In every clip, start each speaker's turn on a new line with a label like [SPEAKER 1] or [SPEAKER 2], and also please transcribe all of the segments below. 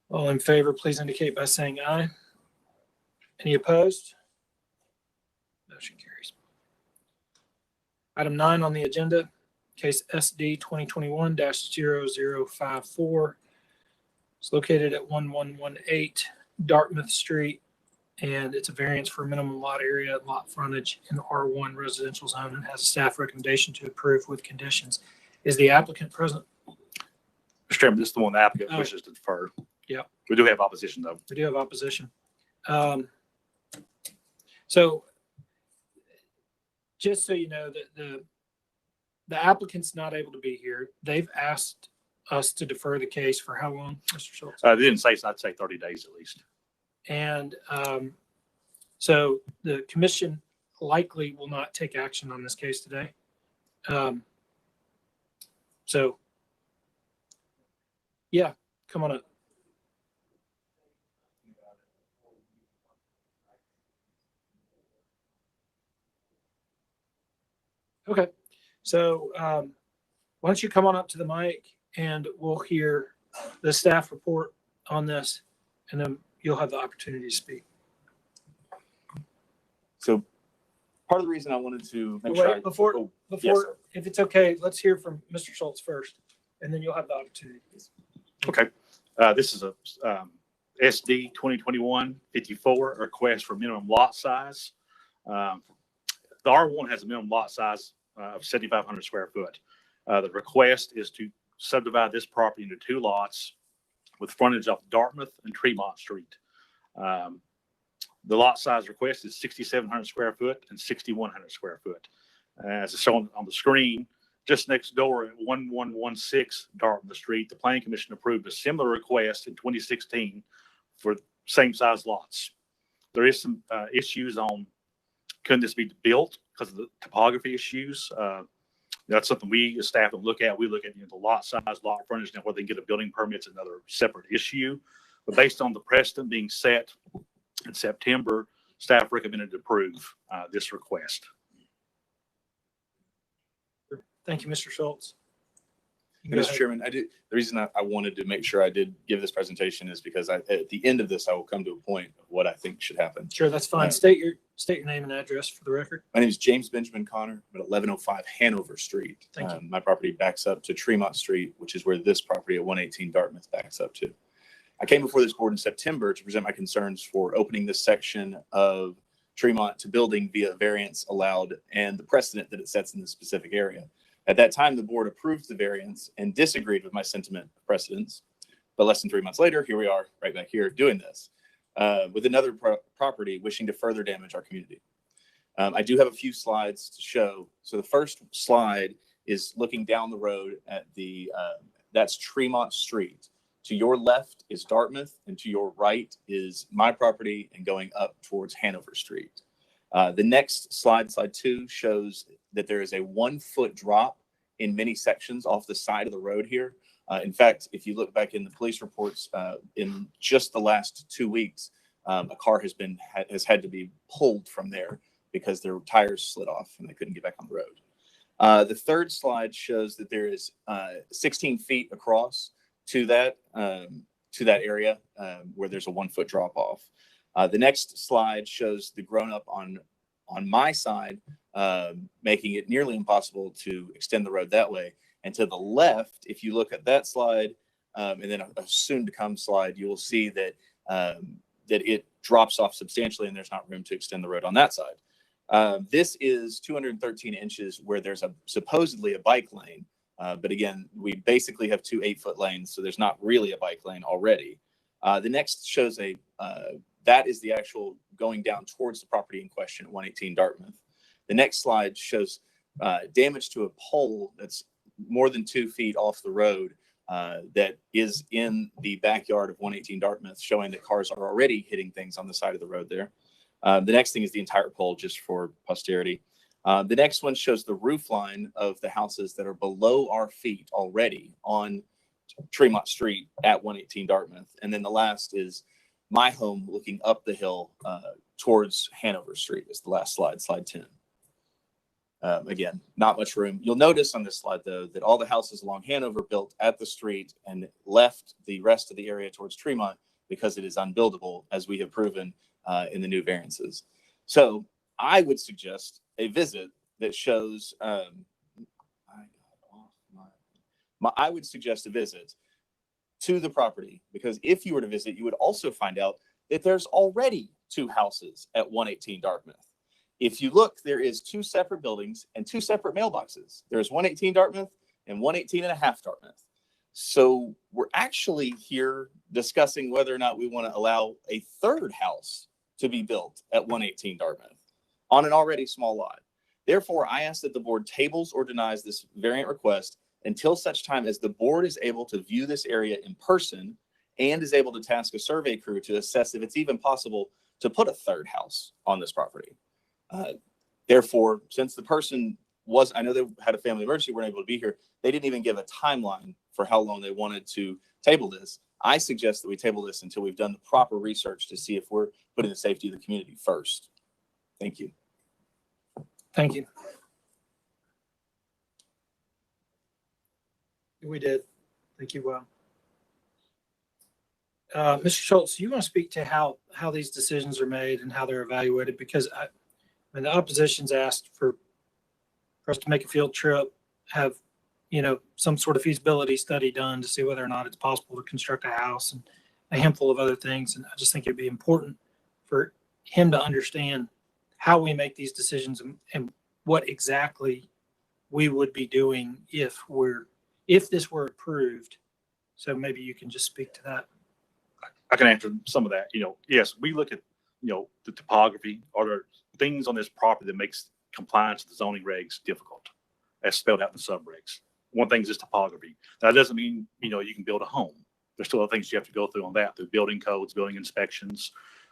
[SPEAKER 1] All in favor, please indicate by saying aye. Any opposed? Motion carries. Item 9 on the agenda, case SD 2021-0054. It's located at 1118 Dartmouth Street, and it's a variance for minimum lot area, lot frontage in the R1 residential zone, and has a staff recommendation to approve with conditions. Is the applicant present?
[SPEAKER 2] Mr. Chairman, this is the one the applicant wishes to defer.
[SPEAKER 1] Yeah.
[SPEAKER 2] We do have opposition, though.
[SPEAKER 1] We do have opposition. So just so you know, that the applicant's not able to be here. They've asked us to defer the case for how long, Mr. Schultz?
[SPEAKER 2] They didn't say, so I'd say 30 days at least.
[SPEAKER 1] And so the commission likely will not take action on this case today. So, yeah, come on up. Okay, so why don't you come on up to the mic and we'll hear the staff report on this, and then you'll have the opportunity to speak.
[SPEAKER 3] So part of the reason I wanted to make
[SPEAKER 1] Wait,
[SPEAKER 3] sure yes,
[SPEAKER 1] if it's okay, let's hear from Mr. Schultz first, and then you'll have the opportunity.
[SPEAKER 2] Okay. This is a SD 2021-54 request for minimum lot size. The R1 has a minimum lot size of 7,500 square foot. The request is to subdivide this property into 2 lots with frontage off Dartmouth and Tremont Street. The lot size request is 6,700 square foot and 6,100 square foot. As it's shown on the screen, just next door at 1116 Dartmouth Street, the Planning Commission approved a similar request in 2016 for same size lots. There is some issues on couldn't this be built because of the topography issues. That's something we as staff will look at. We look at the lot size, lot frontage, and whether they can get a building permit is another separate issue. But based on the precedent being set in September, staff recommended to approve this request.
[SPEAKER 1] Thank you, Mr. Schultz.
[SPEAKER 3] Mr. Chairman, the reason I wanted to make sure I did give this presentation is because at the end of this, I will come to a point of what I think should happen.
[SPEAKER 1] Sure, that's fine. State your name and address for the record.
[SPEAKER 3] My name is James Benjamin Connor. I'm at 1105 Hanover Street.
[SPEAKER 1] Thank you.
[SPEAKER 3] My property backs up to Tremont Street, which is where this property at 118 Dartmouth backs up to. I came before this board in September to present my concerns for opening this section of Tremont to building via variance allowed and the precedent that it sets in this specific area. At that time, the board approved the variance and disagreed with my sentiment of precedence. But less than 3 months later, here we are right back here doing this with another property wishing to further damage our community. I do have a few slides to show. So the first slide is looking down the road at that's Tremont Street. To your left is Dartmouth, and to your right is my property and going up towards Hanover Street. The next slide, slide 2, shows that there is a 1-foot drop in many sections off the side of the road here. In fact, if you look back in the police reports, in just the last 2 weeks, a car has had to be pulled from there because their tires slid off and they couldn't get back on the road. The third slide shows that there is 16 feet across to that area where there's a 1-foot drop off. The next slide shows the grown-up on my side, making it nearly impossible to extend the road that way. And to the left, if you look at that slide, and then a soon-to-come slide, you will see that it drops off substantially and there's not room to extend the road on that side. This is 213 inches where there's supposedly a bike lane. But again, we basically have 2 8-foot lanes, so there's not really a bike lane already. The next shows that is the actual going down towards the property in question at 118 Dartmouth. The next slide shows damage to a pole that's more than 2 feet off the road that is in the backyard of 118 Dartmouth, showing that cars are already hitting things on the side of the road there. The next thing is the entire pole, just for posterity. The next one shows the roof line of the houses that are below our feet already on Tremont Street at 118 Dartmouth. And then the last is my home looking up the hill towards Hanover Street is the last slide, slide 10. Again, not much room. You'll notice on this slide, though, that all the houses along Hanover built at the street and left the rest of the area towards Tremont because it is unbuildable, as we have proven in the new variances. So I would suggest a visit that shows, I would suggest a visit to the property, because if you were to visit, you would also find out that there's already 2 houses at 118 Dartmouth. If you look, there is 2 separate buildings and 2 separate mailboxes. There's 118 Dartmouth and 118.5 Dartmouth. So we're actually here discussing whether or not we want to allow a 3rd house to be built at 118 Dartmouth on an already small lot. Therefore, I ask that the board tables or denies this variant request until such time as the board is able to view this area in person and is able to task a survey crew to assess if it's even possible to put a 3rd house on this property. Therefore, since the person was, I know they had a family emergency, weren't able to be here, they didn't even give a timeline for how long they wanted to table this. I suggest that we table this until we've done the proper research to see if we're putting the safety of the community first. Thank you.
[SPEAKER 1] Thank you. We did. Thank you. Well, Mr. Schultz, you want to speak to how these decisions are made and how they're evaluated? Because when the opposition's asked for us to make a field trip, have, some sort of feasibility study done to see whether or not it's possible to construct a house and a handful of other things. And I just think it'd be important for him to understand how we make these decisions and what exactly we would be doing if this were approved. So maybe you can just speak to that.
[SPEAKER 2] I can answer some of that. Yes, we look at, the topography. Are there things on this property that makes compliance with the zoning regs difficult, as spelled out in the subregs? One thing is just topography. That doesn't mean, you can build a home. There's still other things you have to go through on that, through building codes, building inspections.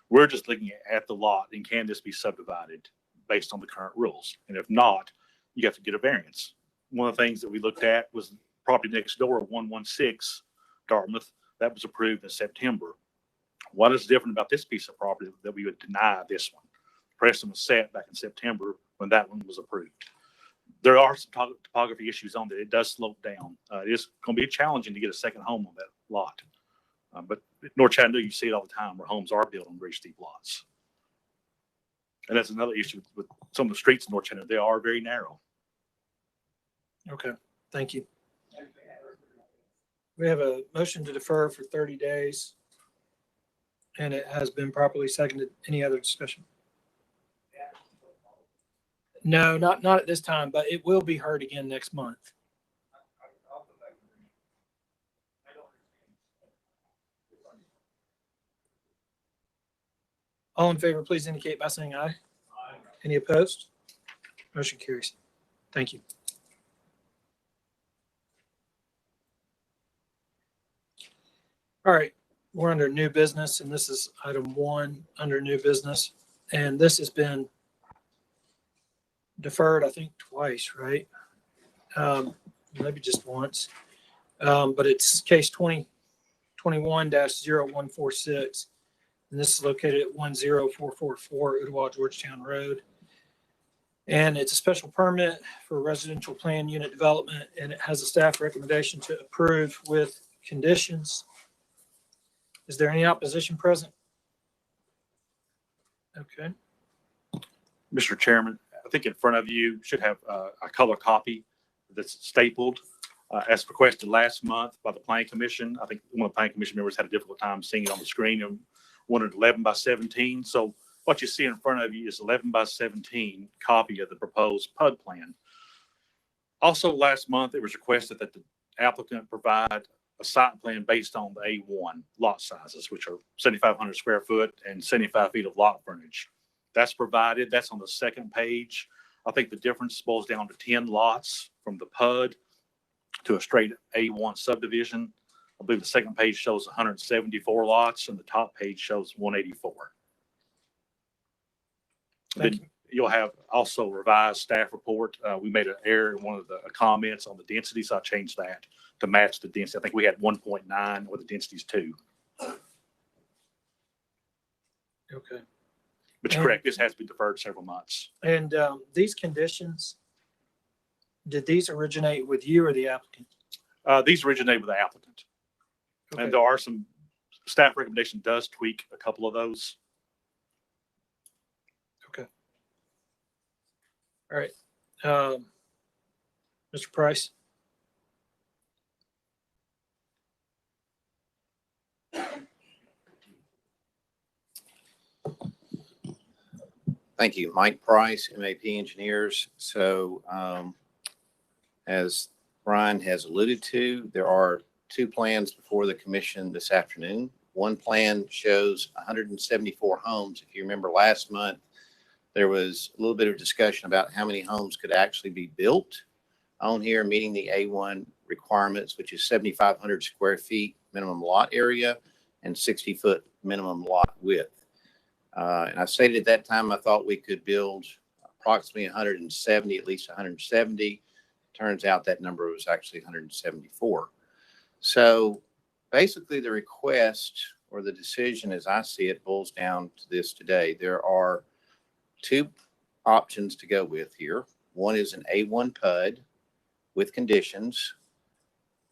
[SPEAKER 2] We're just looking at the lot and can this be subdivided based on the current rules? And if not, you have to get a variance. One of the things that we looked at was property next door, 116 Dartmouth, that was approved in September. What is different about this piece of property that we would deny this one? Precedent was set back in September when that one was approved. There are some topography issues on that. It does slope down. It is going to be challenging to get a second home on that lot. But North Chattanooga, you see it all the time where homes are built on very steep lots. And that's another issue with some of the streets in North Chattanooga. They are very narrow.
[SPEAKER 1] Okay, thank you. We have a motion to defer for 30 days, and it has been properly seconded. Any other discussion? No, not at this time, but it will be heard again next month. All in favor, please indicate by saying aye. Aye. Any opposed? Motion carries. Thank you. All right, we're under new business, and this is item 1 under new business. And this has been deferred, I think, twice, right? Maybe just once. But it's case 2021-0146. And this is located at 10444 Ottawa Georgetown Road. And it's a special permit for residential plan unit development, and it has a staff recommendation to approve with conditions. Is there any opposition present? Okay.
[SPEAKER 2] Mr. Chairman, I think in front of you should have a color copy that's stapled as requested last month by the Planning Commission. I think one of the Planning Commission members had a difficult time seeing it on the screen and wanted 11 by 17. So what you see in front of you is 11 by 17 copy of the proposed PUD plan. Also last month, it was requested that the applicant provide a site plan based on the A1 lot sizes, which are 7,500 square foot and 75 feet of lot frontage. That's provided. That's on the second page. I think the difference boils down to 10 lots from the PUD to a straight A1 subdivision. I believe the second page shows 174 lots and the top page shows 184. Then you'll have also revised staff report. We made an error in one of the comments on the density, so I changed that to match the density. I think we had 1.9 or the density is 2.
[SPEAKER 1] Okay.
[SPEAKER 2] But you're correct, this has been deferred several months.
[SPEAKER 1] And these conditions, Did these originate with you or the applicant?
[SPEAKER 2] These originate with the applicant.
[SPEAKER 1] Okay.
[SPEAKER 2] And there are some staff recommendation does tweak a couple of those.
[SPEAKER 1] All right. Mr. Price?
[SPEAKER 4] Thank you. Mike Price, MAP Engineers. So as Brian has alluded to, there are two plans before the commission this afternoon. One plan shows 174 homes. If you remember last month, there was a little bit of discussion about how many homes could actually be built on here, meeting the A1 requirements, which is 7,500 square feet minimum lot area and 60-foot minimum lot width. And I stated at that time, I thought we could build approximately 170, at least 170. Turns out that number was actually 174. So basically the request or the decision, as I see it, boils down to this today. There are two options to go with here. One is an A1 PUD with conditions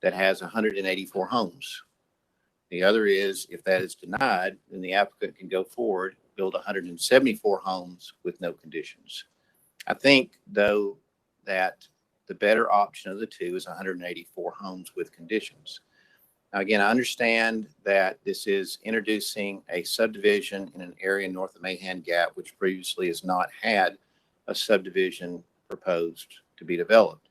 [SPEAKER 4] that has 184 homes. The other is, if that is denied, then the applicant can go forward, build 174 homes with no conditions. I think, though, that the better option of the two is 184 homes with conditions. Now, again, I understand that this is introducing a subdivision in an area north of Mahan Gap, which previously has not had a subdivision proposed to be developed.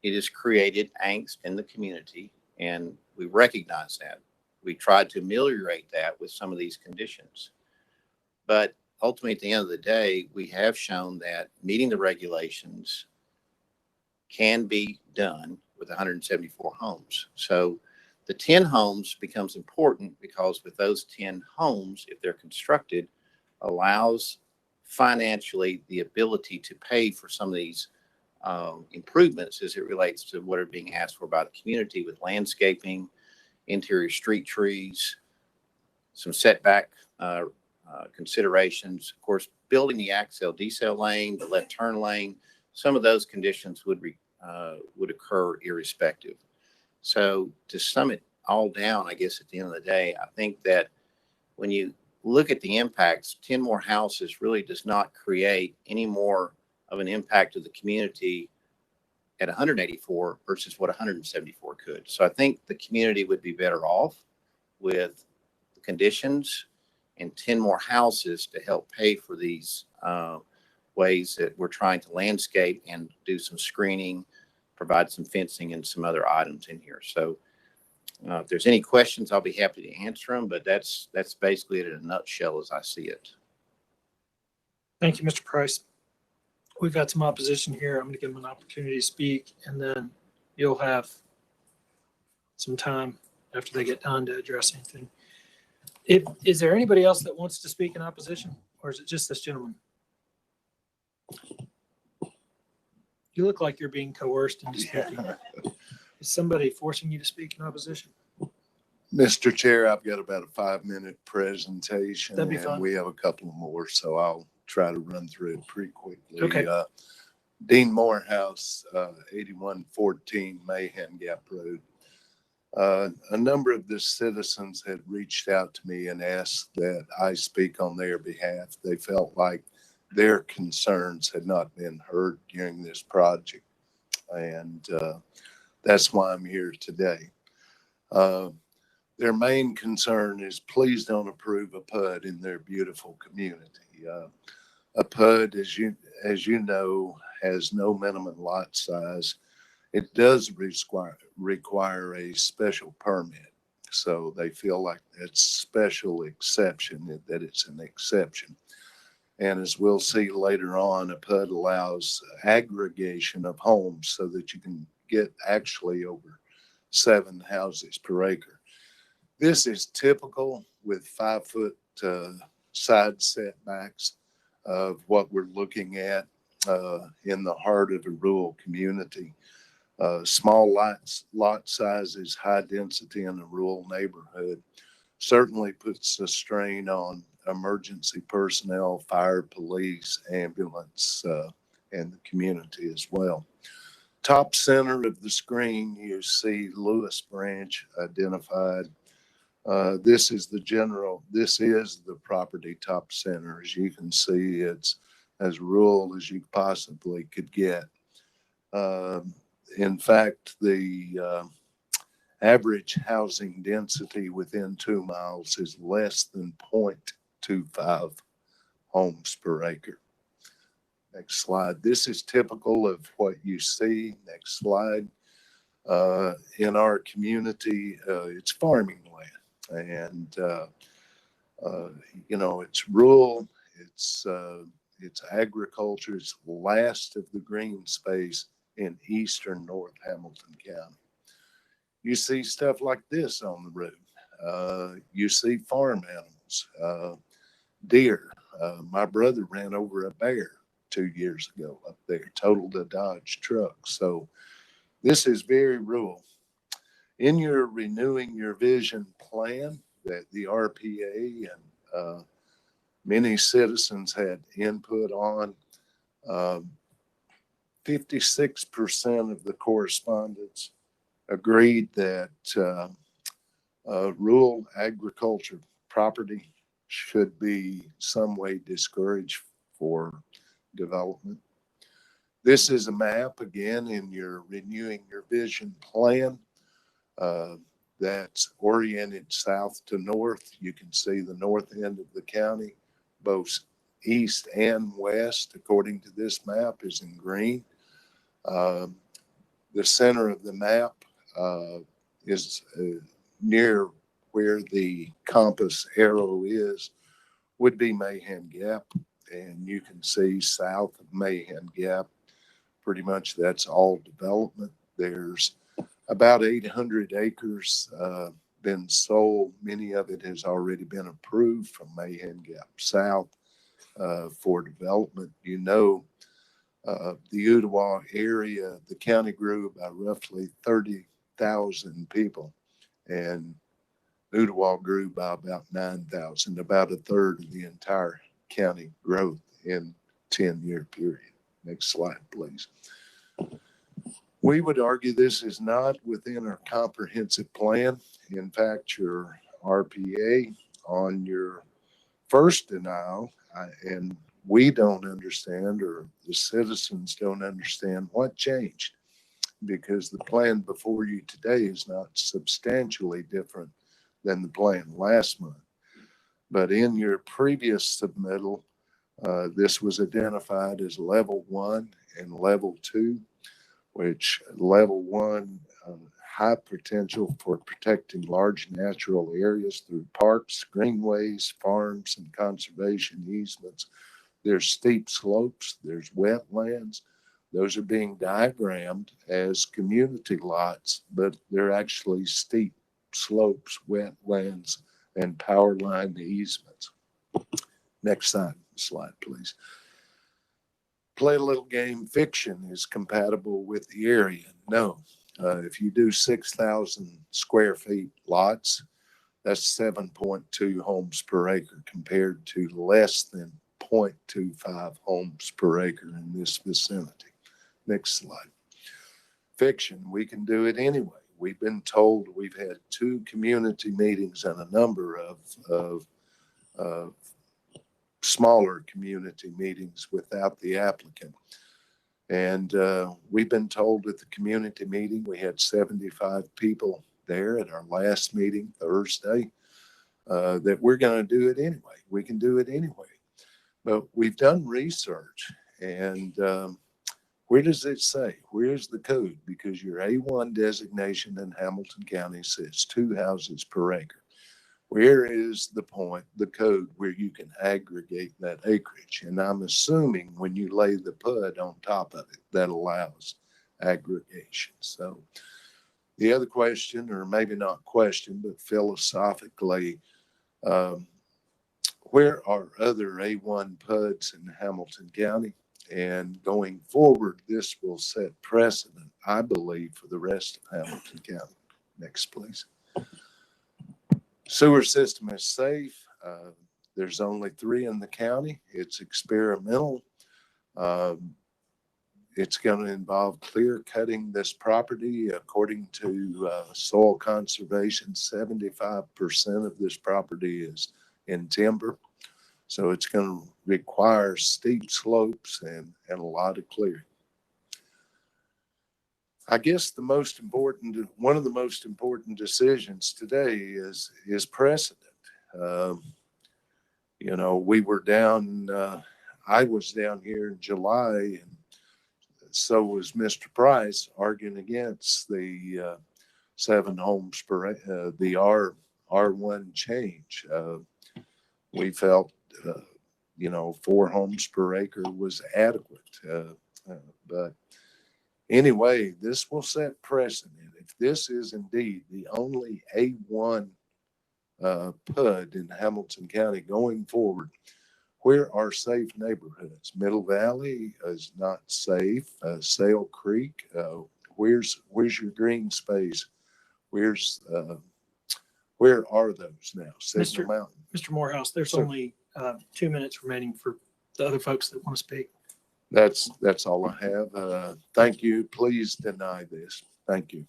[SPEAKER 4] It has created angst in the community, and we recognize that. We tried to ameliorate that with some of these conditions. But ultimately, at the end of the day, we have shown that meeting the regulations can be done with 174 homes. So the 10 homes becomes important because with those 10 homes, if they're constructed, allows financially the ability to pay for some of these improvements as it relates to what are being asked for by the community with landscaping, interior street trees, some setback considerations. Of course, building the accel decel lane, the left turn lane, some of those conditions would occur irrespective. So to sum it all down, I guess at the end of the day, I think that when you look at the impacts, 10 more houses really does not create any more of an impact to the community at 184 versus what 174 could. So I think the community would be better off with the conditions and 10 more houses to help pay for these ways that we're trying to landscape and do some screening, provide some fencing and some other items in here. So if there's any questions, I'll be happy to answer them, but that's basically it in a nutshell as I see it.
[SPEAKER 1] Thank you, Mr. Price. We've got some opposition here. I'm going to give them an opportunity to speak, and then you'll have some time after they get done to address anything. Is there anybody else that wants to speak in opposition, or is it just this gentleman? You look like you're being coerced into speaking. Is somebody forcing you to speak in opposition?
[SPEAKER 5] Mr. Chair, I've got about a 5-minute presentation.
[SPEAKER 1] That'd be
[SPEAKER 5] and
[SPEAKER 1] fine.
[SPEAKER 5] we have a couple more, so I'll try to run through it pretty quickly.
[SPEAKER 1] Okay.
[SPEAKER 5] Dean Morehouse, 8114 Mahan Gap Road. A number of the citizens had reached out to me and asked that I speak on their behalf. They felt like their concerns had not been heard during this project. And that's why I'm here today. Their main concern is please don't approve a PUD in their beautiful community. A PUD, as you know, has no minimum lot size. It does require a special permit. So they feel like it's special exception, that it's an exception. And as we'll see later on, a PUD allows aggregation of homes so that you can get actually over 7 houses per acre. This is typical with 5-foot side setbacks of what we're looking at in the heart of a rural community. Small lot sizes, high density in a rural neighborhood certainly puts a strain on emergency personnel, fire, police, ambulance, and the community as well. top center of the screen, you see Lewis Branch identified. This is the property top center. As you can see, it's as rural as you possibly could get. In fact, the average housing density within 2 miles is less than 0.25 homes per acre. Next slide. This is typical of what you see. Next slide. In our community, it's farming land, and it's rural. It's agriculture. It's the last of the green space in eastern North Hamilton County. You see stuff like this on the road. You see farm animals, deer. My brother ran over a bear 2 years ago up there, totaled a Dodge truck. So this is very rural. In your renewing your vision plan that the RPA and many citizens had input on, 56% of the correspondents agreed that rural agriculture property should be some way discouraged for development. This is a map, again, in your renewing your vision plan that's oriented south to north. You can see the north end of the county, both east and west, according to this map, is in green. The center of the map is near where the compass arrow is, would be Mahan Gap. And you can see south of Mahan Gap, pretty much that's all development. There's about 800 acres been sold. Many of it has already been approved from Mahan Gap South for development. The Ottawa area, the county grew by roughly 30,000 people, and Ottawa grew by about 9,000, about a third of the entire county growth in 10-year period. Next slide, please. We would argue this is not within our comprehensive plan. In fact, your RPA on your first denial, and we don't understand, or the citizens don't understand what changed, because the plan before you today is not substantially different than the plan last month. But in your previous submittal, this was identified as level 1 and level 2, which level 1, high potential for protecting large natural areas through parks, greenways, farms, and conservation easements. There's steep slopes, there's wetlands. Those are being diagrammed as community lots, but they're actually steep slopes, wetlands, and power line easements. Next slide, please. Play a little game. Fiction is compatible with the area. No. If you do 6,000 square feet lots, that's 7.2 homes per acre compared to less than 0.25 homes per acre in this vicinity. Next slide. Fiction, we can do it anyway. We've been told, we've had 2 community meetings and a number of smaller community meetings without the applicant. And we've been told at the community meeting, we had 75 people there at our last meeting Thursday, that we're going to do it anyway. We can do it anyway. But we've done research, and where does it say? Where's the code? Because your A1 designation in Hamilton County says 2 houses per acre. Where is the point, the code, where you can aggregate that acreage? And I'm assuming when you lay the PUD on top of it, that allows aggregation. So the other question, or maybe not question, but philosophically, where are other A1 PUDs in Hamilton County? And going forward, this will set precedent, I believe, for the rest of Hamilton County. Next, please. Sewer system is safe. There's only 3 in the county. It's experimental. It's going to involve clear cutting this property. According to soil conservation, 75% of this property is in timber. So it's going to require steep slopes and a lot of clearing. I guess one of the most important decisions today is precedent. You know, we were down, I was down here in July, and so was Mr. Price, arguing against the 7 homes per, the R1 change. We felt, you know, 4 homes per acre was adequate. But anyway, this will set precedent. If this is indeed the only A1 PUD in Hamilton County going forward, where are safe neighborhoods? Middle Valley is not safe. Sale Creek, where's your green space? Where are those now? Signal Mountain.
[SPEAKER 1] Mr. Morehouse, there's
[SPEAKER 5] Sir.
[SPEAKER 1] only 2 minutes remaining for the other folks that want to speak.
[SPEAKER 5] That's all I have. Thank you. Please deny this. Thank you.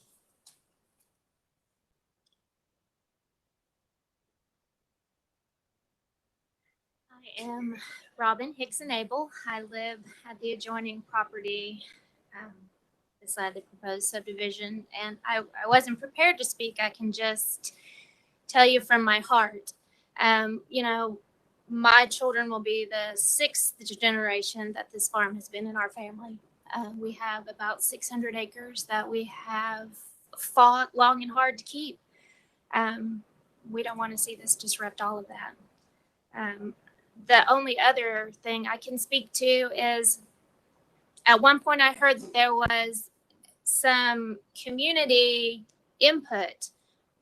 [SPEAKER 6] I am Robin Hickson Abel. I live at the adjoining property beside the proposed subdivision, and I wasn't prepared to speak. I can just tell you from my heart. You know, my children will be the 6th generation that this farm has been in our family. We have about 600 acres that we have fought long and hard to keep. We don't want to see this disrupt all of that. The only other thing I can speak to is at one point I heard that there was some community input.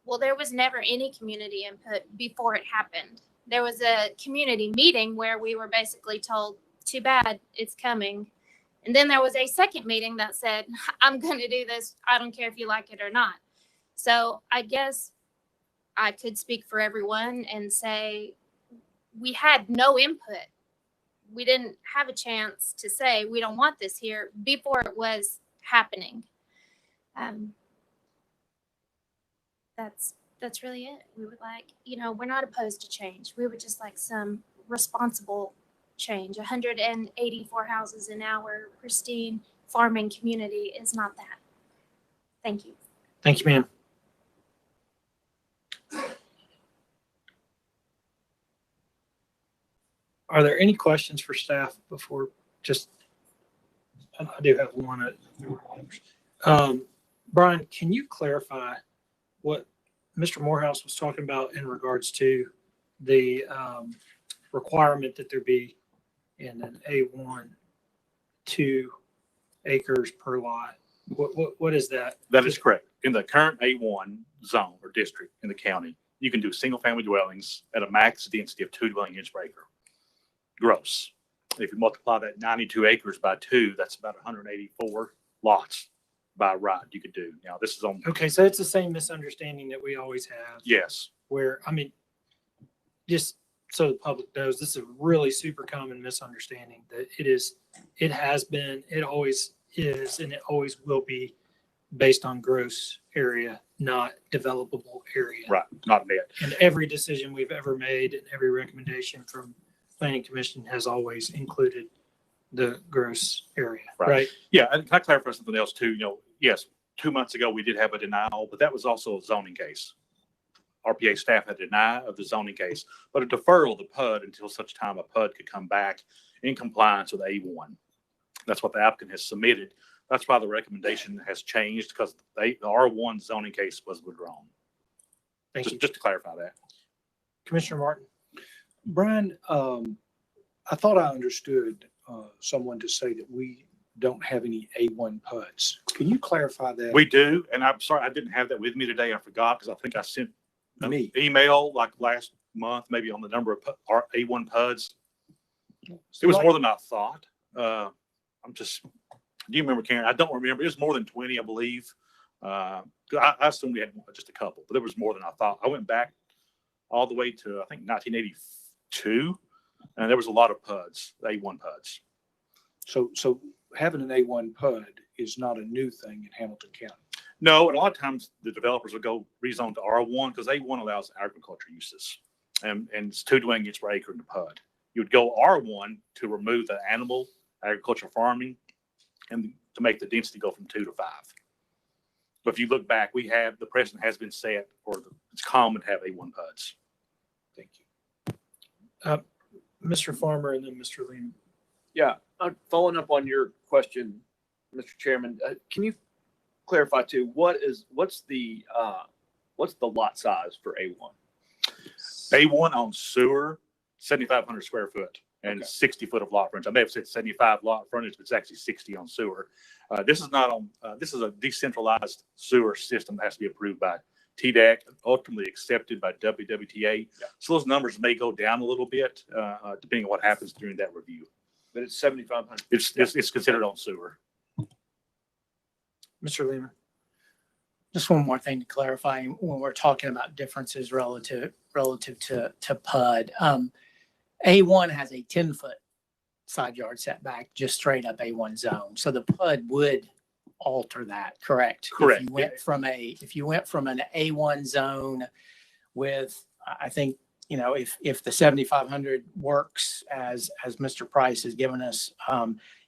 [SPEAKER 6] Well, there was never any community input before it happened. There was a community meeting where we were basically told, too bad, it's coming. And then there was a second meeting that said, I'm going to do this. I don't care if you like it or not. So I guess I could speak for everyone and say, we had no input. We didn't have a chance to say we don't want this here before it was happening. That's really it. We would like, you know, we're not opposed to change. We would just like some responsible change. 184 houses in our pristine farming community is not that. Thank you.
[SPEAKER 1] Thank you, ma'am. Are there any questions for staff before I do have one. Brian, can you clarify what Mr. Morehouse was talking about in regards to the requirement that there be in an A1 2 acres per lot? What is that?
[SPEAKER 2] That is correct. In the current A1 zone or district in the county, you can do single family dwellings at a max density of 2 dwelling units per acre. Gross. If you multiply that 92 acres by 2, that's about 184 lots by right you could do. Now, this is on.
[SPEAKER 1] Okay, so it's the same misunderstanding that we always have.
[SPEAKER 2] Yes.
[SPEAKER 1] Where, I mean, just so the public knows, this is a really super common misunderstanding that it has been, it always is, and it always will be based on gross area, not developable area.
[SPEAKER 2] Right. Not net.
[SPEAKER 1] And every decision we've ever made and every recommendation from Planning Commission has always included the gross area, right?
[SPEAKER 2] Yeah. And can I clarify something else too? You know, yes, 2 months ago we did have a denial, but that was also a zoning case. RPA staff had denied of the zoning case, but a deferral of the PUD until such time a PUD could come back in compliance with A1. That's what the applicant has submitted. That's why the recommendation has changed, because the R1 zoning case was withdrawn.
[SPEAKER 1] Thank you.
[SPEAKER 2] Just to clarify that.
[SPEAKER 1] Commissioner Martin.
[SPEAKER 7] Brian, I thought I understood someone to say that we don't have any A1 PUDs. Can you clarify that?
[SPEAKER 2] We do, and I'm sorry I didn't have that with me today. I forgot, because I think I sent an
[SPEAKER 7] Me.
[SPEAKER 2] email like last month, maybe on the number of A1 PUDs. It was more than I thought. Do you remember, Karen? I don't remember. It was more than 20, I believe. I assumed we had just a couple, but there was more than I thought. I went back all the way to, I think, 1982, and there was a lot of PUDs, A1 PUDs.
[SPEAKER 7] So having an A1 PUD is not a new thing in Hamilton County.
[SPEAKER 2] No, and a lot of times the developers will go rezone to R1 because A1 allows agriculture uses, and it's 2 dwelling units per acre in the PUD. You would go R1 to remove the animal agricultural farming and to make the density go from 2 to 5. But if you look back, the precedent has been set, or it's common to have A1 PUDs.
[SPEAKER 7] Thank you.
[SPEAKER 1] Mr. Farmer and then Mr. Lehman.
[SPEAKER 8] Yeah, following up on your question, Mr. Chairman, can you clarify too, what's the lot size for A1?
[SPEAKER 2] A1 on sewer, 7,500 square foot and
[SPEAKER 8] Okay.
[SPEAKER 2] 60 foot of lot frontage. I may have said 75 lot frontage, but it's actually 60 on sewer. This is not on, this is a decentralized sewer system that has to be approved by TDEC, ultimately accepted by WWTA.
[SPEAKER 8] Yeah.
[SPEAKER 2] So those numbers may go down a little bit, depending on what happens during that review.
[SPEAKER 8] But it's 7,500.
[SPEAKER 2] It's considered on sewer.
[SPEAKER 1] Mr. Lehman.
[SPEAKER 9] Just one more thing to clarify when we're talking about differences relative to PUD. A1 has a 10-foot side yard setback, just straight up A1 zone. So the PUD would alter that, correct?
[SPEAKER 2] Correct.
[SPEAKER 9] If you went from an A1 zone with, I think, if the 7,500 works as Mr. Price has given us,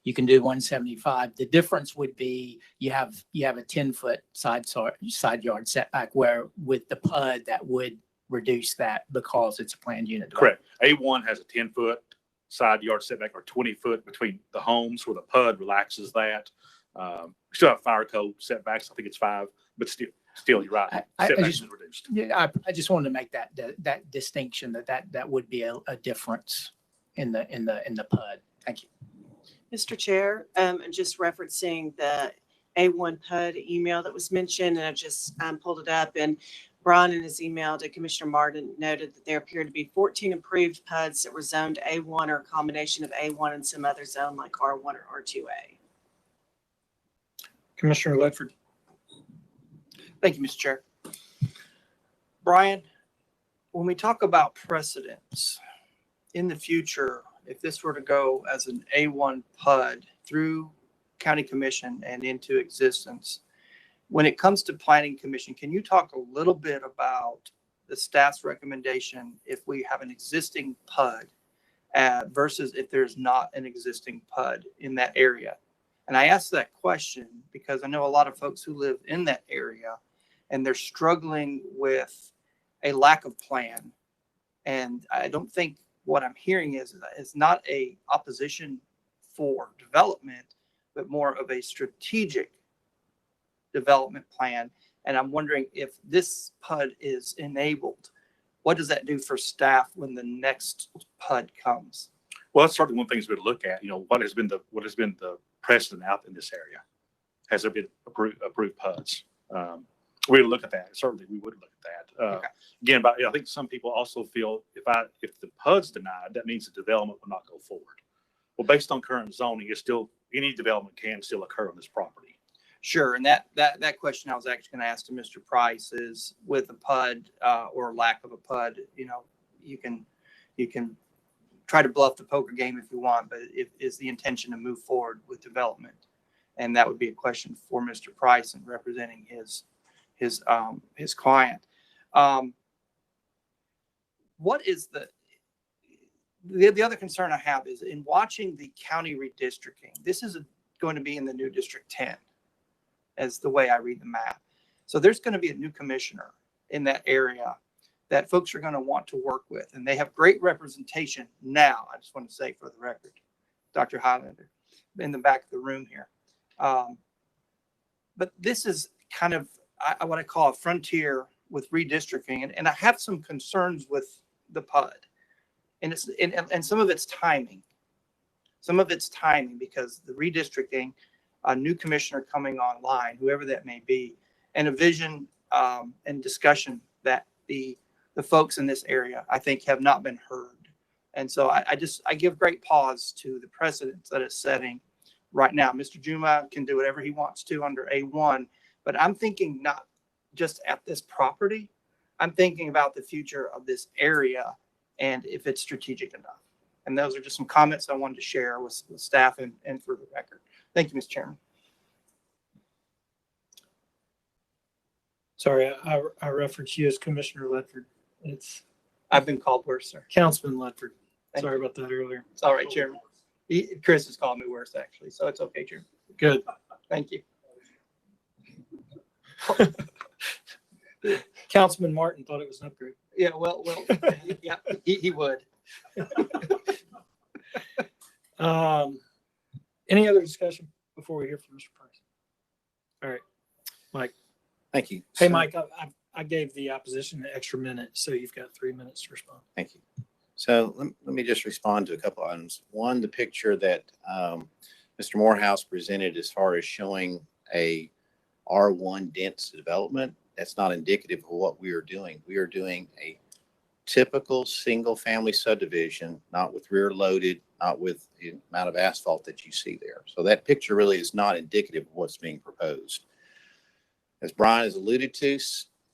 [SPEAKER 9] you can do 175. The difference would be you have a 10-foot side yard setback, where with the PUD that would reduce that because it's a planned unit.
[SPEAKER 2] Correct. A1 has a 10-foot side yard setback or 20 foot between the homes, where the PUD relaxes that. We still have fire code setbacks. I think it's 5, but still you're right.
[SPEAKER 9] I
[SPEAKER 2] Setbacks
[SPEAKER 9] just-
[SPEAKER 2] is reduced.
[SPEAKER 9] Yeah, I just wanted to make that distinction that would be a difference in the PUD. Thank you.
[SPEAKER 10] Mr. Chair, just referencing the A1 PUD email that was mentioned, and I just pulled it up, and Brian in his email to Commissioner Martin noted that there appeared to be 14 approved PUDs that were zoned A1 or a combination of A1 and some other zone like R1 or R2A.
[SPEAKER 1] Commissioner Ledford.
[SPEAKER 11] Thank you, Mr. Chair. Brian, when we talk about precedents in the future, if this were to go as an A1 PUD through County Commission and into existence, when it comes to Planning Commission, can you talk a little bit about the staff's recommendation if we have an existing PUD versus if there's not an existing PUD in that area? And I ask that question because I know a lot of folks who live in that area and they're struggling with a lack of plan. And I don't think what I'm hearing is not a opposition for development, but more of a strategic development plan. And I'm wondering if this PUD is enabled, what does that do for staff when the next PUD comes?
[SPEAKER 2] Well, that's certainly one thing we look at. What has been the precedent out in this area? Has there been approved PUDs? We would look at that. Certainly, we would look at that.
[SPEAKER 11] Okay.
[SPEAKER 2] Again, but I think some people also feel if the PUD's denied, that means the development will not go forward. Well, based on current zoning, any development can still occur on this property.
[SPEAKER 11] Sure. And that question I was actually going to ask to Mr. Price is, with a PUD or lack of a PUD, you can try to bluff the poker game if you want, but is the intention to move forward with development? And that would be a question for Mr. Price and representing his client. What is the other concern I have is in watching the county redistricting, this is going to be in the new District 10 as the way I read the map. So there's going to be a new commissioner in that area that folks are going to want to work with. And they have great representation now. I just want to say for the record, Dr. Highlander in the back of the room here. But this is kind of what I call a frontier with redistricting. And I have some concerns with the PUD. And some of it's timing. Some of it's timing because the redistricting, a new commissioner coming online, whoever that may be, and a vision and discussion that the folks in this area, I think, have not been heard. And so I give great pause to the precedents that it's setting right now. Mr. Juma can do whatever he wants to under A1, but I'm thinking not just at this property. I'm thinking about the future of this area and if it's strategic enough. And those are just some comments I wanted to share with staff and for the record. Thank you, Mr. Chairman.
[SPEAKER 1] Sorry, I referenced you as Commissioner Ledford. It's
[SPEAKER 11] I've been called worse, sir.
[SPEAKER 1] Councilman Ledford.
[SPEAKER 11] Thank
[SPEAKER 1] Sorry about that earlier.
[SPEAKER 11] It's all right, Chairman. Chris has called me worse, actually, so it's okay, Chairman.
[SPEAKER 1] Good.
[SPEAKER 11] Thank you.
[SPEAKER 1] Councilman Martin thought it was an upgrade.
[SPEAKER 11] Yeah, well, yeah, he would.
[SPEAKER 1] Any other discussion before we hear from Mr. Price? All right, Mike.
[SPEAKER 4] Thank you.
[SPEAKER 1] Hey,
[SPEAKER 4] So-
[SPEAKER 1] Mike, I gave the opposition an extra minute, so you've got 3 minutes to respond.
[SPEAKER 4] Thank you. So let me just respond to a couple items. One, the picture that Mr. Morehouse presented as far as showing a R1 dense development, that's not indicative of what we are doing. We are doing a typical single-family subdivision, not with rear loaded, not with the amount of asphalt that you see there. So that picture really is not indicative of what's being proposed. As Brian has alluded to,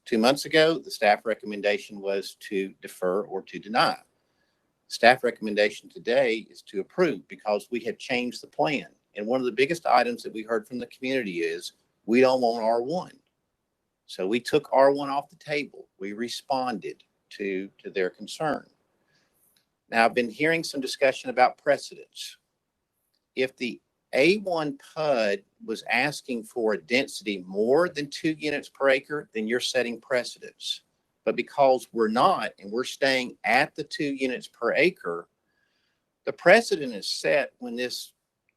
[SPEAKER 4] 2 months ago, the staff recommendation was to defer or to deny. Staff recommendation today is to approve because we have changed the plan. And one of the biggest items that we heard from the community is we don't want R1. So we took R1 off the table. We responded to their concern. Now, I've been hearing some discussion about precedents. If the A1 PUD was asking for a density more than 2 units per acre, then you're setting precedents. But because we're not, and we're staying at the 2 units per acre, the precedent is set when this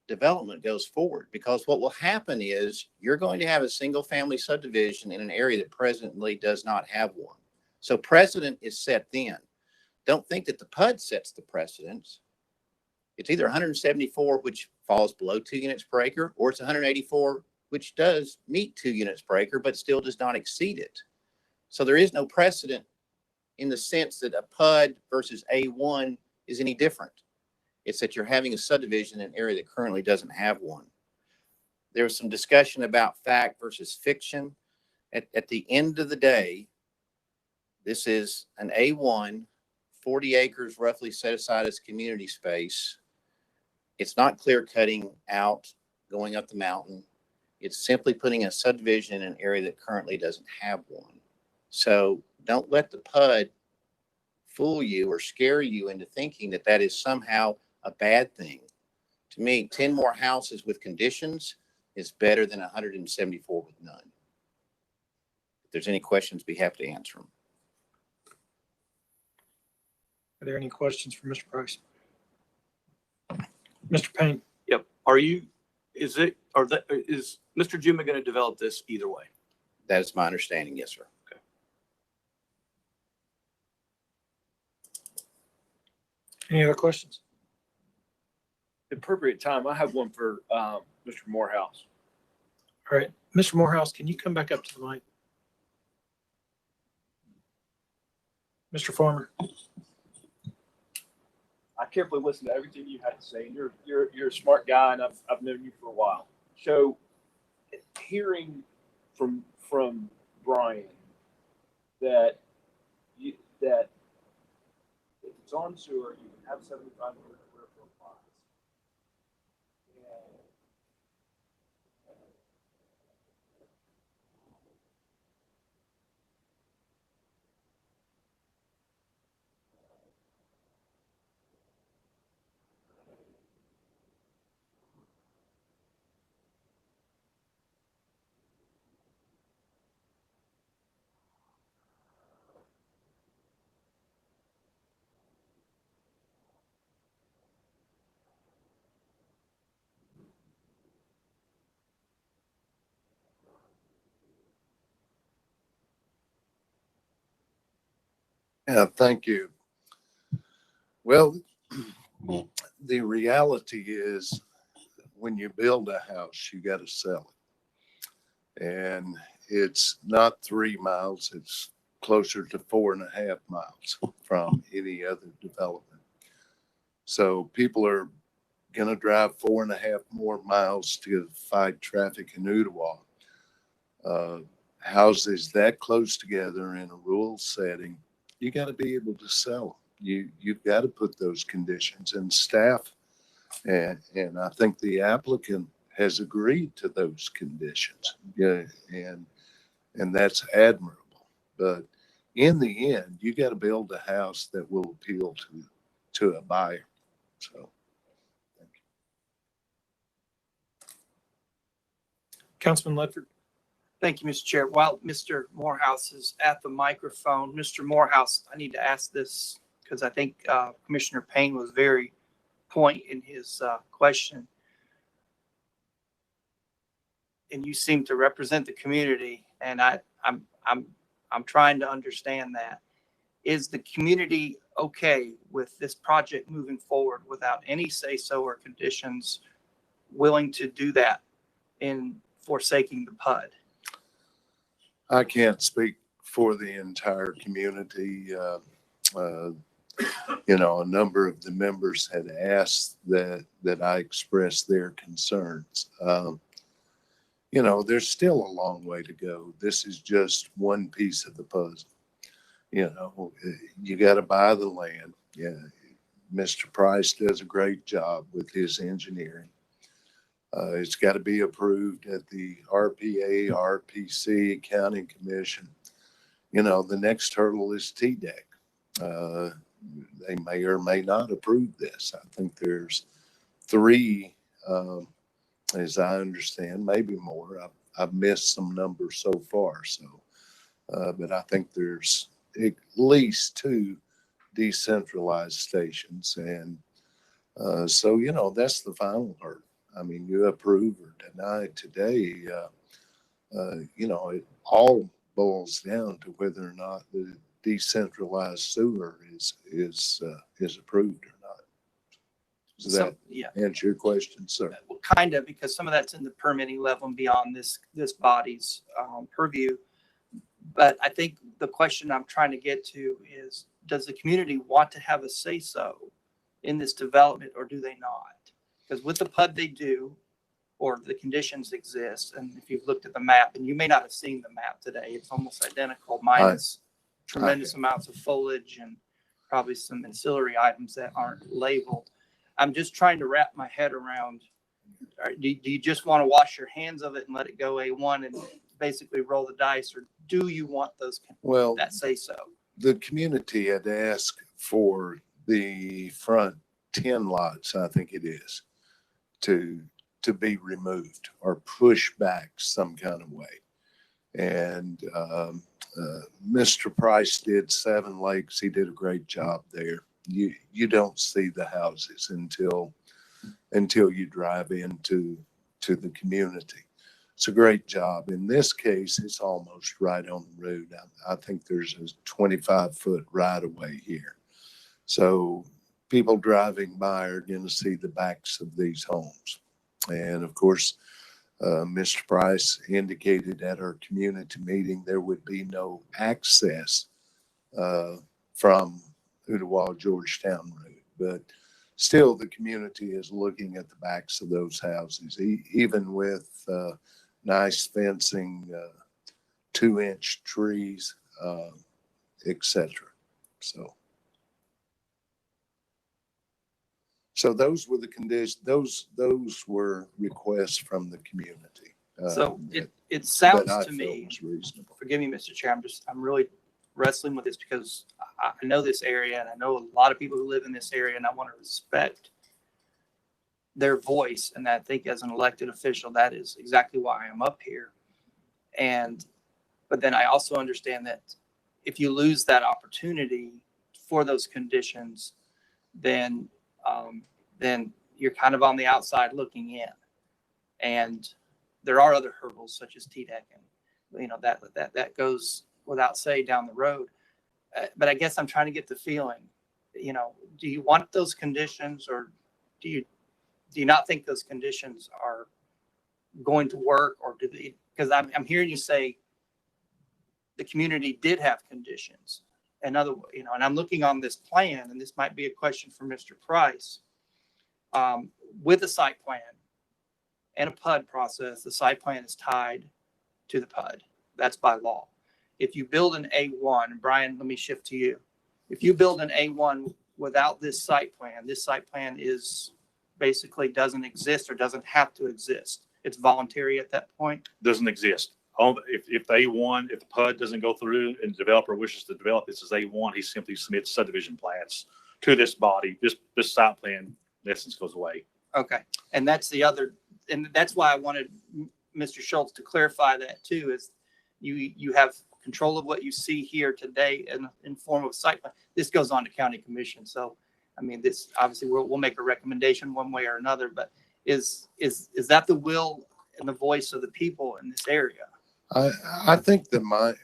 [SPEAKER 4] development goes forward. Because what will happen is you're going to have a single family subdivision in an area that presently does not have one. So precedent is set then. Don't think that the PUD sets the precedents. It's either 174, which falls below 2 units per acre, or it's 184, which does meet 2 units per acre, but still does not exceed it. So there is no precedent in the sense that a PUD versus A1 is any different. It's that you're having a subdivision in an area that currently doesn't have one. There was some discussion about fact versus fiction. At the end of the day, this is an A1, 40 acres roughly set aside as community space. It's not clear cutting out, going up the mountain. It's simply putting a subdivision in an area that currently doesn't have one. So don't let the PUD fool you or scare you into thinking that that is somehow a bad thing. To me, 10 more houses with conditions is better than 174 with none. If there's any questions, be happy to answer them.
[SPEAKER 1] Are there any questions for Mr. Price? Mr. Payne?
[SPEAKER 8] Yep. Is Mr. Juma going to develop this either way?
[SPEAKER 4] That is my understanding. Yes, sir.
[SPEAKER 1] Any other questions?
[SPEAKER 8] Appropriate time. I have one for Mr. Morehouse.
[SPEAKER 1] All right, Mr. Morehouse, can you come back up to the mic? Mr. Farmer?
[SPEAKER 8] I carefully listened to everything you had to say. And you're a smart guy, and I've known you for a while. So, hearing from Brian that if it's on sewer, you can have 7,500 square foot lots.
[SPEAKER 5] Yeah, thank you. Well, the reality is when you build a house, you got to sell it. And it's not 3 miles, it's closer to 4.5 miles from any other development. So people are going to drive 4.5 more miles to fight traffic in Ottawa. Houses that close together in a rural setting, you got to be able to sell. You've got to put those conditions, and staff and I think the applicant has agreed to those conditions. Yeah, and that's admirable. But in the end, you got to build a house that will appeal to a buyer. So, thank you.
[SPEAKER 1] Councilman Ledford.
[SPEAKER 11] Thank you, Mr. Chair. While Mr. Morehouse is at the microphone, Mr. Morehouse, I need to ask this because I think Commissioner Payne was very point in his question. And you seem to represent the community, and I'm trying to understand that. Is the community okay with this project moving forward without any say-so or conditions, willing to do that in forsaking the PUD?
[SPEAKER 5] I can't speak for the entire community. You know, a number of the members had asked that I express their concerns. You know, there's still a long way to go. This is just one piece of the puzzle. You know, you got to buy the land. Yeah, Mr. Price does a great job with his engineering. It's got to be approved at the RPA, RPC, County Commission. You know, the next hurdle is TDEC. They may or may not approve this. I think there's 3, as I understand, maybe more. I've missed some numbers so far. So, but I think there's at least 2 decentralized stations. And so, you know, that's the final hurdle. I mean, you approve or deny today, you know, it all boils down to whether or not the decentralized sewer is approved or not. Does that answer your question, sir?
[SPEAKER 11] Well, kind of, because some of that's in the permitting level and beyond this body's purview. But I think the question I'm trying to get to is, does the community want to have a say-so in this development, or do they not? Because with the PUD they do, or the conditions exist. And if you've looked at the map, and you may not have seen the map today, it's almost identical, minus tremendous amounts of foliage and probably some ancillary items that aren't labeled. I'm just trying to wrap my head around, do you just want to wash your hands of it and let it go A1 and basically roll the dice, or do you want that say so?
[SPEAKER 5] The community had asked for the front 10 lots, I think it is, to be removed or pushed back some kind of way. And Mr. Price did 7 Lakes. He did a great job there. You don't see the houses until you drive into the community. It's a great job. In this case, it's almost right on the road. I think there's a 25-foot right of way here. So people driving by are going to see the backs of these homes. And of course, Mr. Price indicated at our community meeting there would be no access from Ooltewah Georgetown Road. But still, the community is looking at the backs of those houses, even with nice fencing, 2-inch trees, etc. So those were the conditions. Those were requests from the community.
[SPEAKER 11] So it sounds to me, forgive me, Mr. Chair, I'm really wrestling with this because I know this area and I know a lot of people who live in this area, and I want to respect their voice. And I think as an elected official, that is exactly why I'm up here. But then I also understand that if you lose that opportunity for those conditions, then you're kind of on the outside looking in. And there are other hurdles such as TDEC, and you know that goes without say down the road. But I guess I'm trying to get the feeling, you know, do you want those conditions, or do you not think those conditions are going to work, or do they? Because I'm hearing you say the community did have conditions. And I'm looking on this plan, and this might be a question for Mr. Price. With a site plan and a PUD process, the site plan is tied to the PUD. That's by law. If you build an A1, Brian, let me shift to you. If you build an A1 without this site plan is basically doesn't exist or doesn't have to exist. It's voluntary at that point.
[SPEAKER 2] Doesn't exist. If the A1, if the PUD doesn't go through and the developer wishes to develop this as A1, he simply submits subdivision plans to this body. This site plan, in essence, goes away.
[SPEAKER 11] Okay. And that's the other, and that's why I wanted Mr. Schultz to clarify that too, is you have control of what you see here today in form of site plan. This goes on to county commission. So, I mean, this obviously we'll make a recommendation one way or another, but is that the will and the voice of the people in this area?
[SPEAKER 5] I think that my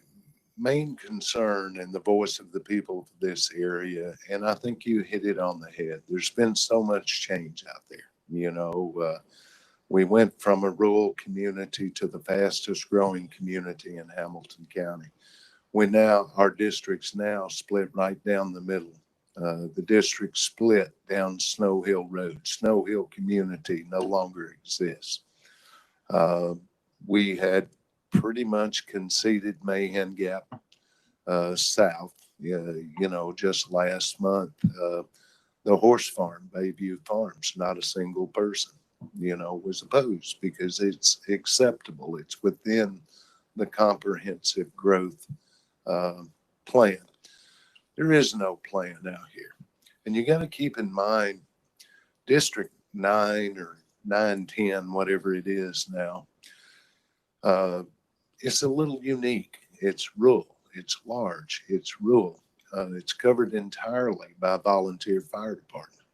[SPEAKER 5] main concern and the voice of the people of this area, and I think you hit it on the head. There's been so much change out there. We went from a rural community to the fastest growing community in Hamilton County. Our district's now split right down the middle. The district split down Snow Hill Road. Snow Hill community no longer exists. We had pretty much conceded Mahan Gap south, just last month. The horse farm, Bayview Farms, not a single person, was opposed because it's acceptable. It's within the comprehensive growth plan. There is no plan out here. And you got to keep in mind, District 9 or 910, whatever it is now, it's a little unique. It's rural. It's large. It's rural. It's covered entirely by volunteer fire department.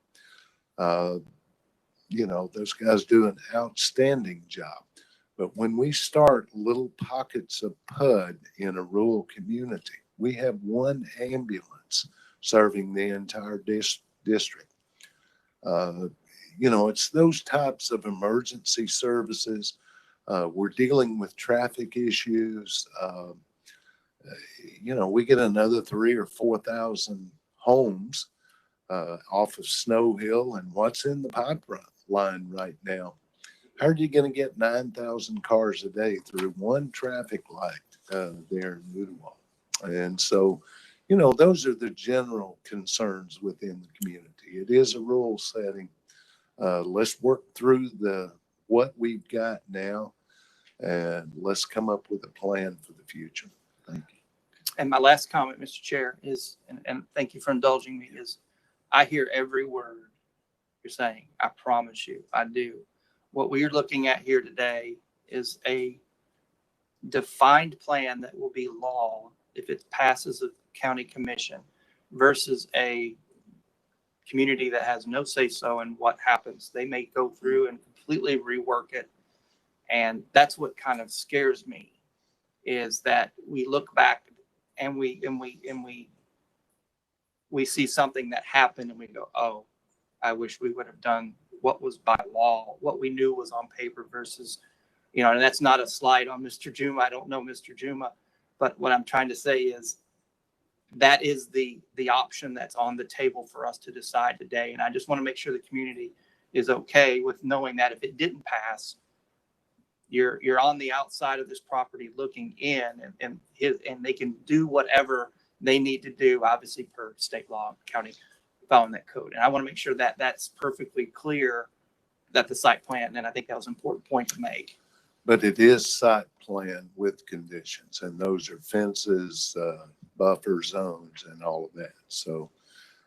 [SPEAKER 5] Those guys do an outstanding job. But when we start little pockets of PUD in a rural community, we have one ambulance serving the entire district. It's those types of emergency services. We're dealing with traffic issues. We get another 3,000 or 4,000 homes off of Snow Hill, and what's in the pipeline right now? How are you going to get 9,000 cars a day through one traffic light there in Ooltewah? And so, those are the general concerns within the community. It is a rural setting. Let's work through what we've got now, and let's come up with a plan for the future. Thank you.
[SPEAKER 11] And my last comment, Mr. Chair, is, and thank you for indulging me, is I hear every word you're saying. I promise you, I do. What we're looking at here today is a defined plan that will be law if it passes a county commission versus a community that has no say-so in what happens. They may go through and completely rework it. And that's what kind of scares me, is that we look back and we see something that happened and we go, oh, I wish we would have done what was by law, what we knew was on paper versus, and that's not a slide on Mr. Juma. I don't know Mr. Juma, but what I'm trying to say is that is the option that's on the table for us to decide today. And I just want to make sure the community is okay with knowing that if it didn't pass, you're on the outside of this property looking in, and they can do whatever they need to do, obviously per state law, county following that code. And I want to make sure that that's perfectly clear, that the site plan, and I think that was an important point to make.
[SPEAKER 5] But it is site plan with conditions, and those are fences, buffer zones, and all of that. So,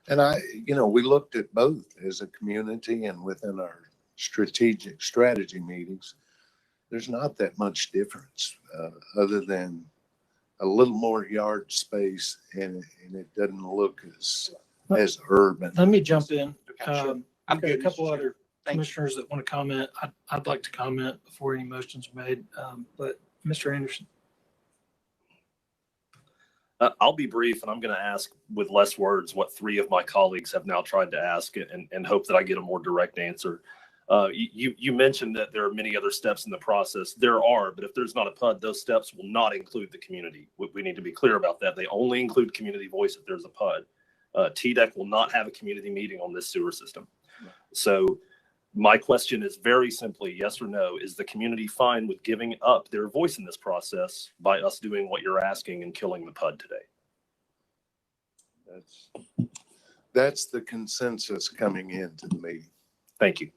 [SPEAKER 5] and we looked at both as a community and within our strategy meetings. There's not that much difference other than a little more yard space, and it doesn't look as urban.
[SPEAKER 1] Let me jump in.
[SPEAKER 11] Sure.
[SPEAKER 1] I've got a
[SPEAKER 11] good,
[SPEAKER 1] couple
[SPEAKER 11] Mr.
[SPEAKER 1] other
[SPEAKER 11] Thank you.
[SPEAKER 1] commissioners that want to comment. I'd like to comment before any motions are made. But Mr. Anderson.
[SPEAKER 12] I'll be brief, and I'm going to ask with less words what three of my colleagues have now tried to ask, and hope that I get a more direct answer. You mentioned that there are many other steps in the process. There are, but if there's not a PUD, those steps will not include the community. We need to be clear about that. They only include community voice if there's a PUD. TDEC will not have a community meeting on this sewer system. So my question is very simply, yes or no, is the community fine with giving up their voice in this process by us doing what you're asking and killing the PUD today?
[SPEAKER 5] That's the consensus coming into the meeting.
[SPEAKER 12] Thank you.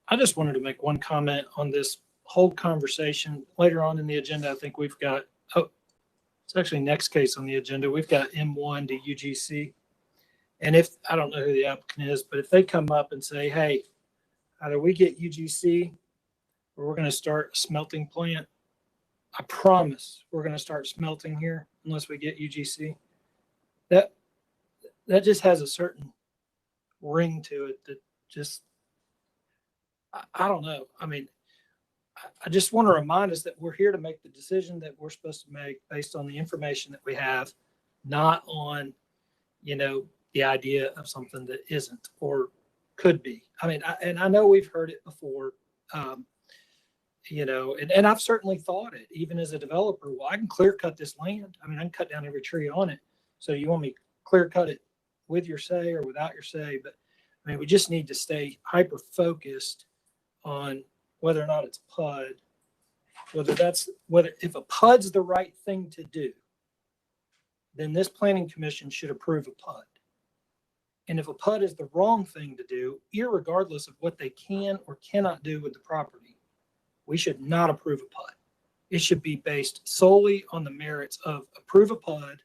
[SPEAKER 1] I just wanted to make one comment on this whole conversation. Later on in the agenda, I think we've got, oh, it's actually next case on the agenda. We've got M1 to UGC. And if, I don't know who the applicant is, but if they come up and say, hey, either we get UGC or we're going to start a smelting plant, I promise we're going to start smelting here unless we get UGC. That just has a certain ring to it that just, I don't know. I mean, I just want to remind us that we're here to make the decision that we're supposed to make based on the information that we have, not on, the idea of something that isn't or could be. I mean, I know we've heard it before, and I've certainly thought it, even as a developer. Well, I can clear cut this land. I mean, I can cut down every tree on it. So you want me to clear cut it with your say or without your say? But I mean, we just need to stay hyper focused on whether or not it's PUD, if a PUD's the right thing to do, then this planning commission should approve a PUD. And if a PUD is the wrong thing to do, irregardless of what they can or cannot do with the property, we should not approve a PUD. It should be based solely on the merits of approve a PUD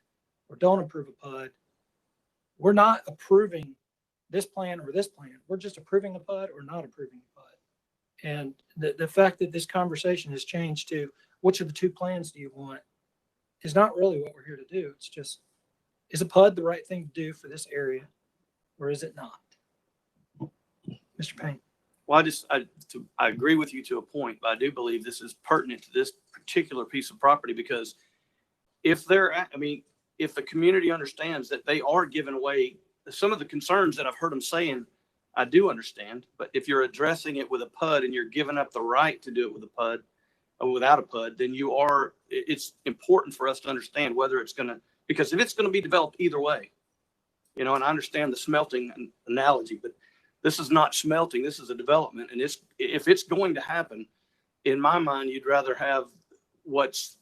[SPEAKER 1] or don't approve a PUD. We're not approving this plan or this plan. We're just approving a PUD or not approving a PUD. And the fact that this conversation has changed to which of the two plans do you want is not really what we're here to do. It's just, is a PUD the right thing to do for this area or is it not? Mr. Payne.
[SPEAKER 13] Well, I agree with you to a point, but I do believe this is pertinent to this particular piece of property because if the community understands that they are giving away some of the concerns that I've heard them saying, I do understand. But if you're addressing it with a PUD and you're giving up the right to do it with a PUD or without a PUD, then it's important for us to understand whether it's going to, because if it's going to be developed either way, and I understand the smelting analogy, but this is not smelting. This is a development. And if it's going to happen, in my mind, you'd rather have what's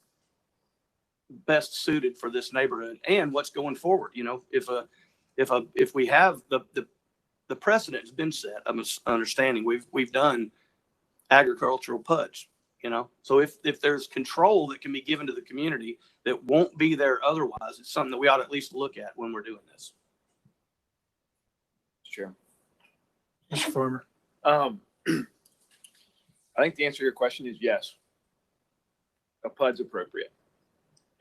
[SPEAKER 13] best suited for this neighborhood and what's going forward. If we have the precedent has been set, I'm understanding we've done agricultural PUDs, so if there's control that can be given to the community that won't be there otherwise, it's something that we ought to at least look at when we're doing this.
[SPEAKER 8] Sure.
[SPEAKER 1] Mr. Farmer.
[SPEAKER 8] I think the answer to your question is yes. A PUD's appropriate.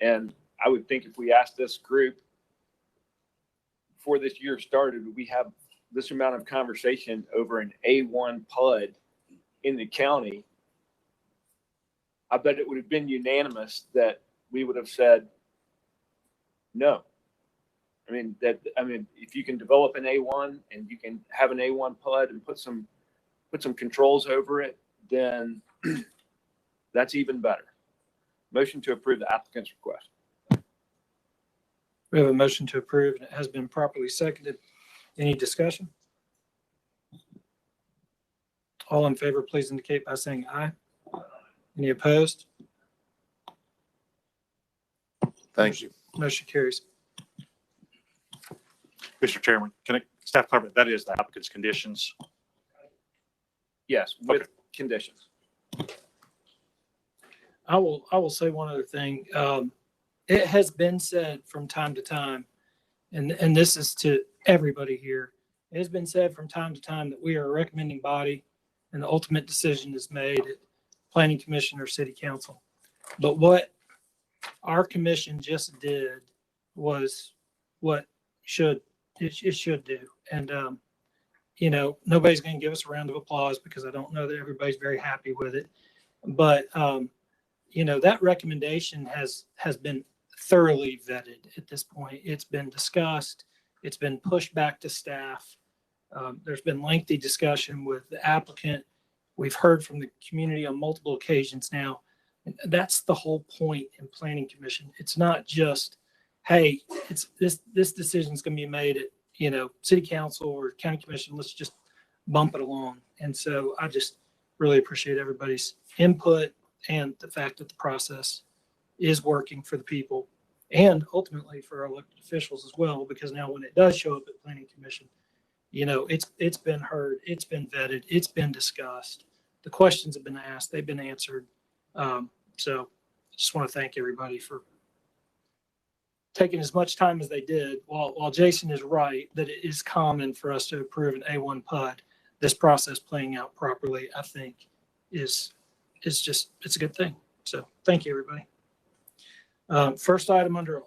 [SPEAKER 8] And I would think if we asked this group before this year started, we have this amount of conversation over an A1 PUD in the county, I bet it would have been unanimous that we would have said no. If you can develop an A1 and you can have an A1 PUD and put some controls over it, then that's even better. Motion to approve the applicant's request.
[SPEAKER 1] We have a motion to approve and it has been properly seconded. Any discussion? All in favor, please indicate by saying aye. Any opposed?
[SPEAKER 5] Thank you.
[SPEAKER 1] Motion carries.
[SPEAKER 2] Mr. Chairman, can I, staff comment, that is the applicant's conditions.
[SPEAKER 8] Yes, with
[SPEAKER 2] Okay.
[SPEAKER 8] conditions.
[SPEAKER 1] I will say one other thing. It has been said from time to time, and this is to everybody here. It has been said from time to time that we are a recommending body and the ultimate decision is made at Planning Commission or City Council. But what our commission just did was what it should do. And, nobody's going to give us a round of applause because I don't know that everybody's very happy with it. But, that recommendation has been thoroughly vetted at this point. It's been discussed. It's been pushed back to staff. There's been lengthy discussion with the applicant. We've heard from the community on multiple occasions now. That's the whole point in Planning Commission. It's not just, hey, it's this decision is going to be made at, City Council or County Commission. Let's just bump it along. And so I just really appreciate everybody's input and the fact that the process is working for the people and ultimately for our elected officials as well, because now when it does show up at Planning Commission, it's been heard, it's been vetted, it's been discussed. The questions have been asked, they've been answered. So just want to thank everybody for taking as much time as they did. While Jason is right that it is common for us to approve an A1 PUD, this process playing out properly, I think, is just, it's a good thing. So thank you, everybody. First item under,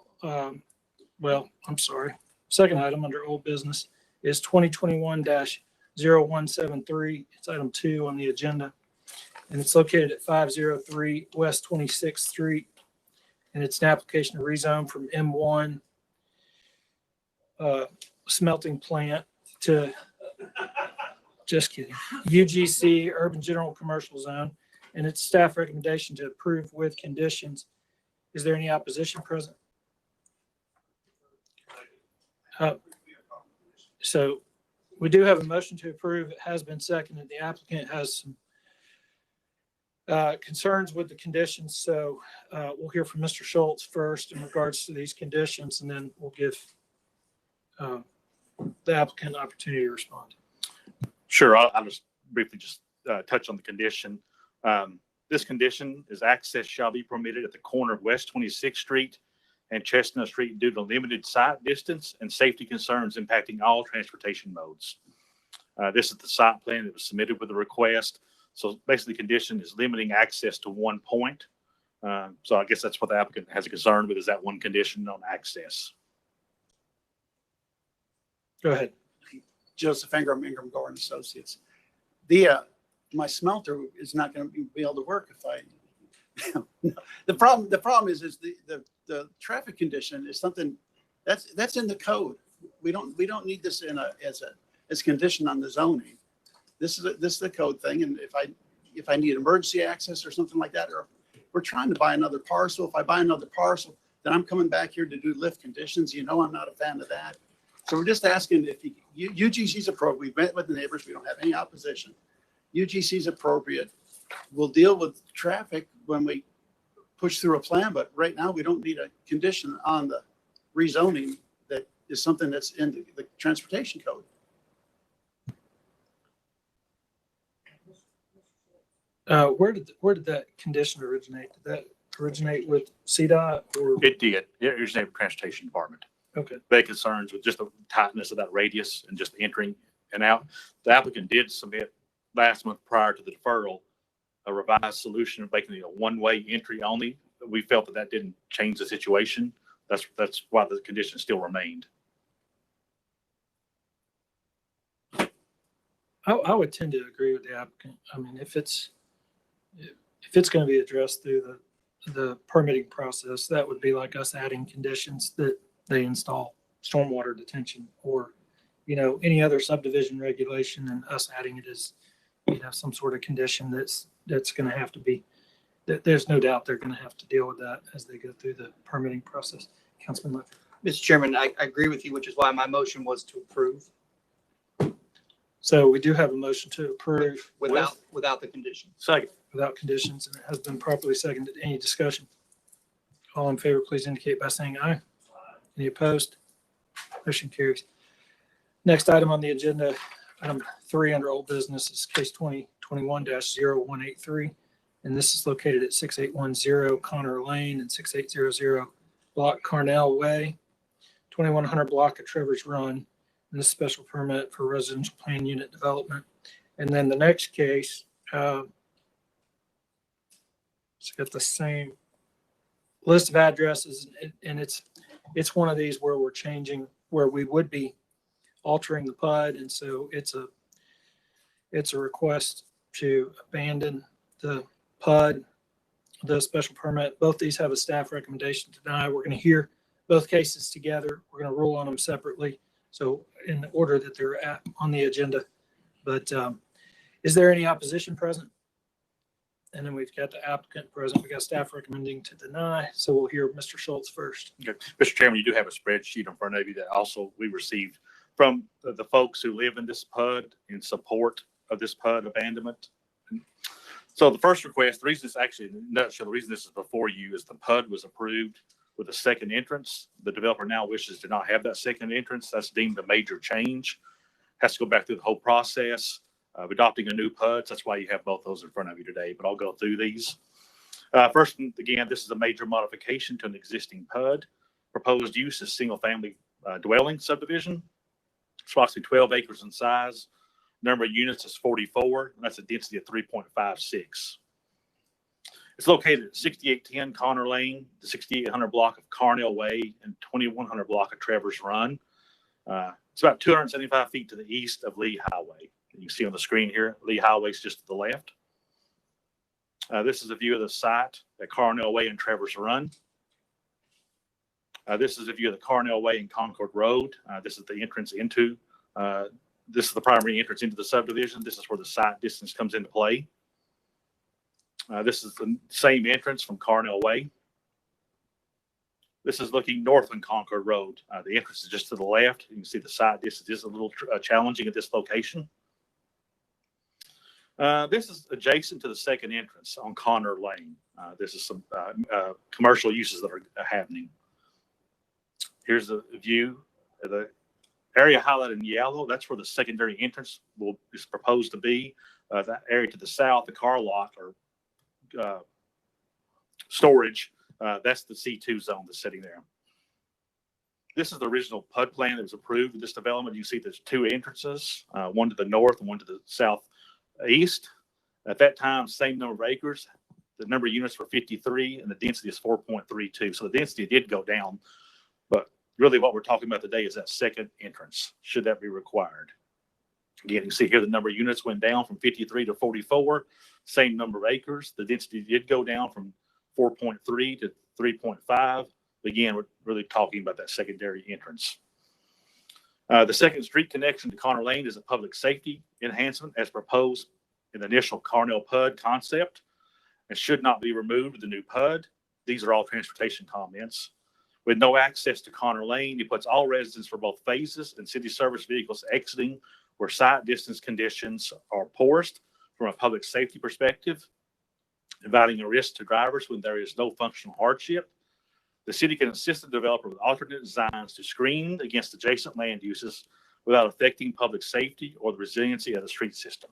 [SPEAKER 1] second item under old business is 2021-0173. It's item 2 on the agenda, and it's located at 503 West 26th Street. And it's an application to rezone from M1 smelting plant to, just kidding, UGC Urban General Commercial Zone. And it's staff recommendation to approve with conditions. Is there any opposition present? So we do have a motion to approve. It has been seconded. The applicant has some concerns with the conditions. So we'll hear from Mr. Schultz first in regards to these conditions, and then we'll give the applicant an opportunity to respond.
[SPEAKER 2] Sure. I'll just briefly touch on the condition. This condition is access shall be permitted at the corner of West 26th Street and Chestnut Street due to limited sight distance and safety concerns impacting all transportation modes. This is the site plan that was submitted with the request. So basically, the condition is limiting access to one point. So I guess that's what the applicant has a concern with, is that one condition on access.
[SPEAKER 1] Go ahead.
[SPEAKER 14] Joseph Ingram, Ingram Garden Associates. My smelter is not going to be able to work if I. The problem is the traffic condition is something that's in the code. We don't need this as a condition on the zoning. This is the code thing, and if I need emergency access or something like that, or we're trying to buy another parcel. If I buy another parcel, then I'm coming back here to do lift conditions. I'm not a fan of that. So we're just asking if UGC's appropriate. We've met with the neighbors. We don't have any opposition. UGC's appropriate. We'll deal with traffic when we push through a plan, but right now we don't need a condition on the rezoning that is something that's in the transportation code.
[SPEAKER 1] Where did that condition originate? Did that originate with CDOT or?
[SPEAKER 2] It did. It originated with Transportation Department.
[SPEAKER 1] Okay.
[SPEAKER 2] They had concerns with just the tightness of that radius and just entering and out. The applicant did submit last month prior to the deferral a revised solution of making it a one-way entry only. We felt that didn't change the situation. That's why the condition still remained.
[SPEAKER 1] I would tend to agree with the applicant. I mean, if it's going to be addressed through the permitting process, that would be like us adding conditions that they install stormwater detention or, any other subdivision regulation, and us adding it as, some sort of condition that's going to have to be, there's no doubt they're going to have to deal with that as they go through the permitting process. Councilman Lefferts.
[SPEAKER 13] Mr. Chairman, I agree with you, which is why my motion was to approve
[SPEAKER 1] So we do have a motion to approve
[SPEAKER 13] without the condition.
[SPEAKER 2] Second.
[SPEAKER 1] without conditions, and it has been properly seconded. Any discussion? All in favor, please indicate by saying aye. Any opposed? Motion carries. Next item on the agenda, item 3 under old business, is case 2021-0183. And this is located at 6810 Connor Lane and 6800 Block Carnell Way, 2100 block at Trevor's Run. And this special permit for residential plan unit development. And then the next case, it's got the same list of addresses, and it's one of these where we're changing, where we would be altering the PUD, and so it's a request to abandon the PUD, the special permit. Both these have a staff recommendation to deny. We're going to hear both cases together. We're going to rule on them separately, so in the order that they're at on the agenda. But is there any opposition present? And then we've got the applicant present. We got staff recommending to deny. So we'll hear Mr. Schultz first.
[SPEAKER 2] Okay. Mr. Chairman, you do have a spreadsheet in front of you that also we received from the folks who live in this PUD in support of this PUD abandonment. So the first request, the reason it's actually, in a nutshell, the reason this is before you is the PUD was approved with a second entrance. The developer now wishes to not have that second entrance. That's deemed a major change. has to go back through the whole process of adopting a new PUD. That's why you have both those in front of you today, but I'll go through these. First, again, this is a major modification to an existing PUD. Proposed use is single-family dwelling subdivision. It's approximately 12 acres in size. Number of units is 44, and that's a density of 3.56. It's located at 6810 Connor Lane, the 6800 block of Carnell Way, and 2100 block of Travers Run. It's about 275 feet to the east of Lee Highway. You can see on the screen here, Lee Highway is just to the left. This is a view of the site at Carnell Way and Travers Run. This is a view of the Carnell Way and Concord Road. This is the entrance into, this is the primary entrance into the subdivision. This is where the site distance comes into play. This is the same entrance from Carnell Way. This is looking north on Concord Road. The entrance is just to the left. You can see the site distance is a little challenging at this location. This is adjacent to the second entrance on Connor Lane. This is some commercial uses that are happening. Here's a view of the area highlighted in yellow. That's where the secondary entrance is proposed to be. That area to the south, the car lot or storage, that's the C2 zone that's sitting there. This is the original PUD plan that was approved with this development. You see there's two entrances, one to the north and one to the southeast. At that time, same number of acres. The number of units were 53 and the density is 4.32. So the density did go down, but really what we're talking about today is that second entrance, should that be required. Again, you can see here the number of units went down from 53 to 44, same number of acres. The density did go down from 4.3 to 3.5. Again, we're really talking about that secondary entrance. The second street connection to Connor Lane is a public safety enhancement as proposed in the initial Carnell PUD concept and should not be removed with the new PUD. These are all transportation comments. With no access to Connor Lane, he puts all residents for both phases and city service vehicles exiting where site distance conditions are poorest from a public safety perspective, inviting a risk to drivers when there is no functional hardship. The city can assist the developer with alternate designs to screen against adjacent land uses without affecting public safety or the resiliency of the street system.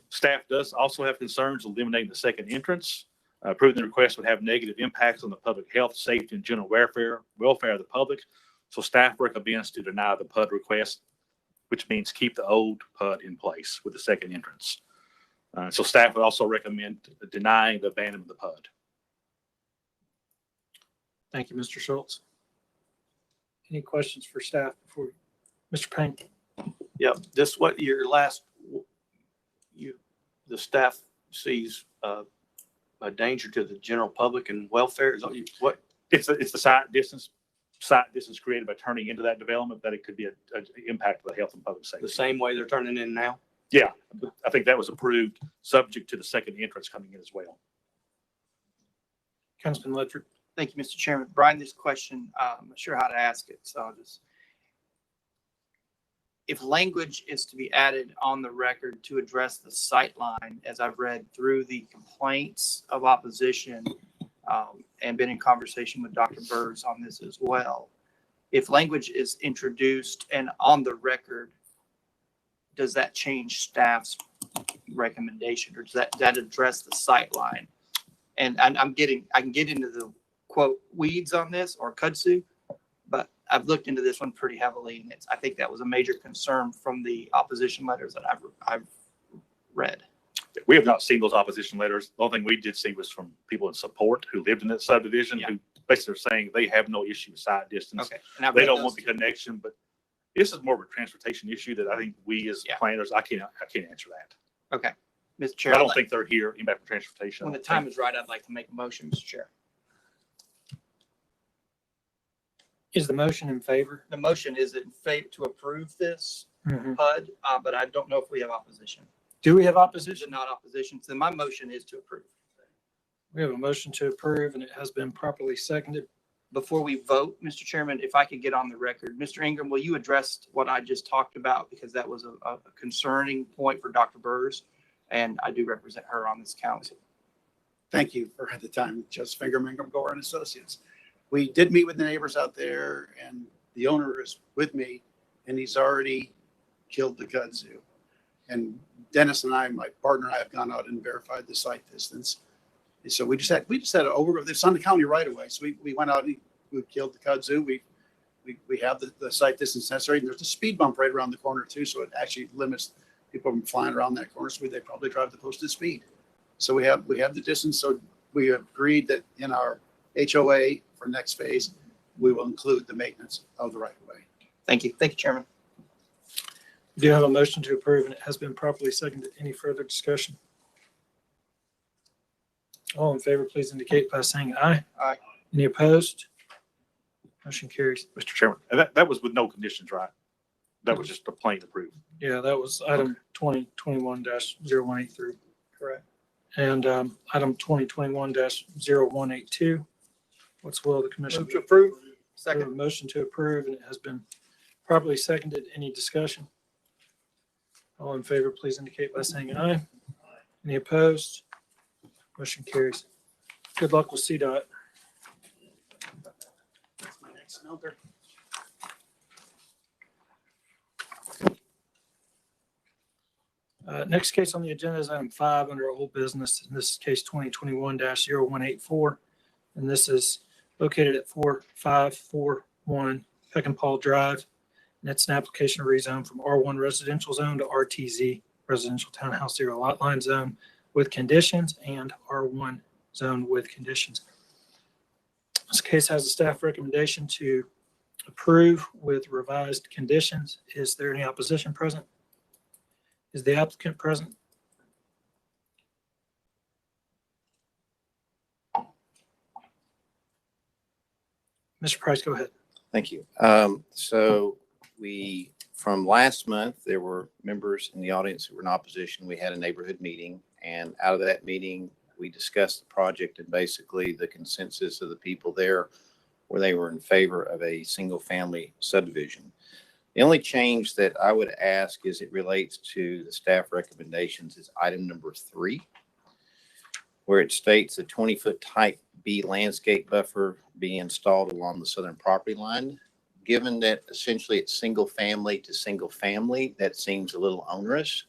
[SPEAKER 2] Staff does also have concerns eliminating the second entrance. Approving the request would have negative impacts on the public health, safety, and general welfare of the public. So staff recommends to deny the PUD request, which means keep the old PUD in place with the second entrance. So staff would also recommend denying the abandonment of the PUD.
[SPEAKER 1] Thank you, Mr. Schultz. Any questions for staff before Mr. Payne?
[SPEAKER 13] Yeah, this what your last, the staff sees a danger to the general public and welfare. Is that what?
[SPEAKER 2] It's the site distance created by turning into that development that it could be an impact to the health and public safety.
[SPEAKER 13] The same way they're turning in now?
[SPEAKER 2] Yeah, I think that was approved subject to the second entrance coming in as well.
[SPEAKER 1] Councilman Ledford.
[SPEAKER 9] Thank you, Mr. Chairman. Brian, this question, I'm not sure how to ask it, so I'll just. If language is to be added on the record to address the sightline, as I've read through the complaints of opposition and been in conversation with Dr. Burrs on this as well, if language is introduced and on the record, does that change staff's recommendation or does that address the sightline? And I can get into the quote weeds on this or kudzu, but I've looked into this one pretty heavily, and I think that was a major concern from the opposition letters that I've read.
[SPEAKER 2] We have not seen those opposition letters. The only thing we did see was from people in support who lived in that subdivision, who basically are saying they have no issue with side distance.
[SPEAKER 9] Okay.
[SPEAKER 2] They don't want the connection, but this is more of a transportation issue that I think we as planners, I can't answer that.
[SPEAKER 9] Okay. Mr. Chair.
[SPEAKER 2] I don't think they're here in back for transportation.
[SPEAKER 9] When the time is right, I'd like to make a motion, Mr. Chair.
[SPEAKER 1] Is the motion in favor?
[SPEAKER 9] The motion is in favor to approve this
[SPEAKER 1] Mhm.
[SPEAKER 9] PUD, but I don't know if we have opposition.
[SPEAKER 1] Do we have
[SPEAKER 9] Is
[SPEAKER 1] opposition?
[SPEAKER 9] it not opposition? So my motion is to approve.
[SPEAKER 1] We have a motion to approve and it has been properly seconded.
[SPEAKER 9] Before we vote, Mr. Chairman, if I could get on the record, Mr. Ingram, will you address what I just talked about? Because that was a concerning point for Dr. Burrs, and I do represent her on this council.
[SPEAKER 14] Thank you for the time, Joseph Ingram, Ingram, Gore and Associates. We did meet with the neighbors out there and the owner is with me and he's already killed the kudzu. And Dennis and I, my partner and I, have gone out and verified the site distance. And so we just had it over. It's on the county right away. So we went out and we killed the kudzu. We have the site distance necessary. And there's a speed bump right around the corner too. So it actually limits people from flying around that corner. So they probably drive the posted speed. So we have the distance. So we agreed that in our HOA for next phase, we will include the maintenance of the right of way.
[SPEAKER 11] Thank you. Thank you, Chairman.
[SPEAKER 1] We do have a motion to approve, and it has been properly seconded. Any further discussion? All in favor, please indicate by saying aye.
[SPEAKER 11] Aye.
[SPEAKER 1] Any opposed? Motion carries.
[SPEAKER 2] Mr. Chairman, and that was with no conditions, right? That was just a plain approved.
[SPEAKER 1] Yeah, that was item 2021-0183.
[SPEAKER 11] Correct.
[SPEAKER 1] And item 2021-0182. What's the will of the commission?
[SPEAKER 11] Move to approve.
[SPEAKER 1] We have a
[SPEAKER 11] Second.
[SPEAKER 1] motion to approve, and it has been properly seconded. Any discussion? All in favor, please indicate by saying aye. Any opposed? Motion carries. Good luck with CDOT.
[SPEAKER 14] That's my next smelter.
[SPEAKER 1] Next case on the agenda is item 5 under old business. And this is case 2021-0184. And this is located at 4541 Peckinpah Drive. And it's an application to rezone from R1 residential zone to RTZ residential townhouse zero lot line zone with conditions and R1 zone with conditions. This case has a staff recommendation to approve with revised conditions. Is there any opposition present? Is the applicant present? Mr. Price, go ahead.
[SPEAKER 4] Thank you. So from last month, there were members in the audience who were in opposition. We had a neighborhood meeting, and out of that meeting, we discussed the project, and basically the consensus of the people there where they were in favor of a single family subdivision. The only change that I would ask is it relates to the staff recommendations is item number 3, where it states a 20-foot type B landscape buffer be installed along the southern property line. Given that essentially it's single family to single family, that seems a little onerous.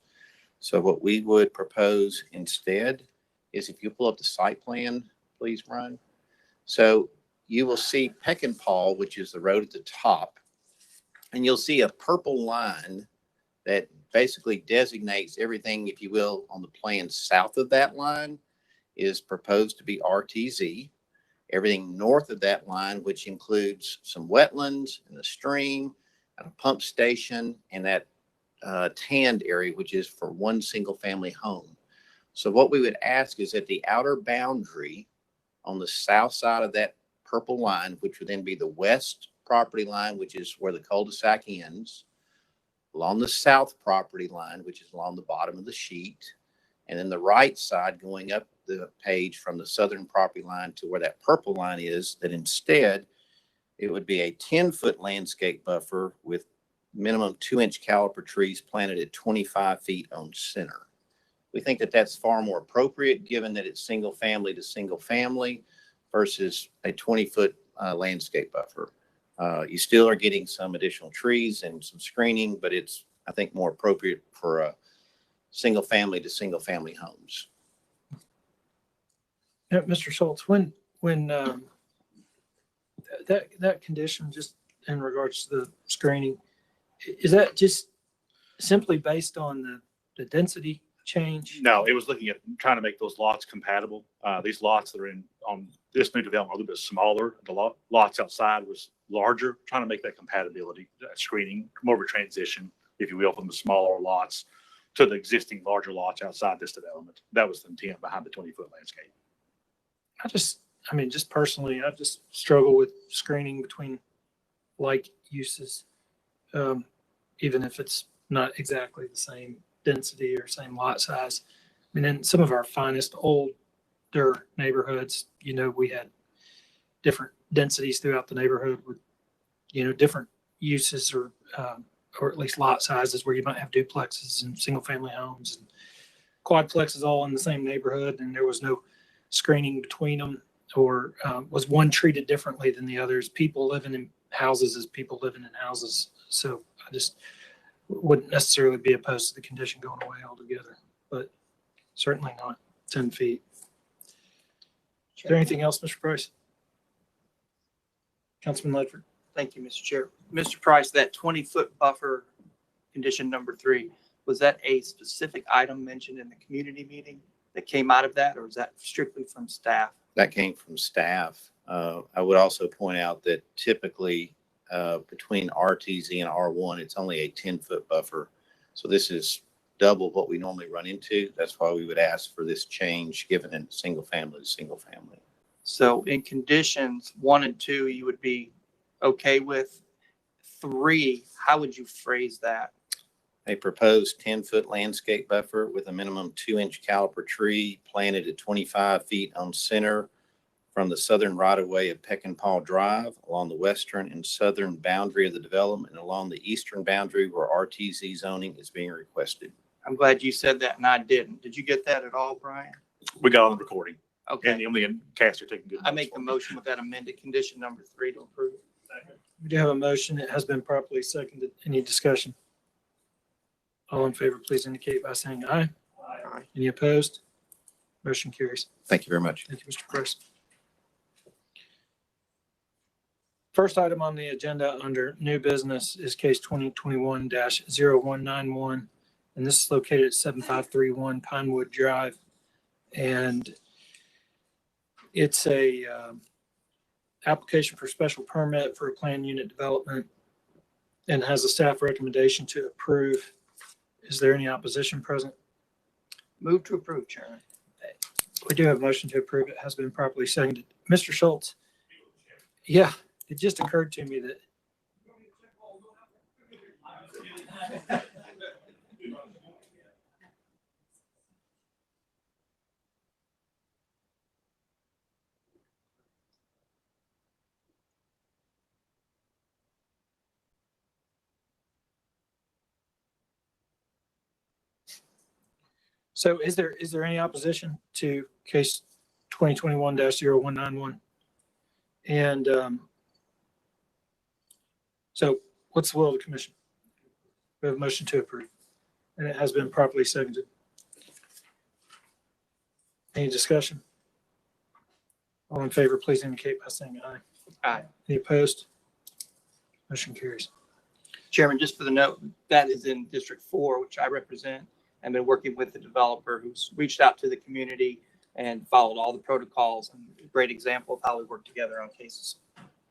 [SPEAKER 4] So what we would propose instead is if you pull up the site plan, please, Brian. So you will see Peckinpah, which is the road at the top, and you'll see a purple line that basically designates everything, if you will, on the plan south of that line is proposed to be RTZ. Everything north of that line, which includes some wetlands and a stream and a pump station and that tanned area, which is for one single family home. So what we would ask is that the outer boundary on the south side of that purple line, which would then be the west property line, which is where the cul-de-sac ends, along the south property line, which is along the bottom of the sheet, and then the right side going up the page from the southern property line to where that purple line is, that instead it would be a 10-foot landscape buffer with minimum 2-inch caliper trees planted at 25 feet on center. We think that that's far more appropriate given that it's single family to single family versus a 20-foot landscape buffer. You still are getting some additional trees and some screening, but it's, I think, more appropriate for single family to single family homes.
[SPEAKER 1] Yeah, Mr. Schultz, when that condition, just in regards to the screening, is that just simply based on the density change?
[SPEAKER 2] No, it was looking at trying to make those lots compatible. These lots that are on this new development are a little bit smaller. The lots outside was larger, trying to make that compatibility, screening, more of a transition, if you will, from the smaller lots to the existing larger lots outside this development. That was the intent behind the 20-foot landscape.
[SPEAKER 1] Just personally, I just struggle with screening between like uses, even if it's not exactly the same density or same lot size. I mean, in some of our finest older neighborhoods, we had different densities throughout the neighborhood with, different uses or at least lot sizes where you might have duplexes and single family homes and quadplexes all in the same neighborhood. And there was no screening between them, or was one treated differently than the others? People living in houses as people living in houses. So wouldn't necessarily be opposed to the condition going away altogether, but certainly not 10 feet. Is there anything else, Mr. Price? Councilman Ledford?
[SPEAKER 13] Thank you, Mr. Chair. Mr. Price, that 20-foot buffer, condition number 3, was that a specific item mentioned in the community meeting that came out of that, or is that strictly from staff?
[SPEAKER 4] That came from staff. I would also point out that typically between RTZ and R1, it's only a 10-foot buffer. So this is double what we normally run into. That's why we would ask for this change given in single family to single family.
[SPEAKER 13] So in conditions 1 and 2, you would be okay with. 3, how would you phrase that?
[SPEAKER 4] A proposed 10-foot landscape buffer with a minimum 2-inch caliper tree planted at 25 feet on center from the southern right-of-way of Peckinpah Drive along the western and southern boundary of the development and along the eastern boundary where RTZ zoning is being requested.
[SPEAKER 13] I'm glad you said that and I didn't. Did you get that at all, Brian?
[SPEAKER 2] We got on recording.
[SPEAKER 13] Okay.
[SPEAKER 2] And Emily and Cass are taking good
[SPEAKER 13] I
[SPEAKER 2] notes
[SPEAKER 13] make
[SPEAKER 2] for
[SPEAKER 13] the
[SPEAKER 2] me.
[SPEAKER 13] motion with that amended condition number 3 to approve.
[SPEAKER 1] We do have a motion. It has been properly seconded. Any discussion? All in favor, please indicate by saying aye.
[SPEAKER 13] Aye.
[SPEAKER 1] Any opposed? Motion carries.
[SPEAKER 4] Thank you very much.
[SPEAKER 1] Thank you, Mr. Price. First item on the agenda under new business is case 2021-0191. And this is located at 7531 Pinewood Drive. And it's a application for special permit for a planned unit development and has a staff recommendation to approve. Is there any opposition present?
[SPEAKER 13] Move to approve, Chairman.
[SPEAKER 1] We do have a motion to approve. It has been properly seconded. Mr. Schultz? Yeah, it just occurred to me that so is there any opposition to case 2021-0191? And so what's the will of the commission? We have a motion to approve, and it has been properly seconded. Any discussion? All in favor, please indicate by saying aye.
[SPEAKER 13] Aye.
[SPEAKER 1] Any opposed? Motion carries.
[SPEAKER 13] Chairman, just for the note, that is in District 4, which I represent, and been working with the developer who's reached out to the community and followed all the protocols, and a great example of how we work together on cases.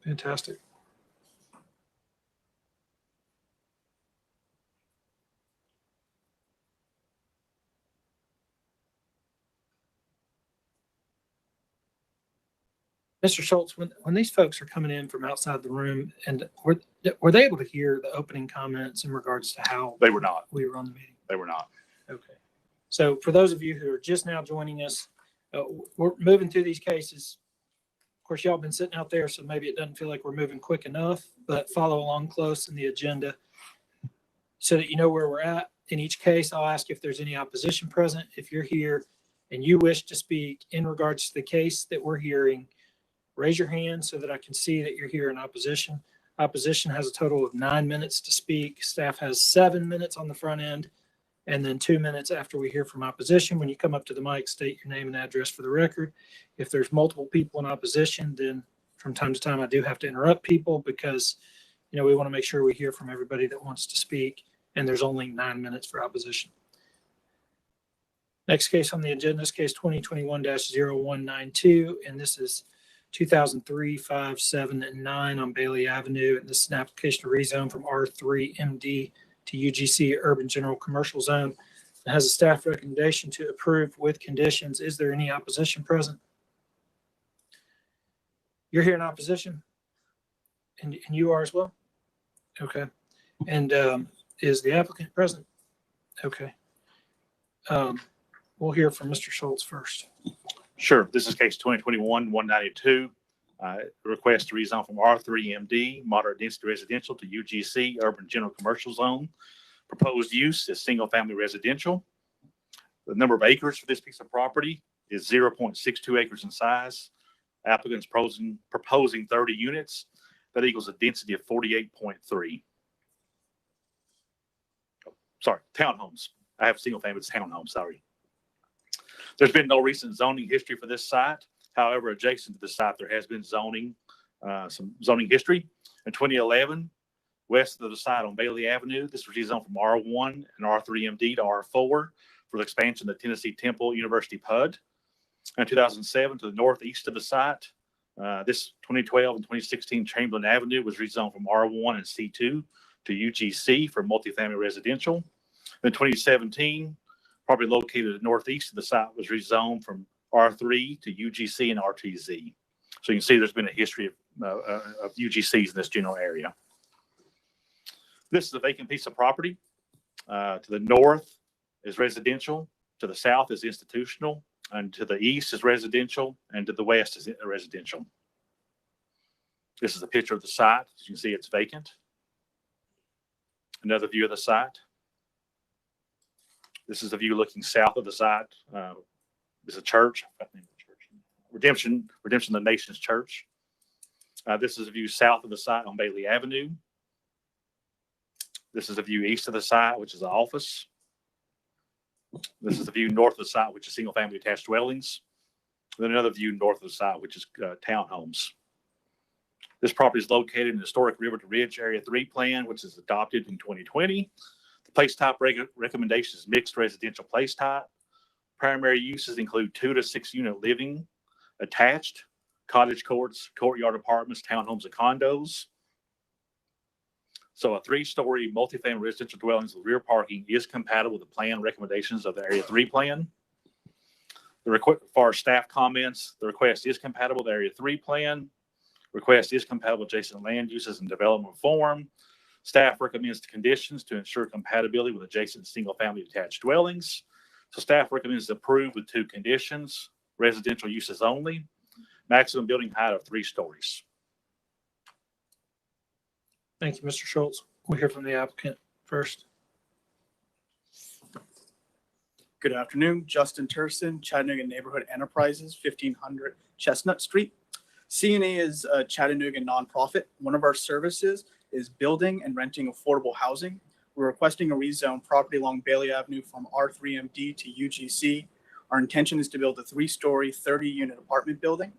[SPEAKER 1] Fantastic. Mr. Schultz, when these folks are coming in from outside the room, and were they able to hear the opening comments in regards to how
[SPEAKER 2] They were not.
[SPEAKER 1] we were on the meeting?
[SPEAKER 2] They were not.
[SPEAKER 1] Okay. So for those of you who are just now joining us, we're moving through these cases. Of course, y'all been sitting out there, so maybe it doesn't feel like we're moving quick enough, but follow along close in the agenda so that you know where we're at. In each case, I'll ask if there's any opposition present. If you're here and you wish to speak in regards to the case that we're hearing, raise your hand so that I can see that you're here in opposition. Opposition has a total of 9 minutes to speak. Staff has 7 minutes on the front end, and then 2 minutes after we hear from opposition. When you come up to the mic, state your name and address for the record. If there's multiple people in opposition, then from time to time I do have to interrupt people because, we want to make sure we hear from everybody that wants to speak, and there's only 9 minutes for opposition. Next case on the agenda is case 2021-0192, and this is 2003, 5, 7, and 9 on Bailey Avenue. And this is an application to rezone from R3 MD to UGC Urban General Commercial Zone. It has a staff recommendation to approve with conditions. Is there any opposition present? You're here in opposition? And you are as well? Okay. And is the applicant present? Okay. We'll hear from Mr. Schultz first.
[SPEAKER 2] Sure. This is case 2021-192. Request to rezone from R3MD, moderate density residential, to UGC, urban general commercial zone. Proposed use is single family residential. The number of acres for this piece of property is 0.62 acres in size. Applicant's proposing 30 units. That equals a density of 48.3. sorry, townhomes. I have single family, it's townhomes, sorry. There's been no recent zoning history for this site. However, adjacent to the site, there has been zoning, some zoning history. In 2011, west of the site on Bailey Avenue, this was rezoned from R1 and R3MD to R4 for the expansion of the Tennessee Temple University PUD. In 2007, to the northeast of the site, this 2012 and 2016 Chamberlain Avenue was rezoned from R1 and C2 to UGC for multifamily residential. In 2017, property located northeast of the site was rezoned from R3 to UGC and RTZ. So you can see there's been a history of UGCs in this general area. This is a vacant piece of property. To the north is residential, to the south is institutional, and to the east is residential, and to the west is residential. This is a picture of the site. As you can see, it's vacant. Another view of the site. This is a view looking south of the site. There's a church, Redemption of the Nations Church. This is a view south of the site on Bailey Avenue. This is a view east of the site, which is an office. This is the view north of the site, which is single family attached dwellings. Then another view north of the site, which is townhomes. This property is located in the historic River to Ridge Area 3 plan, which is adopted in 2020. The place type recommendation is mixed residential place type. Primary uses include 2 to 6 unit living, attached, cottage courts, courtyard apartments, townhomes, and condos. So a 3-story multifamily residential dwellings with rear parking is compatible with the plan recommendations of the Area 3 plan. The request for staff comments, the request is compatible with the Area 3 plan. Request is compatible with adjacent land uses and development form. Staff recommends the conditions to ensure compatibility with adjacent single-family detached dwellings. So staff recommends approve with 2 conditions: residential uses only, maximum building height of 3 stories.
[SPEAKER 1] Thank you, Mr. Schultz. We'll hear from the applicant first.
[SPEAKER 15] Good afternoon, Justin Turson, Chattanooga Neighborhood Enterprises, 1500 Chestnut Street. C&E is a Chattanooga nonprofit. One of our services is building and renting affordable housing. We're requesting a rezone property along Bailey Avenue from R3MD to UGC. Our intention is to build a 3-story, 30-unit apartment building.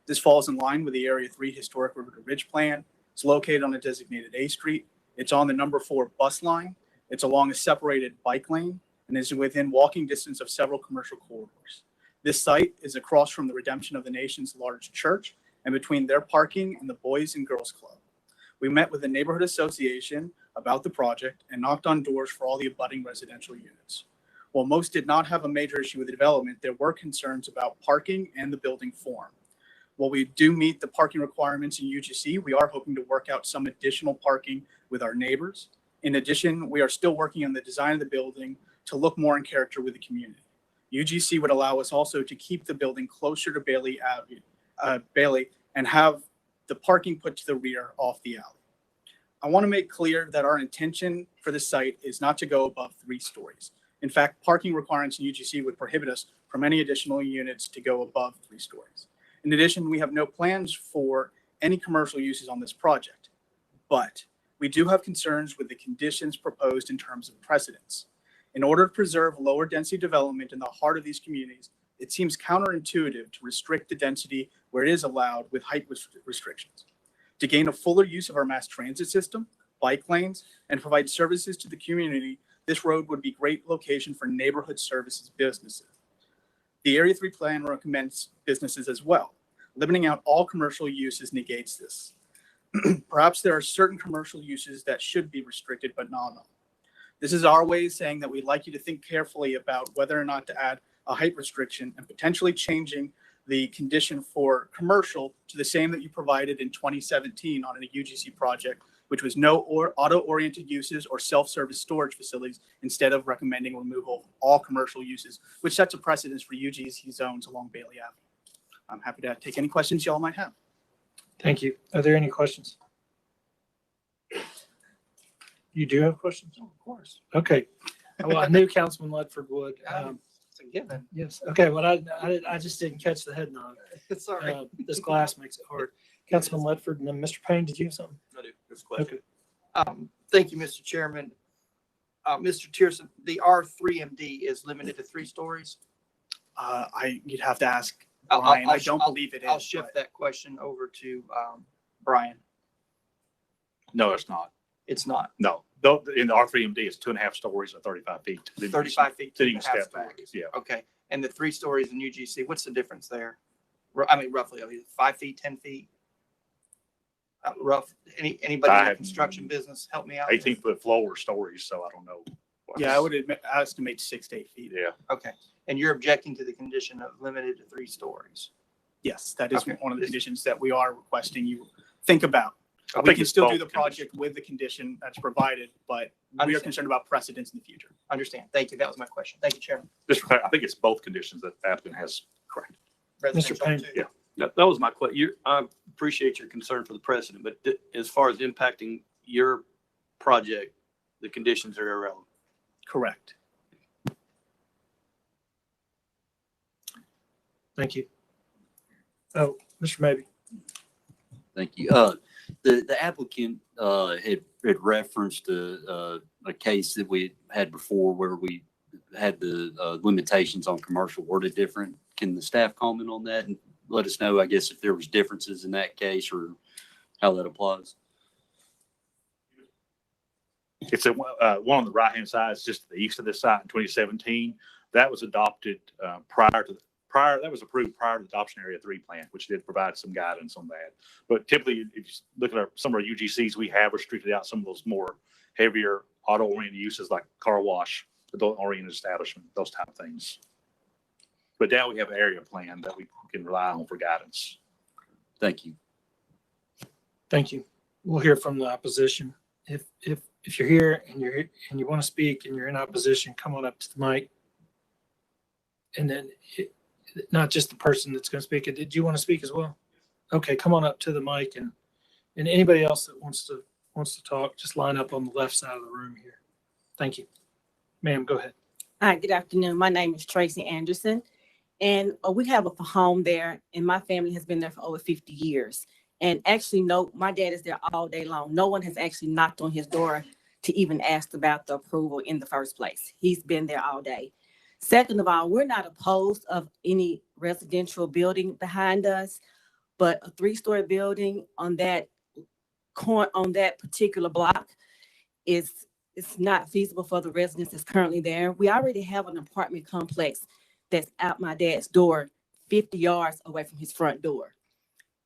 [SPEAKER 15] This falls in line with the Area 3 Historic River to Ridge plan. It's located on a designated A street. It's on the number 4 bus line. It's along a separated bike lane and is within walking distance of several commercial corridors. This site is across from the Redemption of the Nations large church and between their parking and the Boys and Girls Club. We met with the neighborhood association about the project and knocked on doors for all the abutting residential units. While most did not have a major issue with the development, there were concerns about parking and the building form. While we do meet the parking requirements in UGC, we are hoping to work out some additional parking with our neighbors. In addition, we are still working on the design of the building to look more in character with the community. UGC would allow us also to keep the building closer to Bailey and have the parking put to the rear off the alley. I want to make clear that our intention for the site is not to go above 3 stories. In fact, parking requirements in UGC would prohibit us from any additional units to go above 3 stories. In addition, we have no plans for any commercial uses on this project, but we do have concerns with the conditions proposed in terms of precedence. In order to preserve lower density development in the heart of these communities, it seems counterintuitive to restrict the density where it is allowed with height restrictions. To gain a fuller use of our mass transit system, bike lanes, and provide services to the community, this road would be a great location for neighborhood services businesses. The Area 3 plan recommends businesses as well. Limiting out all commercial uses negates this. Perhaps there are certain commercial uses that should be restricted, but not all. This is our way of saying that we'd like you to think carefully about whether or not to add a height restriction and potentially changing the condition for commercial to the same that you provided in 2017 on a UGC project, which was no auto-oriented uses or self-service storage facilities, instead of recommending removal of all commercial uses, which sets a precedence for UGC zones along Bailey Avenue. I'm happy to take any questions y'all might have.
[SPEAKER 1] Thank you. Are there any questions? You do have questions?
[SPEAKER 11] Oh, of course.
[SPEAKER 1] Okay. Well, I knew Councilman Ledford would.
[SPEAKER 11] It's a given.
[SPEAKER 1] Yes. Okay. Well, I just didn't catch the head nod.
[SPEAKER 11] Sorry.
[SPEAKER 1] This glass makes it hard. Councilman Ledford and then Mr. Payne, did you have something?
[SPEAKER 13] I do. This question.
[SPEAKER 1] Okay.
[SPEAKER 11] Thank you, Mr. Chairman. Mr. Tierson, the R3MD is limited to 3 stories?
[SPEAKER 15] You'd have to ask
[SPEAKER 11] I'll-
[SPEAKER 15] Brian.
[SPEAKER 11] I'll-
[SPEAKER 15] I don't
[SPEAKER 11] I'll-
[SPEAKER 15] believe it is.
[SPEAKER 11] I'll shift
[SPEAKER 15] but-
[SPEAKER 11] that question over to Brian.
[SPEAKER 2] No, it's not.
[SPEAKER 11] It's not
[SPEAKER 2] No, though in the R3MD, it's 2.5 stories or 35 feet. Then you
[SPEAKER 11] 35 feet.
[SPEAKER 2] Then you can
[SPEAKER 11] 2.5
[SPEAKER 2] step back.
[SPEAKER 11] stories.
[SPEAKER 2] Yeah.
[SPEAKER 11] Okay, and the 3 stories in UGC, what's the difference there? I mean, roughly, 5 feet, 10 feet? Rough, anybody in the
[SPEAKER 2] had-
[SPEAKER 11] construction business, help me out?
[SPEAKER 2] 18-foot floor stories, so I don't know.
[SPEAKER 15] Yeah, I would estimate 6 to 8 feet.
[SPEAKER 2] Yeah.
[SPEAKER 11] Okay, and you're objecting to the condition of limited to 3 stories?
[SPEAKER 15] Yes, that is
[SPEAKER 11] Okay.
[SPEAKER 15] one of the conditions that we are requesting you think about.
[SPEAKER 2] I
[SPEAKER 15] We
[SPEAKER 2] think
[SPEAKER 15] can
[SPEAKER 2] it's
[SPEAKER 15] still
[SPEAKER 2] both
[SPEAKER 15] do the
[SPEAKER 2] conditions.
[SPEAKER 15] project with the condition that's provided, but we are
[SPEAKER 11] Understand.
[SPEAKER 15] concerned about precedents in the future.
[SPEAKER 11] Understand, thank you, that was my question. Thank you, Chairman.
[SPEAKER 2] Just, for- I think it's both conditions that the applicant has correct.
[SPEAKER 11] Residential
[SPEAKER 1] Payne.
[SPEAKER 11] too.
[SPEAKER 2] Yeah.
[SPEAKER 13] That was my question. I appreciate your concern for the precedent, but as far as impacting your project, the conditions are irrelevant.
[SPEAKER 15] Correct.
[SPEAKER 1] Thank you. Oh, Mr. Maybe.
[SPEAKER 16] Thank you. The applicant had referenced a case that we had before where we had the limitations on commercial worded different. Can the staff comment on that and let us know, I guess, if there was differences in that case or how that applies?
[SPEAKER 2] It's a one on the right-hand side. It's just to the east of this site in 2017. That was adopted that was approved prior to the adoption area 3 plan, which did provide some guidance on that. But typically, if you look at some of our UGCs, we have restricted out some of those more heavier auto-oriented uses like car wash, adult-oriented establishment, those type of things. But now we have an area plan that we can rely on for guidance.
[SPEAKER 16] Thank you.
[SPEAKER 1] Thank you. We'll hear from the opposition. If you're here and you want to speak and you're in opposition, come on up to the mic. And then not just the person that's going to speak. Did you want to speak as well? Okay, come on up to the mic and anybody else that wants to talk, just line up on the left side of the room here. Thank you. Ma'am, go ahead.
[SPEAKER 17] Hi, good afternoon. My name is Tracy Anderson, and we have a home there, and my family has been there for over 50 years. And actually, no, my dad is there all day long. No one has actually knocked on his door to even ask about the approval in the first place. He's been there all day. Second of all, we're not opposed of any residential building behind us, but a 3-story building on that particular block it's not feasible for the residents that's currently there. We already have an apartment complex that's out my dad's door, 50 yards away from his front door.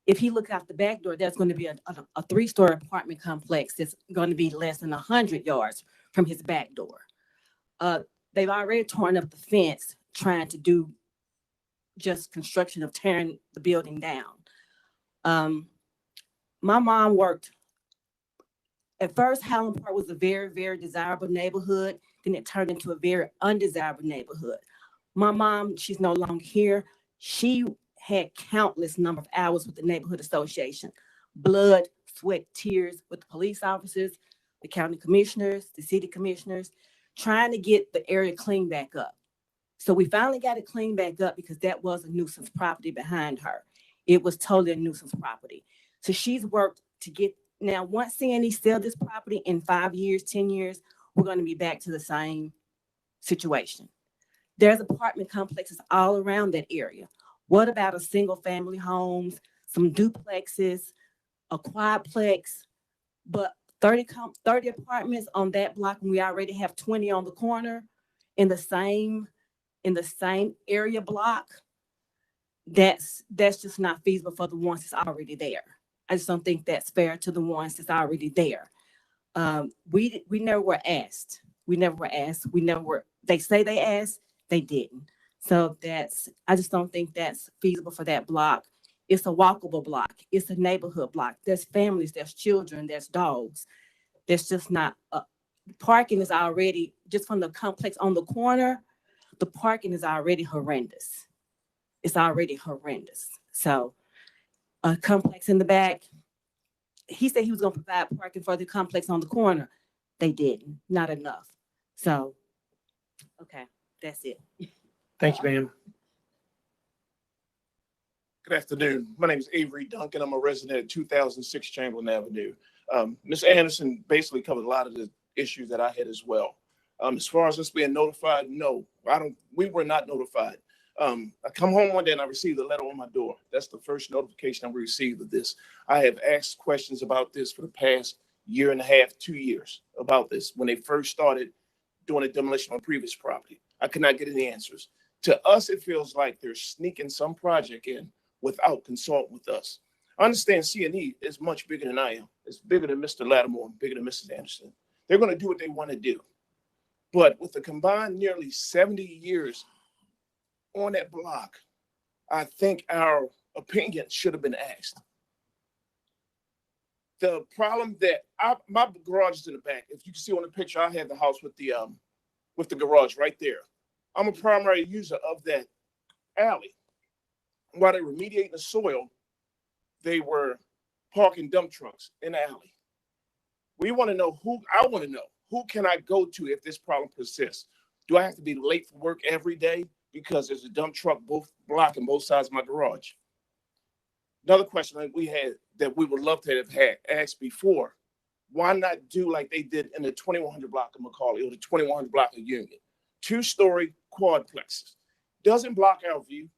[SPEAKER 17] If he look out the back door, there's going to be a 3-story apartment complex that's going to be less than 100 yards from his back door. They've already torn up the fence trying to do just construction of tearing the building down. My mom worked. At first, Highland Park was a very, very desirable neighborhood. Then it turned into a very undesirable neighborhood. My mom, she's no longer here. She had countless number of hours with the neighborhood association, blood, sweat, tears with the police officers, the county commissioners, the city commissioners, trying to get the area cleaned back up. So we finally got it cleaned back up because that was a nuisance property behind her. It was totally a nuisance property. So she's worked to get, now once CNE sell this property in 5 years, 10 years, we're going to be back to the same situation. There's apartment complexes all around that area. What about a single family homes, some duplexes, a quadplex, but 30 apartments on that block, and we already have 20 on the corner in the same area block. That's just not feasible for the ones that's already there. I just don't think that's fair to the ones that's already there. We never were asked. They say they asked, they didn't. So I just don't think that's feasible for that block. It's a walkable block. It's a neighborhood block. There's families, there's children, there's dogs. There's just not, parking is already, just from the complex on the corner, the parking is already horrendous. It's already horrendous. So a complex in the back, he said he was gonna provide parking for the complex on the corner. They didn't, not enough. So, okay, that's it.
[SPEAKER 1] Thank you, ma'am.
[SPEAKER 18] Good afternoon. My name is Avery Duncan. I'm a resident at 2006 Chamberlain Avenue. Ms. Anderson basically covered a lot of the issues that I had as well. As far as us being notified, no, we were not notified. I come home one day and I received a letter on my door. That's the first notification I received of this. I have asked questions about this for the past year and a half, 2 years about this. When they first started doing a demolition on previous property, I could not get any answers. To us, it feels like they're sneaking some project in without consulting with us. I understand C&E is much bigger than I am. It's bigger than Mr. Lattimore and bigger than Mrs. Anderson. They're going to do what they want to do. But with the combined nearly 70 years on that block, I think our opinion should have been asked. The problem that my garage is in the back. If you can see on the picture, I have the house with the garage right there. I'm a primary user of that alley. While they were remediating the soil, they were parking dump trucks in the alley. I want to know who can I go to if this problem persists? Do I have to be late for work every day because there's a dump truck blocking both sides of my garage? Another question that we had that we would love to have had asked before, why not do like they did in the 2100 block of Macaulay or the 2100 block of Union? 2-story quadplexes. Doesn't block our view.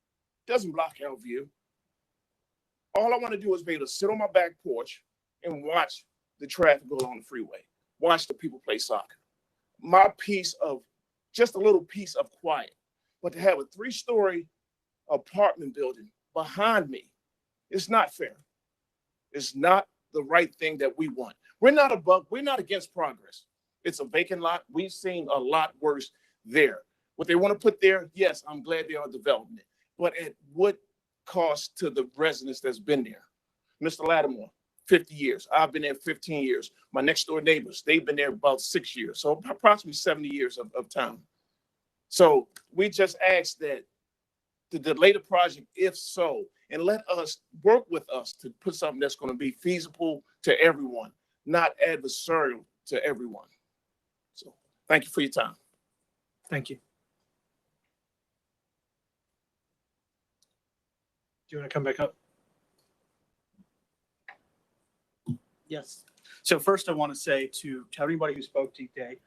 [SPEAKER 18] All I want to do is be able to sit on my back porch and watch the traffic go along the freeway. Watch the people play soccer. My piece of, just a little piece of quiet. But to have a 3-story apartment building behind me, it's not fair. It's not the right thing that we want. We're not against progress. It's a vacant lot. We've seen a lot worse there. What they want to put there, yes, I'm glad they are developing it. But at what cost to the residents that's been there? Mr. Lattimore, 50 years. I've been there 15 years. My next door neighbors, they've been there about 6 years. So approximately 70 years of time. So we just ask that to delay the project, if so, and let us work with us to put something that's going to be feasible to everyone, not adversarial to everyone. So thank you for your time.
[SPEAKER 1] Thank you. Do you want to come back up?
[SPEAKER 15] Yes. So first I want to say to everybody who spoke today,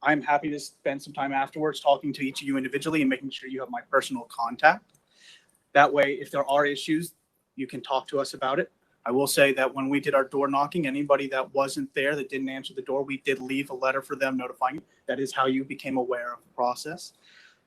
[SPEAKER 15] I'm happy to spend some time afterwards talking to each of you individually and making sure you have my personal contact. That way, if there are issues, you can talk to us about it. I will say that when we did our door knocking, anybody that wasn't there, that didn't answer the door, we did leave a letter for them notifying you. That is how you became aware of the process.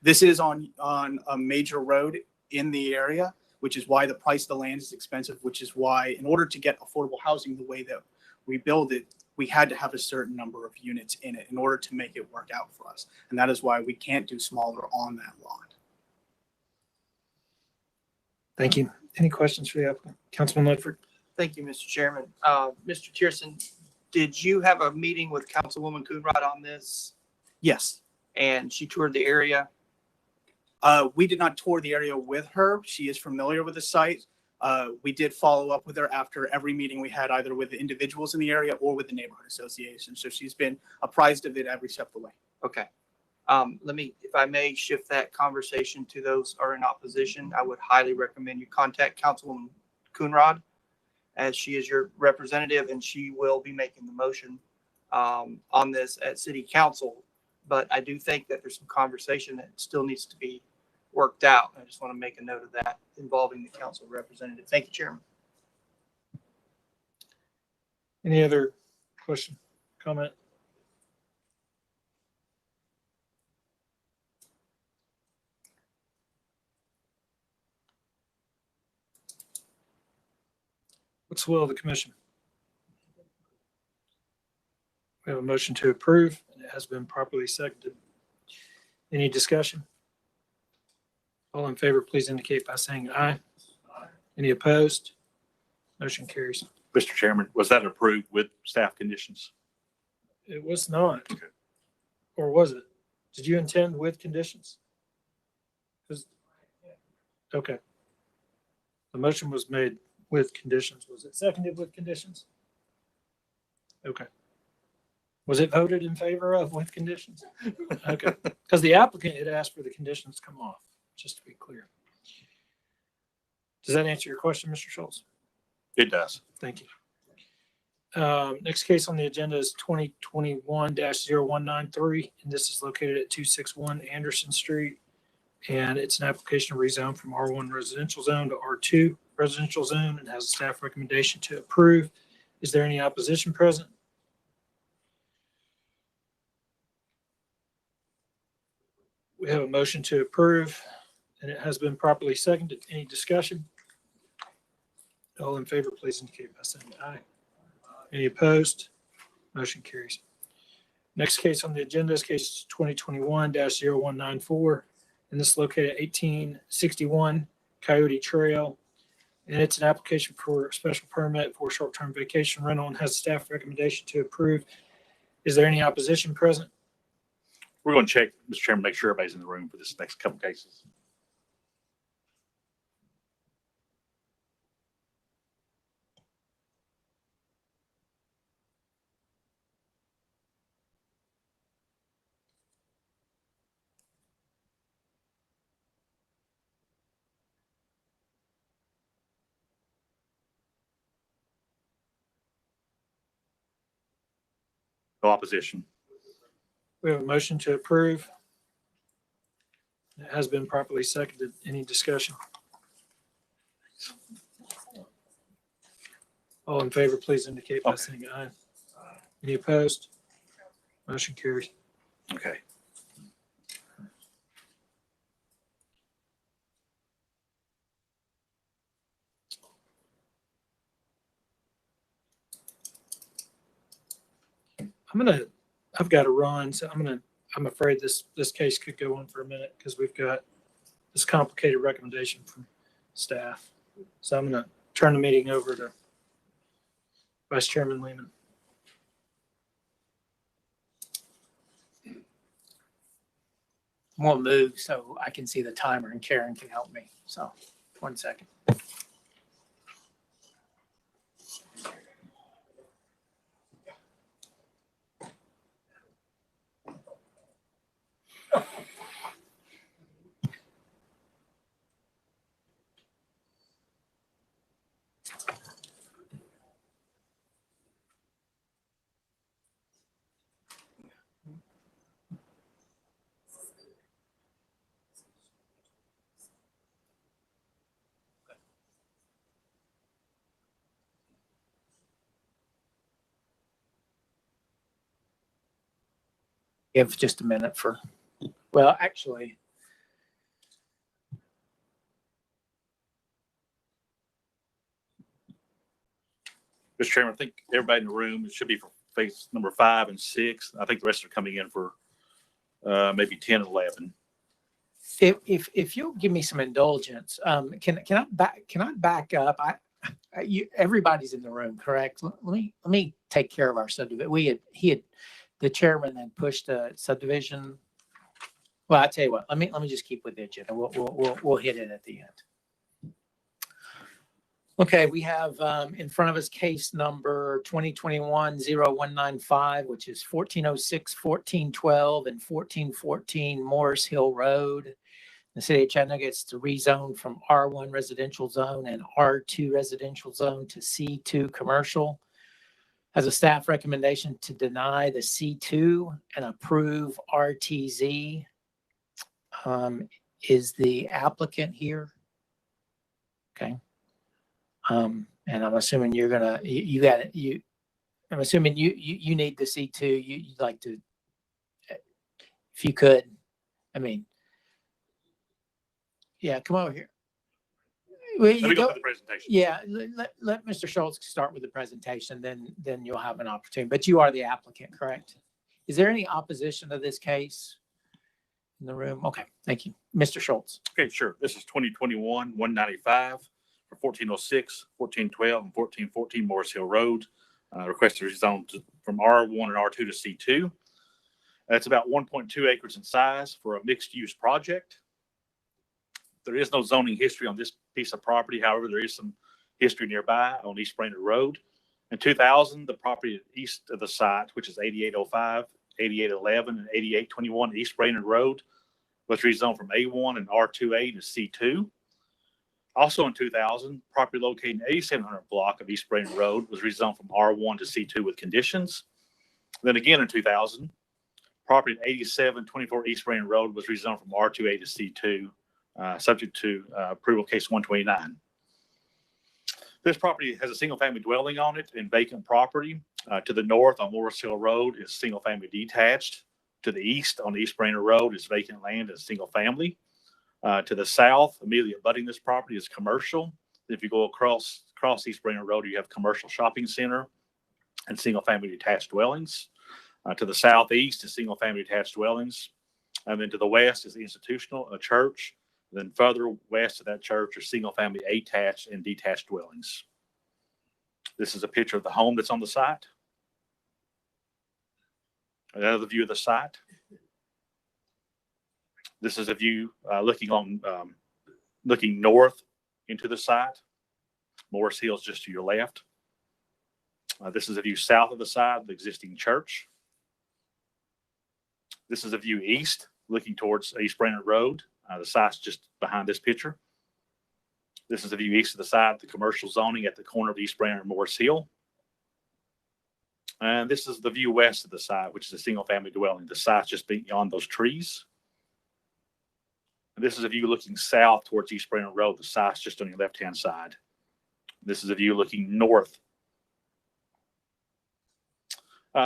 [SPEAKER 15] This is on a major road in the area, which is why the price of the land is expensive, which is why in order to get affordable housing the way that we build it, we had to have a certain number of units in it in order to make it work out for us. And that is why we can't do smaller on that lot.
[SPEAKER 1] Thank you. Any questions for the applicant? Councilman Ledford?
[SPEAKER 11] Thank you, Mr. Chairman. Mr. Tierson, did you have a meeting with Councilwoman Coonrod on this?
[SPEAKER 15] Yes.
[SPEAKER 11] And she toured the area?
[SPEAKER 15] We did not tour the area with her. She is familiar with the site. We did follow up with her after every meeting we had, either with the individuals in the area or with the neighborhood association. So she's been apprised of it every step of the way.
[SPEAKER 11] Okay. Let me, if I may, shift that conversation to those who are in opposition. I would highly recommend you contact Councilwoman Coonrod, as she is your representative, and she will be making the motion on this at City Council. But I do think that there's some conversation that still needs to be worked out. I just want to make a note of that involving the council representative. Thank you, Chairman.
[SPEAKER 1] Any other question, comment? What's the will of the commission? We have a motion to approve, and it has been properly seconded. Any discussion? All in favor, please indicate by saying aye. Any opposed? Motion carries.
[SPEAKER 2] Mr. Chairman, was that approved with staff conditions?
[SPEAKER 1] It was not.
[SPEAKER 2] Okay.
[SPEAKER 1] Or was it? Did you intend with conditions? Okay. The motion was made with conditions. Was it seconded with conditions? Okay. Was it voted in favor of with conditions? Okay. Because the applicant had asked for the conditions to come off, just to be clear. Does that answer your question, Mr. Schultz?
[SPEAKER 2] It does.
[SPEAKER 1] Thank you. Next case on the agenda is 2021-0193, and this is located at 261 Anderson Street. And it's an application to rezone from R1 residential zone to R2 residential zone and has a staff recommendation to approve. Is there any opposition present? We have a motion to approve, and it has been properly seconded. Any discussion? All in favor, please indicate by saying aye. Any opposed? Motion carries. Next case on the agenda is case 2021-0194, and this is located at 1861 Coyote Trail. And it's an application for a special permit for short-term vacation rental and has a staff recommendation to approve. Is there any opposition present?
[SPEAKER 2] We're going to check, Mr. Chairman, make sure everybody's in the room for this next couple cases. No opposition.
[SPEAKER 1] We have a motion to approve. It has been properly seconded. Any discussion? All in favor, please indicate by saying aye. Any opposed? Motion carries.
[SPEAKER 2] Okay.
[SPEAKER 1] I've got to run, so I'm afraid this case could go on for a minute because we've got this complicated recommendation from staff. So I'm going to turn the meeting over to Vice Chairman Lehman.
[SPEAKER 9] I'm gonna move so I can see the timer and Karen can help me. So 1 second. Give just a minute for, well, actually,
[SPEAKER 2] Mr. Chairman, I think everybody in the room, it should be for phase number 5 and 6. I think the rest are coming in for maybe 10 and 11.
[SPEAKER 9] if you'll give me some indulgence, can I back up? Everybody's in the room, correct? Let me take care of our subdivision. The chairman had pushed a subdivision. Well, I tell you what, let me just keep with the agenda. We'll hit it at the end. Okay, we have in front of us case number 2021-0195, which is 1406, 1412, and 1414 Morris Hill Road. The city of Chattanooga gets to rezone from R1 residential zone and R2 residential zone to C2 commercial. Has a staff recommendation to deny the C2 and approve RTZ. Is the applicant here? Okay. And I'm assuming you're gonna, I'm assuming you need the C2. You'd like to, if you could, I mean, yeah, come over here. Well,
[SPEAKER 2] Let me go through the presentation.
[SPEAKER 9] Yeah, let Mr. Schultz start with the presentation, then you'll have an opportunity. But you are the applicant, correct? Is there any opposition to this case in the room? Okay, thank you. Mr. Schultz.
[SPEAKER 2] Okay, sure. This is 2021-195 for 1406, 1412, and 1414 Morris Hill Road. Request to rezone from R1 and R2 to C2. It's about 1.2 acres in size for a mixed-use project. There is no zoning history on this piece of property. However, there is some history nearby on East Brainerd Road. In 2000, the property east of the site, which is 8805, 8811, and 8821 East Brainerd Road, was rezoned from A1 and R2A to C2. Also in 2000, property located in 8700 block of East Brainerd Road was rezoned from R1 to C2 with conditions. Then again in 2000, property at 8724 East Brainerd Road was rezoned from R2A to C2, subject to approval case 129. This property has a single-family dwelling on it and vacant property. To the north on Morris Hill Road is single-family detached. To the east on East Brainerd Road is vacant land and single-family. To the south, immediately abutting this property is commercial. If you go across East Brainerd Road, you have commercial shopping center and single-family detached dwellings. To the southeast is single-family detached dwellings. And then to the west is institutional, a church. Then further west of that church are single-family attached and detached dwellings. This is a picture of the home that's on the site. Another view of the site. This is a view looking north into the site. Morris Hill is just to your left. This is a view south of the site, the existing church. This is a view east, looking towards East Brainerd Road. The site's just behind this picture. This is a view east of the site, the commercial zoning at the corner of East Brainerd and Morris Hill. And this is the view west of the site, which is a single-family dwelling. The site's just beyond those trees. And this is a view looking south towards East Brainerd Road. The site's just on your left-hand side. This is a view looking north.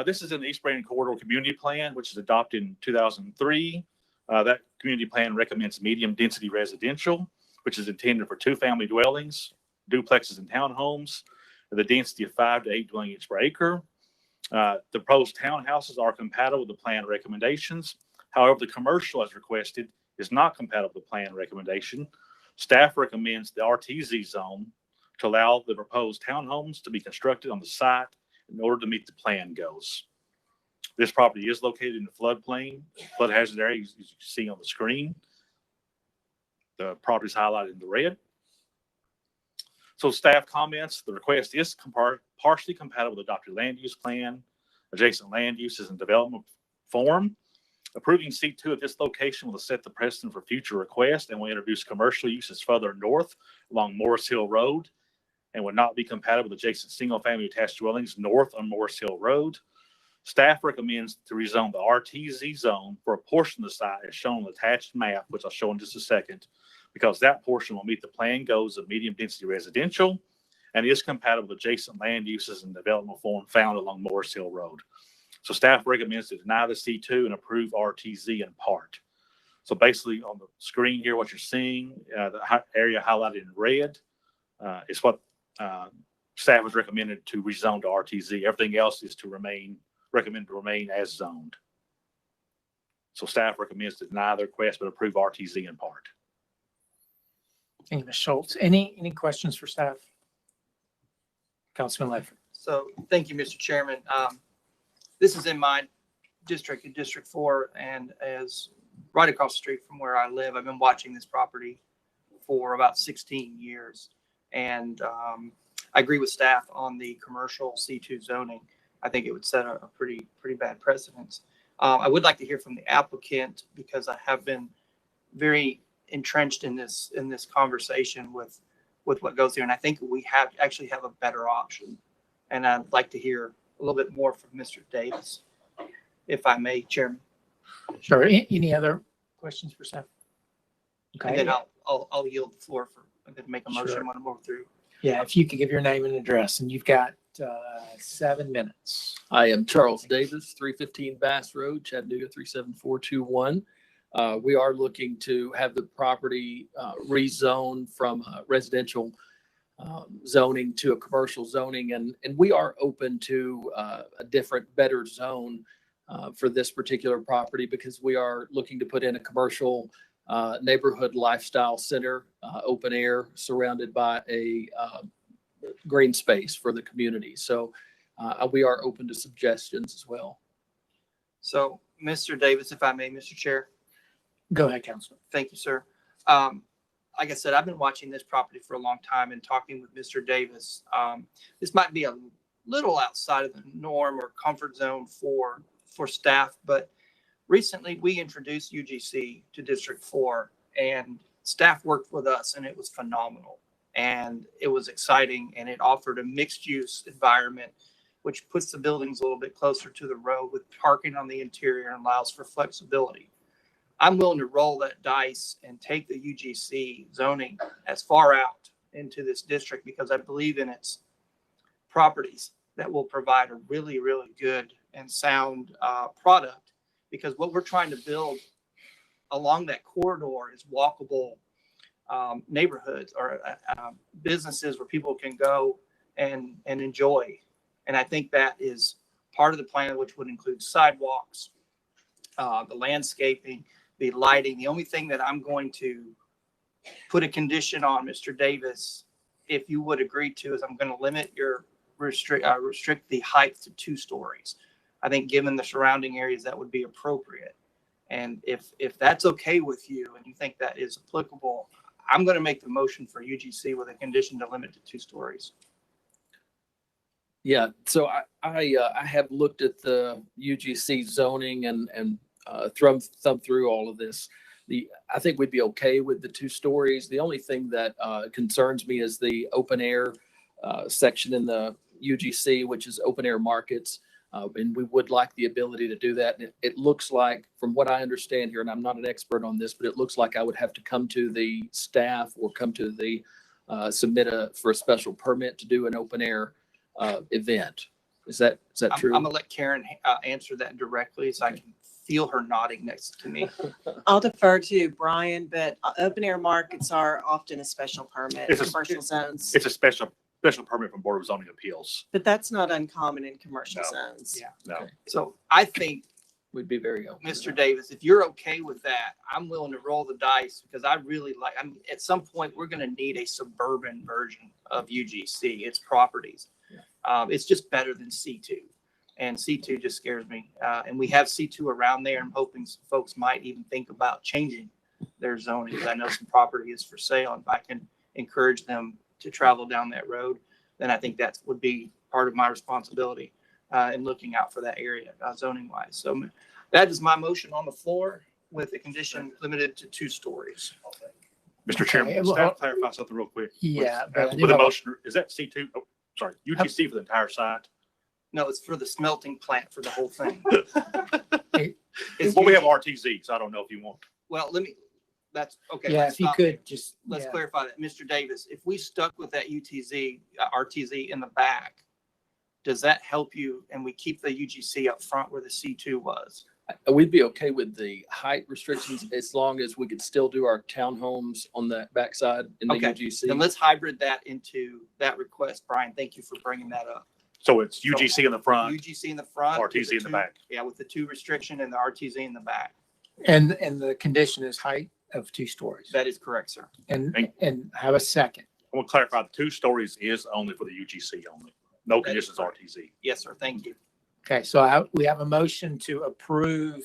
[SPEAKER 2] This is an East Brainerd Corridor Community Plan, which was adopted in 2003. That community plan recommends medium-density residential, which is intended for two-family dwellings, duplexes, and townhomes, with a density of 5 to 8 dwelling units per acre. The proposed townhouses are compatible with the plan recommendations. However, the commercial, as requested, is not compatible with the plan recommendation. Staff recommends the RTZ zone to allow the proposed townhomes to be constructed on the site in order to meet the plan goals. This property is located in the floodplain, flood hazard area, as you can see on the screen. The property is highlighted in the red. So staff comments, the request is partially compatible with adopted land use plan, adjacent land uses and development form. Approving C2 at this location will set the precedent for future requests and will introduce commercial uses further north along Morris Hill Road and would not be compatible with adjacent single-family attached dwellings north on Morris Hill Road. Staff recommends to rezone the RTZ zone for a portion of the site as shown on the attached map, which I'll show in just a second, because that portion will meet the plan goals of medium-density residential and is compatible with adjacent land uses and development form found along Morris Hill Road. So staff recommends to deny the C2 and approve RTZ in part. So basically on the screen here, what you're seeing, the area highlighted in red is what staff has recommended to rezone to RTZ. Everything else is to recommended to remain as zoned. So staff recommends to deny the request but approve RTZ in part.
[SPEAKER 9] Thank you, Ms. Schultz. Any questions for staff? Councilman Ledford.
[SPEAKER 11] So thank you, Mr. Chairman. This is in my district, in District 4, and as right across the street from where I live. I've been watching this property for about 16 years. And I agree with staff on the commercial C2 zoning. I think it would set a pretty bad precedence. I would like to hear from the applicant because I have been very entrenched in this conversation with what goes here. And I think we actually have a better option. And I'd like to hear a little bit more from Mr. Davis, if I may, Chairman.
[SPEAKER 9] Sure. Any other questions for staff? Okay.
[SPEAKER 11] And then I'll yield the floor and then make a motion
[SPEAKER 9] Sure.
[SPEAKER 11] when I move through.
[SPEAKER 9] Yeah, if you could give your name and address, and you've got 7 minutes.
[SPEAKER 19] I am Charles Davis, 315 Bass Road, Chattanooga 37421. We are looking to have the property rezoned from residential zoning to a commercial zoning, and we are open to a different, better zone for this particular property because we are looking to put in a commercial neighborhood lifestyle center, open air, surrounded by a green space for the community. So we are open to suggestions as well.
[SPEAKER 11] So, Mr. Davis, if I may, Mr. Chair.
[SPEAKER 9] Go ahead, Councilman.
[SPEAKER 11] Thank you, sir. Like I said, I've been watching this property for a long time and talking with Mr. Davis. This might be a little outside of the norm or comfort zone for staff, but recently we introduced UGC to District 4, and staff worked with us and it was phenomenal. And it was exciting and it offered a mixed use environment, which puts the buildings a little bit closer to the road with parking on the interior and allows for flexibility. I'm willing to roll that dice and take the UGC zoning as far out into this district because I believe in its properties that will provide a really, really good and sound product, because what we're trying to build along that corridor is walkable neighborhoods or businesses where people can go and enjoy. And I think that is part of the plan, which would include sidewalks, the landscaping, the lighting. The only thing that I'm going to put a condition on, Mr. Davis, if you would agree to, is I'm going to limit your restrict the height to 2 stories. I think given the surrounding areas, that would be appropriate. And if that's okay with you and you think that is applicable, I'm going to make the motion for UGC with a condition to limit to 2 stories.
[SPEAKER 19] Yeah, so I have looked at the UGC zoning and thumb through all of this. I think we'd be okay with the 2 stories. The only thing that concerns me is the open air section in the UGC, which is open air markets. And we would like the ability to do that. And it looks like, from what I understand here, and I'm not an expert on this, but it looks like I would have to come to the staff or come to the submit for a special permit to do an open air event. Is that true?
[SPEAKER 11] I'm gonna let Karen answer that directly, so I can feel her nodding next to me.
[SPEAKER 10] I'll defer to Brian, but open air markets are often a special permit in commercial zones.
[SPEAKER 2] It's a special permit from Board of Zoning Appeals.
[SPEAKER 10] But that's not uncommon in commercial zones.
[SPEAKER 11] Yeah.
[SPEAKER 2] No.
[SPEAKER 11] Okay. So I think,
[SPEAKER 19] we'd be very open.
[SPEAKER 11] Mr. Davis, if you're okay with that, I'm willing to roll the dice because I really like, at some point, we're going to need a suburban version of UGC, its properties. Yeah. It's just better than C2. And C2 just scares me. And we have C2 around there. I'm hoping some folks might even think about changing their zoning, because I know some property is for sale. And if I can encourage them to travel down that road, then I think that would be part of my responsibility in looking out for that area zoning wise. So that is my motion on the floor with the condition limited to 2 stories.
[SPEAKER 2] Mr. Chairman, staff clarify something real quick.
[SPEAKER 19] Yeah.
[SPEAKER 2] With the motion, is that C2? Oh, sorry, UGC for the entire site?
[SPEAKER 11] No, it's for the smelting plant for the whole thing.
[SPEAKER 2] Well, we have RTZ, so I don't know if you want.
[SPEAKER 11] Well, that's okay.
[SPEAKER 9] Yeah,
[SPEAKER 11] let's
[SPEAKER 9] if you
[SPEAKER 11] stop
[SPEAKER 9] could
[SPEAKER 11] there.
[SPEAKER 9] just.
[SPEAKER 11] Let's
[SPEAKER 9] yeah.
[SPEAKER 11] clarify that. Mr. Davis, if we stuck with that RTZ in the back, does that help you and we keep the UGC up front where the C2 was?
[SPEAKER 19] We'd be okay with the height restrictions as long as we could still do our townhomes on that backside in the
[SPEAKER 11] Okay.
[SPEAKER 19] UGC.
[SPEAKER 11] Then let's hybrid that into that request. Brian, thank you for bringing that up.
[SPEAKER 2] So it's UGC in the front,
[SPEAKER 11] UGC in the front. with
[SPEAKER 2] RTZ in the
[SPEAKER 11] 2
[SPEAKER 2] back.
[SPEAKER 11] Yeah, with the 2 restriction and the RTZ in the back.
[SPEAKER 9] And the condition is height of 2 stories.
[SPEAKER 11] That is correct, sir.
[SPEAKER 9] And have a second.
[SPEAKER 2] I want to clarify, the 2 stories is only for the UGC only. No
[SPEAKER 11] That is
[SPEAKER 2] conditions
[SPEAKER 11] correct.
[SPEAKER 2] RTZ.
[SPEAKER 11] Yes, sir. Thank you.
[SPEAKER 9] Okay, so we have a motion to approve,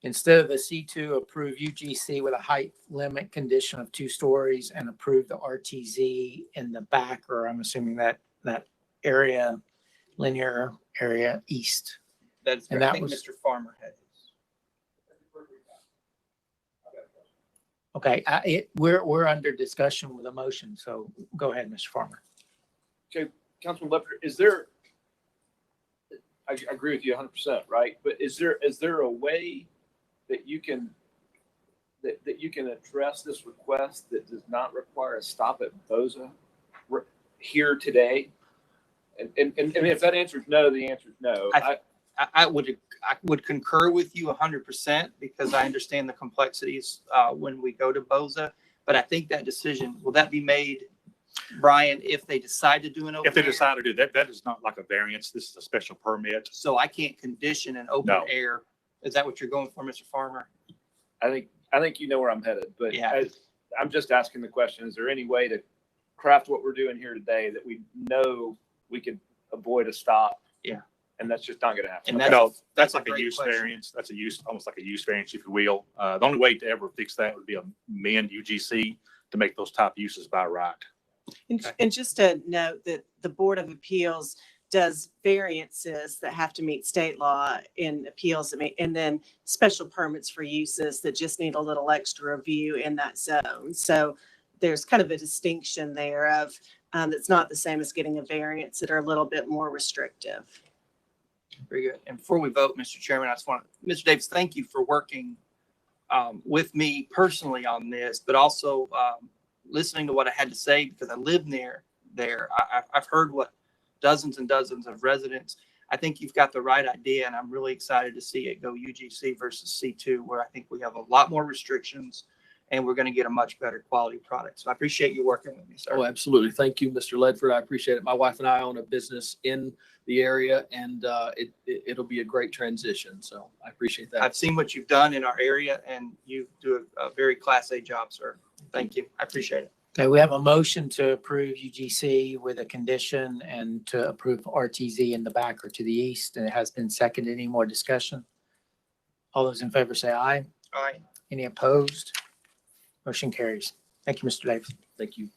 [SPEAKER 9] instead of the C2, approve UGC with a height limit condition of 2 stories and approve the RTZ in the back, or I'm assuming that area, linear area east.
[SPEAKER 11] That is
[SPEAKER 9] And
[SPEAKER 11] correct. I
[SPEAKER 9] that
[SPEAKER 11] think
[SPEAKER 9] was-
[SPEAKER 11] Mr. Farmer had his.
[SPEAKER 9] Okay, we're under discussion with a motion, so go ahead, Mr. Farmer.
[SPEAKER 8] Okay, Councilman Lepter, is there, I agree with you 100%, right? But is there a way that you can, that you can address this request that does not require a stop at Boza here today? And if that answer is no, the answer is no.
[SPEAKER 11] I would concur with you 100% because I understand the complexities when we go to Boza. But I think that decision, will that be made, Brian, if they decide to do an open
[SPEAKER 2] If they
[SPEAKER 11] air?
[SPEAKER 2] decide to do that, that is not like a variance. This is a special permit.
[SPEAKER 11] So I can't condition an open
[SPEAKER 2] No.
[SPEAKER 11] air. Is that what you're going for, Mr. Farmer?
[SPEAKER 8] I think you know where I'm headed, but
[SPEAKER 11] Yeah.
[SPEAKER 8] I'm just asking the question, is there any way to craft what we're doing here today that we know we could avoid a stop?
[SPEAKER 11] Yeah.
[SPEAKER 8] And that's just not going to happen.
[SPEAKER 11] And
[SPEAKER 2] No, that's
[SPEAKER 11] a
[SPEAKER 2] like a
[SPEAKER 11] great
[SPEAKER 2] use
[SPEAKER 11] question.
[SPEAKER 2] variance. That's almost like a use variance, if you will. The only way to ever fix that would be amend UGC to make those type uses by right.
[SPEAKER 10] And just to note that the Board of Appeals does variances that have to meet state law in appeals, and then special permits for uses that just need a little extra review in that zone. So there's kind of a distinction there of, it's not the same as getting a variance that are a little bit more restrictive.
[SPEAKER 11] Very good. And before we vote, Mr. Chairman, I just want to, Mr. Davis, thank you for working with me personally on this, but also listening to what I had to say because I live near there. I've heard what dozens and dozens of residents. I think you've got the right idea, and I'm really excited to see it go UGC versus C2, where I think we have a lot more restrictions and we're going to get a much better quality product. So I appreciate you working with me, sir.
[SPEAKER 19] Oh, absolutely. Thank you, Mr. Ledford. I appreciate it. My wife and I own a business in the area, and it'll be a great transition. So I appreciate that.
[SPEAKER 11] I've seen what you've done in our area, and you do a very Class A job, sir. Thank you. I appreciate it.
[SPEAKER 9] Okay, we have a motion to approve UGC with a condition and to approve RTZ in the back or to the east, and it has been seconded. Any more discussion? All those in favor say aye.
[SPEAKER 11] Aye.
[SPEAKER 9] Any opposed? Motion carries. Thank you, Mr. Davis.
[SPEAKER 19] Thank you.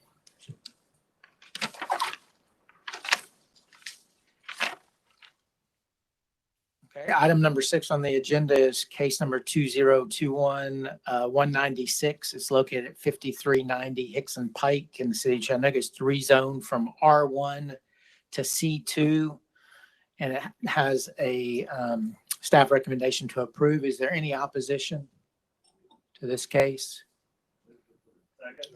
[SPEAKER 9] Okay, item number 6 on the agenda is case number 2021-196. It's located at 5390 Hickson Pike in the city of Chattanooga. It's rezoned from R1 to C2, and it has a staff recommendation to approve. Is there any opposition to this case? Okay,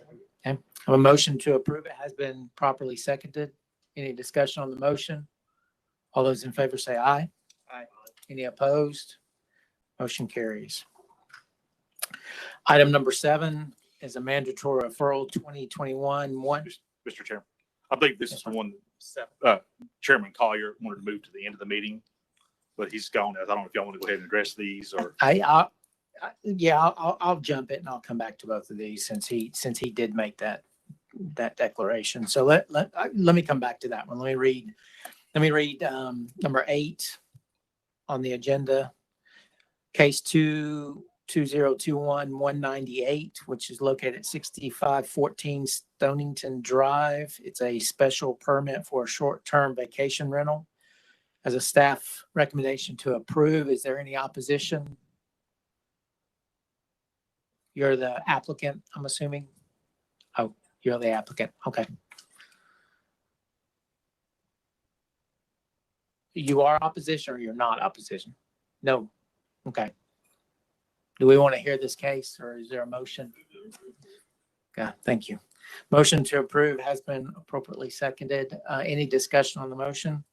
[SPEAKER 9] I have a motion to approve. It has been properly seconded. Any discussion on the motion? All those in favor say aye.
[SPEAKER 11] Aye.
[SPEAKER 9] Any opposed? Motion carries. Item number 7 is a mandatory referral 2021-1.
[SPEAKER 2] Mr. Chairman, I believe this is the one Chairman Collier wanted to move to the end of the meeting, but he's gone. I don't know if y'all want to go ahead and address these or.
[SPEAKER 9] I'll jump it and I'll come back to both of these since he did make that declaration. So let me come back to that one. Let me read number 8 on the agenda. Case 2021-198, which is located at 6514 Stonington Drive. It's a special permit for a short-term vacation rental. As a staff recommendation to approve, is there any opposition? You're the applicant, I'm assuming? Oh, you're the applicant. Okay. You are opposition or you're not opposition? No. Okay. Do we want to hear this case or is there a motion? Okay, thank you. Motion to approve has been appropriately seconded. Any discussion on the motion?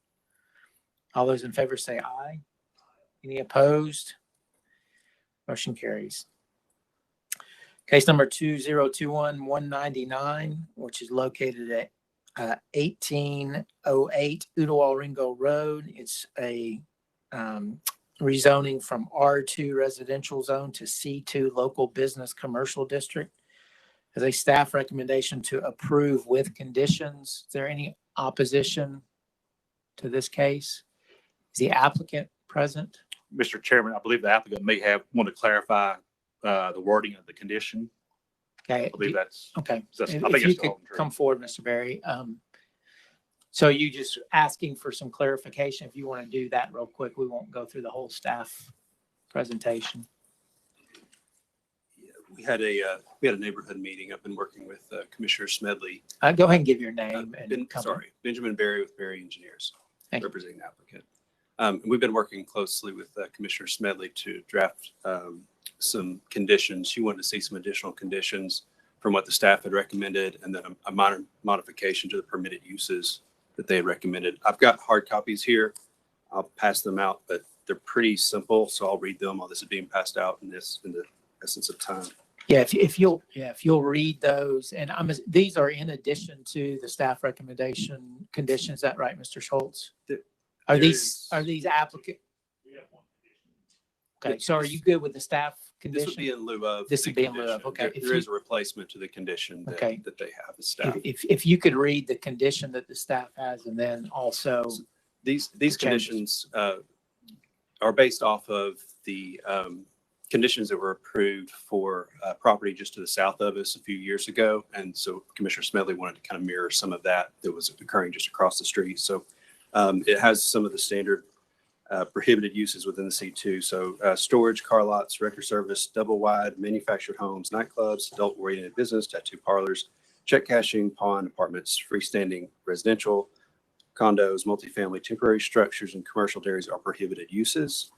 [SPEAKER 9] All those in favor say aye. Any opposed? Motion carries. Case number 2021-199, which is located at 1808 Udawal Ringo Road. It's a rezoning from R2 residential zone to C2 local business commercial district. As a staff recommendation to approve with conditions. Is there any opposition to this case? Is the applicant present?
[SPEAKER 2] Mr. Chairman, I believe the applicant may want to clarify the wording of the condition.
[SPEAKER 9] Okay.
[SPEAKER 2] I believe that's.
[SPEAKER 9] Okay.
[SPEAKER 2] I think
[SPEAKER 9] If you
[SPEAKER 2] it's
[SPEAKER 9] could
[SPEAKER 2] all true.
[SPEAKER 9] come forward, Mr. Berry. So you just asking for some clarification. If you want to do that real quick, we won't go through the whole staff presentation.
[SPEAKER 20] We had a neighborhood meeting. I've been working with Commissioner Smedley.
[SPEAKER 9] Go ahead and give your name and company.
[SPEAKER 20] Benjamin Berry with Berry Engineers,
[SPEAKER 9] Thank you.
[SPEAKER 20] representing the applicant. We've been working closely with Commissioner Smedley to draft some conditions. She wanted to see some additional conditions from what the staff had recommended, and then a minor modification to the permitted uses that they had recommended. I've got hard copies here. I'll pass them out, but they're pretty simple, so I'll read them while this is being passed out in the essence of time.
[SPEAKER 9] Yeah, if you'll read those, and these are in addition to the staff recommendation conditions. Is that right, Mr. Schultz? Are these applicant? Okay, so are you good with the staff condition?
[SPEAKER 20] This would be in lieu of.
[SPEAKER 9] This would be in lieu of, okay.
[SPEAKER 20] There is a replacement to the condition that they have, the staff.
[SPEAKER 9] If you could read the condition that the staff has, and then also.
[SPEAKER 20] These conditions are based off of the conditions that were approved for property just to the south of us a few years ago. And so Commissioner Smedley wanted to kind of mirror some of that was occurring just across the street. So It has some of the standard prohibited uses within the C2. So storage, car lots, record service, double wide, manufactured homes, nightclubs, adult oriented business, tattoo parlors, check cashing, pawn, apartments, freestanding residential, condos, multifamily, temporary structures, and commercial dairies are prohibited uses.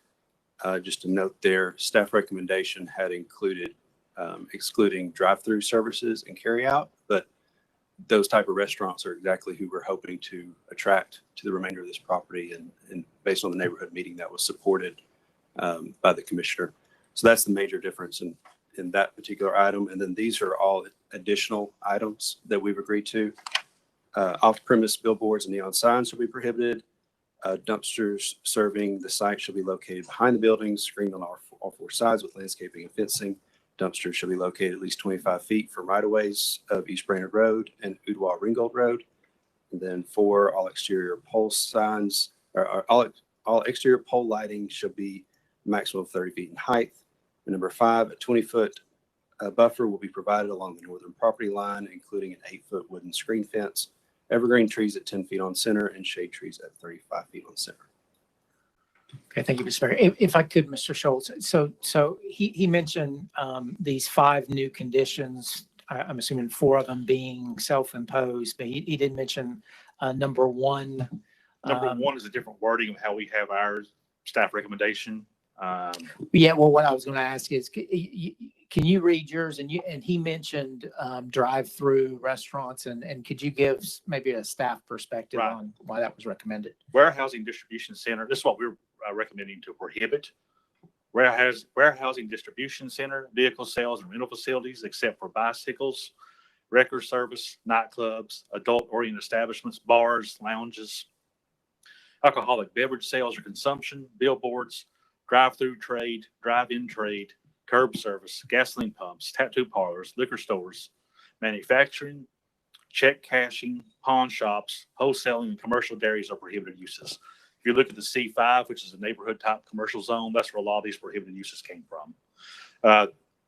[SPEAKER 20] Just to note there, staff recommendation had included excluding drive-through services and carry out, but those type of restaurants are exactly who we're hoping to attract to the remainder of this property, and based on the neighborhood meeting that was supported by the commissioner. So that's the major difference in that particular item. And then these are all additional items that we've agreed to. Off-premise billboards and neon signs will be prohibited. Dumpsters serving the site shall be located behind the buildings, screened on all four sides with landscaping and fencing. Dumpsters shall be located at least 25 feet from right-of-ways of East Brainerd Road and Ooltewah Ringgold Road. And then 4, all exterior pole signs, or all exterior pole lighting shall be maximum of 30 feet in height. And number 5, a 20-foot buffer will be provided along the northern property line, including an 8-foot wooden screen fence, evergreen trees at 10 feet on center, and shade trees at 35 feet on center.
[SPEAKER 9] Okay, thank you, Mr. Mayor. If I could, Mr. Schultz, so he mentioned these 5 new conditions. I'm assuming 4 of them being self-imposed, but he did mention number 1.
[SPEAKER 2] Number 1 is a different wording of how we have our staff recommendation.
[SPEAKER 9] Yeah, well, what I was going to ask is, can you read yours? And he mentioned drive-through restaurants, and could you give maybe a staff perspective on why that was recommended?
[SPEAKER 2] Warehousing distribution center. This is what we're recommending to prohibit. Warehousing distribution center, vehicle sales and rental facilities, except for bicycles, record service, nightclubs, adult-oriented establishments, bars, lounges, alcoholic beverage sales or consumption, billboards, drive-through trade, drive-in trade, curb service, gasoline pumps, tattoo parlors, liquor stores, manufacturing, check cashing, pawn shops, wholesaling, and commercial dairies are prohibited uses. If you look at the C5, which is a neighborhood type commercial zone, that's where a lot of these prohibited uses came from.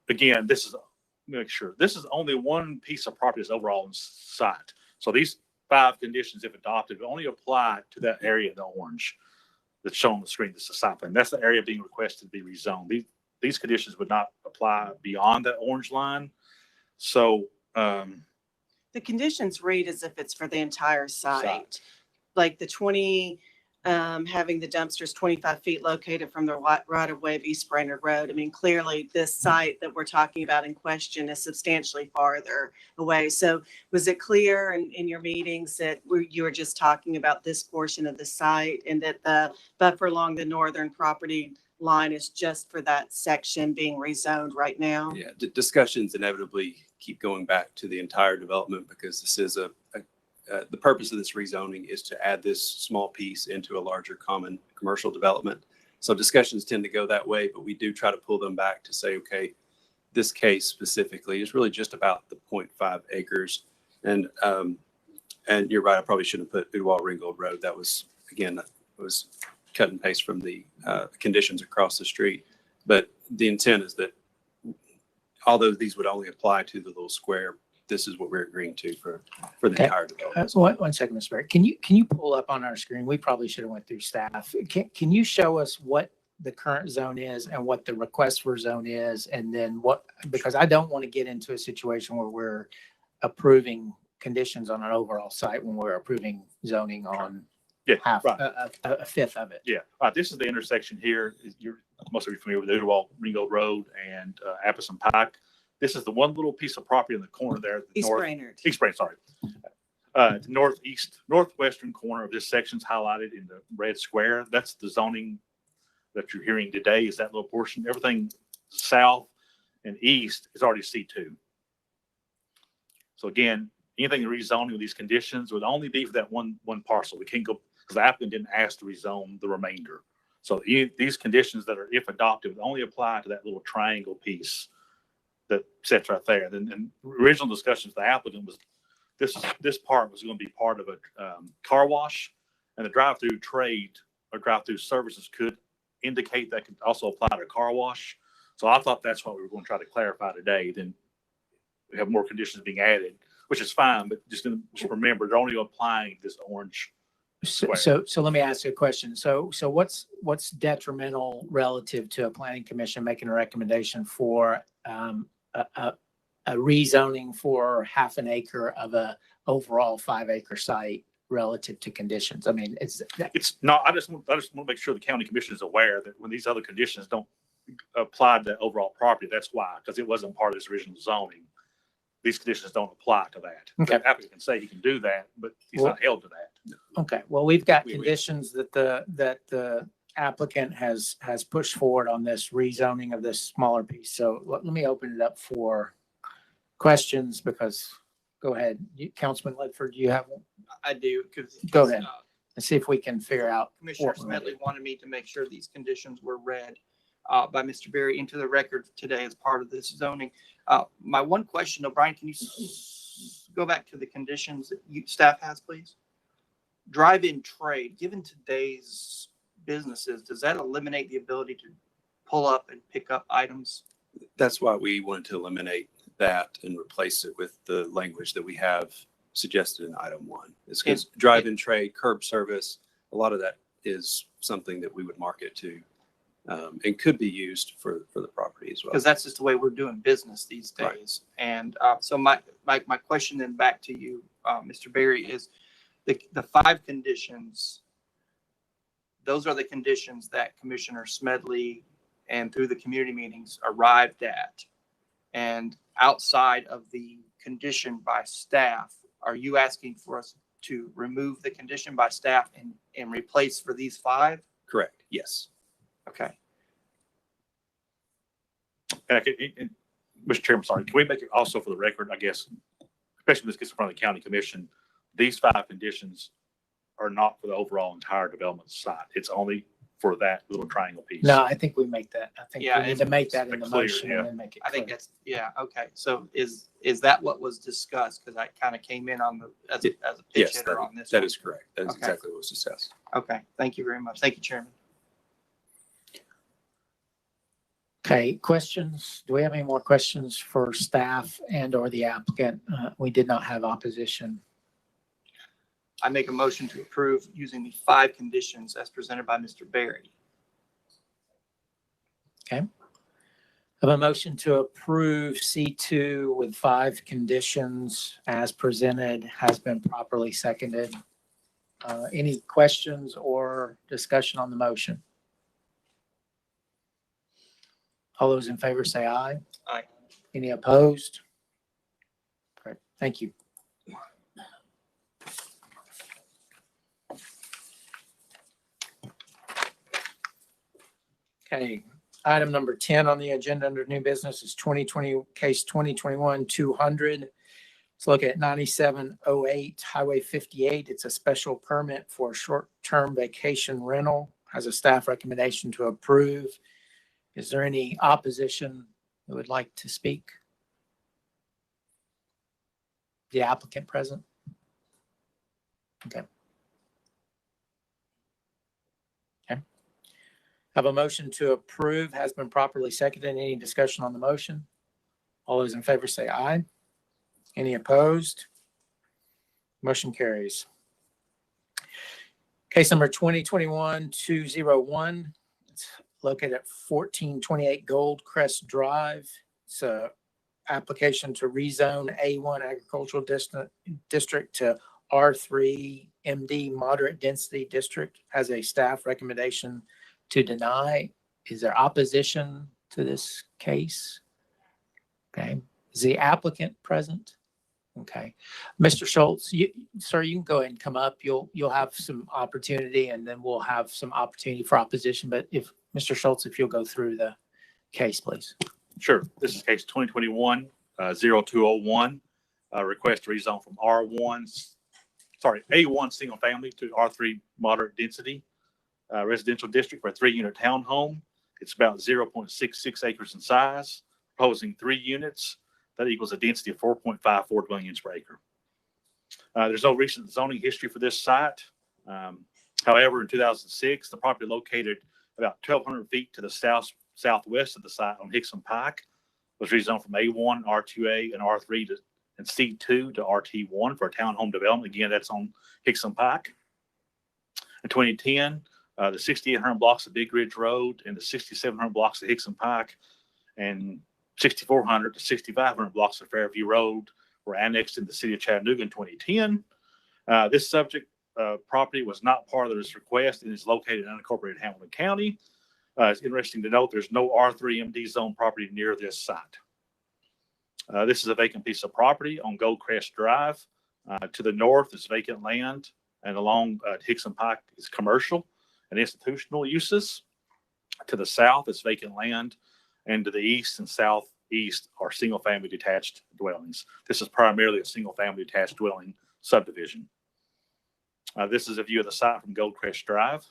[SPEAKER 2] Again, this is, make sure, this is only one piece of property that's overall in sight. So these 5 conditions, if adopted, will only apply to that area in the orange that's shown on the screen. This is a site plan. That's the area being requested to be rezoned. These conditions would not apply beyond that orange line. So
[SPEAKER 10] the conditions read as if it's for the entire site. Like the 20, having the dumpsters 25 feet located from the right of way of East Brainerd Road. I mean, clearly this site that we're talking about in question is substantially farther away. So was it clear in your meetings that you were just talking about this portion of the site, and that the buffer along the northern property line is just for that section being rezoned right now?
[SPEAKER 20] Yeah, discussions inevitably keep going back to the entire development, because this is the purpose of this rezoning is to add this small piece into a larger common commercial development. So discussions tend to go that way, but we do try to pull them back to say, okay, this case specifically is really just about the 0.5 acres. And you're right, I probably shouldn't have put Ooltewah Ringgold Road. That was, again, it was cut and paste from the conditions across the street. But the intent is that although these would only apply to the little square, this is what we're agreeing to for the entire development.
[SPEAKER 9] So one second, Mr. Barrett. Can you pull up on our screen? We probably should have went through staff. Can you show us what the current zone is and what the request for zone is, and then what, because I don't want to get into a situation where we're approving conditions on an overall site when we're approving zoning on half, a fifth of it.
[SPEAKER 2] Yeah, this is the intersection here. You're most of you familiar with Ooltewah Ringgold Road and Appleson Pike. This is the one little piece of property in the corner there.
[SPEAKER 10] East Brainerd,
[SPEAKER 2] sorry. The northwestern corner of this section is highlighted in the red square. That's the zoning that you're hearing today, is that little portion. Everything south and east is already C2. So again, anything rezoning with these conditions would only be for that one parcel. We can't go, because the applicant didn't ask to rezone the remainder. So these conditions that are, if adopted, would only apply to that little triangle piece that sits right there. Then original discussions, the applicant was, this part was going to be part of a car wash, and the drive-through trade or drive-through services could indicate that could also apply to a car wash. So I thought that's what we were going to try to clarify today. Then we have more conditions being added, which is fine, but just remember, they're only applying this orange
[SPEAKER 9] So let me ask you a question. So what's detrimental relative to a planning commission making a recommendation for a rezoning for half an acre of a overall 5 acre site relative to conditions? I mean,
[SPEAKER 2] It's not, I just want to make sure the county commission is aware that when these other conditions don't apply to the overall property, that's why, because it wasn't part of this original zoning. These conditions don't apply to that.
[SPEAKER 9] Okay.
[SPEAKER 2] The applicant can say he can do that, but he's not held to that.
[SPEAKER 9] Okay, well, we've got conditions that the applicant has pushed forward on this rezoning of this smaller piece. So let me open it up for questions because, go ahead, Councilman Ledford, do you have one?
[SPEAKER 11] I do, because.
[SPEAKER 9] Go ahead. And see if we can figure out.
[SPEAKER 11] Commissioner
[SPEAKER 9] what we're gonna
[SPEAKER 11] Smedley
[SPEAKER 9] do.
[SPEAKER 11] wanted me to make sure these conditions were read by Mr. Berry into the record today as part of this zoning. My one question, O'Brien, can you go back to the conditions that staff has, please? Drive-in trade, given today's businesses, does that eliminate the ability to pull up and pick up items?
[SPEAKER 20] That's why we wanted to eliminate that and replace it with the language that we have suggested in item 1. It's because drive-in trade, curb service, a lot of that is something that we would market to and could be used for the property as well.
[SPEAKER 11] Because that's just the way we're doing business these days.
[SPEAKER 20] Right.
[SPEAKER 11] And so my question then back to you, Mr. Berry, is the 5 conditions, those are the conditions that Commissioner Smedley and through the community meetings arrived at. And outside of the condition by staff, are you asking for us to remove the condition by staff and replace for these 5?
[SPEAKER 20] Correct. Yes.
[SPEAKER 11] Okay.
[SPEAKER 2] And Mr. Chairman, sorry, can we make it also for the record, I guess, especially when this gets in front of the county commission, these 5 conditions are not for the overall entire development site. It's only for that little triangle piece.
[SPEAKER 9] No, I think we make that. I think
[SPEAKER 11] Yeah,
[SPEAKER 9] we need to make that in the
[SPEAKER 2] clear,
[SPEAKER 9] motion
[SPEAKER 2] yeah.
[SPEAKER 9] and then make it
[SPEAKER 11] I think
[SPEAKER 9] clear.
[SPEAKER 11] that's, yeah, okay. So is that what was discussed? Because I kind of came in on as a pitch
[SPEAKER 20] Yes,
[SPEAKER 11] hitter on this.
[SPEAKER 20] that
[SPEAKER 11] one.
[SPEAKER 20] is correct. That is
[SPEAKER 11] Okay.
[SPEAKER 20] exactly what was discussed.
[SPEAKER 11] Okay, thank you very much. Thank you, Chairman.
[SPEAKER 9] Okay, questions? Do we have any more questions for staff and or the applicant? We did not have opposition.
[SPEAKER 11] I make a motion to approve using the 5 conditions as presented by Mr. Berry.
[SPEAKER 9] Okay. I have a motion to approve C2 with 5 conditions as presented has been properly seconded. Any questions or discussion on the motion? All those in favor say aye.
[SPEAKER 11] Aye.
[SPEAKER 9] Any opposed? Great, thank you. Okay, item number 10 on the agenda under new business is 2020, case 2021-200. Let's look at 9708 Highway 58. It's a special permit for short-term vacation rental. Has a staff recommendation to approve. Is there any opposition who would like to speak? The applicant present? Okay. Okay. Have a motion to approve has been properly seconded. Any discussion on the motion? All those in favor say aye. Any opposed? Motion carries. Case number 2021-201. It's located at 1428 Gold Crest Drive. It's a application to rezone A1 agricultural district to R3 MD moderate density district. Has a staff recommendation to deny. Is there opposition to this case? Okay. Is the applicant present? Okay. Mr. Schultz, sir, you can go ahead and come up. You'll have some opportunity and then we'll have some opportunity for opposition. But if Mr. Schultz, if you'll go through the case, please.
[SPEAKER 2] Sure. This is case 2021-0201. Request to rezone from A1 single family to R3 moderate density residential district for a 3-unit townhome. It's about 0.66 acres in size, proposing 3 units. That equals a density of 4.54 dwelling units per acre. There's no recent zoning history for this site. However, in 2006, the property located about 1,200 feet to the southwest of the site on Hickson Pike was rezoned from A1, R2A, and R3 and C2 to RT1 for a townhome development. Again, that's on Hickson Pike. In 2010, the 6,800 blocks of Big Ridge Road and the 6,700 blocks of Hickson Pike and 6,400 to 6,500 blocks of Fairview Road were annexed in the city of Chattanooga in 2010. This subject property was not part of this request and is located in unincorporated Hamilton County. It's interesting to note there's no R3MD zone property near this site. This is a vacant piece of property on Goldcrest Drive. To the north is vacant land, and along Hickson Pike is commercial and institutional uses. To the south is vacant land, and to the east and southeast are single-family detached dwellings. This is primarily a single-family detached dwelling subdivision. This is a view of the site from Goldcrest Drive.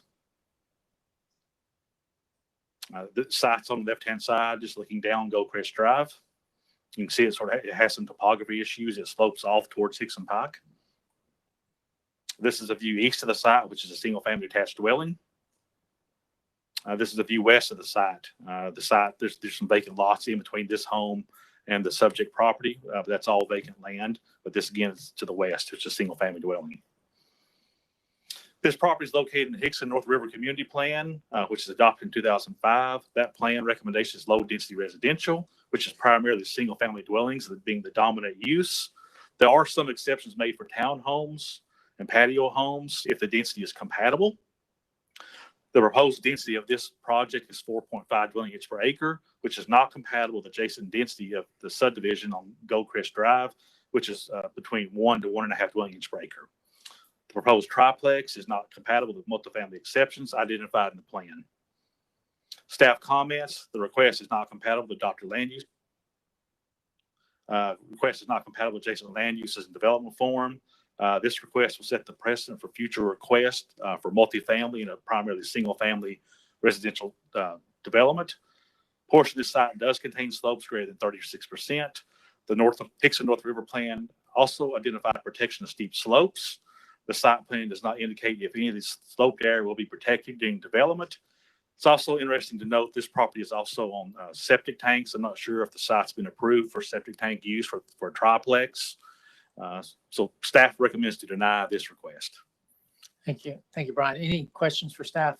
[SPEAKER 2] The site's on the left-hand side, just looking down Goldcrest Drive. You can see it has some topography issues. It slopes off towards Hickson Pike. This is a view east of the site, which is a single-family detached dwelling. This is a view west of the site. There's some vacant lots in between this home and the subject property. That's all vacant land. But this again is to the west. It's a single-family dwelling. This property is located in the Hickson North River Community Plan, which is adopted in 2005. That plan recommendation is low-density residential, which is primarily single-family dwellings being the dominant use. There are some exceptions made for townhomes and patio homes if the density is compatible. The proposed density of this project is 4.5 dwelling units per acre, which is not compatible with adjacent density of the subdivision on Goldcrest Drive, which is between 1 to 1.5 dwelling units per acre. The proposed triplex is not compatible with multifamily exceptions identified in the plan. Staff comments: the request is not compatible with adopted land use. Request is not compatible with adjacent land uses and development form. This request will set the precedent for future requests for multifamily and a primarily single-family residential development. Portion of this site does contain slopes greater than 36%. The Hickson North River Plan also identified protection of steep slopes. The site plan does not indicate if any of this sloped area will be protected during development. It's also interesting to note this property is also on septic tanks. I'm not sure if the site's been approved for septic tank use for a triplex. So staff recommends to deny this request.
[SPEAKER 9] Thank you. Thank you, Brian. Any questions for staff?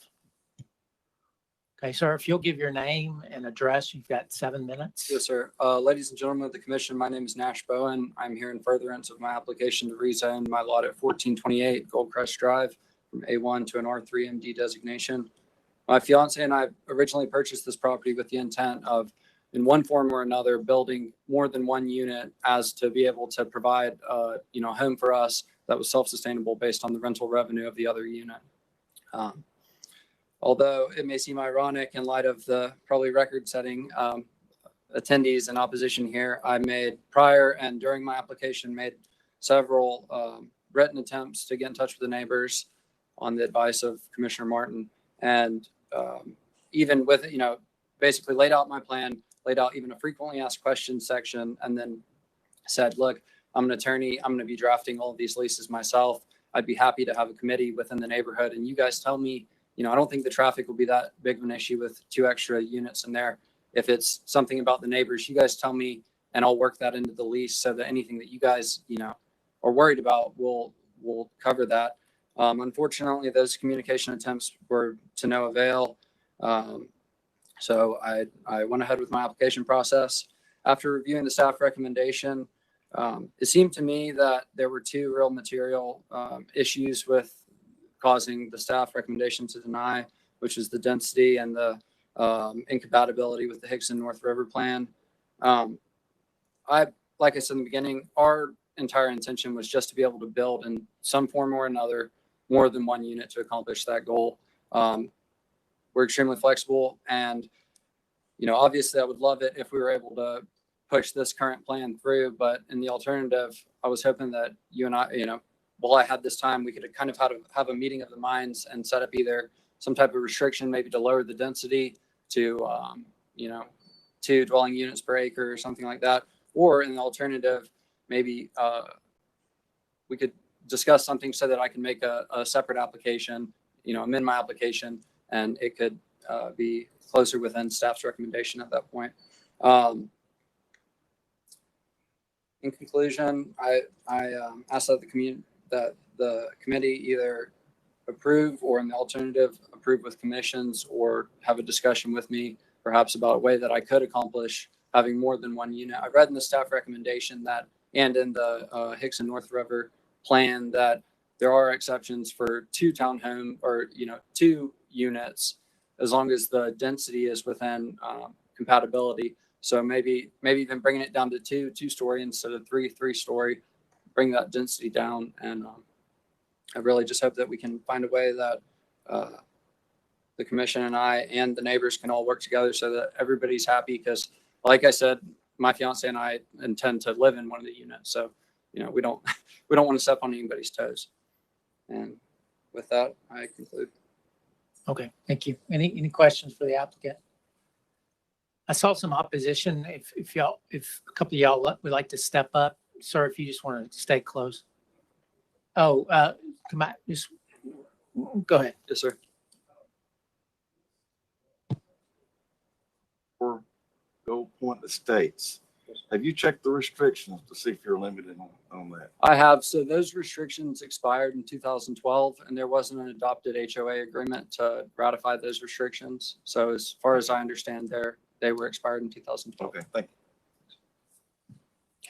[SPEAKER 9] Okay, sir, if you'll give your name and address, you've got 7 minutes.
[SPEAKER 21] Yes, sir. Ladies and gentlemen of the commission, my name is Nash Bowen. I'm here in furtherance of my application to rezone my lot at 1428 Goldcrest Drive from A1 to an R3MD designation. My fiance and I originally purchased this property with the intent of, in one form or another, building more than one unit as to be able to provide, a home for us that was self-sustainable based on the rental revenue of the other unit. Although it may seem ironic in light of the probably record-setting attendees in opposition here, I made prior and during my application made several written attempts to get in touch with the neighbors on the advice of Commissioner Martin, and even with basically laid out my plan, laid out even a frequently asked questions section, and then said, look, I'm an attorney. I'm going to be drafting all of these leases myself. I'd be happy to have a committee within the neighborhood. And you guys tell me, I don't think the traffic will be that big of an issue with 2 extra units in there. If it's something about the neighbors, you guys tell me, and I'll work that into the lease so that anything that you guys, are worried about, we'll cover that. Unfortunately, those communication attempts were to no avail. So I went ahead with my application process. After reviewing the staff recommendation, it seemed to me that there were 2 real material issues with causing the staff recommendation to deny, which is the density and the incompatibility with the Hickson North River Plan. Like I said in the beginning, our entire intention was just to be able to build in some form or another more than one unit to accomplish that goal. We're extremely flexible, and obviously I would love it if we were able to push this current plan through, but in the alternative, I was hoping that you and I, while I had this time, we could kind of have a meeting of the minds and set up either some type of restriction, maybe to lower the density to 2 dwelling units per acre or something like that, or in the alternative, maybe we could discuss something so that I can make a separate application, amend my application, and it could be closer within staff's recommendation at that point. In conclusion, I ask that the committee either approve, or in the alternative, approve with commissions, or have a discussion with me perhaps about a way that I could accomplish having more than one unit. I read in the staff recommendation that, and in the Hickson North River plan, that there are exceptions for two townhome or, two units, as long as the density is within compatibility. So maybe even bringing it down to two-story instead of three-story, bring that density down. And I really just hope that we can find a way that the commission and I and the neighbors can all work together so that everybody's happy. Because like I said, my fiance and I intend to live in one of the units. So, we don't want to step on anybody's toes. And with that, I conclude.
[SPEAKER 9] Okay, thank you. Any questions for the applicant? I saw some opposition. If a couple of y'all would like to step up, sir, if you just want to stay close. Oh, come on, just go ahead.
[SPEAKER 21] Yes, sir.
[SPEAKER 3] For Gold Point Estates, have you checked the restrictions to see if you're limited on that?
[SPEAKER 21] I have. So those restrictions expired in 2012, and there wasn't an adopted HOA agreement to ratify those restrictions. So as far as I understand, they were expired in 2012.
[SPEAKER 3] Okay, thank you.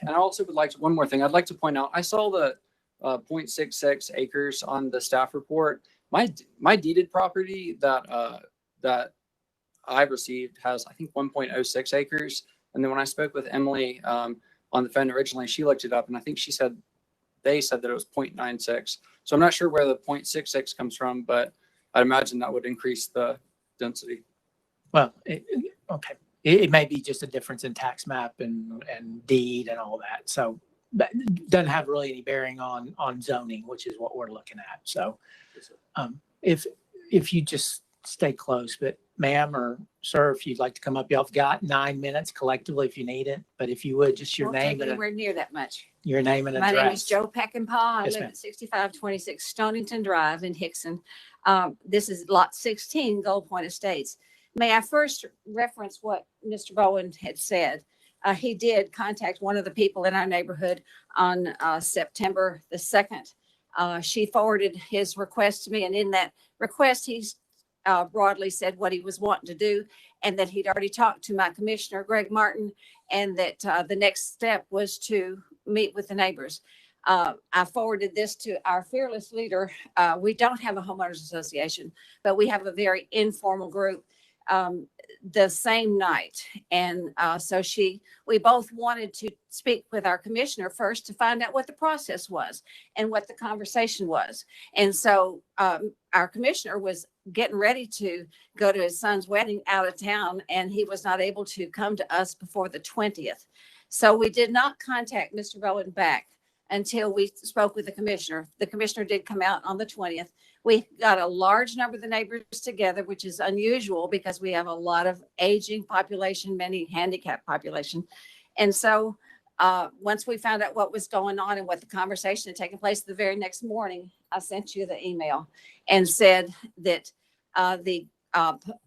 [SPEAKER 21] And I also would like to, one more thing, I'd like to point out, I saw the 0.66 acres on the staff report. My deeded property that I received has, I think, 1.06 acres. And then when I spoke with Emily on the phone originally, she looked it up, and I think they said that it was 0.96. So I'm not sure where the 0.66 comes from, but I'd imagine that would increase the density.
[SPEAKER 9] Well, okay. It may be just a difference in tax map and deed and all that. So that doesn't have really any bearing on zoning, which is what we're looking at. So if you just stay close, but ma'am or sir, if you'd like to come up, y'all have got 9 minutes collectively if you need it. But if you would, just your
[SPEAKER 22] Won't
[SPEAKER 9] name
[SPEAKER 22] take
[SPEAKER 9] and
[SPEAKER 22] anywhere near that much.
[SPEAKER 9] your name and
[SPEAKER 22] My
[SPEAKER 9] address.
[SPEAKER 22] name is Joe Peckinpah. I
[SPEAKER 9] Yes,
[SPEAKER 22] live
[SPEAKER 9] ma'am.
[SPEAKER 22] at 6526 Stonington Drive in Hickson. This is lot 16, Gold Point Estates. May I first reference what Mr. Bowen had said? He did contact one of the people in our neighborhood on September the 2nd. She forwarded his request to me, and in that request, he's broadly said what he was wanting to do, and that he'd already talked to my commissioner, Greg Martin, and that the next step was to meet with the neighbors. I forwarded this to our fearless leader. We don't have a homeowners association, but we have a very informal group the same night. And so we both wanted to speak with our commissioner first to find out what the process was and what the conversation was. And so our commissioner was getting ready to go to his son's wedding out of town, and he was not able to come to us before the 20th. So we did not contact Mr. Bowen back until we spoke with the commissioner. The commissioner did come out on the 20th. We got a large number of the neighbors together, which is unusual because we have a lot of aging population, many handicapped population. And so once we found out what was going on and what the conversation had taken place, the very next morning, I sent you the email and said that the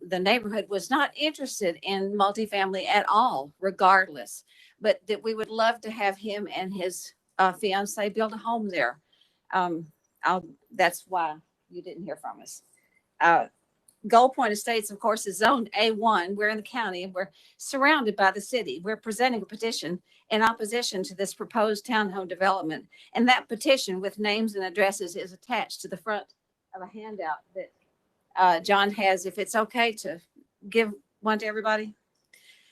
[SPEAKER 22] neighborhood was not interested in multifamily at all, regardless, but that we would love to have him and his fiance build a home there. That's why you didn't hear from us. Gold Point Estates, of course, is zoned A1. We're in the county and we're surrounded by the city. We're presenting a petition in opposition to this proposed townhome development. And that petition with names and addresses is attached to the front of a handout that John has, if it's okay to give one to everybody.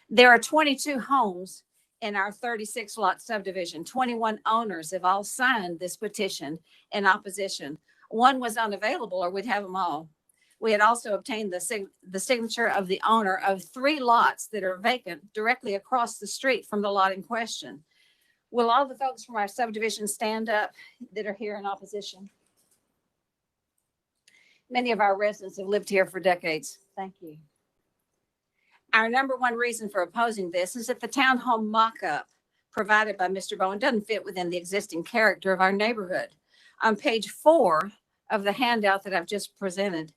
[SPEAKER 22] There are 22 homes in our 36 lot subdivision. 21 owners have all signed this petition in opposition. One was unavailable, or we'd have them all. We had also obtained the signature of the owner of 3 lots that are vacant directly across the street from the lot in question. Will all the folks from our subdivision stand up that are here in opposition? Many of our residents have lived here for decades. Thank you. Our number one reason for opposing this is that the townhome mock-up provided by Mr. Bowen doesn't fit within the existing character of our neighborhood. On page 4 of the handout that I've just presented,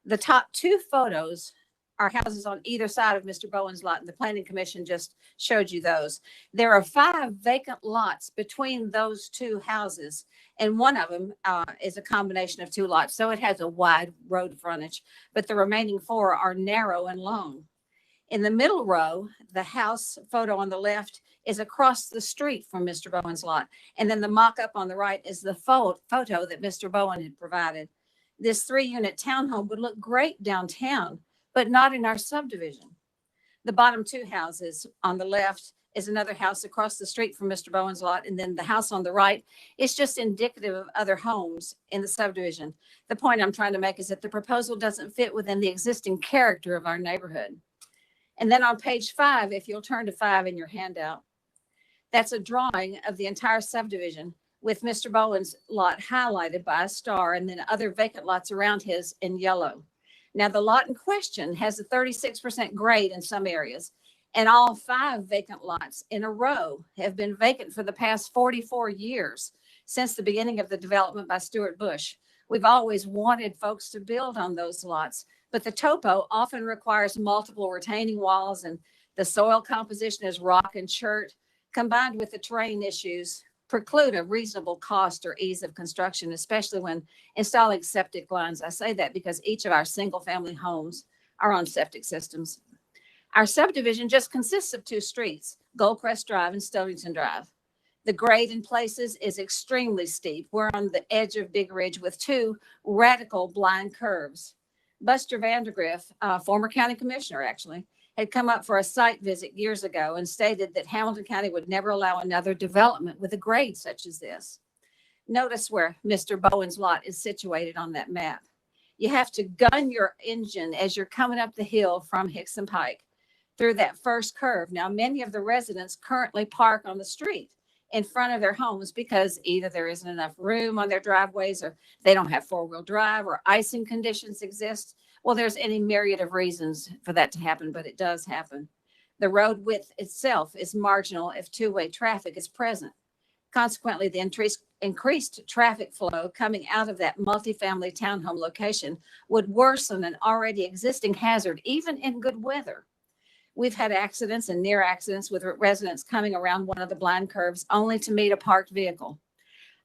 [SPEAKER 22] the top 2 photos are houses on either side of Mr. Bowen's lot, and the planning commission just showed you those. There are 5 vacant lots between those 2 houses, and one of them is a combination of 2 lots, so it has a wide road frontage, but the remaining 4 are narrow and long. In the middle row, the house photo on the left is across the street from Mr. Bowen's lot, and then the mock-up on the right is the photo that Mr. Bowen had provided. This 3-unit townhome would look great downtown, but not in our subdivision. The bottom 2 houses on the left is another house across the street from Mr. Bowen's lot, and then the house on the right is just indicative of other homes in the subdivision. The point I'm trying to make is that the proposal doesn't fit within the existing character of our neighborhood. And then on page 5, if you'll turn to 5 in your handout, that's a drawing of the entire subdivision with Mr. Bowen's lot highlighted by a star and then other vacant lots around his in yellow. Now, the lot in question has a 36% grade in some areas, and all 5 vacant lots in a row have been vacant for the past 44 years since the beginning of the development by Stuart Bush. We've always wanted folks to build on those lots, but the topo often requires multiple retaining walls, and the soil composition is rock and chert, combined with the terrain issues, preclude a reasonable cost or ease of construction, especially when installing septic lines. I say that because each of our single-family homes are on septic systems. Our subdivision just consists of 2 streets, Goldcrest Drive and Stonington Drive. The grade in places is extremely steep. We're on the edge of Big Ridge with 2 radical blind curves. Buster Vandergriff, former county commissioner actually, had come up for a site visit years ago and stated that Hamilton County would never allow another development with a grade such as this. Notice where Mr. Bowen's lot is situated on that map. You have to gun your engine as you're coming up the hill from Hickson Pike through that first curve. Now, many of the residents currently park on the street in front of their homes because either there isn't enough room on their driveways, or they don't have 4-wheel drive, or icing conditions exist. Well, there's any myriad of reasons for that to happen, but it does happen. The road width itself is marginal if 2-way traffic is present. Consequently, the increased traffic flow coming out of that multifamily townhome location would worsen an already existing hazard, even in good weather. We've had accidents and near accidents with residents coming around one of the blind curves only to meet a parked vehicle.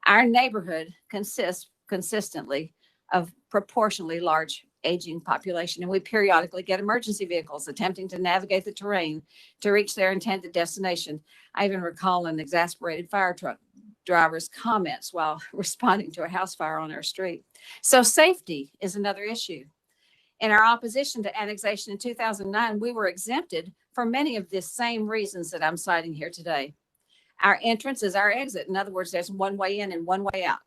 [SPEAKER 22] Our neighborhood consists consistently of proportionally large aging population, and we periodically get emergency vehicles attempting to navigate the terrain to reach their intended destination. I even recall an exasperated fire truck driver's comments while responding to a house fire on our street. So safety is another issue. In our opposition to annexation in 2009, we were exempted for many of the same reasons that I'm citing here today. Our entrance is our exit. In other words, there's one way in and one way out.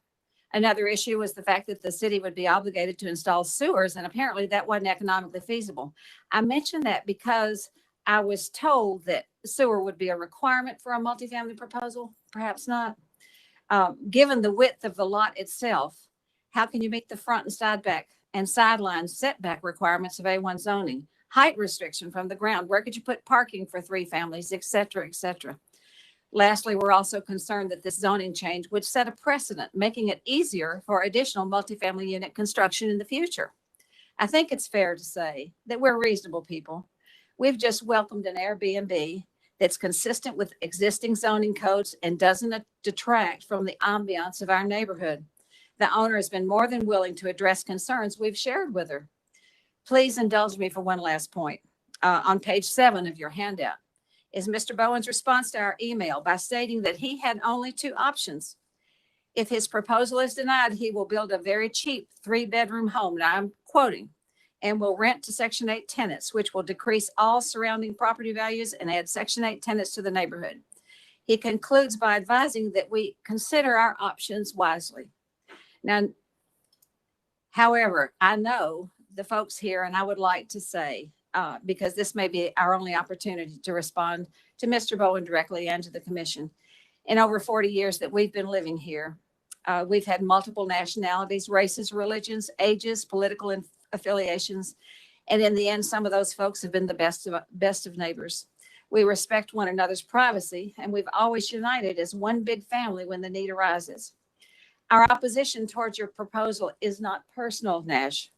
[SPEAKER 22] Another issue was the fact that the city would be obligated to install sewers, and apparently that wasn't economically feasible. I mention that because I was told that sewer would be a requirement for a multifamily proposal. Perhaps not. Given the width of the lot itself, how can you meet the front and sideline setback requirements of A1 zoning? Height restriction from the ground. Where could you put parking for 3 families, et cetera, et cetera? Lastly, we're also concerned that this zoning change would set a precedent, making it easier for additional multifamily unit construction in the future. I think it's fair to say that we're reasonable people. We've just welcomed an Airbnb that's consistent with existing zoning codes and doesn't detract from the ambiance of our neighborhood. The owner has been more than willing to address concerns we've shared with her. Please indulge me for one last point. On page 7 of your handout is Mr. Bowen's response to our email by stating that he had only 2 options. If his proposal is denied, he will build a very cheap 3-bedroom home, now I'm quoting, and will rent to Section 8 tenants, which will decrease all surrounding property values and add Section 8 tenants to the neighborhood. He concludes by advising that we consider our options wisely. Now, however, I know the folks here, and I would like to say, because this may be our only opportunity to respond to Mr. Bowen directly and to the commission. In over 40 years that we've been living here, we've had multiple nationalities, races, religions, ages, political affiliations, and in the end, some of those folks have been the best of neighbors. We respect one another's privacy, and we've always united as one big family when the need arises. Our opposition towards your proposal is not personal, Nash.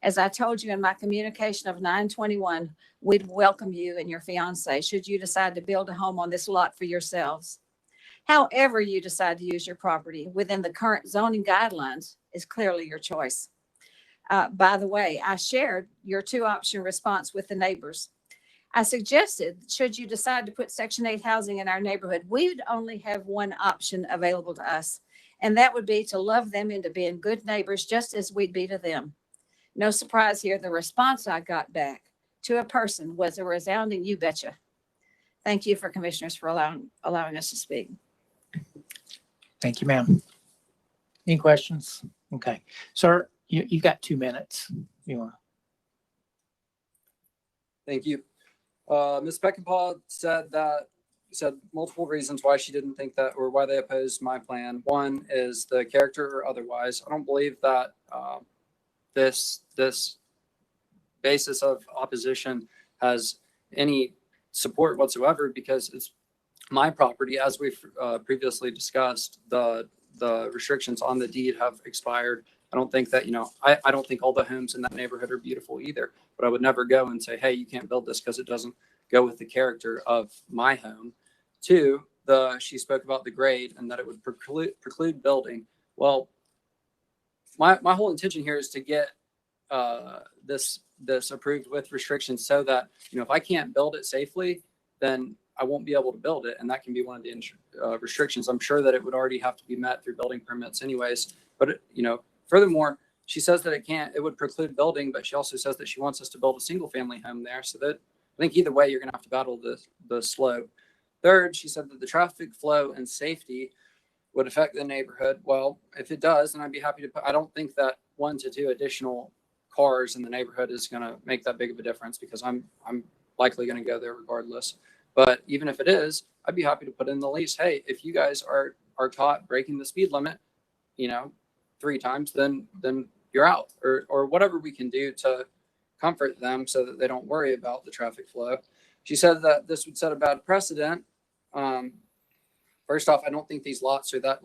[SPEAKER 22] As I told you in my communication of 9/21, we'd welcome you and your fiance should you decide to build a home on this lot for yourselves. However you decide to use your property within the current zoning guidelines is clearly your choice. By the way, I shared your 2-option response with the neighbors. I suggested, should you decide to put Section 8 housing in our neighborhood, we would only have one option available to us, and that would be to love them into being good neighbors just as we'd be to them. No surprise here, the response I got back to a person was a resounding "you betcha." Thank you for commissioners for allowing us to speak.
[SPEAKER 9] Thank you, ma'am. Any questions? Okay. Sir, you got 2 minutes. You want?
[SPEAKER 21] Thank you. Ms. Peckinpah said multiple reasons why she didn't think that, or why they opposed my plan. One is the character or otherwise. I don't believe that this basis of opposition has any support whatsoever, because it's my property. As we've previously discussed, the restrictions on the deed have expired. I don't think that, I don't think all the homes in that neighborhood are beautiful either, but I would never go and say, hey, you can't build this because it doesn't go with the character of my home. Two, she spoke about the grade and that it would preclude building. Well, my whole intention here is to get this approved with restrictions so that, if I can't build it safely, then I won't be able to build it. And that can be one of the restrictions. I'm sure that it would already have to be met through building permits anyways. But, furthermore, she says that it would preclude building, but she also says that she wants us to build a single family home there. So that I think either way, you're going to have to battle the slope. Third, she said that the traffic flow and safety would affect the neighborhood. Well, if it does, then I'd be happy to I don't think that 1 to 2 additional cars in the neighborhood is going to make that big of a difference, because I'm likely going to go there regardless. But even if it is, I'd be happy to put in the lease. Hey, if you guys are caught breaking the speed limit, 3 times, then you're out, or whatever we can do to comfort them so that they don't worry about the traffic flow. She said that this would set a bad precedent. First off, I don't think these lots are that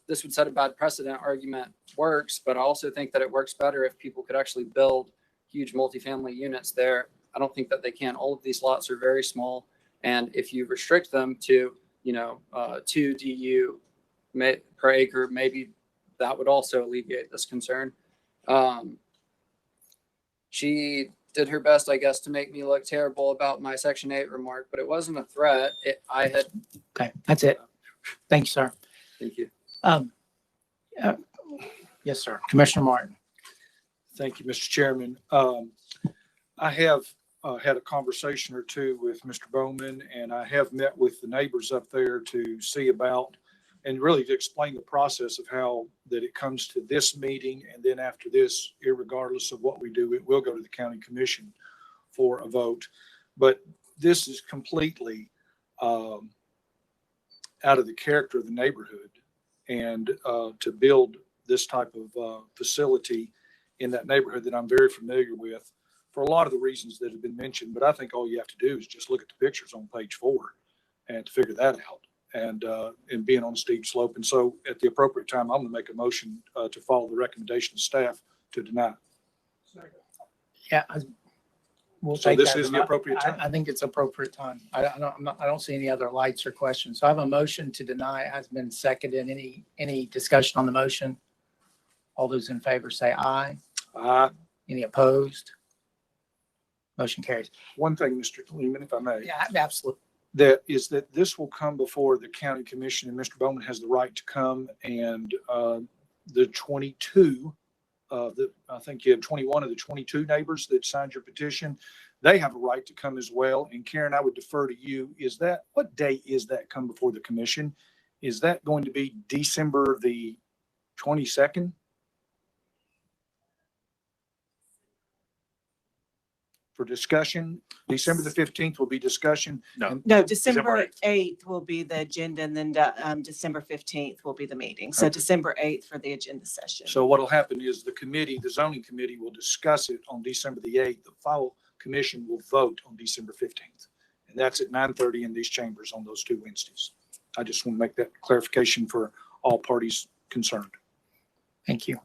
[SPEAKER 21] this would set a bad precedent argument works, but I also think that it works better if people could actually build huge multifamily units there. I don't think that they can. All of these lots are very small, and if you restrict them to 2 DU per acre, maybe that would also alleviate this concern. She did her best, I guess, to make me look terrible about my Section 8 remark, but it wasn't a threat.
[SPEAKER 9] Okay, that's it. Thank you, sir.
[SPEAKER 21] Thank you.
[SPEAKER 9] Yes, sir. Commissioner Martin.
[SPEAKER 6] Thank you, Mr. Chairman. I have had a conversation or two with Mr. Bowman, and I have met with the neighbors up there to see about, and really to explain the process of how that it comes to this meeting. And then after this, irregardless of what we do, it will go to the county commission for a vote. But this is completely out of the character of the neighborhood. And to build this type of facility in that neighborhood that I'm very familiar with, for a lot of the reasons that have been mentioned. But I think all you have to do is just look at the pictures on page 4 and to figure that out. And being on a steep slope. And so at the appropriate time, I'm going to make a motion to follow the recommendation of staff to deny.
[SPEAKER 9] Yeah. We'll
[SPEAKER 6] So
[SPEAKER 9] take
[SPEAKER 6] this
[SPEAKER 9] that
[SPEAKER 6] is
[SPEAKER 9] as
[SPEAKER 6] the
[SPEAKER 9] an-
[SPEAKER 6] appropriate time.
[SPEAKER 9] I think it's appropriate time. I don't see any other lights or questions. So I have a motion to deny. It has been seconded. Any discussion on the motion? All those in favor say aye.
[SPEAKER 6] Aye.
[SPEAKER 9] Any opposed? Motion carries.
[SPEAKER 6] One thing, Mr. Lehman, if I may.
[SPEAKER 9] Yeah, absolutely.
[SPEAKER 6] That this will come before the county commission, and Mr. Bowman has the right to come, and the 22, I think you have 21 of the 22 neighbors that signed your petition. They have a right to come as well. And Karen, I would defer to you. What date is that come before the commission? Is that going to be December the 22nd? For discussion? December the 15th will be discussion.
[SPEAKER 10] No, December 8th will be the agenda, and then December 15th will be the meeting. So
[SPEAKER 6] Okay.
[SPEAKER 10] December 8th for the agenda session.
[SPEAKER 6] So what'll happen is the zoning committee will discuss it on December the 8th. The final commission will vote on December 15th. And that's at 9:30 in these chambers on those 2 Wednesdays. I just want to make that clarification for all parties concerned.
[SPEAKER 9] Thank you.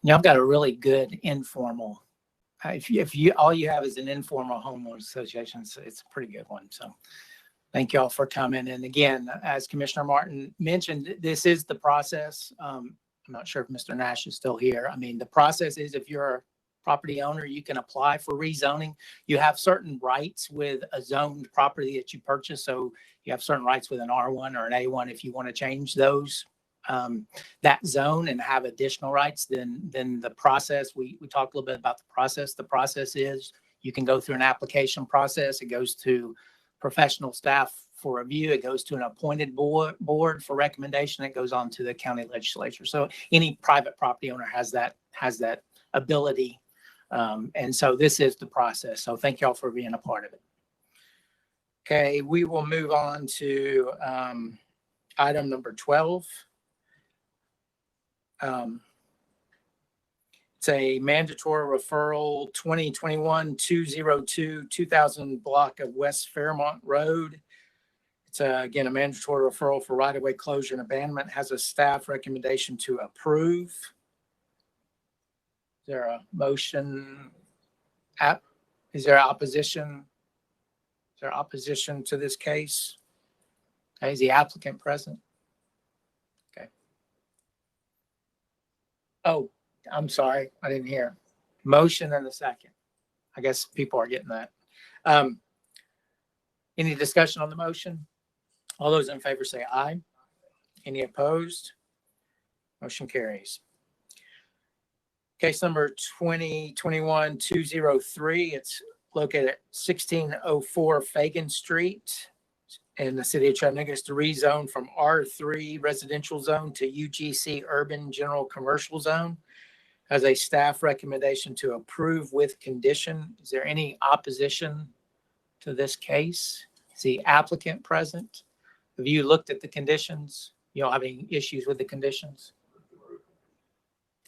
[SPEAKER 9] Y'all got a really good informal. If you all you have is an informal homeowners association, it's a pretty good one. So thank you all for coming. And again, as Commissioner Martin mentioned, this is the process. I'm not sure if Mr. Nash is still here. I mean, the process is if you're a property owner, you can apply for rezoning. You have certain rights with a zoned property that you purchase. So you have certain rights with an R1 or an A1. If you want to change those, that zone and have additional rights, then the process, we talked a little bit about the process. The process is you can go through an application process. It goes to professional staff for review. It goes to an appointed board for recommendation. It goes on to the county legislature. So any private property owner has that ability. And so this is the process. So thank y'all for being a part of it. Okay, we will move on to item number 12. It's a mandatory referral 2021-202-2000 block of West Fairmont Road. It's again a mandatory referral for right-of-way closure and abandonment. Has a staff recommendation to approve. Is there a motion? Is there opposition? Is there opposition to this case? Okay, is the applicant present? Okay. Oh, I'm sorry, I didn't hear. Motion and a second. I guess people are getting that. Any discussion on the motion? All those in favor say aye. Any opposed? Motion carries. Case number 2021-203. It's located at 1604 Fagan Street in the city of Chattanooga. It's to rezone from R3 residential zone to UGC urban general commercial zone. Has a staff recommendation to approve with condition. Is there any opposition to this case? Is the applicant present? Have you looked at the conditions? You don't have any issues with the conditions?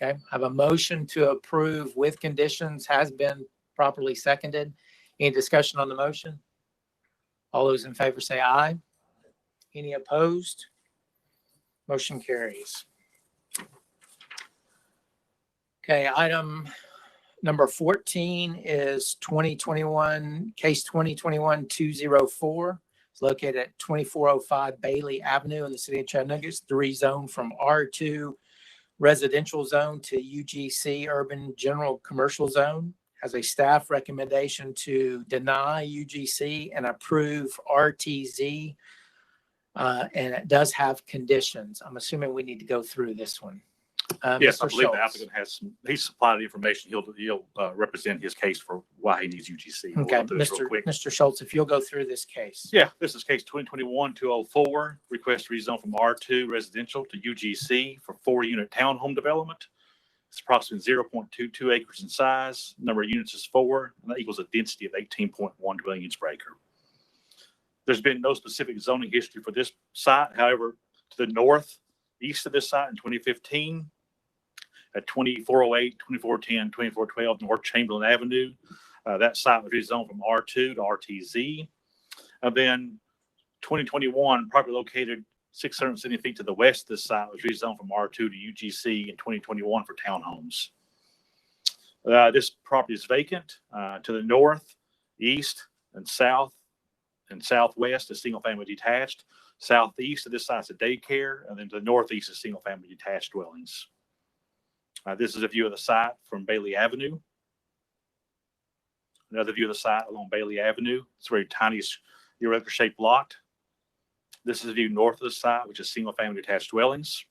[SPEAKER 9] Okay, I have a motion to approve with conditions has been properly seconded. Any discussion on the motion? All those in favor say aye. Any opposed? Motion carries. Okay, item number 14 is 2021, case 2021-204. It's located at 2405 Bailey Avenue in the city of Chattanooga. It's the rezone from R2 residential zone to UGC urban general commercial zone. Has a staff recommendation to deny UGC and approve RTZ. And it does have conditions. I'm assuming we need to go through this one.
[SPEAKER 2] Yes,
[SPEAKER 9] Mr.
[SPEAKER 2] I believe the
[SPEAKER 9] Schultz.
[SPEAKER 2] applicant has he's supplied the information. He'll represent his case for why he needs UGC. We'll
[SPEAKER 9] Okay,
[SPEAKER 2] go through this real quick.
[SPEAKER 9] Mr. Schultz, if you'll go through this case.
[SPEAKER 2] Yeah, this is case 2021-204. Request rezone from R2 residential to UGC for 4-unit townhome development. It's approximately 0.22 acres in size. Number of units is 4, and that equals a density of 18.1 dwelling units per acre. There's been no specific zoning history for this site. However, to the northeast of this site in 2015, at 2408, 2410, 2412 North Chamberlain Avenue, that site was rezoned from R2 to RTZ. And then 2021, property located 670 feet to the west of this site was rezoned from R2 to UGC in 2021 for townhomes. This property is vacant. To the north, east, and south, and southwest is single-family detached. Southeast of this site is a daycare, and then to the northeast is single-family detached dwellings. This is a view of the site from Bailey Avenue. Another view of the site along Bailey Avenue. It's a very tiny, irregular-shaped lot. This is a view north of the site, which is single-family detached dwellings.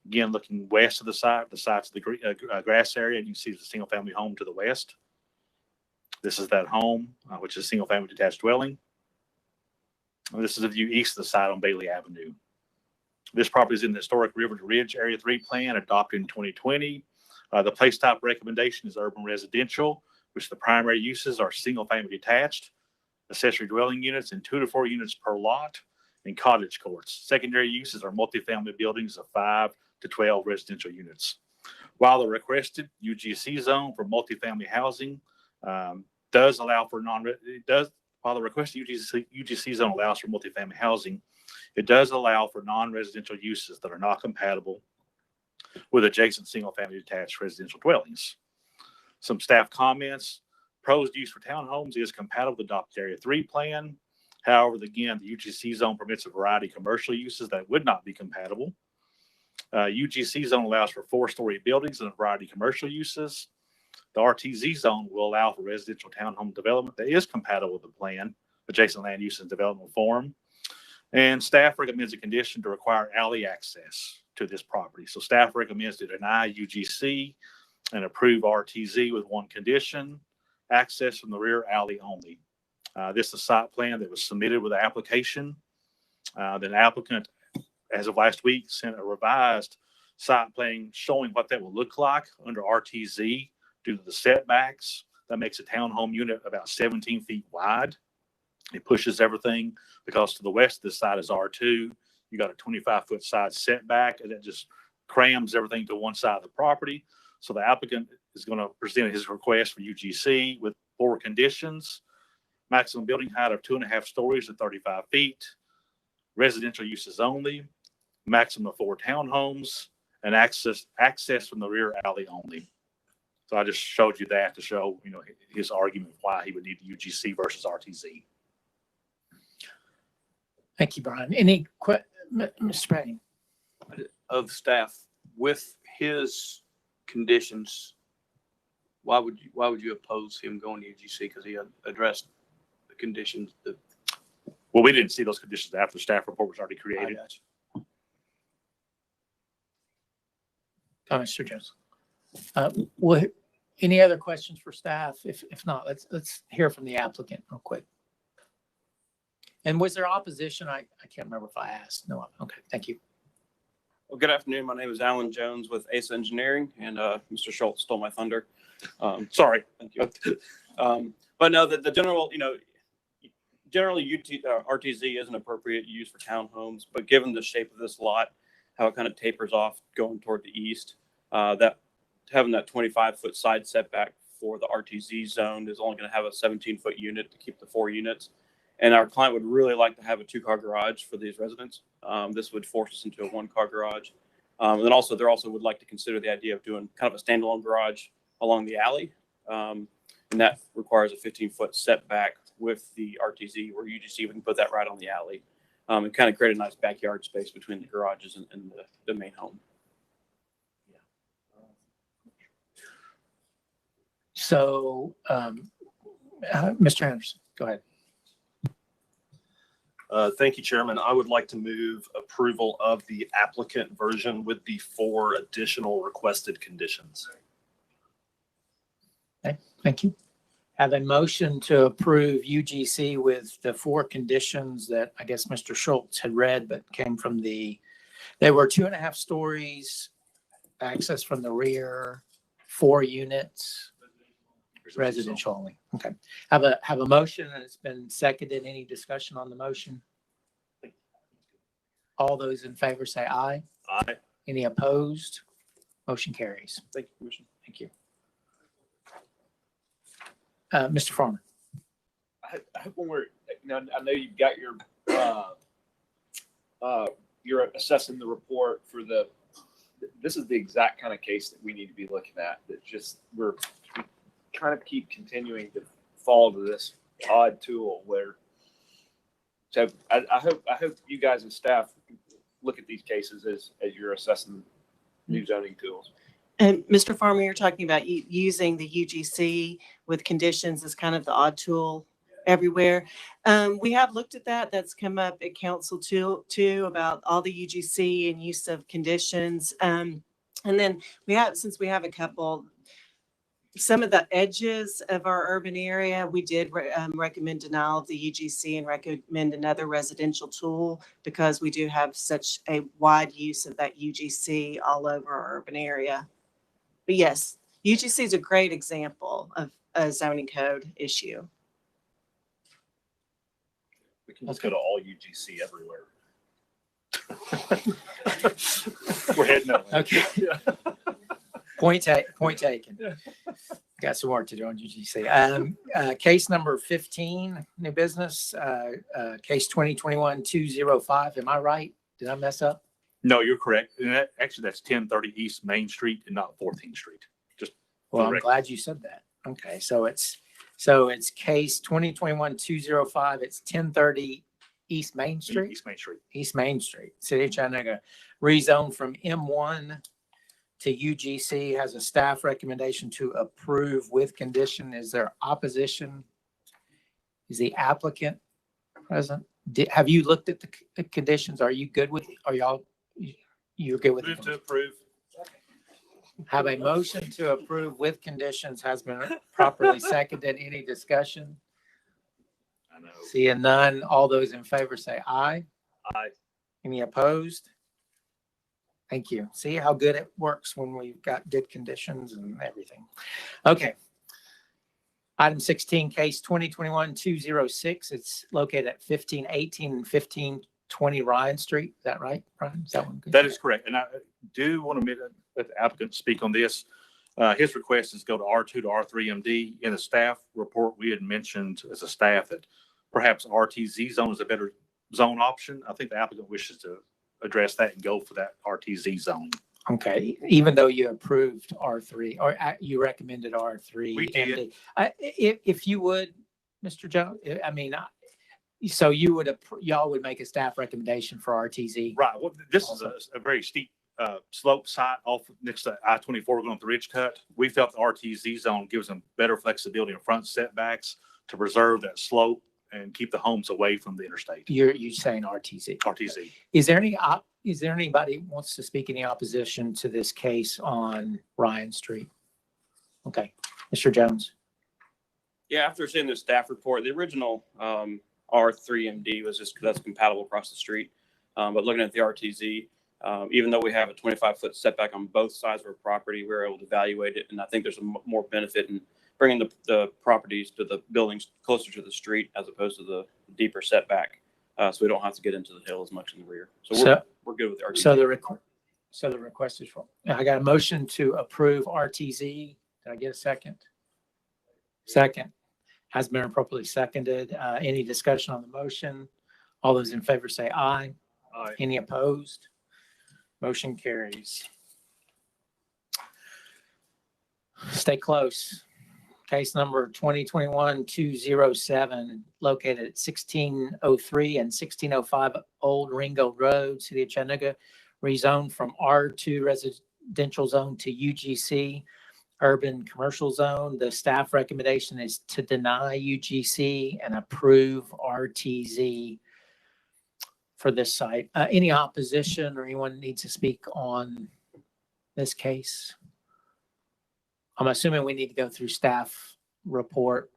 [SPEAKER 2] Again, looking west of the site's the grass area, and you can see the single-family home to the west. This is that home, which is a single-family detached dwelling. And this is a view east of the site on Bailey Avenue. This property is in the historic River Ridge Area 3 plan adopted in 2020. The place type recommendation is urban residential, which the primary uses are single-family detached, accessory dwelling units, and 2 to 4 units per lot, and cottage courts. Secondary uses are multifamily buildings of 5 to 12 residential units. While the requested UGC zone for multifamily housing does allow for while the requested UGC zone allows for multifamily housing, it does allow for non-residential uses that are not compatible with adjacent single-family detached residential dwellings. Some staff comments. Proposed use for townhomes is compatible with the adopted Area 3 plan. However, again, the UGC zone permits a variety of commercial uses that would not be compatible. UGC zone allows for 4-story buildings and a variety of commercial uses. The RTZ zone will allow for residential townhome development that is compatible with the plan, adjacent land use and development form. And staff recommends a condition to require alley access to this property. So staff recommends to deny UGC and approve RTZ with one condition: access from the rear alley only. This is a site plan that was submitted with the application. The applicant, as of last week, sent a revised site plan showing what that will look like under RTZ due to the setbacks. That makes a townhome unit about 17 feet wide. It pushes everything because to the west of this side is R2. You got a 25-foot side setback, and that just crams everything to one side of the property. So the applicant is going to present his request for UGC with 4 conditions: maximum building height of 2.5 stories at 35 feet, residential uses only, maximum of 4 townhomes, and access from the rear alley only. So I just showed you that to show, his argument why he would need the UGC versus RTZ.
[SPEAKER 9] Thank you, Brian. Any Mr. Payne?
[SPEAKER 13] Of staff, with his conditions, why would you oppose him going to UGC? Because he addressed the conditions that.
[SPEAKER 2] Well, we didn't see those conditions after the staff report was already created.
[SPEAKER 9] Mr. Jones. Any other questions for staff? If not, let's hear from the applicant real quick. And was there opposition? I can't remember if I asked. No. Okay. Thank you.
[SPEAKER 7] Well, good afternoon. My name is Alan Jones with Ace Engineering, and Mr. Schultz stole my thunder.
[SPEAKER 2] Sorry.
[SPEAKER 7] Thank you. But no, the general, generally RTZ is an appropriate use for townhomes, but given the shape of this lot, how it kind of tapers off going toward the east, that having that 25-foot side setback for the RTZ zone is only going to have a 17-foot unit to keep the 4 units. And our client would really like to have a 2-car garage for these residents. This would force us into a 1-car garage. And then also, they would like to consider the idea of doing kind of a standalone garage along the alley. And that requires a 15-foot setback with the RTZ, where UGC can put that right on the alley and kind of create a nice backyard space between the garages and the main home.
[SPEAKER 9] So, Mr. Anderson, go ahead.
[SPEAKER 12] Thank you, Chairman. I would like to move approval of the applicant version with the 4 additional requested conditions.
[SPEAKER 9] Okay, thank you. Have a motion to approve UGC with the 4 conditions that I guess Mr. Schultz had read, but came from they were 2.5 stories, access from the rear, 4 units, residential only. Okay. Have a motion, and it's been seconded. Any discussion on the motion? All those in favor say aye.
[SPEAKER 12] Aye.
[SPEAKER 9] Any opposed? Motion carries.
[SPEAKER 7] Thank you, Commissioner.
[SPEAKER 9] Thank you. Mr. Farmer.
[SPEAKER 8] I hope when I know you've got you're assessing the report for this is the exact kind of case that we need to be looking at. That just we kind of keep continuing to fall to this odd tool where. So I hope you guys and staff look at these cases as you're assessing new zoning tools.
[SPEAKER 10] And Mr. Farmer, you're talking about using the UGC with conditions as kind of the odd tool everywhere. We have looked at that. That's come up at council too about all the UGC and use of conditions. And then since we have a couple, some of the edges of our urban area, we did recommend denial of the UGC and recommend another residential tool because we do have such a wide use of that UGC all over our urban area. But yes, UGC is a great example of a zoning code issue.
[SPEAKER 12] We can just go to all UGC everywhere.
[SPEAKER 2] We're heading up.
[SPEAKER 9] Okay. Point taken. Got some work to do on UGC. Case number 15, new business, case 2021-205. Am I right? Did I mess up?
[SPEAKER 2] No, you're correct. And that, actually, that's 1030 East Main Street and not 14th Street. Just for
[SPEAKER 9] Well,
[SPEAKER 2] the
[SPEAKER 9] I'm
[SPEAKER 2] record.
[SPEAKER 9] glad you said that. Okay, so it's case 2021-205. It's 1030 East Main Street.
[SPEAKER 2] East Main Street.
[SPEAKER 9] East Main Street, City of Chattanooga, rezone from M1 to UGC, has a staff recommendation to approve with condition. Is there opposition? Is the applicant present? Have you looked at the conditions? Are you good with, you're good with?
[SPEAKER 2] Move to approve.
[SPEAKER 9] Have a motion to approve with conditions has been properly seconded. Any discussion?
[SPEAKER 2] I know.
[SPEAKER 9] Seeing none, all those in favor say aye.
[SPEAKER 2] Aye.
[SPEAKER 9] Any opposed? Thank you. See how good it works when we've got good conditions and everything. Okay. Item 16, case 2021-206. It's located at 1518 and 1520 Ryan Street. Is that right, Brian? Is that one good?
[SPEAKER 2] That is correct. And I do want to let the applicant speak on this. His request is go to R2 to R3MD. In the staff report, we had mentioned as a staff that perhaps RTZ zone is a better zone option. I think the applicant wishes to address that and go for that RTZ zone.
[SPEAKER 9] Okay, even though you approved R3 or you recommended R3.
[SPEAKER 2] We did.
[SPEAKER 9] If you would, Mr. Jones, I mean, so you would, y'all would make a staff recommendation for RTZ?
[SPEAKER 2] Right. Well, this is a very steep slope site off next to I-24 going to Ridge Cut. We felt the RTZ zone gives them better flexibility in front setbacks to preserve that slope and keep the homes away from the interstate.
[SPEAKER 9] You're saying RTZ?
[SPEAKER 2] RTZ.
[SPEAKER 9] Is there anybody who wants to speak in opposition to this case on Ryan Street? Okay, Mr. Jones.
[SPEAKER 7] Yeah, after seeing the staff report, the original R3MD was just that's compatible across the street. But looking at the RTZ, even though we have a 25-foot setback on both sides of our property, we were able to evaluate it. And I think there's more benefit in bringing the properties to the buildings closer to the street as opposed to the deeper setback. So we don't have to get into the hill as much in the rear. So we're good with the RTZ.
[SPEAKER 9] So the request is wrong. I got a motion to approve RTZ. Did I get a second? Second. Has been appropriately seconded. Any discussion on the motion? All those in favor say aye.
[SPEAKER 2] Aye.
[SPEAKER 9] Any opposed? Motion carries. Stay close. Case number 2021-207, located at 1603 and 1605 Old Ringo Road, City of Chattanooga, rezoned from R2 residential zone to UGC urban commercial zone. The staff recommendation is to deny UGC and approve RTZ for this site. Any opposition or anyone needs to speak on this case? I'm assuming we need to go through staff report.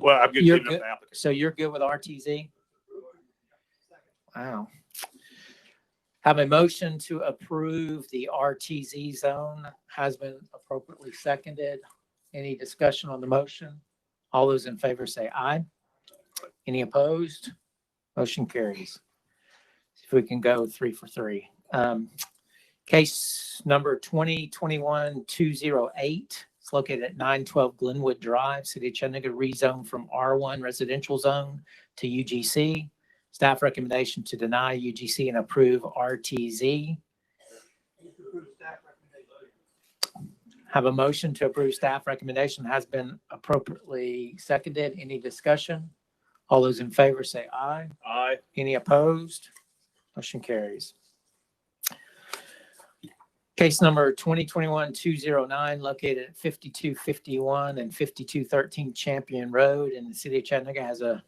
[SPEAKER 2] Well, I'm good.
[SPEAKER 9] You're good. So you're good with RTZ? Wow. Have a motion to approve the RTZ zone has been appropriately seconded. Any discussion on the motion? All those in favor say aye. Any opposed? Motion carries. If we can go 3 for 3. Case number 2021-208. It's located at 912 Glenwood Drive, City of Chattanooga, rezone from R1 residential zone to UGC. Staff recommendation to deny UGC and approve RTZ. Have a motion to approve staff recommendation has been appropriately seconded. Any discussion? All those in favor say aye.
[SPEAKER 2] Aye.
[SPEAKER 9] Any opposed? Motion carries. Case number 2021-209, located at 5251 and 5213 Champion Road in the City of Chattanooga,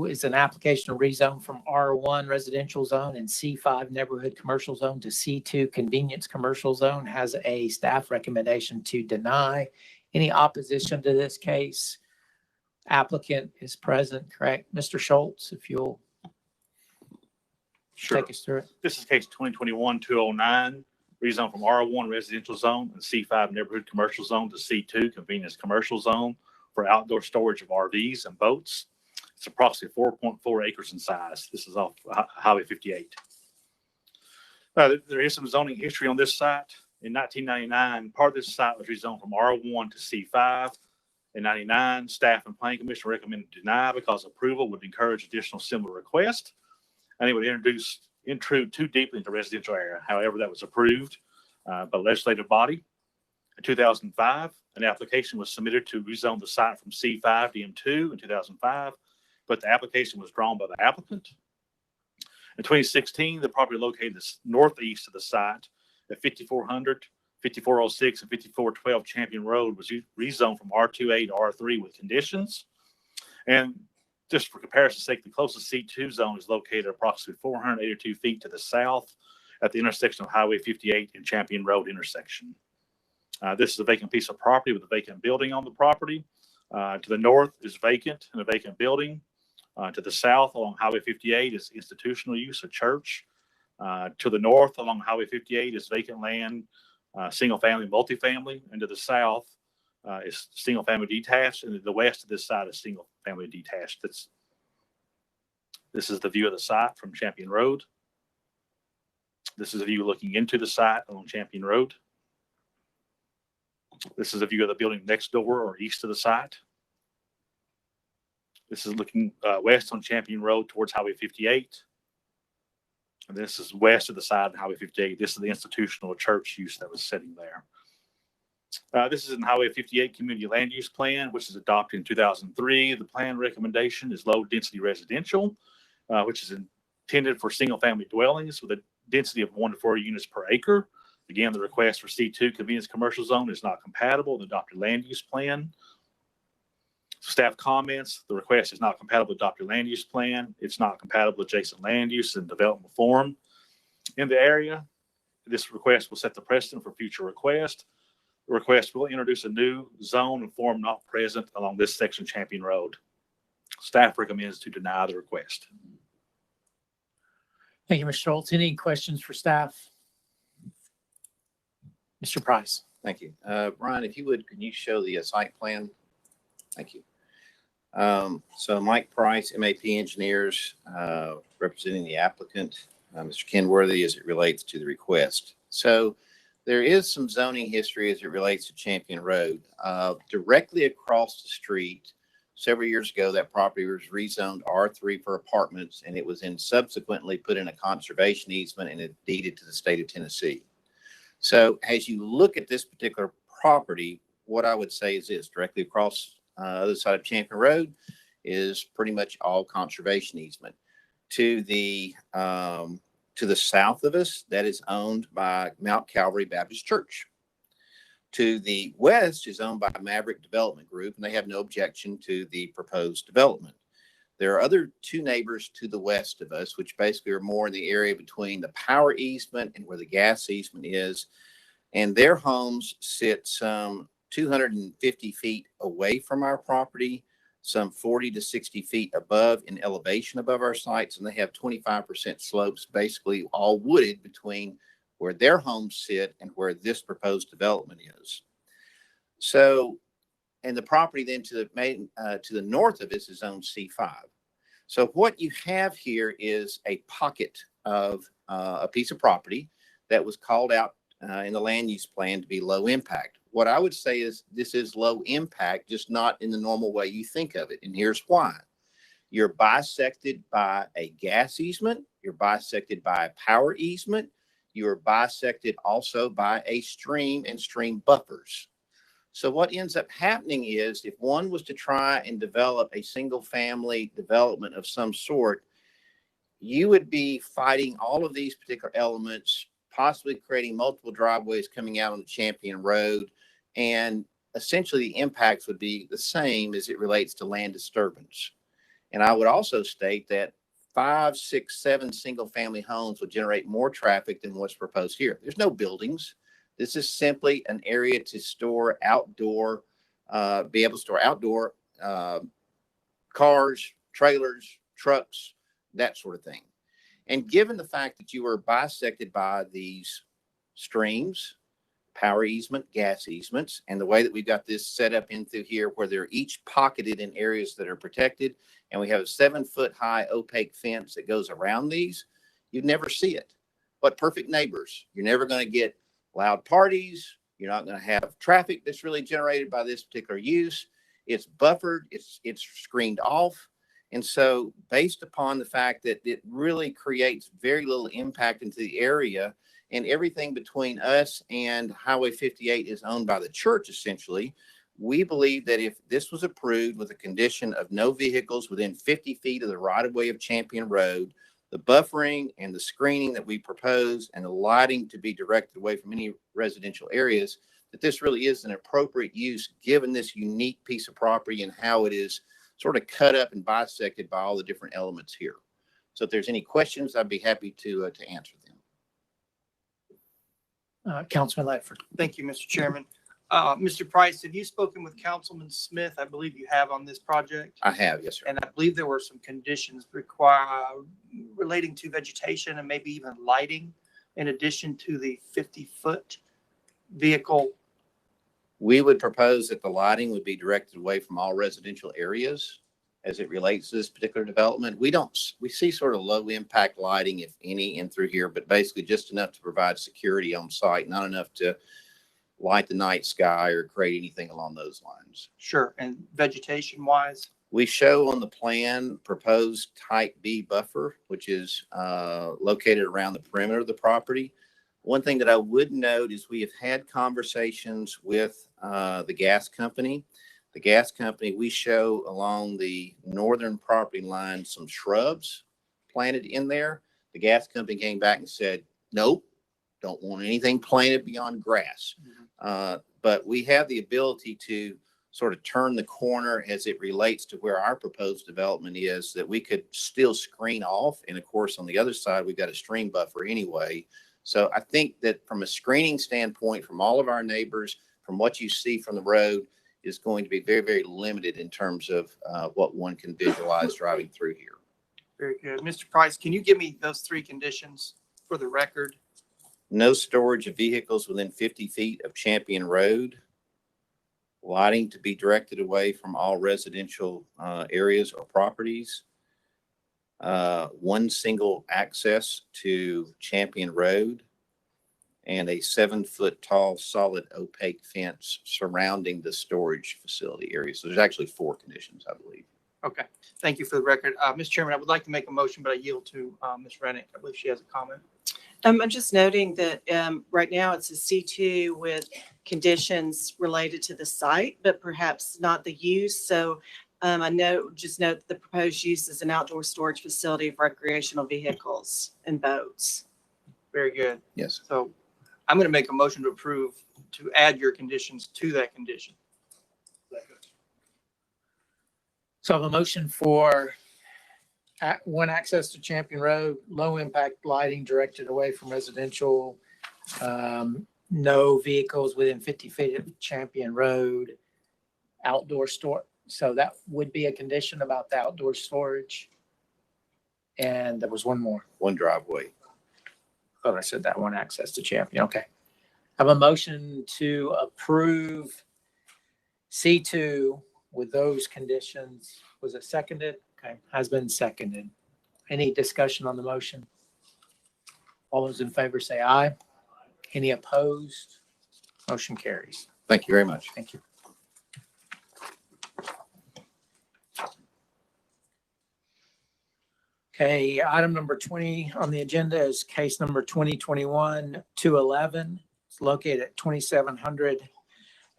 [SPEAKER 9] is an application to rezone from R1 residential zone and C5 neighborhood commercial zone to C2 convenience commercial zone. Has a staff recommendation to deny. Any opposition to this case? Applicant is present, correct? Mr. Schultz, if you'll take us through it.
[SPEAKER 2] This is case 2021-209, rezone from R1 residential zone and C5 neighborhood commercial zone to C2 convenience commercial zone for outdoor storage of RVs and boats. It's approximately 4.4 acres in size. This is off Highway 58. There is some zoning history on this site. In 1999, part of this site was rezoned from R1 to C5. In 99, staff and planning commission recommended deny because approval would encourage additional similar requests, and it would introduce intrude too deeply into residential area. However, that was approved by the legislative body. In 2005, an application was submitted to rezone the site from C5 to M2 in 2005, but the application was drawn by the applicant. In 2016, the property located northeast of the site at 5400, 5406, and 5412 Champion Road was rezoned from R2A to R3 with conditions. And just for comparison's sake, the closest C2 zone is located approximately 482 feet to the south at the intersection of Highway 58 and Champion Road intersection. This is a vacant piece of property with a vacant building on the property. To the north is vacant and a vacant building. To the south along Highway 58 is institutional use, a church. To the north along Highway 58 is vacant land, single family, multifamily. And to the south is single family detached. And to the west of this side is single family detached. This is the view of the site from Champion Road. This is a view looking into the site along Champion Road. This is a view of the building next door or east of the site. This is looking west on Champion Road towards Highway 58. And this is west of the side of Highway 58. This is the institutional church use that was sitting there. This is in Highway 58 Community Land Use Plan, which is adopted in 2003. The plan recommendation is low density residential, which is intended for single family dwellings with a density of 1 to 4 units per acre. Again, the request for C2 convenience commercial zone is not compatible with the adopted land use plan. Staff comments, the request is not compatible with adopted land use plan. It's not compatible with adjacent land use and development form in the area. This request will set the precedent for future requests. The request will introduce a new zone and form not present along this section of Champion Road. Staff recommends to deny the request.
[SPEAKER 9] Thank you, Mr. Schultz. Any questions for staff? Mr. Price.
[SPEAKER 4] Thank you. Brian, if you would, can you show the site plan? Thank you. So Mike Price, MAP Engineers, representing the applicant, Mr. Kenworthy, as it relates to the request. So there is some zoning history as it relates to Champion Road. Directly across the street, several years ago, that property was rezoned R3 for apartments, and it was then subsequently put in a conservation easement and it deeded to the state of Tennessee. So as you look at this particular property, what I would say is this: directly across the other side of Champion Road is pretty much all conservation easement. To the south of us, that is owned by Mount Calvary Baptist Church. To the west is owned by Maverick Development Group, and they have no objection to the proposed development. There are other two neighbors to the west of us, which basically are more in the area between the power easement and where the gas easement is. And their homes sit some 250 feet away from our property, some 40 to 60 feet above in elevation above our sites. And they have 25% slopes, basically all wooded between where their homes sit and where this proposed development is. So, and the property then to the north of this is zoned C5. So what you have here is a pocket of a piece of property that was called out in the land use plan to be low impact. What I would say is this is low impact, just not in the normal way you think of it. And here's why. You're bisected by a gas easement. You're bisected by a power easement. You're bisected also by a stream and stream buffers. So what ends up happening is if one was to try and develop a single family development of some sort, you would be fighting all of these particular elements, possibly creating multiple driveways coming out on the Champion Road. And essentially the impacts would be the same as it relates to land disturbance. And I would also state that 5, 6, 7 single family homes would generate more traffic than what's proposed here. There's no buildings. This is simply an area to store outdoor, be able to store outdoor cars, trailers, trucks, that sort of thing. And given the fact that you are bisected by these streams, power easement, gas easements, and the way that we've got this set up in through here where they're each pocketed in areas that are protected, and we have a 7-foot high opaque fence that goes around these, you'd never see it. But perfect neighbors. You're never going to get loud parties. You're not going to have traffic that's really generated by this particular use. It's buffered. It's screened off. And so based upon the fact that it really creates very little impact into the area, and everything between us and Highway 58 is owned by the church, essentially, we believe that if this was approved with a condition of no vehicles within 50 feet of the right-of-way of Champion Road, the buffering and the screening that we propose and the lighting to be directed away from any residential areas, that this really is an appropriate use given this unique piece of property and how it is sort of cut up and bisected by all the different elements here. So if there's any questions, I'd be happy to answer them.
[SPEAKER 9] Councilman Ledford.
[SPEAKER 11] Thank you, Mr. Chairman. Mr. Price, have you spoken with Councilman Smith? I believe you have on this project.
[SPEAKER 4] I have, yes, sir.
[SPEAKER 11] And I believe there were some conditions relating to vegetation and maybe even lighting in addition to the 50-foot vehicle.
[SPEAKER 4] We would propose that the lighting would be directed away from all residential areas as it relates to this particular development. We see sort of low impact lighting, if any, in through here, but basically just enough to provide security on site, not enough to light the night sky or create anything along those lines.
[SPEAKER 11] Sure. And vegetation wise?
[SPEAKER 4] We show on the plan proposed type B buffer, which is located around the perimeter of the property. One thing that I would note is we have had conversations with the gas company. The gas company, we show along the northern property line some shrubs planted in there. The gas company came back and said, nope, don't want anything planted beyond grass. But we have the ability to sort of turn the corner as it relates to where our proposed development is, that we could still screen off. And of course, on the other side, we've got a stream buffer anyway. So I think that from a screening standpoint, from all of our neighbors, from what you see from the road, is going to be very, very limited in terms of what one can visualize driving through here.
[SPEAKER 11] Very good. Mr. Price, can you give me those three conditions for the record?
[SPEAKER 4] No storage of vehicles within 50 feet of Champion Road. Lighting to be directed away from all residential areas or properties. One single access to Champion Road. And a 7-foot tall solid opaque fence surrounding the storage facility area. So there's actually 4 conditions, I believe.
[SPEAKER 11] Okay. Thank you for the record. Mr. Chairman, I would like to make a motion, but I yield to Ms. Rennick. I believe she has a comment.
[SPEAKER 10] I'm just noting that right now it's a C2 with conditions related to the site, but perhaps not the use. So just note that the proposed use is an outdoor storage facility of recreational vehicles and boats.
[SPEAKER 11] Very good.
[SPEAKER 4] Yes.
[SPEAKER 11] So I'm going to make a motion to approve to add your conditions to that condition.
[SPEAKER 9] So I have a motion for one access to Champion Road, low impact lighting directed away from residential, no vehicles within 50 feet of Champion Road, outdoor store. So that would be a condition about the outdoor storage. And there was one more.
[SPEAKER 4] One driveway.
[SPEAKER 9] Thought I said that, one access to Champion. Okay. I have a motion to approve C2 with those conditions. Was it seconded? Okay, has been seconded. Any discussion on the motion? All those in favor say aye. Any opposed? Motion carries.
[SPEAKER 4] Thank you very much.
[SPEAKER 9] Thank you. Okay, item number 20 on the agenda is case number 2021-211. It's located at 2700.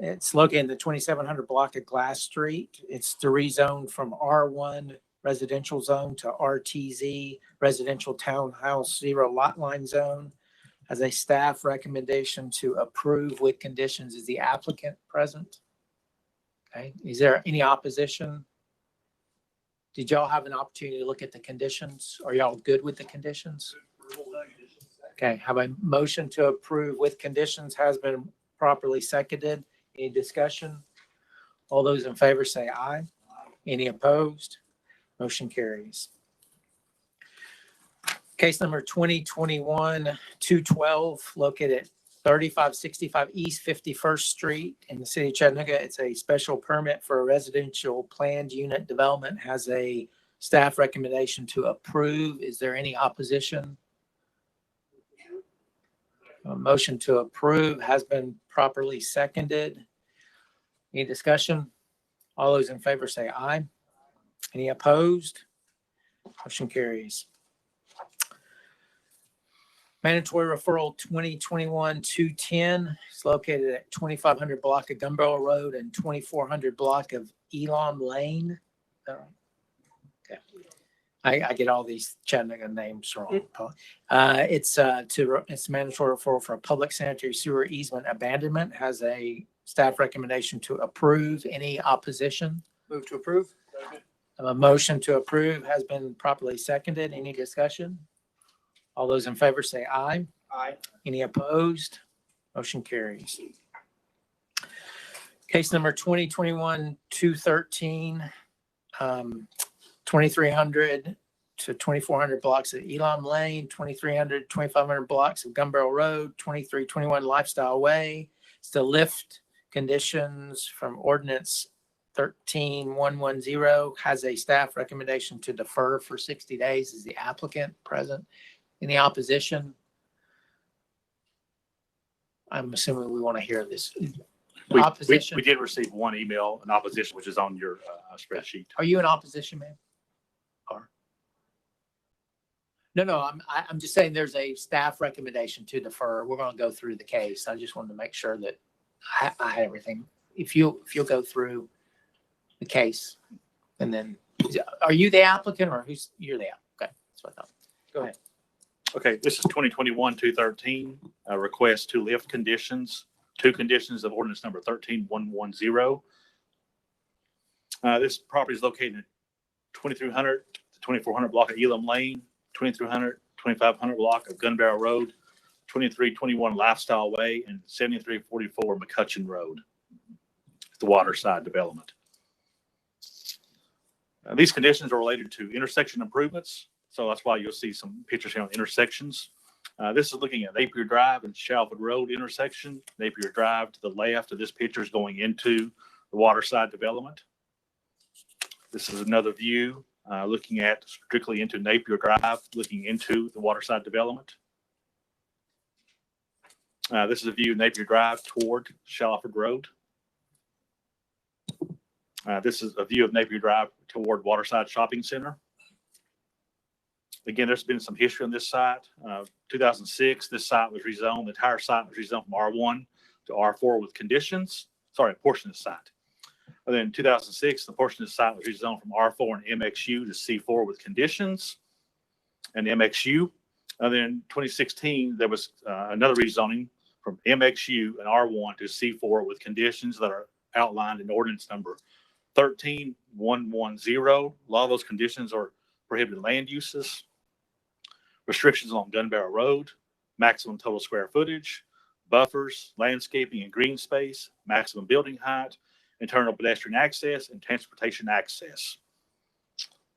[SPEAKER 9] It's located in the 2700 block of Glass Street. It's to rezone from R1 residential zone to RTZ residential townhouse 0 lot line zone. As a staff recommendation to approve with conditions. Is the applicant present? Okay, is there any opposition? Did y'all have an opportunity to look at the conditions? Are y'all good with the conditions? Okay, have a motion to approve with conditions has been properly seconded. Any discussion? All those in favor say aye. Any opposed? Motion carries. Case number 2021-212, located at 3565 East 51st Street in the city of Chattanooga. It's a special permit for a residential planned unit development. Has a staff recommendation to approve. Is there any opposition? A motion to approve has been properly seconded. Any discussion? All those in favor say aye. Any opposed? Motion carries. Mandatory referral 2021-210 is located at 2500 block of Gun Barrel Road and 2400 block of Elon Lane. Okay. I get all these Chattanooga names wrong. It's mandatory referral for a public sanitary sewer easement abandonment. Has a staff recommendation to approve. Any opposition?
[SPEAKER 11] Move to approve.
[SPEAKER 9] A motion to approve has been properly seconded. Any discussion? All those in favor say aye.
[SPEAKER 11] Aye.
[SPEAKER 9] Any opposed? Motion carries. Case number 2021-213, 2300 to 2400 blocks of Elam Lane, 2300, 2500 blocks of Gun Barrel Road, 2321 Lifestyle Way. It's the lift conditions from ordinance 13110, has a staff recommendation to defer for 60 days. Is the applicant present? Any opposition? I'm assuming we want to hear this. Opposition?
[SPEAKER 2] We did receive one email in opposition, which is on your spreadsheet.
[SPEAKER 9] Are you in opposition, man? Or? No, I'm just saying there's a staff recommendation to defer. We're going to go through the case. I just wanted to make sure that I had everything. If you'll go through the case, and then are you the applicant or you're the applicant? Okay, that's what I thought. Go ahead.
[SPEAKER 2] Okay, this is 2021-213, a request to lift conditions, two conditions of ordinance number 13110. This property is located at 2300 to 2400 block of Elam Lane, 2300, 2500 block of Gun Barrel Road, 2321 Lifestyle Way, and 7344 McCutcheon Road, the waterside development. These conditions are related to intersection improvements. So that's why you'll see some pictures here on intersections. This is looking at Napier Drive and Shalford Road intersection. Napier Drive to the left of this picture is going into the waterside development. This is another view looking at strictly into Napier Drive, looking into the waterside development. This is a view of Napier Drive toward Shalford Road. This is a view of Napier Drive toward Waterside Shopping Center. Again, there's been some history on this site. 2006, this site was rezoned. The entire site was rezoned from R1 to R4 with conditions. Sorry, a portion of the site. And then in 2006, the portion of the site was rezoned from R4 and MXU to C4 with conditions and MXU. And then in 2016, there was another rezoning from MXU and R1 to C4 with conditions that are outlined in ordinance number 13110. A lot of those conditions are prohibited land uses, restrictions along Gun Barrel Road, maximum total square footage, buffers, landscaping and green space, maximum building height, internal pedestrian access, and transportation access.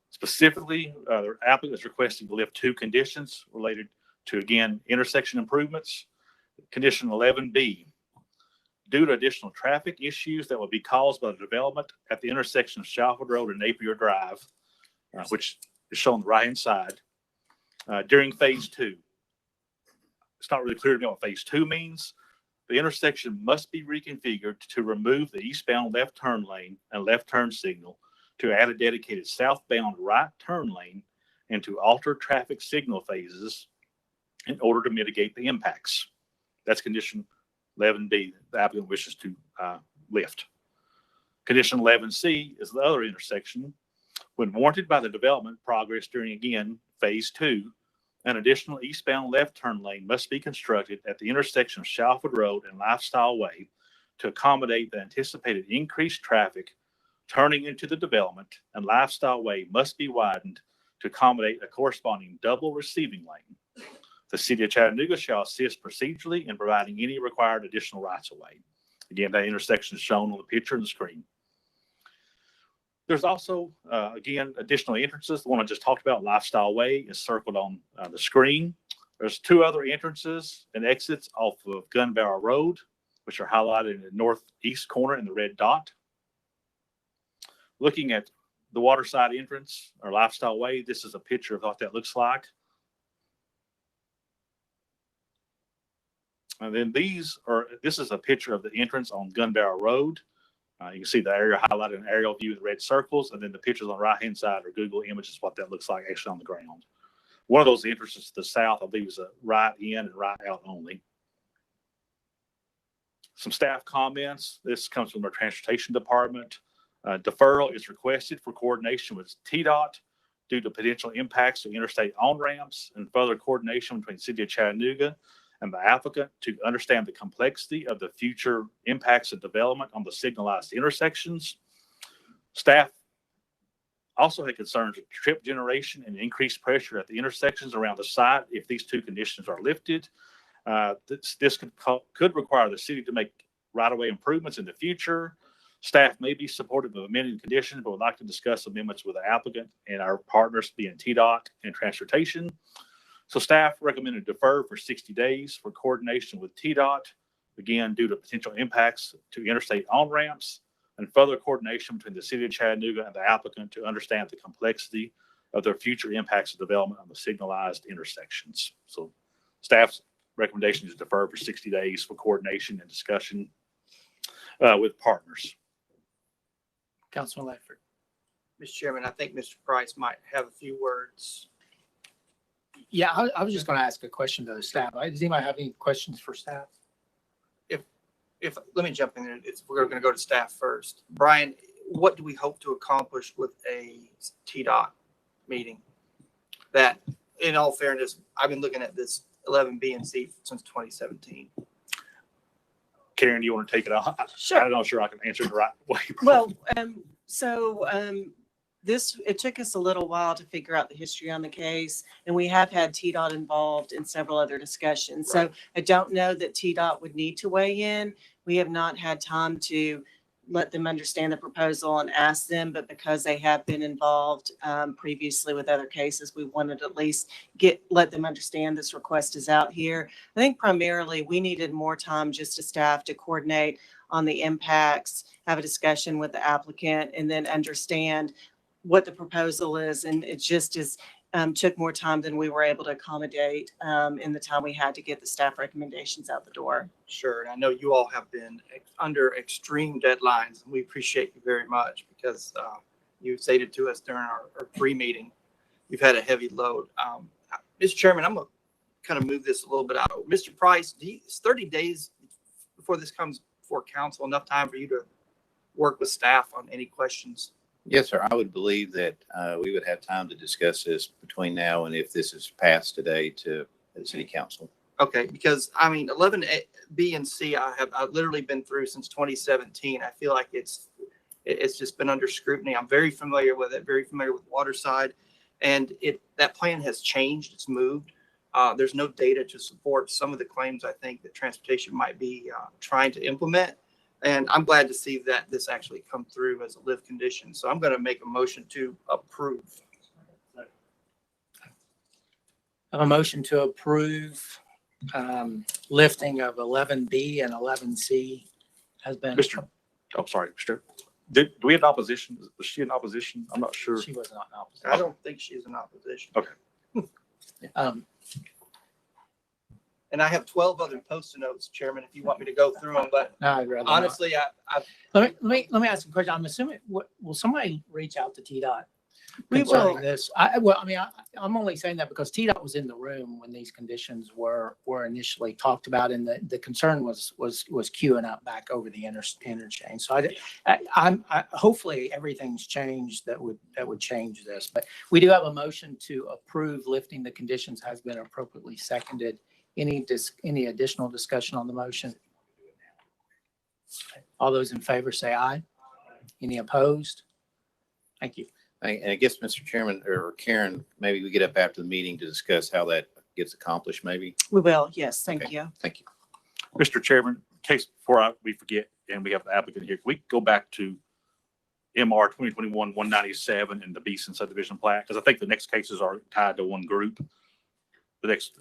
[SPEAKER 2] Specifically, the applicant is requesting to lift two conditions related to, again, intersection improvements. Condition 11B, due to additional traffic issues that will be caused by the development at the intersection of Shalford Road and Napier Drive, which is shown on the right-hand side, during phase 2. It's not really clear to me what phase 2 means. The intersection must be reconfigured to remove the eastbound left turn lane and left turn signal, to add a dedicated southbound right turn lane, and to alter traffic signal phases in order to mitigate the impacts. That's condition 11B, the applicant wishes to lift. Condition 11C is the other intersection. When warranted by the development progress during, again, phase 2, an additional eastbound left turn lane must be constructed at the intersection of Shalford Road and Lifestyle Way to accommodate the anticipated increased traffic turning into the development, and Lifestyle Way must be widened to accommodate a corresponding double receiving lane. The City of Chattanooga shall assist procedurally in providing any required additional rights-of-way. Again, that intersection is shown on the picture on the screen. There's also, again, additional entrances. The one I just talked about, Lifestyle Way, is circled on the screen. There's two other entrances and exits off of Gun Barrel Road, which are highlighted in the northeast corner in the red dot. Looking at the waterside entrance or Lifestyle Way, this is a picture of what that looks like. And then this is a picture of the entrance on Gun Barrel Road. You can see the area highlighted in aerial view with red circles, and then the pictures on the right-hand side are Google images, what that looks like actually on the ground. One of those entrances to the south, I believe, is a right in and right out only. Some staff comments. This comes from our transportation department. Deferral is requested for coordination with TDOT due to potential impacts to interstate on-ramps and further coordination between the City of Chattanooga and the applicant to understand the complexity of the future impacts of development on the signalized intersections. Staff also had concerns with trip generation and increased pressure at the intersections around the site if these two conditions are lifted. This could require the city to make right-of-way improvements in the future. Staff may be supportive of amending conditions, but would like to discuss amendments with the applicant and our partners being TDOT and transportation. So staff recommended defer for 60 days for coordination with TDOT, again, due to potential impacts to interstate on-ramps and further coordination between the City of Chattanooga and the applicant to understand the complexity of their future impacts of development on the signalized intersections. So staff's recommendation is defer for 60 days for coordination and discussion with partners.
[SPEAKER 9] Councilman Ledford.
[SPEAKER 11] Mr. Chairman, I think Mr. Price might have a few words.
[SPEAKER 9] Yeah, I was just going to ask a question to the staff. Does anybody have any questions for staff?
[SPEAKER 11] Let me jump in there. We're going to go to staff first. Brian, what do we hope to accomplish with a TDOT meeting? That, in all fairness, I've been looking at this 11B and C since 2017.
[SPEAKER 2] Karen, do you want to take it on?
[SPEAKER 10] Sure.
[SPEAKER 2] I'm not sure I can answer it the right way.
[SPEAKER 10] Well, it took us a little while to figure out the history on the case, and we have had TDOT involved in several other discussions.
[SPEAKER 11] Right.
[SPEAKER 10] So I don't know that TDOT would need to weigh in. We have not had time to let them understand the proposal and ask them, but because they have been involved previously with other cases, we wanted to at least let them understand this request is out here. I think primarily we needed more time just as staff to coordinate on the impacts, have a discussion with the applicant, and then understand what the proposal is. And it just took more time than we were able to accommodate in the time we had to get the staff recommendations out the door.
[SPEAKER 11] Sure. And I know you all have been under extreme deadlines, and we appreciate you very much because you stated to us during our pre-meeting, you've had a heavy load. Mr. Chairman, I'm going to kind of move this a little bit out. Mr. Price, is 30 days before this comes before council enough time for you to work with staff on any questions?
[SPEAKER 4] Yes, sir. I would believe that we would have time to discuss this between now and if this is passed today to the city council.
[SPEAKER 11] Okay, because I mean, 11B and C, I've literally been through since 2017. I feel like it's just been under scrutiny. I'm very familiar with it, very familiar with Waterside, and that plan has changed. It's moved. There's no data to support some of the claims I think that transportation might be trying to implement. And I'm glad to see that this actually come through as a live condition. So I'm going to make a motion to approve.
[SPEAKER 9] I have a motion to approve lifting of 11B and 11C has been.
[SPEAKER 2] Mr. Do we have opposition? Was she in opposition? I'm not sure.
[SPEAKER 9] She was not in opposition.
[SPEAKER 11] I don't think she's in opposition.
[SPEAKER 2] Okay.
[SPEAKER 11] And I have 12 other post-it notes, Chairman, if you want me to go through them. But
[SPEAKER 9] no, I'd rather
[SPEAKER 11] honestly,
[SPEAKER 9] let me ask a question. I'm assuming, will somebody reach out to TDOT
[SPEAKER 10] We
[SPEAKER 9] concerning
[SPEAKER 10] will.
[SPEAKER 9] this? I'm only saying that because TDOT was in the room when these conditions were initially talked about, and the concern was queuing up back over the interchange. So I'm hopefully everything's changed that would change this. But we do have a motion to approve lifting the conditions has been appropriately seconded. Any additional discussion on the motion? All those in favor say aye. Any opposed? Thank you.
[SPEAKER 4] And I guess, Mr. Chairman or Karen, maybe we get up after the meeting to discuss how that gets accomplished, maybe.
[SPEAKER 10] We will. Yes. Thank you.
[SPEAKER 4] Thank you.
[SPEAKER 2] Mr. Chairman, in case before we forget, and we have the applicant here, can we go back to MR 2021-197 and the Beeson subdivision plat? Because I think the next cases are tied to one group. The next.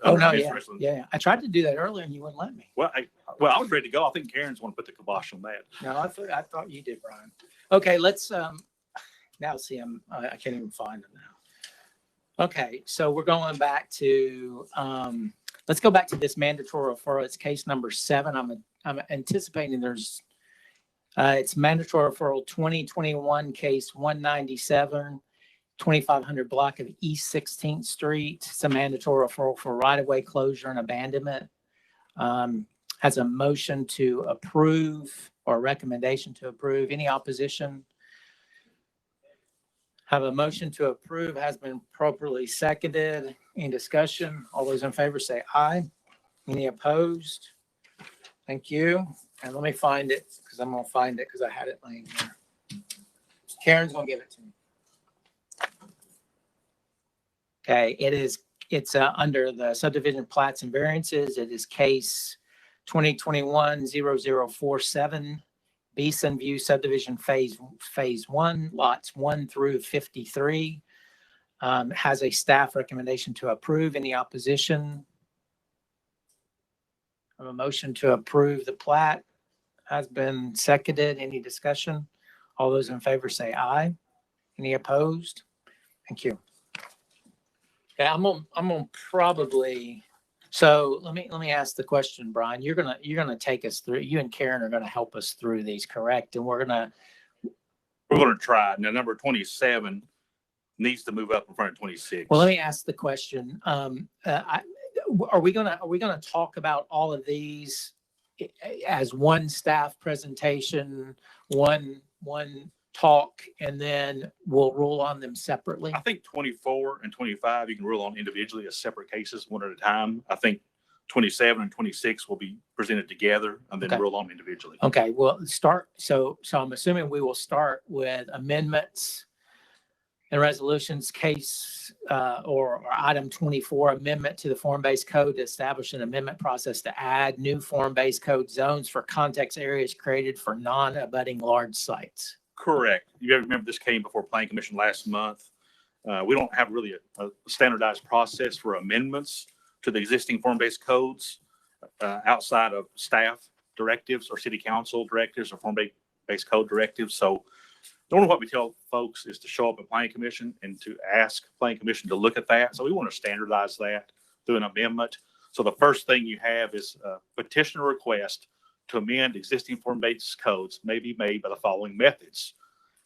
[SPEAKER 9] Yeah. I tried to do that earlier and you wouldn't let me.
[SPEAKER 2] Well, I was ready to go. I think Karen's want to put the kibosh on that.
[SPEAKER 9] No, I thought you did, Brian. Okay, let's now see. I can't even find them now. Okay, so we're going back to let's go back to this mandatory referral. It's case number 7. I'm anticipating there's It's mandatory referral 2021 case 197, 2500 block of East 16th Street. It's a mandatory referral for right-of-way closure and abandonment. Has a motion to approve or recommendation to approve. Any opposition? Have a motion to approve has been properly seconded. Any discussion? All those in favor say aye. Any opposed? Thank you. And let me find it because I'm going to find it because I had it laying there. Karen's going to give it to me. Okay, it's under the subdivision plats and variances. It is case 2021-0047, Beeson View subdivision phase 1, lots 1 through 53. Has a staff recommendation to approve. Any opposition? A motion to approve the plat has been seconded. Any discussion? All those in favor say aye. Any opposed? Thank you. Okay, I'm gonna probably. So let me ask the question, Brian. You're gonna take us through. You and Karen are gonna help us through these, correct? And we're gonna
[SPEAKER 2] try. Now, number 27 needs to move up in front of 26.
[SPEAKER 9] Well, let me ask the question. Are we gonna talk about all of these as one staff presentation, one talk, and then we'll rule on them separately?
[SPEAKER 2] I think 24 and 25, you can rule on individually as separate cases, one at a time. I think 27 and 26 will be presented together and then rule on individually.
[SPEAKER 9] Okay, well, start. So I'm assuming we will start with amendments and resolutions case or item 24, amendment to the form-based code to establish an amendment process to add new form-based code zones for context areas created for non-abutting large sites.
[SPEAKER 2] Correct. You gotta remember this came before Planning Commission last month. We don't have really a standardized process for amendments to the existing form-based codes outside of staff directives or city council directives or form-based code directives. So normally what we tell folks is to show up at Planning Commission and to ask Planning Commission to look at that. So we want to standardize that through an amendment. So the first thing you have is a petitioner request to amend existing form-based codes may be made by the following methods.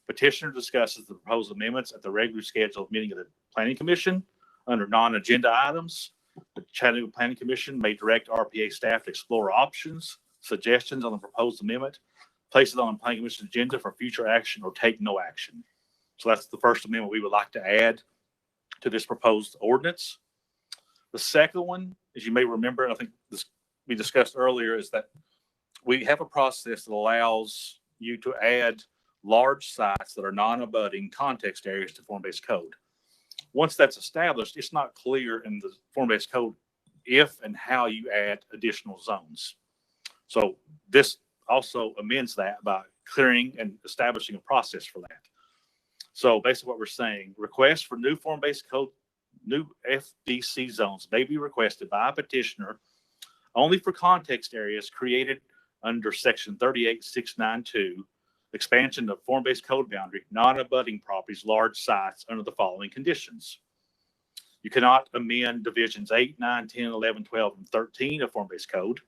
[SPEAKER 2] Petitioner discusses the proposed amendments at the regularly scheduled meeting of the Planning Commission under non-agenda items. The Chattanooga Planning Commission may direct RPA staff to explore options, suggestions on the proposed amendment, place it on the Planning Commission agenda for future action, or take no action. So that's the first amendment we would like to add to this proposed ordinance. The second one, as you may remember, and I think this we discussed earlier, is that we have a process that allows you to add large sites that are non-abutting context areas to form-based code. Once that's established, it's not clear in the form-based code if and how you add additional zones. So this also amends that by clearing and establishing a process for that. So basically what we're saying, requests for new form-based code, new FDC zones may be requested by a petitioner only for context areas created under section 38692, expansion of form-based code boundary, non-abutting properties, large sites under the following conditions. You cannot amend divisions 8, 9, 10, 11, 12, and 13 of form-based code.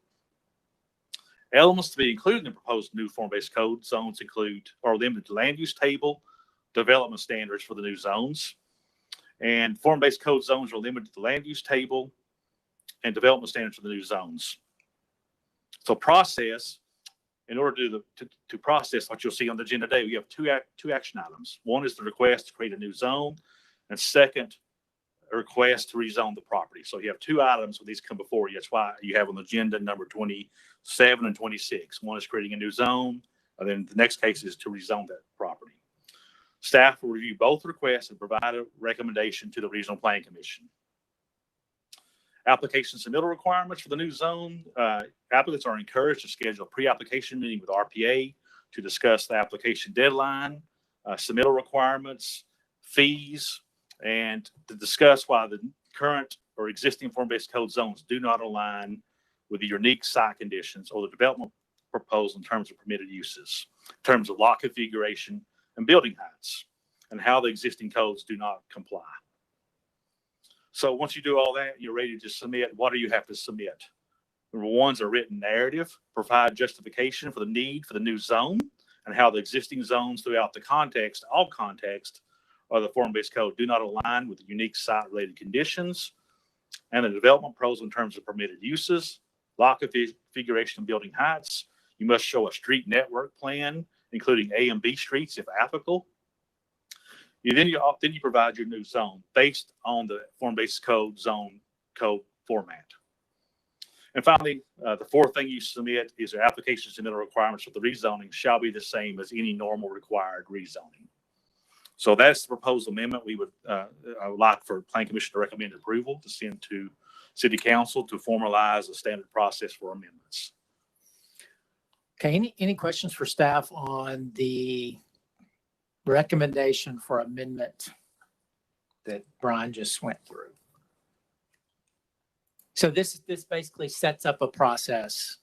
[SPEAKER 2] Elements to be included in the proposed new form-based code zones include or limited to land use table, development standards for the new zones, and form-based code zones are limited to the land use table and development standards for the new zones. So process, in order to process what you'll see on the agenda today, we have two action items. One is the request to create a new zone, and second, a request to rezone the property. So you have two items when these come before you. That's why you have on the agenda number 27 and 26. One is creating a new zone, and then the next case is to rezone that property. Staff will review both requests and provide a recommendation to the Regional Planning Commission. Application submittal requirements for the new zone. Applicants are encouraged to schedule a pre-application meeting with RPA to discuss the application deadline, submittal requirements, fees, and to discuss why the current or existing form-based code zones do not align with the unique site conditions or the development proposed in terms of permitted uses, in terms of lot configuration and building heights, and how the existing codes do not comply. So once you do all that, you're ready to submit. What do you have to submit? Number one is a written narrative, provide justification for the need for the new zone and how the existing zones throughout the context, all context of the form-based code do not align with the unique site-related conditions and the development pros in terms of permitted uses, lot configuration and building heights. You must show a street network plan, including A and B streets if applicable. Then you provide your new zone based on the form-based code zone code format. And finally, the fourth thing you submit is your application submittal requirements for the rezoning shall be the same as any normal required rezoning. So that's the proposed amendment. I would like for Planning Commission to recommend approval to send to City Council to formalize a standard process for amendments.
[SPEAKER 9] Okay, any questions for staff on the recommendation for amendment that Brian just went through? So this basically sets up a process,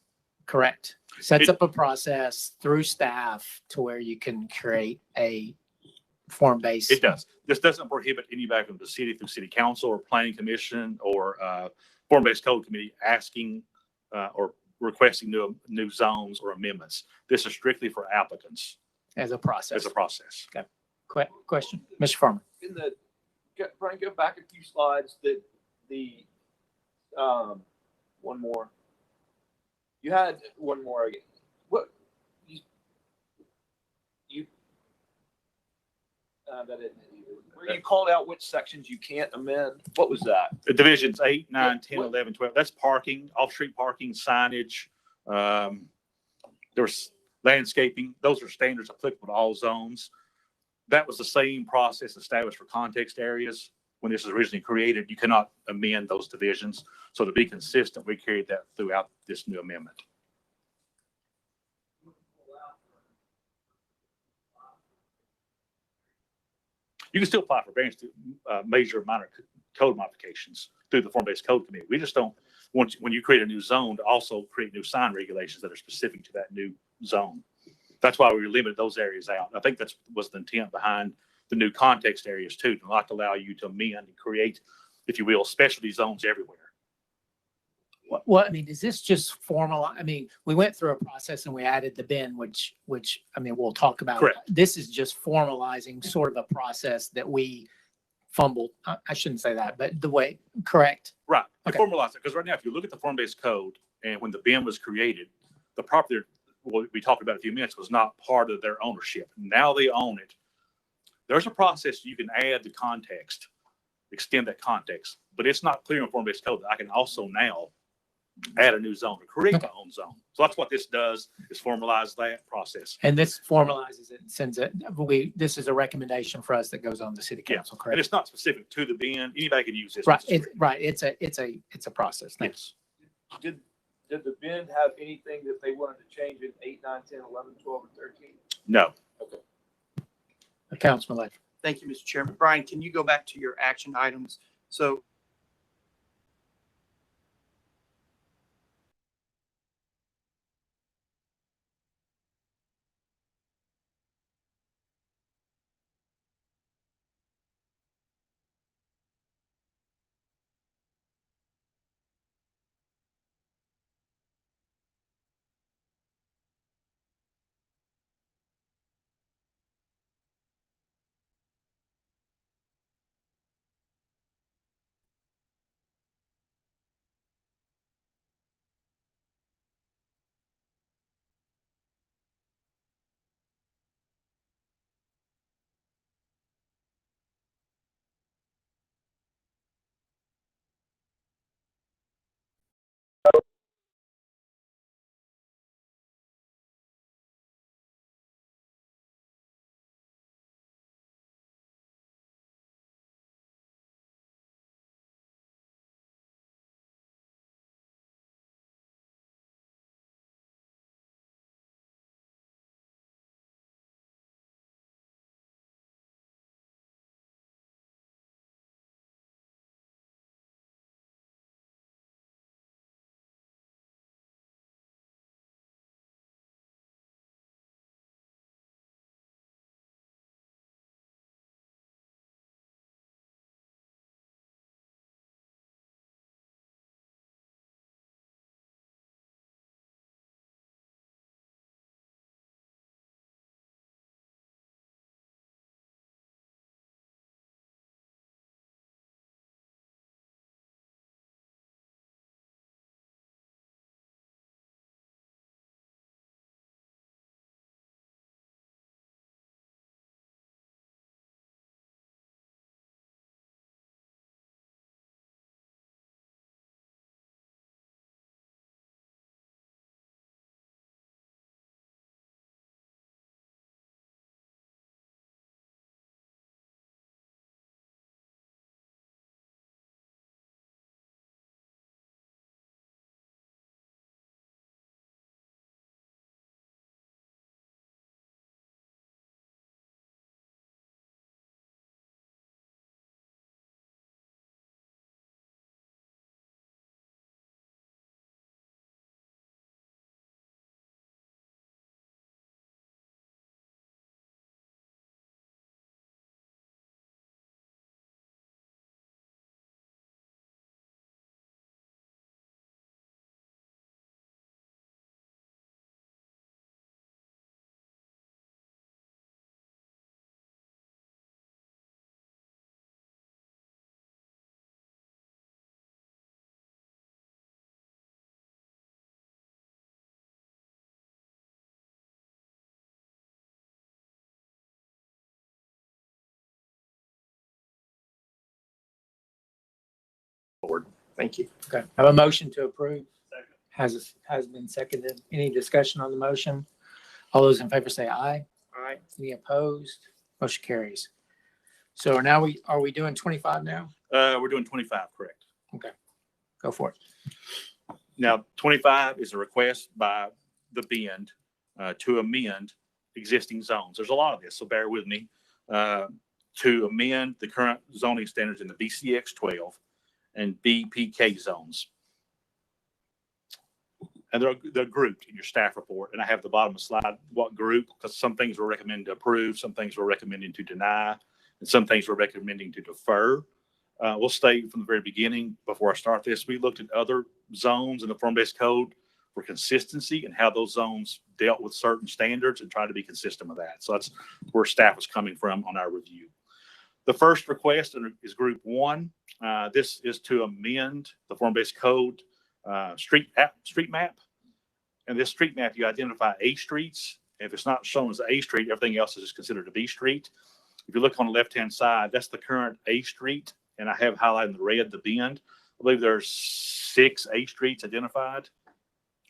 [SPEAKER 9] correct? Sets up a process through staff to where you can create a form-based.
[SPEAKER 2] It does. This doesn't prohibit anybody from the city through City Council or Planning Commission or Form-Based Code Committee asking or requesting new zones or amendments. This is strictly for applicants.
[SPEAKER 9] As a process.
[SPEAKER 2] As a process.
[SPEAKER 9] Okay. Question, Mr. Farmer.
[SPEAKER 8] Brian, go back a few slides. One more. You had one more again. What you that isn't it either. Where you called out which sections you can't amend. What was that?
[SPEAKER 2] The divisions 8, 9, 10, 11, 12. That's parking, off-street parking, signage. There's landscaping. Those are standards applicable to all zones. That was the same process established for context areas. When this was originally created, you cannot amend those divisions. So to be consistent, we carried that throughout this new amendment. You can still apply for variance to major or minor code modifications through the form-based code committee. We just don't want, when you create a new zone, to also create new sign regulations that are specific to that new zone. That's why we limited those areas out. I think that was the intent behind the new context areas too, to not allow you to amend and create, if you will, specialty zones everywhere.
[SPEAKER 9] Well, I mean, is this just formal? I mean, we went through a process and we added the bin, which I mean, we'll talk about.
[SPEAKER 2] Correct.
[SPEAKER 9] This is just formalizing sort of a process that we fumbled. I shouldn't say that, but the way, correct?
[SPEAKER 2] Right.
[SPEAKER 9] Okay.
[SPEAKER 2] Formalize it. Because right now, if you look at the form-based code and when the bin was created, the property, what we talked about a few minutes, was not part of their ownership. Now they own it. There's a process you can add the context, extend that context, but it's not clear in form-based code that I can also now add a new zone or create my own zone. So that's what this does, is formalize that process.
[SPEAKER 9] And this formalizes it and sends it. This is a recommendation for us that goes on the city council, correct?
[SPEAKER 2] And it's not specific to the bin. Anybody can use this.
[SPEAKER 9] Right. It's a process. Thanks.
[SPEAKER 8] Did the bin have anything that they wanted to change in 8, 9, 10, 11, 12, and 13?
[SPEAKER 2] No.
[SPEAKER 8] Okay.
[SPEAKER 9] Councilman Ledger.
[SPEAKER 11] Thank you, Mr. Chairman. Brian, can you go back to your action items? So Thank you.
[SPEAKER 9] Okay, have a motion to approve. Has been seconded. Any discussion on the motion? All those in favor say aye.
[SPEAKER 11] Aye.
[SPEAKER 9] Any opposed? Motion carries. So now are we doing 25 now?
[SPEAKER 2] We're doing 25, correct?
[SPEAKER 9] Okay, go for it.
[SPEAKER 2] Now, 25 is a request by the Bend to amend existing zones. There's a lot of this, so bear with me. To amend the current zoning standards in the BCX 12 and BPK zones. And they're grouped in your staff report. And I have the bottom of the slide what group, because some things we're recommending to approve, some things we're recommending to deny, and some things we're recommending to defer. We'll state from the very beginning, before I start this, we looked at other zones in the form-based code for consistency and how those zones dealt with certain standards and tried to be consistent with that. So that's where staff was coming from on our review. The first request is group 1. This is to amend the form-based code street map. And this street map, you identify A streets. If it's not shown as A street, everything else is considered a B street. If you look on the left-hand side, that's the current A street. And I have highlighted in the red the Bend. I believe there's 6 A streets identified.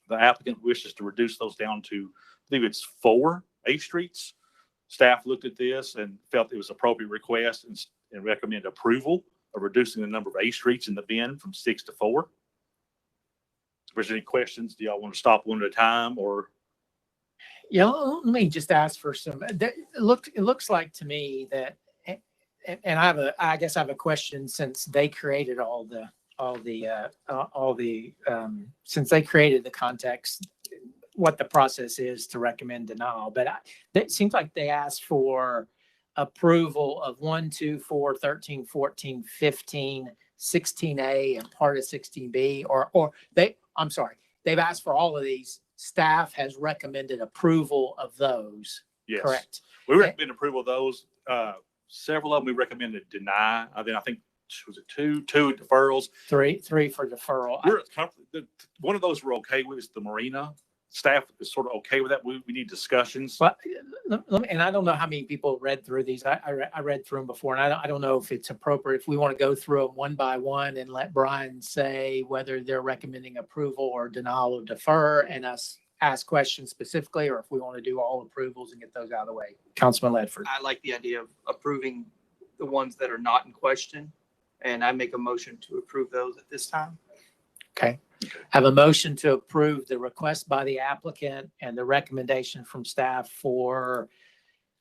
[SPEAKER 2] The applicant wishes to reduce those down to, I believe it's 4 A streets. Staff looked at this and felt it was an appropriate request and recommended approval of reducing the number of A streets in the Bend from 6 to 4. If there's any questions, do y'all want to stop one at a time or?
[SPEAKER 9] Yeah, let me just ask for some, it looks like to me that, and I guess I have a question since they created since they created the context, what the process is to recommend denial. But it seems like they asked for approval of 1, 2, 4, 13, 14, 15, 16A and part of 16B, they've asked for all of these. Staff has recommended approval of those.
[SPEAKER 2] Yes.
[SPEAKER 9] Correct.
[SPEAKER 2] We recommend approval of those. Several of them we recommended deny. I think was it two deferrals?
[SPEAKER 9] Three for deferral.
[SPEAKER 2] One of those we're okay with is the marina. Staff is sort of okay with that. We need discussions.
[SPEAKER 9] But and I don't know how many people read through these. I read through them before, and I don't know if it's appropriate if we want to go through them one by one and let Brian say whether they're recommending approval or denial or defer, and us ask questions specifically, or if we want to do all approvals and get those out of the way. Councilman Ledford.
[SPEAKER 11] I like the idea of approving the ones that are not in question, and I make a motion to approve those at this time.
[SPEAKER 9] Okay. Have a motion to approve the request by the applicant and the recommendation from staff for,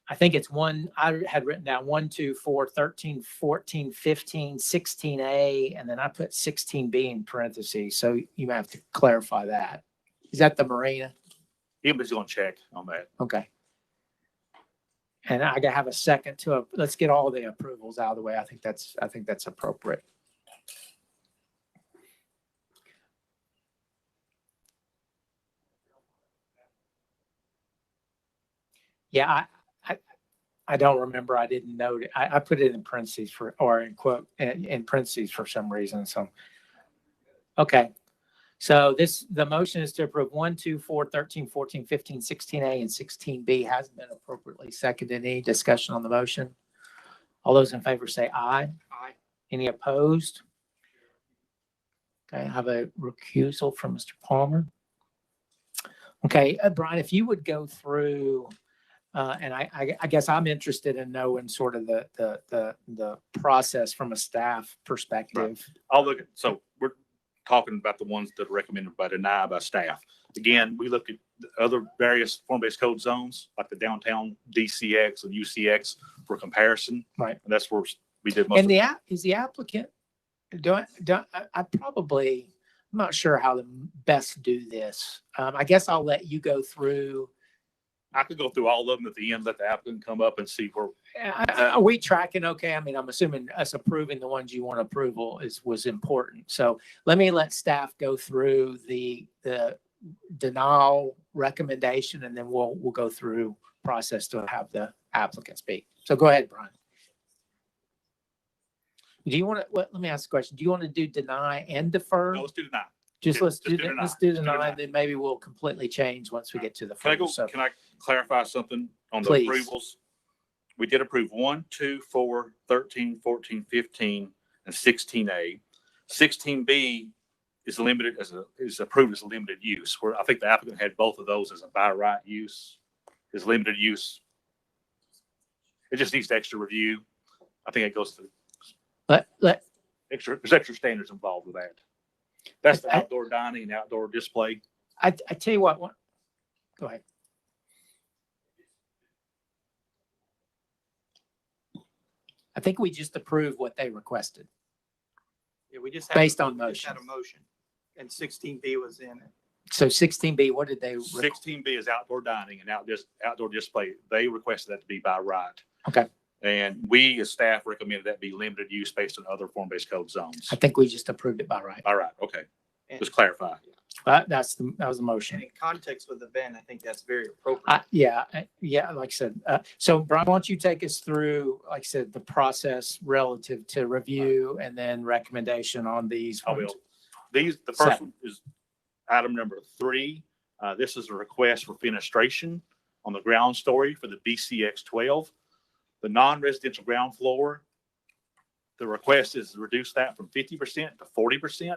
[SPEAKER 9] I think it's I had written down 1, 2, 4, 13, 14, 15, 16A, and then I put 16B in parentheses. So you might have to clarify that. Is that the marina?
[SPEAKER 2] Anybody's going to check on that.
[SPEAKER 9] Okay. And I gotta have a second let's get all the approvals out of the way. I think that's appropriate. Yeah, I don't remember. I didn't note it. I put it in parentheses in parentheses for some reason. So, okay. So the motion is to approve 1, 2, 4, 13, 14, 15, 16A, and 16B has been appropriately seconded. Any discussion on the motion? All those in favor say aye.
[SPEAKER 11] Aye.
[SPEAKER 9] Any opposed? Okay, I have a recusal from Mr. Palmer. Okay, Brian, if you would go through, and I guess I'm interested in knowing sort of the process from a staff perspective.
[SPEAKER 2] Right. I'll look at, so we're talking about the ones that are recommended by deny by staff. Again, we look at the other various form-based code zones, like the downtown DCX and UCX for comparison.
[SPEAKER 9] Right.
[SPEAKER 2] And that's where we did most
[SPEAKER 9] And is the applicant, I'm not sure how to best do this. I guess I'll let you go through.
[SPEAKER 2] I could go through all of them at the end, let the applicant come up and see where.
[SPEAKER 9] Are we tracking okay? I mean, I'm assuming us approving the ones you want approval was important. So let staff go through the denial recommendation, and then we'll go through process to have the applicant speak. So go ahead, Brian. Do you want to, let me ask a question. Do you want to do deny and defer?
[SPEAKER 2] No, let's do deny.
[SPEAKER 9] Let's do deny, then maybe we'll completely change once we get to the first.
[SPEAKER 2] Can I clarify something on the
[SPEAKER 9] Please.
[SPEAKER 2] approvals? We did approve 1, 2, 4, 13, 14, 15, and 16A. 16B is limited is approved as a limited use, where I think the applicant had both of those as a by right use, is limited use. It just needs extra review. I think it goes to
[SPEAKER 9] Let,
[SPEAKER 2] there's extra standards involved with that. That's the outdoor dining and outdoor display.
[SPEAKER 9] I tell you what, go ahead. I think we just approved what they requested.
[SPEAKER 11] Yeah, we just
[SPEAKER 9] Based on
[SPEAKER 11] we just had
[SPEAKER 9] motion.
[SPEAKER 11] a motion, and 16B was in it.
[SPEAKER 9] So 16B, what did they?
[SPEAKER 2] 16B is outdoor dining and outdoor display. They requested that to be by right.
[SPEAKER 9] Okay.
[SPEAKER 2] And we as staff recommended that be limited use based on other form-based code zones.
[SPEAKER 9] I think we just approved it by right.
[SPEAKER 2] All right. Okay. Just clarify.
[SPEAKER 9] That was the motion.
[SPEAKER 11] And in context with the event, I think that's very appropriate.
[SPEAKER 9] Yeah, like I said. So Brian, why don't you take us through, like I said, the process relative to review and then recommendation on these?
[SPEAKER 2] I will. The first one is item number 3. This is a request for fenestration on the ground story for the BCX 12. The non-residential ground floor, the request is to reduce that from 50% to 40%.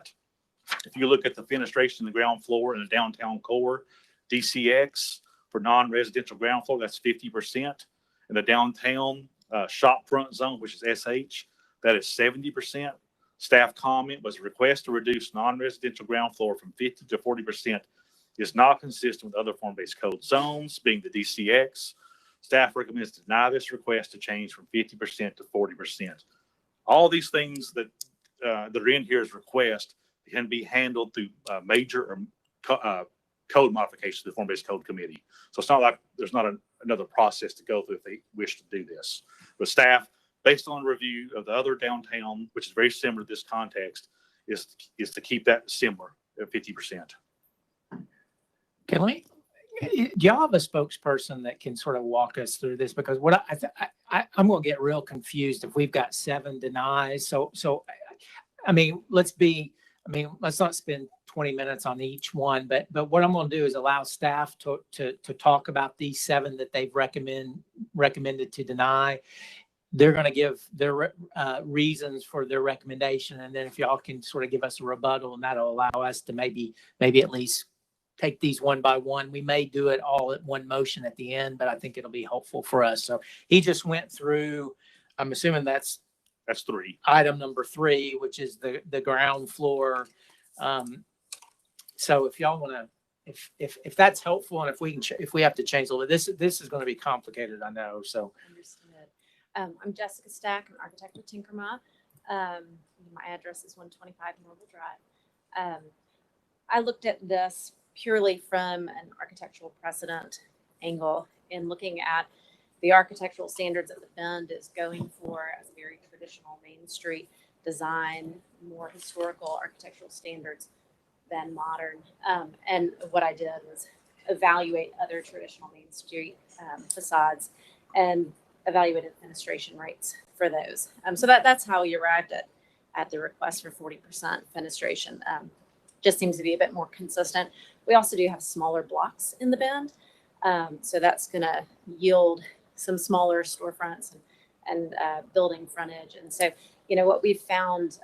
[SPEAKER 2] If you look at the fenestration in the ground floor in the downtown core, DCX for non-residential ground floor, that's 50%. In the downtown shop front zone, which is SH, that is 70%. Staff comment was a request to reduce non-residential ground floor from 50 to 40% is not consistent with other form-based code zones, being the DCX. Staff recommends to deny this request to change from 50% to 40%. All these things that are in here as request can be handled through major code modifications to the form-based code committee. So it's not like there's not another process to go through if they wish to do this. But staff, based on review of the other downtown, which is very similar to this context, is to keep that similar at 50%.
[SPEAKER 9] Okay, do y'all have a spokesperson that can sort of walk us through this? Because what I'm going to get real confused if we've got 7 denies. So I mean, let's not spend 20 minutes on each one, but what I'm going to do is allow staff to talk about these 7 that they've recommended to deny. They're going to give their reasons for their recommendation. And then if y'all can sort of give us a rebuttal, and that'll allow us to maybe at least take these one by one. We may do it all at one motion at the end, but I think it'll be helpful for us. So he just went through, I'm assuming that's
[SPEAKER 2] 3.
[SPEAKER 9] Item number 3, which is the ground floor. So if y'all want to, if that's helpful, and if we have to change a little, this is going to be complicated, I know. So
[SPEAKER 5] Understood. I'm Jessica Stack, an architect with Tinkerma. My address is 125 Marble Drive. I looked at this purely from an architectural precedent angle in looking at the architectural standards that the Bend is going for as a very traditional Main Street design, more historical architectural standards than modern. And what I did was evaluate other traditional Main Street facades and evaluated fenestration rates for those. So that's how we arrived at the request for 40% fenestration. Just seems to be a bit more consistent. We also do have smaller blocks in the Bend. So that's going to yield some smaller storefronts and building frontage. And so, what we've found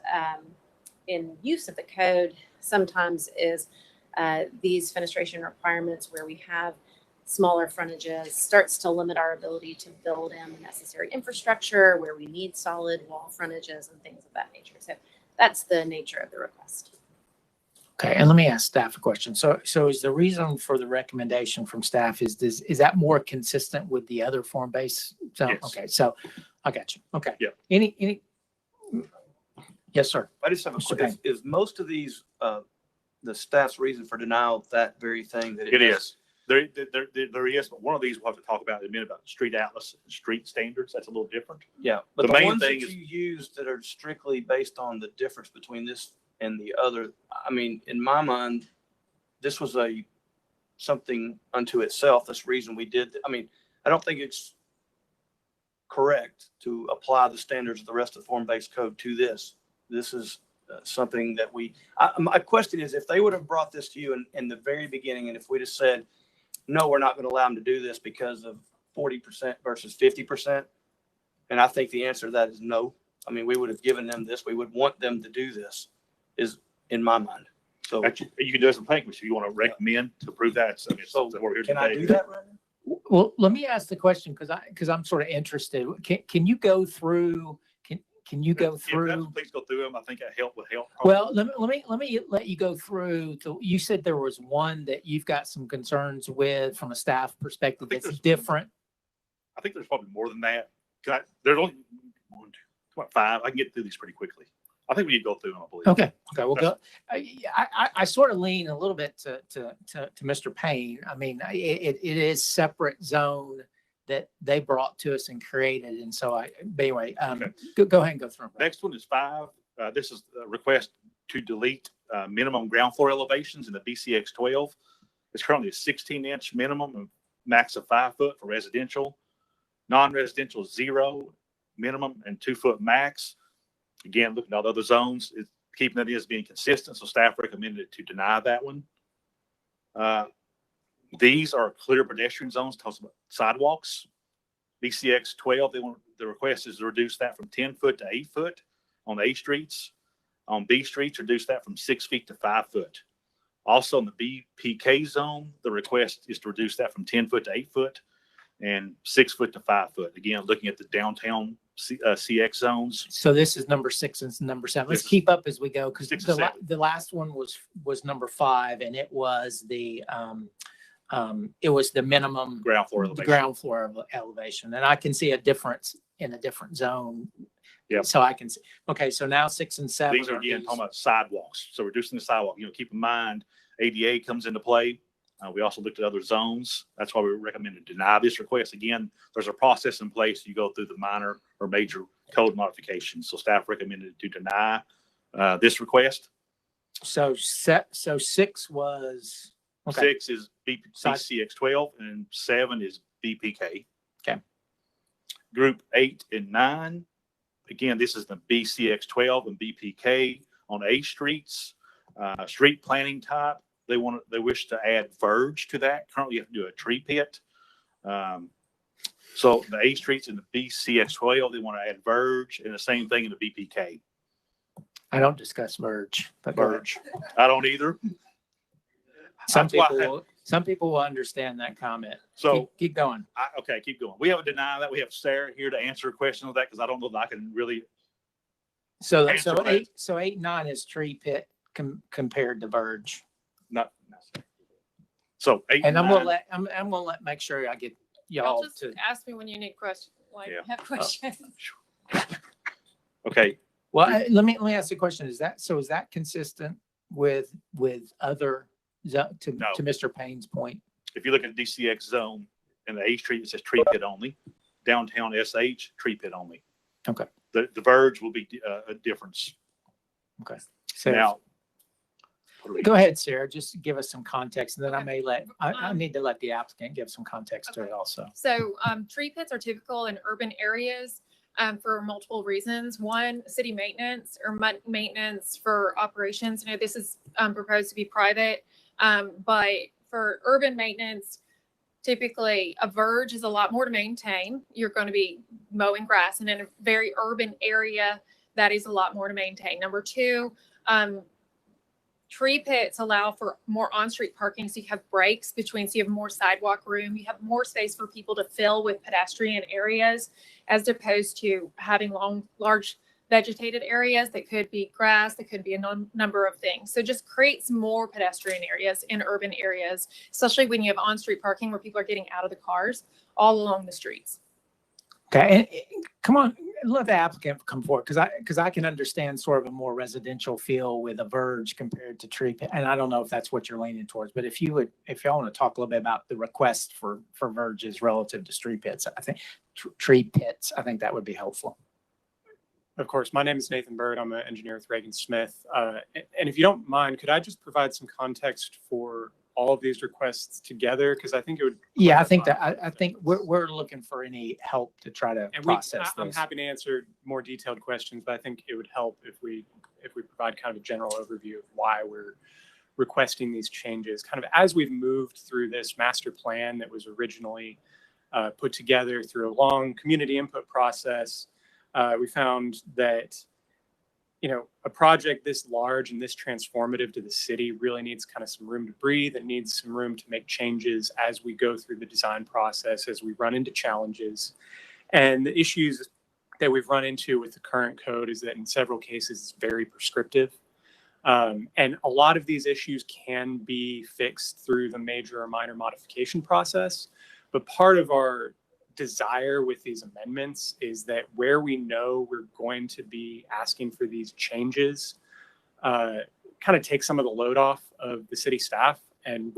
[SPEAKER 5] in use of the code sometimes is these fenestration requirements where we have smaller frontages starts to limit our ability to build in the necessary infrastructure where we need solid wall frontages and things of that nature. So that's the nature of the request.
[SPEAKER 9] okay, and let me ask staff a question. So is the reason for the recommendation from staff is that more consistent with the other form-based zone?
[SPEAKER 2] Yes.
[SPEAKER 9] Okay, so I got you. Okay.
[SPEAKER 2] Yeah.
[SPEAKER 9] Any? Yes, sir.
[SPEAKER 13] I just have a
[SPEAKER 9] Mr.
[SPEAKER 13] question. Is most of these, the staff's reason for denial that very thing that
[SPEAKER 2] It is. There is, but one of these we'll have to talk about in a minute about street atlas and street standards. That's a little different.
[SPEAKER 13] Yeah, but
[SPEAKER 2] The
[SPEAKER 13] the
[SPEAKER 2] main
[SPEAKER 13] ones that
[SPEAKER 2] thing
[SPEAKER 13] you
[SPEAKER 2] is-
[SPEAKER 13] use that are strictly based on the difference between this and the other, I mean, in my mind, this was something unto itself. That's the reason we did. I mean, I don't think it's correct to apply the standards of the rest of the form-based code to this. This is something that my question is, if they would have brought this to you in the very beginning, and if we just said, no, we're not going to allow them to do this because of 40% versus 50%. And I think the answer to that is no. I mean, we would have given them this. We would want them to do this.
[SPEAKER 7] is in my mind. So
[SPEAKER 2] You can do some planning commission. You want to recommend to approve that. So,
[SPEAKER 7] So
[SPEAKER 2] we're here
[SPEAKER 6] Can I
[SPEAKER 2] today.
[SPEAKER 6] do that right now?
[SPEAKER 9] Well, let me ask the question because I'm sort of interested. Can you go through? Can you go
[SPEAKER 2] If
[SPEAKER 9] through?
[SPEAKER 2] that's- please go through them. I think that would help.
[SPEAKER 9] Well, let me let you go through. You said there was one that you've got some concerns with from a staff perspective that's different.
[SPEAKER 2] I think there's probably more than that. There's only one, two, what, 5. I can get through these pretty quickly. I think we need to go through them, I believe.
[SPEAKER 9] Okay. We'll go. I sort of lean a little bit to Mr. Payne. I mean, it is separate zone that they brought to us and created. And so but anyway, go ahead and go through them.
[SPEAKER 2] Next one is 5. This is a request to delete minimum ground floor elevations in the BCX 12. It's currently a 16-inch minimum, and max of 5 foot for residential. Non-residential 0 minimum and 2 foot max. Again, looking at all the other zones, keeping that as being consistent. So staff recommended to deny that one. These are clear pedestrian zones. Talks about sidewalks. BCX 12. The request is to reduce that from 10 foot to 8 foot on A streets. On B streets, reduce that from 6 feet to 5 foot. Also in the BPK zone, the request is to reduce that from 10 foot to 8 foot and 6 foot to 5 foot. Again, looking at the downtown CX zones.
[SPEAKER 9] So this is number 6 and number 7. Let's keep up as we go because the last one was number 5, and it was the minimum
[SPEAKER 2] ground floor
[SPEAKER 9] elevation. And I can see a difference in a different zone.
[SPEAKER 2] Yeah.
[SPEAKER 9] So I can see. Okay. So now 6 and 7.
[SPEAKER 2] These are again talking about sidewalks. So reducing the sidewalk. Keep in mind ADA comes into play. We also looked at other zones. That's why we recommend to deny this request. Again, there's a process in place. You go through the minor or major code modifications. So staff recommended to deny this request.
[SPEAKER 9] So 6 was. Okay.
[SPEAKER 2] 6 is BCX 12 and 7 is BPK.
[SPEAKER 9] Okay.
[SPEAKER 2] Group 8 and 9. Again, this is the BCX 12 and BPK on A streets. Street planning type. They wish to add verge to that. Currently, you have to do a tree pit. So the A streets and the BCX 12, they want to add verge, and the same thing in the BPK.
[SPEAKER 9] I don't discuss verge. But
[SPEAKER 2] verge. I don't either.
[SPEAKER 9] Some people will understand that comment.
[SPEAKER 2] So
[SPEAKER 9] keep going.
[SPEAKER 2] Okay, keep going. We have a deny that. We have Sarah here to answer a question on that because I don't know that I can really.
[SPEAKER 9] So 8, 9 is tree pit compared to verge.
[SPEAKER 2] Not. So 8.
[SPEAKER 9] And I'm gonna let make sure I get y'all
[SPEAKER 14] just
[SPEAKER 9] to
[SPEAKER 14] ask me when you need questions. Have questions.
[SPEAKER 2] Okay.
[SPEAKER 9] Well, let me ask the question. Is that consistent with other to Mr. Payne's point?
[SPEAKER 2] If you look at DCX zone in the A street, it says tree pit only. Downtown SH, tree pit only.
[SPEAKER 9] Okay.
[SPEAKER 2] The verge will be a difference.
[SPEAKER 9] Okay. So
[SPEAKER 2] now,
[SPEAKER 9] go ahead, Sarah. Just give us some context, and then I may I need to let the applicant give some context to it also.
[SPEAKER 14] So tree pits are typical in urban areas for multiple reasons. One, city maintenance or maintenance for operations. This is proposed to be private, but for urban maintenance, typically a verge is a lot more to maintain. You're going to be mowing grass, and in a very urban area, that is a lot more to maintain. Number 2, tree pits allow for more on-street parking, so you have breaks between, so you have more sidewalk room, you have more space for people to fill with pedestrian areas, as opposed to having large vegetated areas that could be grass, that could be a number of things. So just creates more pedestrian areas in urban areas, especially when you have on-street parking where people are getting out of the cars all along the streets.
[SPEAKER 9] Okay, and come on, let the applicant come forward because I can understand sort of a more residential feel with a verge compared to tree pit, and I don't know if that's what you're leaning towards. But if y'all want to talk a little bit about the request for verges relative to tree pits, I think I think that would be helpful.
[SPEAKER 16] Of course, my name is Nathan Bird. I'm an engineer with Reagan Smith, and if you don't mind, could I just provide some context for all of these requests together? Because I think it would.
[SPEAKER 9] Yeah, I think we're looking for any help to try to process
[SPEAKER 16] I'm
[SPEAKER 9] this.
[SPEAKER 16] happy to answer more detailed questions, but I think it would help if we provide kind of a general overview of why we're requesting these changes. Kind of as we've moved through this master plan that was originally put together through a long community input process, we found that a project this large and this transformative to the city really needs kind of some room to breathe. It needs some room to make changes as we go through the design process, as we run into challenges. And the issues that we've run into with the current code is that in several cases, it's very prescriptive. And a lot of these issues can be fixed through the major or minor modification process. But part of our desire with these amendments is that where we know we're going to be asking for these changes, kind of take some of the load off of the city staff and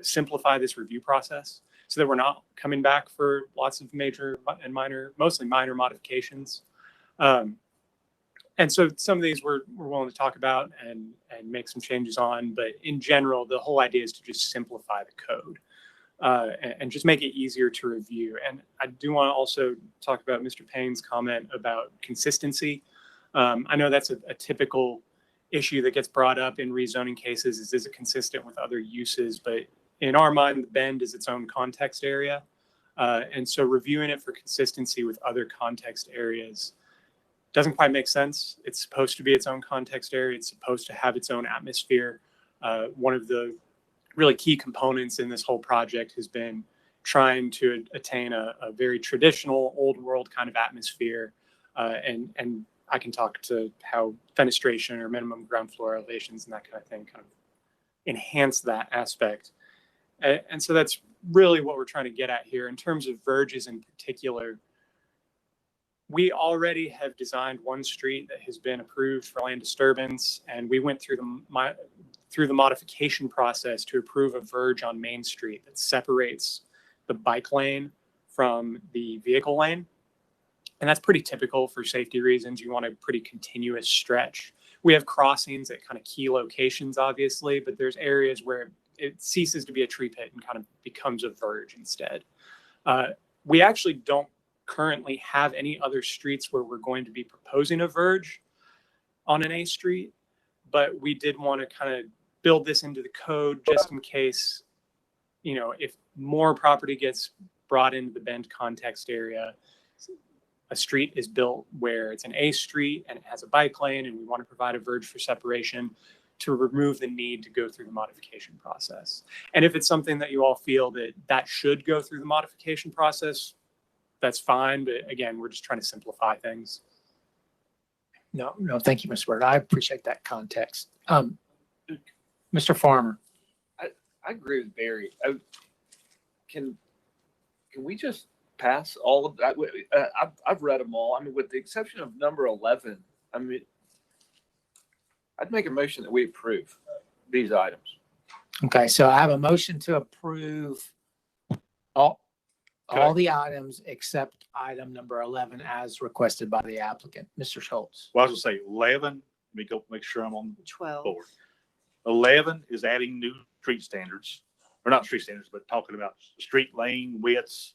[SPEAKER 16] simplify this review process so that we're not coming back for lots of major and minor, mostly minor modifications. And so some of these we're willing to talk about and make some changes on, but in general, the whole idea is to just simplify the code. And just make it easier to review. And I do want to also talk about Mr. Payne's comment about consistency. I know that's a typical issue that gets brought up in rezoning cases is it consistent with other uses? But in our mind, the Bend is its own context area. And so reviewing it for consistency with other context areas doesn't quite make sense. It's supposed to be its own context area. It's supposed to have its own atmosphere. One of the really key components in this whole project has been trying to attain a very traditional old world kind of atmosphere. And I can talk to how fenestration or minimum ground floor elevations and that kind of thing kind of enhance that aspect. And so that's really what we're trying to get at here. In terms of verges in particular, we already have designed one street that has been approved for land disturbance, and we went through the modification process to approve a verge on Main Street that separates the bike lane from the vehicle lane. And that's pretty typical for safety reasons. You want a pretty continuous stretch. We have crossings at kind of key locations, obviously, but there's areas where it ceases to be a tree pit and kind of becomes a verge instead. We actually don't currently have any other streets where we're going to be proposing a verge on an A street, but we did want to kind of build this into the code just in case, if more property gets brought into the Bend context area, a street is built where it's an A street and it has a bike lane and we want to provide a verge for separation to remove the need to go through the modification process. And if it's something that you all feel that should go through the modification process, that's fine. But again, we're just trying to simplify things.
[SPEAKER 9] No, thank you, Mr. Bird. I appreciate that context. Mr. Farmer.
[SPEAKER 8] I agree with Barry. Can we just pass all of that? I've read them all. I mean, with the exception of number 11, I mean, I'd make a motion that we approve these items.
[SPEAKER 9] Okay, so I have a motion to approve all the items except item number 11 as requested by the applicant. Mr. Schultz.
[SPEAKER 2] Well, I was going to say 11. Let me go make sure I'm on
[SPEAKER 10] 12.
[SPEAKER 2] board. 11 is adding new street standards, or not street standards, but talking about street lane widths.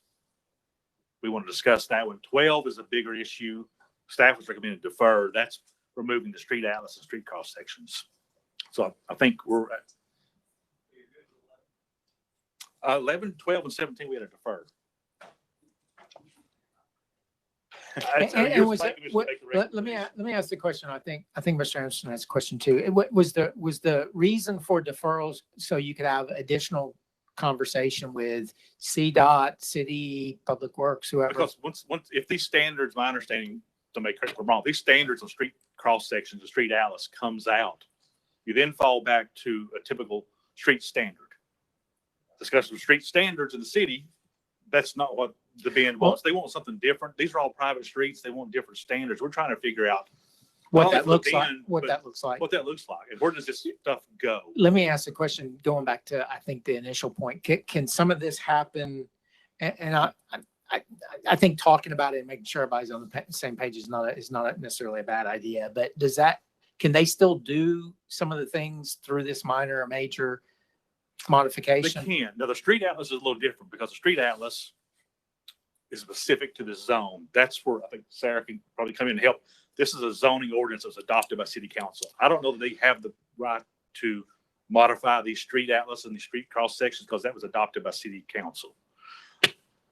[SPEAKER 2] We want to discuss that one. 12 is a bigger issue. Staff was recommending defer. That's removing the street atlas and street cross sections. So I think we're at 11, 12, and 17. We had to defer.
[SPEAKER 9] Let me ask the question. I think Mr. Anderson has a question too. Was the reason for deferrals so you could have additional conversation with CDOT, city, public works, whoever?
[SPEAKER 2] Because once if these standards, my understanding, to make correct if I'm wrong, these standards of street cross sections, the street atlas comes out, you then fall back to a typical street standard. Discussion of street standards in the city, that's not what the Bend wants. They want something different. These are all private streets. They want different standards. We're trying to figure out
[SPEAKER 9] what that looks like. What that looks like.
[SPEAKER 2] And where does this stuff go?
[SPEAKER 9] Let me ask a question going back to, I think, the initial point. Can some of this happen? And I think talking about it and making sure everybody's on the same page is not necessarily a bad idea. But can they still do some of the things through this minor or major modification?
[SPEAKER 2] They can. Now, the street atlas is a little different because the street atlas is specific to the zone. That's where I think Sarah can probably come in and help. This is a zoning ordinance that was adopted by city council. I don't know that they have the right to modify these street atlas and these street cross sections because that was adopted by city council.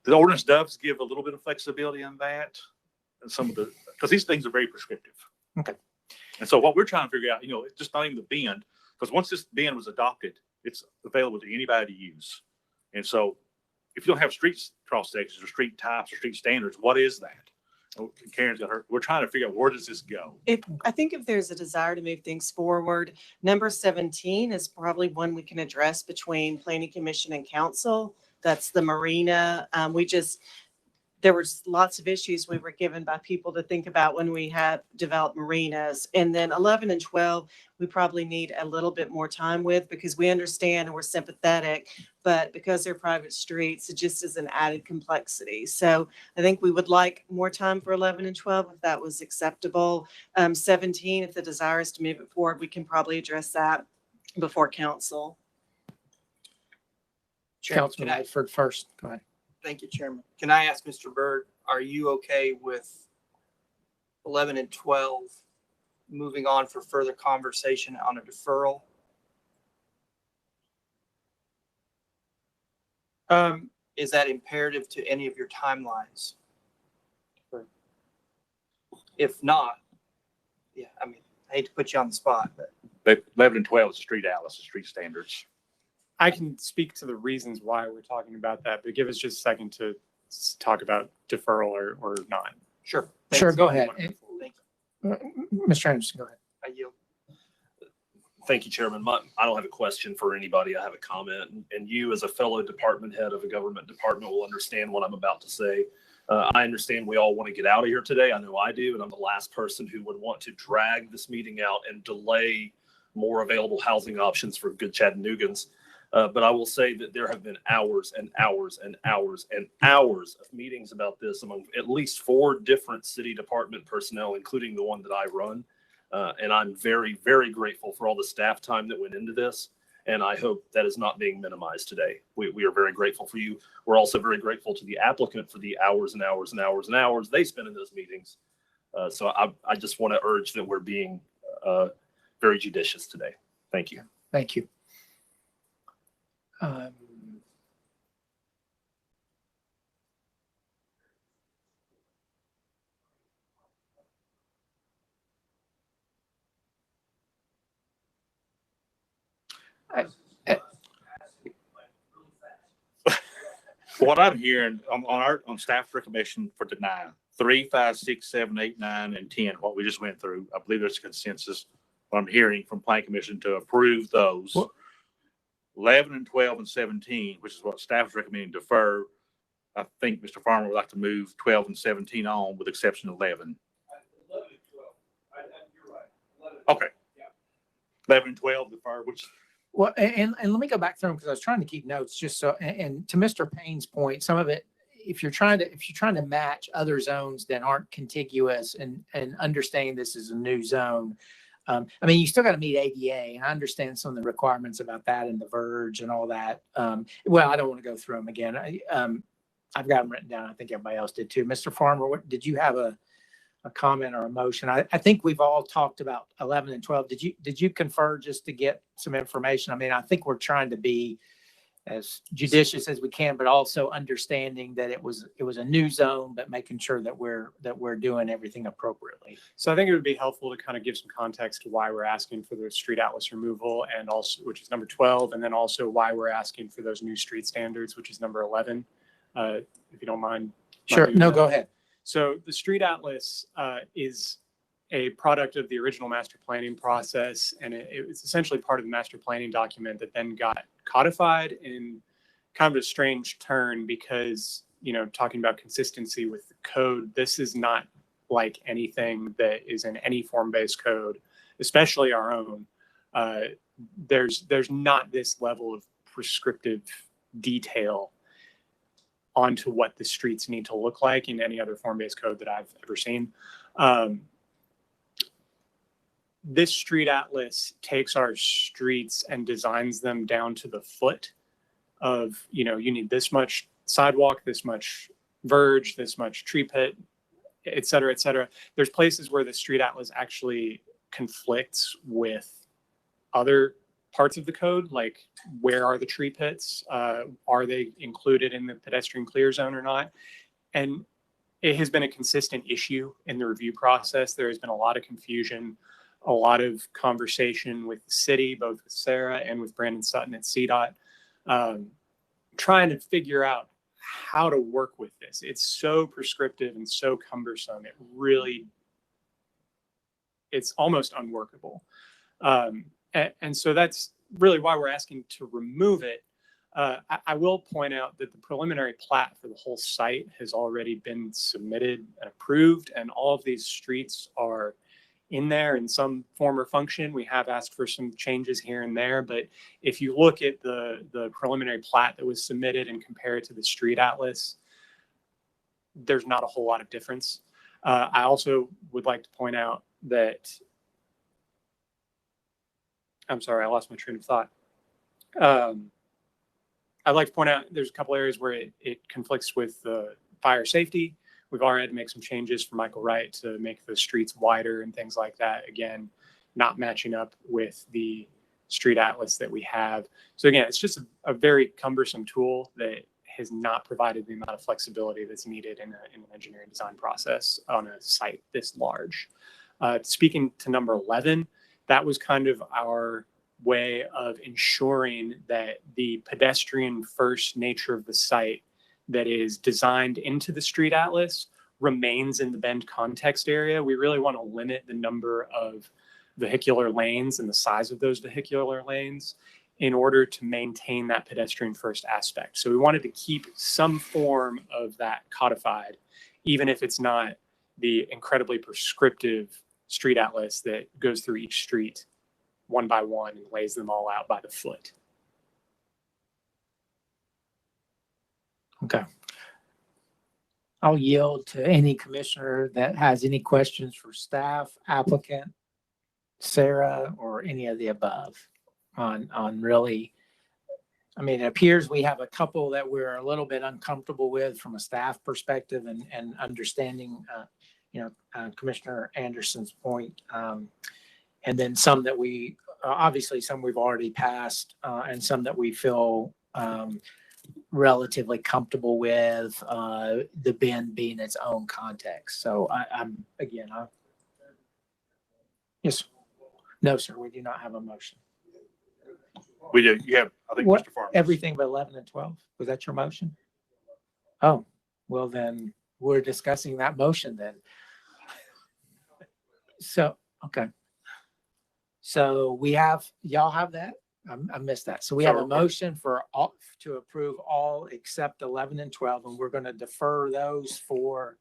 [SPEAKER 2] The ordinance does give a little bit of flexibility on that, and because these things are very prescriptive.
[SPEAKER 9] Okay.
[SPEAKER 2] And so what we're trying to figure out, it's just not even the bend, because once this bend was adopted, it's available to anybody to use. And so if you don't have street cross sections or street types or street standards, what is that? Karen's got her. We're trying to figure out, where does this go?
[SPEAKER 10] I think if there's a desire to move things forward, number 17 is probably one we can address between planning commission and council. That's the marina. There was lots of issues we were given by people to think about when we have developed marinas. And then 11 and 12, we probably need a little bit more time with, because we understand and we're sympathetic, but because they're private streets, it just is an added complexity. So I think we would like more time for 11 and 12, if that was acceptable. 17, if the desire is to move it forward, we can probably address that before council.
[SPEAKER 9] Councilman Ledford first. Go ahead.
[SPEAKER 11] Thank you, Chairman. Can I ask Mr. Byrd, are you okay with 11 and 12 moving on for further conversation on a deferral? Is that imperative to any of your timelines? If not, yeah, I mean, I hate to put you on the spot, but
[SPEAKER 2] 11 and 12 is the street atlas, the street standards.
[SPEAKER 16] I can speak to the reasons why we're talking about that, but give us just a second to talk about deferral or not.
[SPEAKER 11] Sure.
[SPEAKER 9] Sure, go ahead.
[SPEAKER 11] Thank
[SPEAKER 9] Mr. Anderson, go ahead.
[SPEAKER 11] I yield.
[SPEAKER 12] Thank you, Chairman. I don't have a question for anybody. I have a comment. And you, as a fellow department head of a government department, will understand what I'm about to say. I understand we all want to get out of here today. I know I do. And I'm the last person who would want to drag this meeting out and delay more available housing options for good Chattanoogan's. But I will say that there have been hours and hours and hours and hours of meetings about this among at least 4 different city department personnel, including the one that I run. And I'm very, very grateful for all the staff time that went into this. And I hope that is not being minimized today. We are very grateful for you. We're also very grateful to the applicant for the hours and hours and hours and hours they spend in those meetings. So I just want to urge that we're being very judicious today. Thank you.
[SPEAKER 9] Thank you.
[SPEAKER 2] What I'm hearing on staff recommendation for denial, 3, 5, 6, 7, 8, 9, and 10, what we just went through, I believe there's a consensus. What I'm hearing from Planning Commission to approve those. 11 and 12 and 17, which is what staff is recommending defer. I think Mr. Farmer would like to move 12 and 17 on, with exception of 11.
[SPEAKER 8] 11 and 12. You're right. 11.
[SPEAKER 2] Okay. 11 and 12 defer, which.
[SPEAKER 9] Well, and let me go back through them, because I was trying to keep notes just so, and to Mr. Payne's point, some of it, if you're trying to match other zones that aren't contiguous and understanding this is a new zone, I mean, you still got to meet ADA, and I understand some of the requirements about that and the verge and all that. Well, I don't want to go through them again. I've got them written down. I think everybody else did too. Mr. Farmer, did you have a comment or a motion? I think we've all talked about 11 and 12. Did you confer just to get some information? I mean, I think we're trying to be as judicious as we can, but also understanding that it was a new zone, but making sure that we're doing everything appropriately.
[SPEAKER 16] So I think it would be helpful to kind of give some context to why we're asking for the street atlas removal, and also, which is number 12, and then also why we're asking for those new street standards, which is number 11. If you don't mind.
[SPEAKER 9] Sure. No, go ahead.
[SPEAKER 16] So the street atlas is a product of the original master planning process, and it was essentially part of the master planning document that then got codified in kind of a strange turn, because, talking about consistency with the code, this is not like anything that is in any form-based code, especially our own. There's not this level of prescriptive detail onto what the streets need to look like in any other form-based code that I've ever seen. This street atlas takes our streets and designs them down to the foot of, you need this much sidewalk, this much verge, this much tree pit, et cetera, et cetera. There's places where the street atlas actually conflicts with other parts of the code, like where are the tree pits? Are they included in the pedestrian clear zone or not? And it has been a consistent issue in the review process. There has been a lot of confusion a lot of conversation with the city, both with Sarah and with Brandon Sutton at CDOT, trying to figure out how to work with this. It's so prescriptive and so cumbersome. It's almost unworkable. And so that's really why we're asking to remove it. I will point out that the preliminary plat for the whole site has already been submitted and approved, and all of these streets are in there in some form or function. We have asked for some changes here and there, but if you look at the preliminary plat that was submitted and compare it to the street atlas, there's not a whole lot of difference. I also would like to point out that, I'm sorry, I lost my train of thought. I'd like to point out there's a couple areas where it conflicts with fire safety. We've already had to make some changes for Michael Wright to make the streets wider and things like that. Again, not matching up with the street atlas that we have. So again, it's just a very cumbersome tool that has not provided the amount of flexibility that's needed in an engineering design process on a site this large. Speaking to number 11, that was kind of our way of ensuring that the pedestrian first nature of the site that is designed into the street atlas remains in the Bend context area. We really want to limit the number of vehicular lanes and the size of those vehicular lanes in order to maintain that pedestrian first aspect. So we wanted to keep some form of that codified, even if it's not the incredibly prescriptive street atlas that goes through each street one by one and lays them all out by the foot.
[SPEAKER 9] Okay. I'll yield to any commissioner that has any questions for staff, applicant, Sarah, or any of the above on really, I mean, it appears we have a couple that we're a little bit uncomfortable with from a staff perspective and understanding, Commissioner Anderson's point. And then some that we, obviously some we've already passed, and some that we feel relatively comfortable with, the Bend being its own context. So yes. No, sir, we do not have a motion.
[SPEAKER 2] We do. You have, I think,
[SPEAKER 9] What?
[SPEAKER 2] Mr. Farmer.
[SPEAKER 9] Everything but 11 and 12? Was that your motion? Oh, well then we're discussing that motion then. So, okay. So we have, y'all have that? I missed that. So we have a motion for all to approve all except 11 and 12, and we're going to defer those for.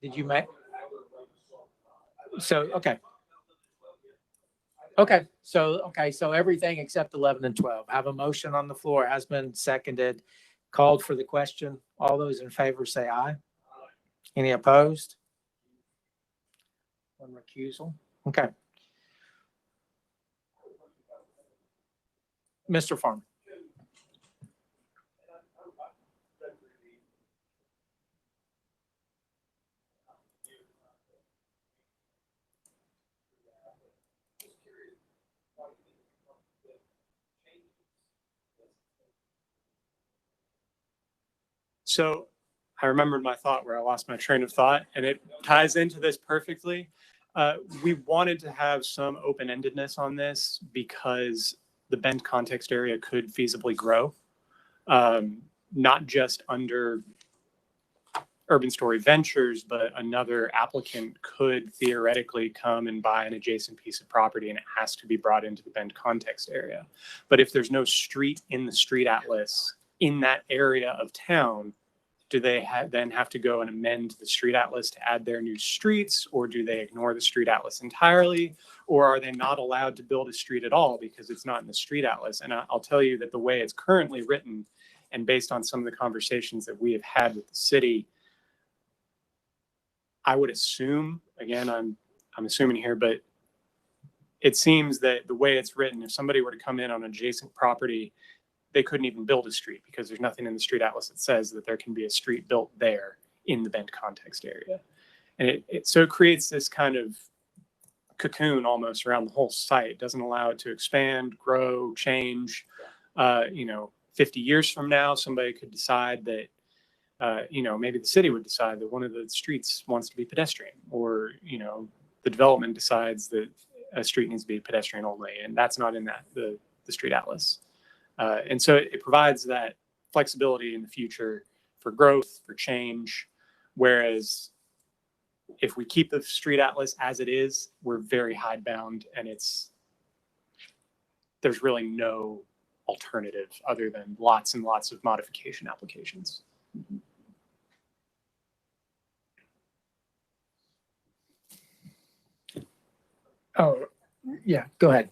[SPEAKER 9] Did you make? So, okay. Okay. So everything except 11 and 12. I have a motion on the floor, has been seconded, called for the question. All those in favor say aye. Any opposed? One recusal. Okay. Mr. Farmer.
[SPEAKER 16] So I remembered my thought where I lost my train of thought, and it ties into this perfectly. We wanted to have some open-endedness on this because the Bend context area could feasibly grow, not just under Urban Story Ventures, but another applicant could theoretically come and buy an adjacent piece of property and it has to be brought into the Bend context area. But if there's no street in the street atlas in that area of town, do they then have to go and amend the street atlas to add their new streets, or do they ignore the street atlas entirely, or are they not allowed to build a street at all because it's not in the street atlas? And I'll tell you that the way it's currently written, and based on some of the conversations that we have had with the city, I would assume, again, I'm assuming here, but it seems that the way it's written, if somebody were to come in on adjacent property, they couldn't even build a street because there's nothing in the street atlas that says that there can be a street built there in the Bend context area. And so it creates this kind of cocoon almost around the whole site. It doesn't allow it to expand, grow, change. 50 years from now, somebody could decide that maybe the city would decide that one of the streets wants to be pedestrian, or, the development decides that a street needs to be pedestrian only, and that's not in the street atlas. And so it provides that flexibility in the future for growth, for change. Whereas if we keep the street atlas as it is, we're very hidebound, and there's really no alternative other than lots and lots of modification applications.
[SPEAKER 9] Oh, yeah, go ahead.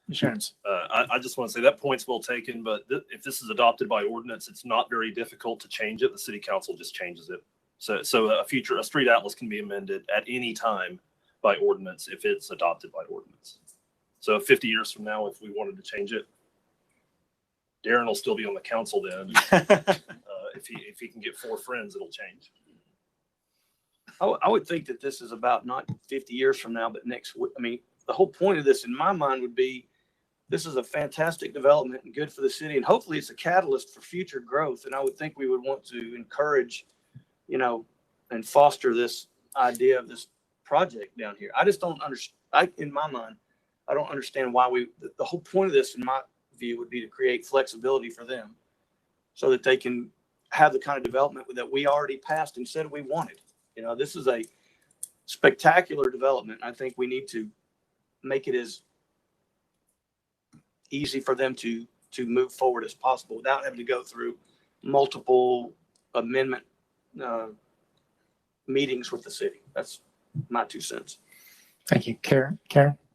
[SPEAKER 9] Insurance.
[SPEAKER 12] I just want to say that point's well taken, but if this is adopted by ordinance, it's not very difficult to change it. The city council just changes it. So a street atlas can be amended at any time by ordinance if it's adopted by ordinance. So 50 years from now, if we wanted to change it, Darren will still be on the council then. If he can get 4 friends, it'll change.
[SPEAKER 13] I would think that this is about not 50 years from now, but the whole point of this in my mind would be, this is a fantastic development and good for the city. And hopefully it's a catalyst for future growth. And I would think we would want to encourage, and foster this idea of this project down here. I just don't understand. In my mind, I don't understand why the whole point of this, in my view, would be to create flexibility for them so that they can have the kind of development that we already passed and said we wanted. This is a spectacular development. I think we need to make it as easy for them to move forward as possible without having to go through multiple amendment meetings with the city. That's my 2 cents.
[SPEAKER 9] Thank you. Karen?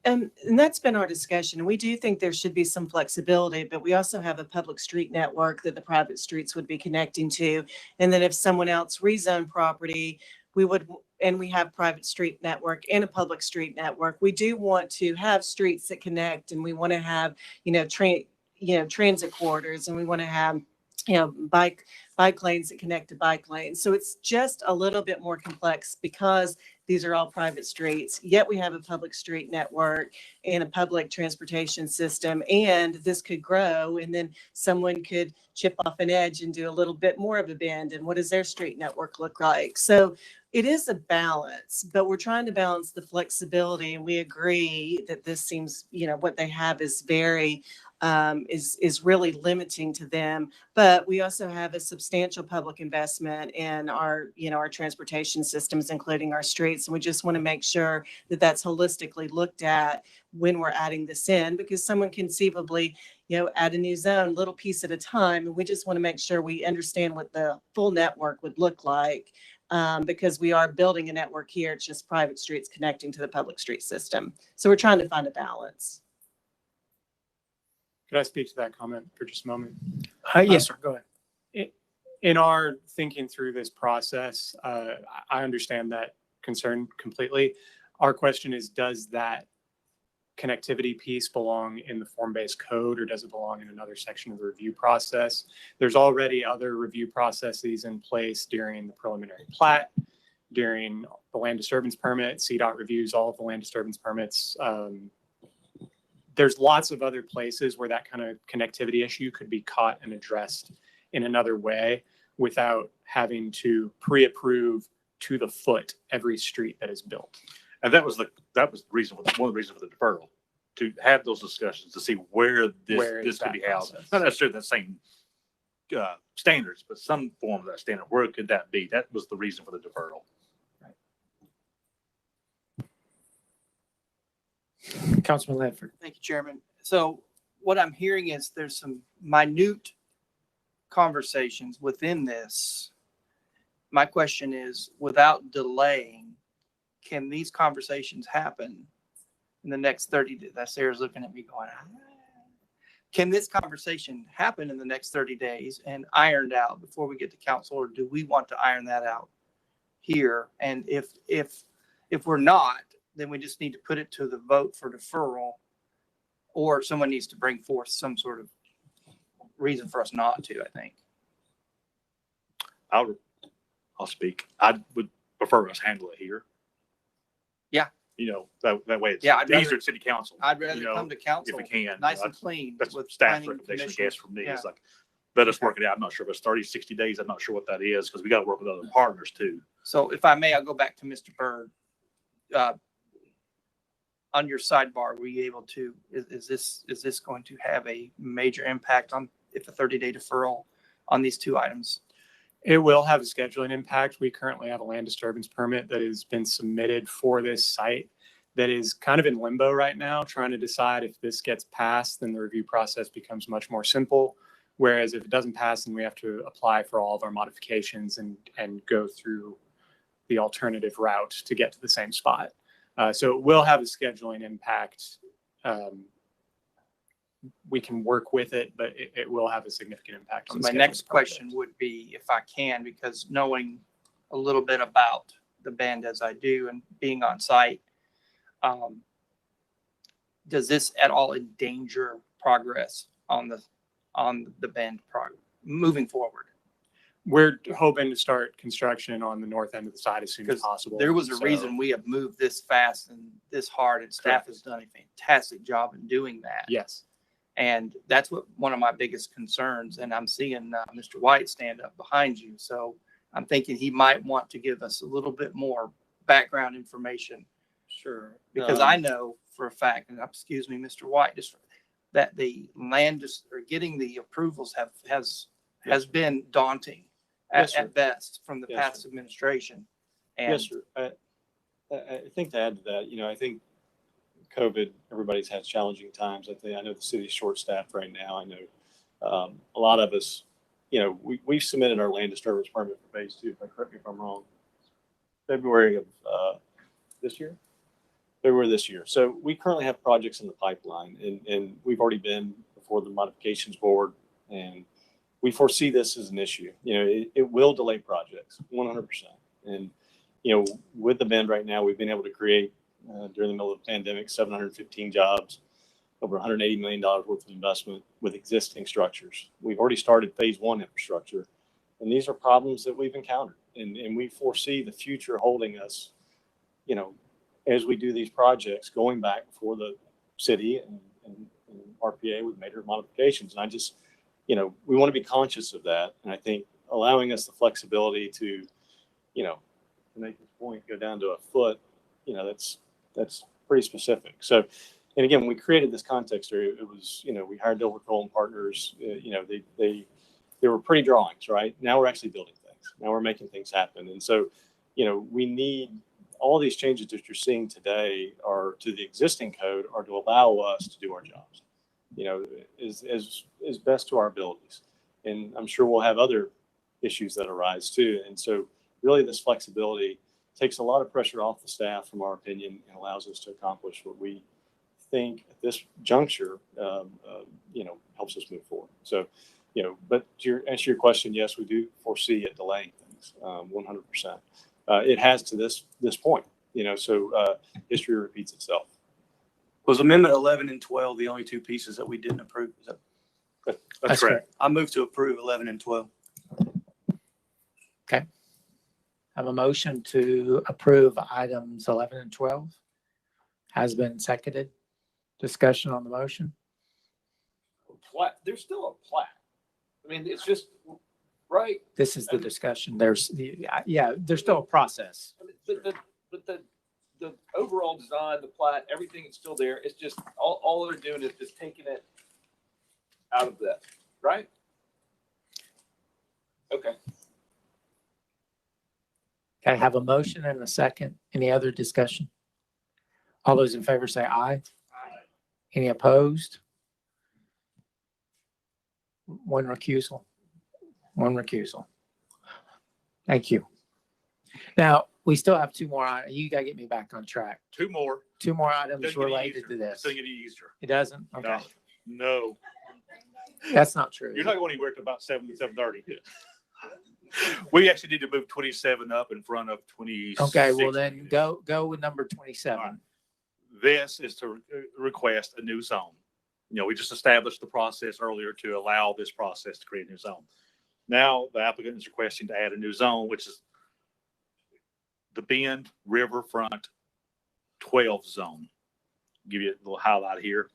[SPEAKER 10] And that's been our discussion. And we do think there should be some flexibility, but we also have a public street network that the private streets would be connecting to. And then if someone else rezone property, we have private street network and a public street network. We do want to have streets that connect, and we want to have, transit corridors, and we want to have, bike lanes that connect to bike lanes. So it's just a little bit more complex because these are all private streets, yet we have a public street network and a public transportation system, and this could grow, and then someone could chip off an edge and do a little bit more of a bend. And what does their street network look like? So it is a balance, but we're trying to balance the flexibility. And we agree that this seems, what they have is very, is really limiting to them. But we also have a substantial public investment in our transportation systems, including our streets. And we just want to make sure that that's holistically looked at when we're adding this in, because someone conceivably, add a new zone, little piece at a time. And we just want to make sure we understand what the full network would look like. Because we are building a network here. It's just private streets connecting to the public street system. So we're trying to find a balance.
[SPEAKER 16] Could I speak to that comment for just a moment?
[SPEAKER 9] Yes, sir. Go ahead.
[SPEAKER 16] In our thinking through this process, I understand that concern completely. Our question is, does that connectivity piece belong in the form-based code, or does it belong in another section of the review process? There's already other review processes in place during the preliminary plat, during the land disturbance permit. CDOT reviews all of the land disturbance permits. There's lots of other places where that kind of connectivity issue could be caught and addressed in another way without having to pre-approve to the foot every street that is built.
[SPEAKER 2] And that was the reason, one of the reasons for the deferral, to have those discussions to see where this could be housed. Not necessarily the same standards, but some form of that standard. Where could that be? That was the reason for the deferral.
[SPEAKER 9] Councilman Ledford.
[SPEAKER 11] Thank you, Chairman. So what I'm hearing is there's some minute conversations within this. My question is, without delaying, can these conversations happen in the next 30 days? That Sarah's looking at me going, can this conversation happen in the next 30 days and ironed out before we get to council, or do we want to iron that out here? And if we're not, then we just need to put it to the vote for deferral, or someone needs to bring forth some sort of reason for us not to, I think.
[SPEAKER 2] I'll speak. I would prefer us handle it here.
[SPEAKER 11] Yeah.
[SPEAKER 2] That way it's
[SPEAKER 11] I'd
[SPEAKER 2] easier to city council.
[SPEAKER 11] I'd rather come to council
[SPEAKER 2] if we can.
[SPEAKER 11] nice and clean.
[SPEAKER 2] That's
[SPEAKER 11] with
[SPEAKER 2] staff
[SPEAKER 11] planning
[SPEAKER 2] recommendation, I
[SPEAKER 11] commission.
[SPEAKER 2] guess, from me.
[SPEAKER 11] Yeah.
[SPEAKER 2] It's like, let us work it out. I'm not sure if it's 30, 60 days. I'm not sure what that is because we got to work with other partners too.
[SPEAKER 11] So if I may, I'll go back to Mr. Byrd. On your sidebar, were you able to, is this going to have a major impact on if a 30-day deferral on these two items?
[SPEAKER 16] It will have a scheduling impact. We currently have a land disturbance permit that has been submitted for this site that is kind of in limbo right now, trying to decide if this gets passed, then the review process becomes much more simple. Whereas if it doesn't pass, then we have to apply for all of our modifications and go through the alternative route to get to the same spot. So it will have a scheduling impact. We can work with it, but it will have a significant impact on
[SPEAKER 11] So
[SPEAKER 16] the
[SPEAKER 11] my next question would be, if I can, because knowing a little bit about the band as I do and being on site, does this at all endanger progress on the band moving forward?
[SPEAKER 16] We're hoping to start construction on the north end of the site as soon as possible.
[SPEAKER 11] There was a
[SPEAKER 16] So-
[SPEAKER 11] reason we have moved this fast and this hard, and staff has done a fantastic job in doing that.
[SPEAKER 16] Yes.
[SPEAKER 11] And that's what one of my biggest concerns. And I'm seeing Mr. White stand up behind you. So I'm thinking he might want to give us a little bit more background information.
[SPEAKER 13] Sure.
[SPEAKER 11] Because I know for a fact, and excuse me, Mr. White, just that the or getting the approvals has been daunting
[SPEAKER 13] Yes, sir.
[SPEAKER 11] at best from the
[SPEAKER 13] Yes,
[SPEAKER 11] past
[SPEAKER 13] sir.
[SPEAKER 11] administration. And
[SPEAKER 13] Yes, sir. I think to add to that, I think COVID, everybody's had challenging times. I know the city's short-staffed right now. I know a lot of us, we've submitted our land disturbance permit for phase 2. Correct me if I'm wrong. February of this year. February this year. So we currently have projects in the pipeline, and we've already been before the modifications board, and we foresee this as an issue. It will delay projects 100%. And, with the bend right now, we've been able to create during the middle of the pandemic, 715 jobs, over $180 million worth of investment with existing structures. We've already started phase 1 infrastructure, and these are problems that we've encountered, and we foresee the future holding us, as we do these projects, going back for the city and RPA with major modifications. And I just, we want to be conscious of that. And I think allowing us the flexibility to, to make this point, go down to a foot, that's pretty specific. So, and again, when we created this context area, it was, we hired Dover Cole and Partners, they were pretty drawings, right? Now we're actually building things. Now we're making things happen. And so, we need all these changes that you're seeing today are to the existing code are to allow us to do our jobs, is best to our abilities. And I'm sure we'll have other issues that arise too. And so really this flexibility takes a lot of pressure off the staff, from our opinion, and allows us to accomplish what we think at this juncture, helps us move forward. So, but to answer your question, yes, we do foresee it delaying things 100%. It has to this point, so history repeats itself.
[SPEAKER 8] Was Amendment 11 and 12 the only two pieces that we didn't approve?
[SPEAKER 2] That's correct.
[SPEAKER 8] I move to approve 11 and 12.
[SPEAKER 9] Okay. Have a motion to approve items 11 and 12. Has been seconded. Discussion on the motion.
[SPEAKER 8] Plat. There's still a plat. I mean, it's just, right?
[SPEAKER 9] This is the discussion. There's still a process.
[SPEAKER 8] But the overall design, the plat, everything is still there. It's just all they're doing is just taking it out of that, right? Okay.
[SPEAKER 9] Okay, have a motion and a second. Any other discussion? All those in favor say aye.
[SPEAKER 8] Aye.
[SPEAKER 9] Any opposed? One recusal. One recusal. Thank you. Now, we still have two more. You got to get me back on track.
[SPEAKER 2] Two more.
[SPEAKER 9] Two more items
[SPEAKER 2] Doesn't get any
[SPEAKER 9] related
[SPEAKER 2] easier.
[SPEAKER 9] to this.
[SPEAKER 2] Doesn't get any easier.
[SPEAKER 9] It doesn't? Okay.
[SPEAKER 2] No.
[SPEAKER 9] That's not true.
[SPEAKER 2] You're not going anywhere till about 7 to 7:30. We actually need to move 27 up in front of 26.
[SPEAKER 9] Okay, well then go with number 27.
[SPEAKER 2] Right. This is to request a new zone. We just established the process earlier to allow this process to create a new zone. Now the applicant is requesting to add a new zone, which is the Bend Riverfront 12 zone. Give you a little highlight here.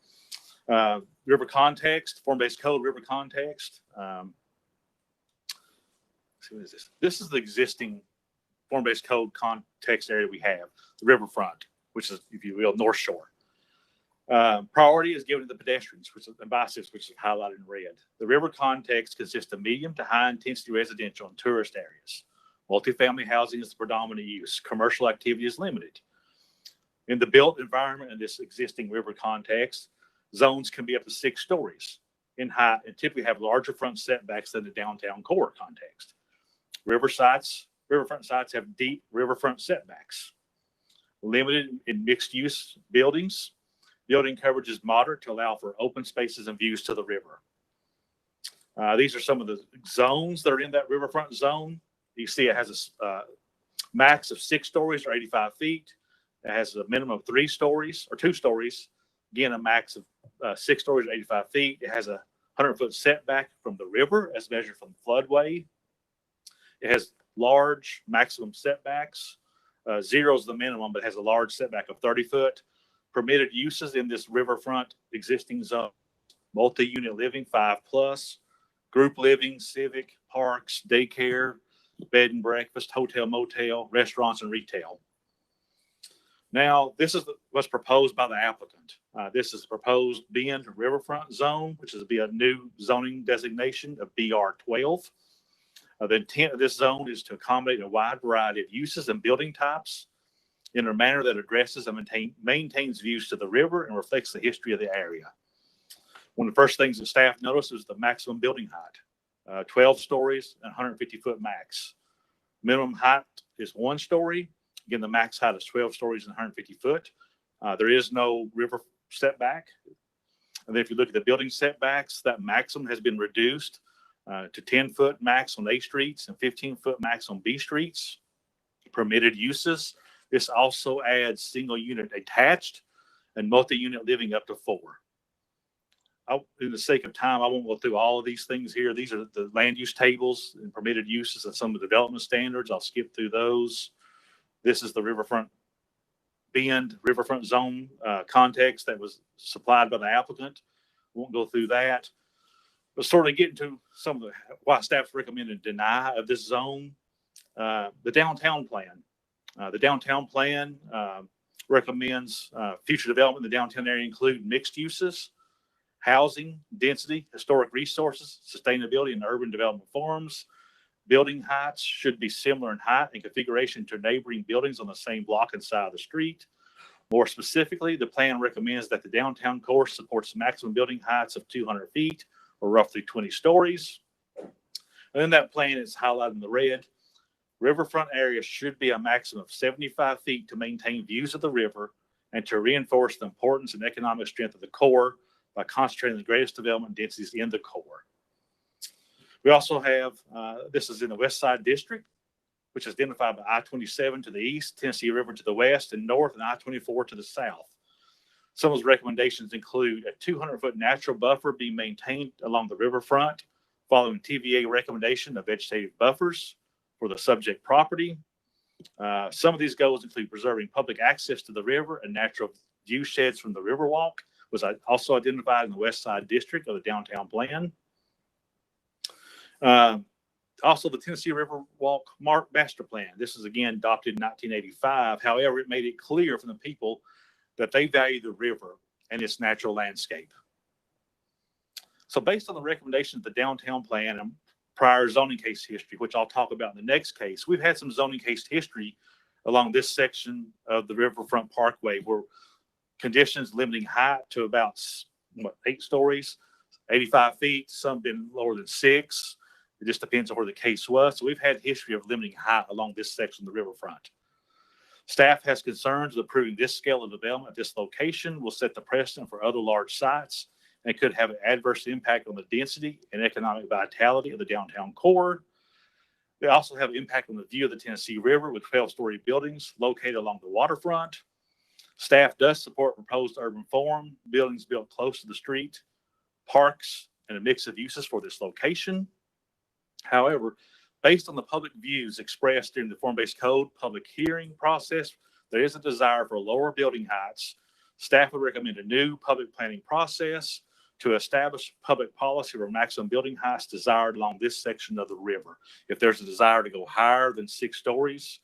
[SPEAKER 2] River context, form-based code, river context. what is this? This is the existing form-based code context area we have, the riverfront, which is, if you will, North Shore. Priority is given to the pedestrians, and bicyclists, which is highlighted in red. The river context consists of medium to high intensity residential and tourist areas. Multifamily housing is the predominant use. Commercial activity is limited. In the built environment in this existing river context, zones can be up to 6 stories in height and typically have larger front setbacks than the downtown core context. Riverfront sites have deep riverfront setbacks. Limited in mixed use buildings. Building coverage is moderate to allow for open spaces and views to the river. These are some of the zones that are in that riverfront zone. You see it has a max of 6 stories or 85 feet. It has a minimum of 3 stories or 2 stories. Again, a max of 6 stories or 85 feet. It has a 100-foot setback from the river as measured from the floodway. It has large maximum setbacks. 0 is the minimum, but has a large setback of 30 foot. Permitted uses in this riverfront existing zone: multi-unit living, 5+, group living, civic, parks, daycare, bed and breakfast, hotel, motel, restaurants, and retail. Now, this is what's proposed by the applicant. This is proposed Bend Riverfront Zone, which is to be a new zoning designation of BR12. The intent of this zone is to accommodate a wide variety of uses and building types in a manner that addresses and maintains views to the river and reflects the history of the area. One of the first things that staff noticed is the maximum building height, 12 stories and 150-foot max. Minimum height is 1 story. Again, the max height is 12 stories and 150 foot. There is no river setback. And then if you look at the building setbacks, that maximum has been reduced to 10-foot max on A streets and 15-foot max on B streets. Permitted uses. This also adds single unit attached and multi-unit living up to 4. In the sake of time, I won't go through all of these things here. These are the land use tables and permitted uses and some of the development standards. I'll skip through those. This is the riverfront zone context that was supplied by the applicant. Won't go through that. But sort of getting to some of the why staff's recommended deny of this zone. The downtown plan. The downtown plan recommends future development in the downtown area include mixed uses, housing, density, historic resources, sustainability, and urban development forms. Building heights should be similar in height and configuration to neighboring buildings on the same block and side of the street. More specifically, the plan recommends that the downtown core supports maximum building heights of 200 feet or roughly 20 stories. And then that plan is highlighted in the red. Riverfront area should be a maximum of 75 feet to maintain views of the river and to reinforce the importance and economic strength of the core by concentrating the greatest development densities in the core. We also have, this is in the West Side District, which is identified by I-27 to the east, Tennessee River to the west and north, and I-24 to the south. Some of those recommendations include a 200-foot natural buffer being maintained along the riverfront, following TVA recommendation of vegetative buffers for the subject property. Some of these goals include preserving public access to the river and natural view sheds from the Riverwalk, was also identified in the West Side District of the downtown plan. Also, the Tennessee Riverwalk Master Plan. This is again adopted in 1985. However, it made it clear from the people that they value the river and its natural landscape. So based on the recommendations of the downtown plan and prior zoning case history, which I'll talk about in the next case, we've had some zoning case history along this section of the Riverfront Parkway where conditions limiting height to about 8 stories, 85 feet, some been lower than 6. It just depends on where the case was. So we've had history of limiting height along this section of the riverfront. Staff has concerns that approving this scale of development at this location will set the precedent for other large sites and could have an adverse impact on the density and economic vitality of the downtown core. They also have an impact on the view of the Tennessee River with 12-story buildings located along the waterfront. Staff does support proposed urban form, buildings built close to the street, parks, and a mix of uses for this location. However, based on the public views expressed during the form-based code public hearing process, there is a desire for lower building heights. Staff would recommend a new public planning process to establish public policy for maximum building heights desired along this section of the river. If there's a desire to go higher than 6 stories,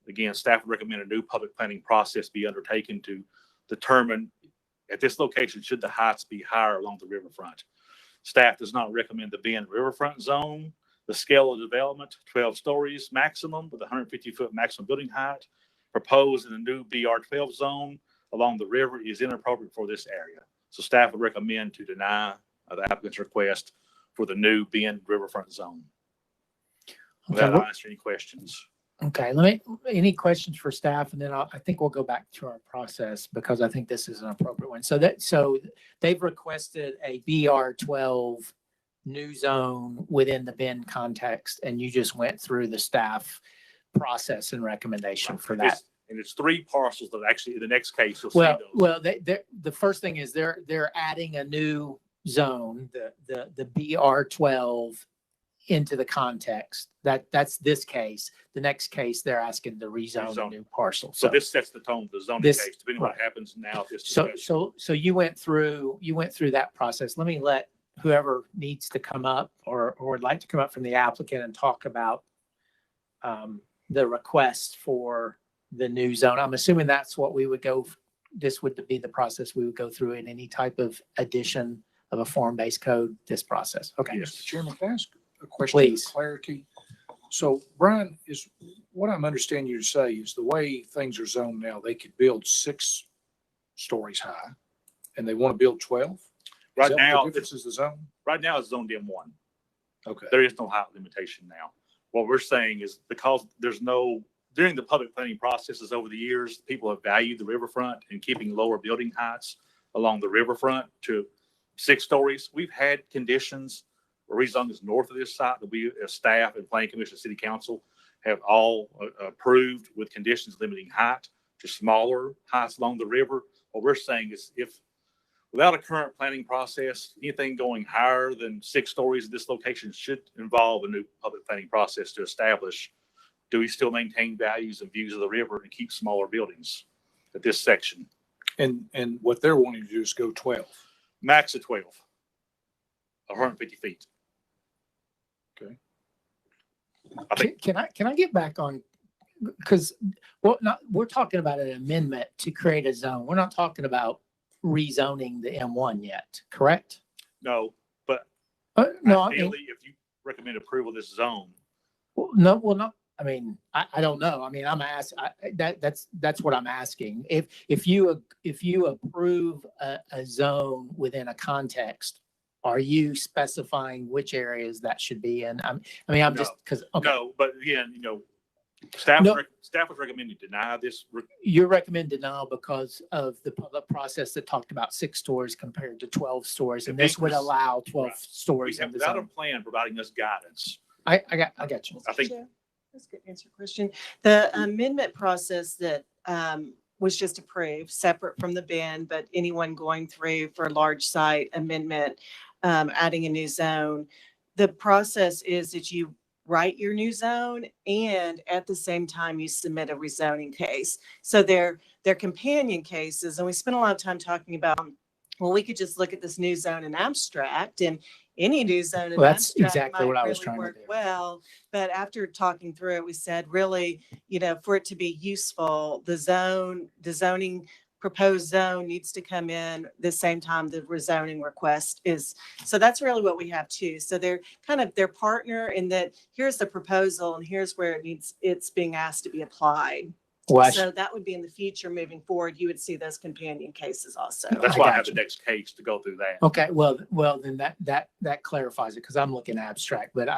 [SPEAKER 2] again, staff would recommend a new public planning process be undertaken to determine at this location, should the heights be higher along the riverfront. Staff does not recommend the Bend riverfront zone. The scale of development, 12 stories maximum with 150-foot maximum building height, proposed in the new BR12 zone along the river is inappropriate for this area. So staff would recommend to deny the applicant's request for the new Bend riverfront zone. With that, I'll answer any questions.
[SPEAKER 9] Okay, any questions for staff, and then I think we'll go back to our process because I think this is an appropriate one. So they've requested a BR12 new zone within the Bend context, and you just went through the staff process and recommendation for that.
[SPEAKER 2] And it's 3 parcels that actually in the next case you'll
[SPEAKER 9] Well,
[SPEAKER 2] see those.
[SPEAKER 9] the first thing is they're adding a new zone, the BR12 into the context. That's this case. The next case, they're asking to rezone a new parcel.
[SPEAKER 2] So this sets the tone for the zoning case, depending on what happens now. At this discussion.
[SPEAKER 9] So you went through that process. Let me let whoever needs to come up or would like to come up from the applicant and talk about the request for the new zone. I'm assuming that's what we would go. This would be the process we would go through in any type of addition of a form-based code. This process. Okay.
[SPEAKER 6] Mr. Chairman, can I ask a question of
[SPEAKER 9] Please.
[SPEAKER 6] clarity? So Brian, is what I'm understanding you to say is the way things are zoned now, they could build 6 stories high and they want to build 12?
[SPEAKER 2] Right now,
[SPEAKER 6] this is the zone.
[SPEAKER 2] Right now it's zoned M1.
[SPEAKER 6] Okay.
[SPEAKER 2] There is no height limitation now. What we're saying is because during the public planning processes over the years, people have valued the riverfront and keeping lower building heights along the riverfront to 6 stories. We've had conditions where rezone is north of this site that we as staff and planning commission, city council have all approved with conditions limiting height to smaller heights along the river. What we're saying is if without a current planning process, anything going higher than 6 stories at this location should involve a new public planning process to establish, do we still maintain values and views of the river and keep smaller buildings at this section?
[SPEAKER 6] And what they're wanting to do is go 12.
[SPEAKER 2] Max of 12, 150 feet.
[SPEAKER 6] Okay.
[SPEAKER 9] Can I get back on, because we're talking about an amendment to create a zone. We're not talking about rezoning the M1 yet, correct?
[SPEAKER 2] No, but
[SPEAKER 9] no,
[SPEAKER 2] ideally, if you recommend approval of this zone.
[SPEAKER 9] I mean, I don't know. I mean, I'm asking, that's what I'm asking. If you approve a zone within a context, are you specifying which areas that should be in? I'm just because. Okay.
[SPEAKER 2] No, but again, staff was recommending deny this.
[SPEAKER 9] You recommend denial because of the public process that talked about 6 stories compared to 12 stories, and this would allow 12 stories.
[SPEAKER 2] Without a plan providing us guidance.
[SPEAKER 9] I got you.
[SPEAKER 2] I think.
[SPEAKER 10] That's a good answer question. The amendment process that was just approved, separate from the Bend, but anyone going through for a large site amendment, adding a new zone, the process is that you write your new zone and at the same time you submit a rezoning case. So they're companion cases, and we spent a lot of time talking about, well, we could just look at this new zone in abstract, and any new zone in
[SPEAKER 9] that's
[SPEAKER 10] abstract
[SPEAKER 9] exactly
[SPEAKER 10] might
[SPEAKER 9] what I was
[SPEAKER 10] really
[SPEAKER 9] trying to
[SPEAKER 10] work
[SPEAKER 9] do.
[SPEAKER 10] well. But after talking through it, we said really, for it to be useful, the zoning proposed zone needs to come in the same time the rezoning request is. So that's really what we have too. So they're kind of their partner in that here's the proposal and here's where it's being asked to be applied. So that would be in the future moving forward. You would see those companion cases also.
[SPEAKER 2] That's why I have the next case to go through that.
[SPEAKER 9] Okay, well, then that clarifies it because I'm looking abstract. But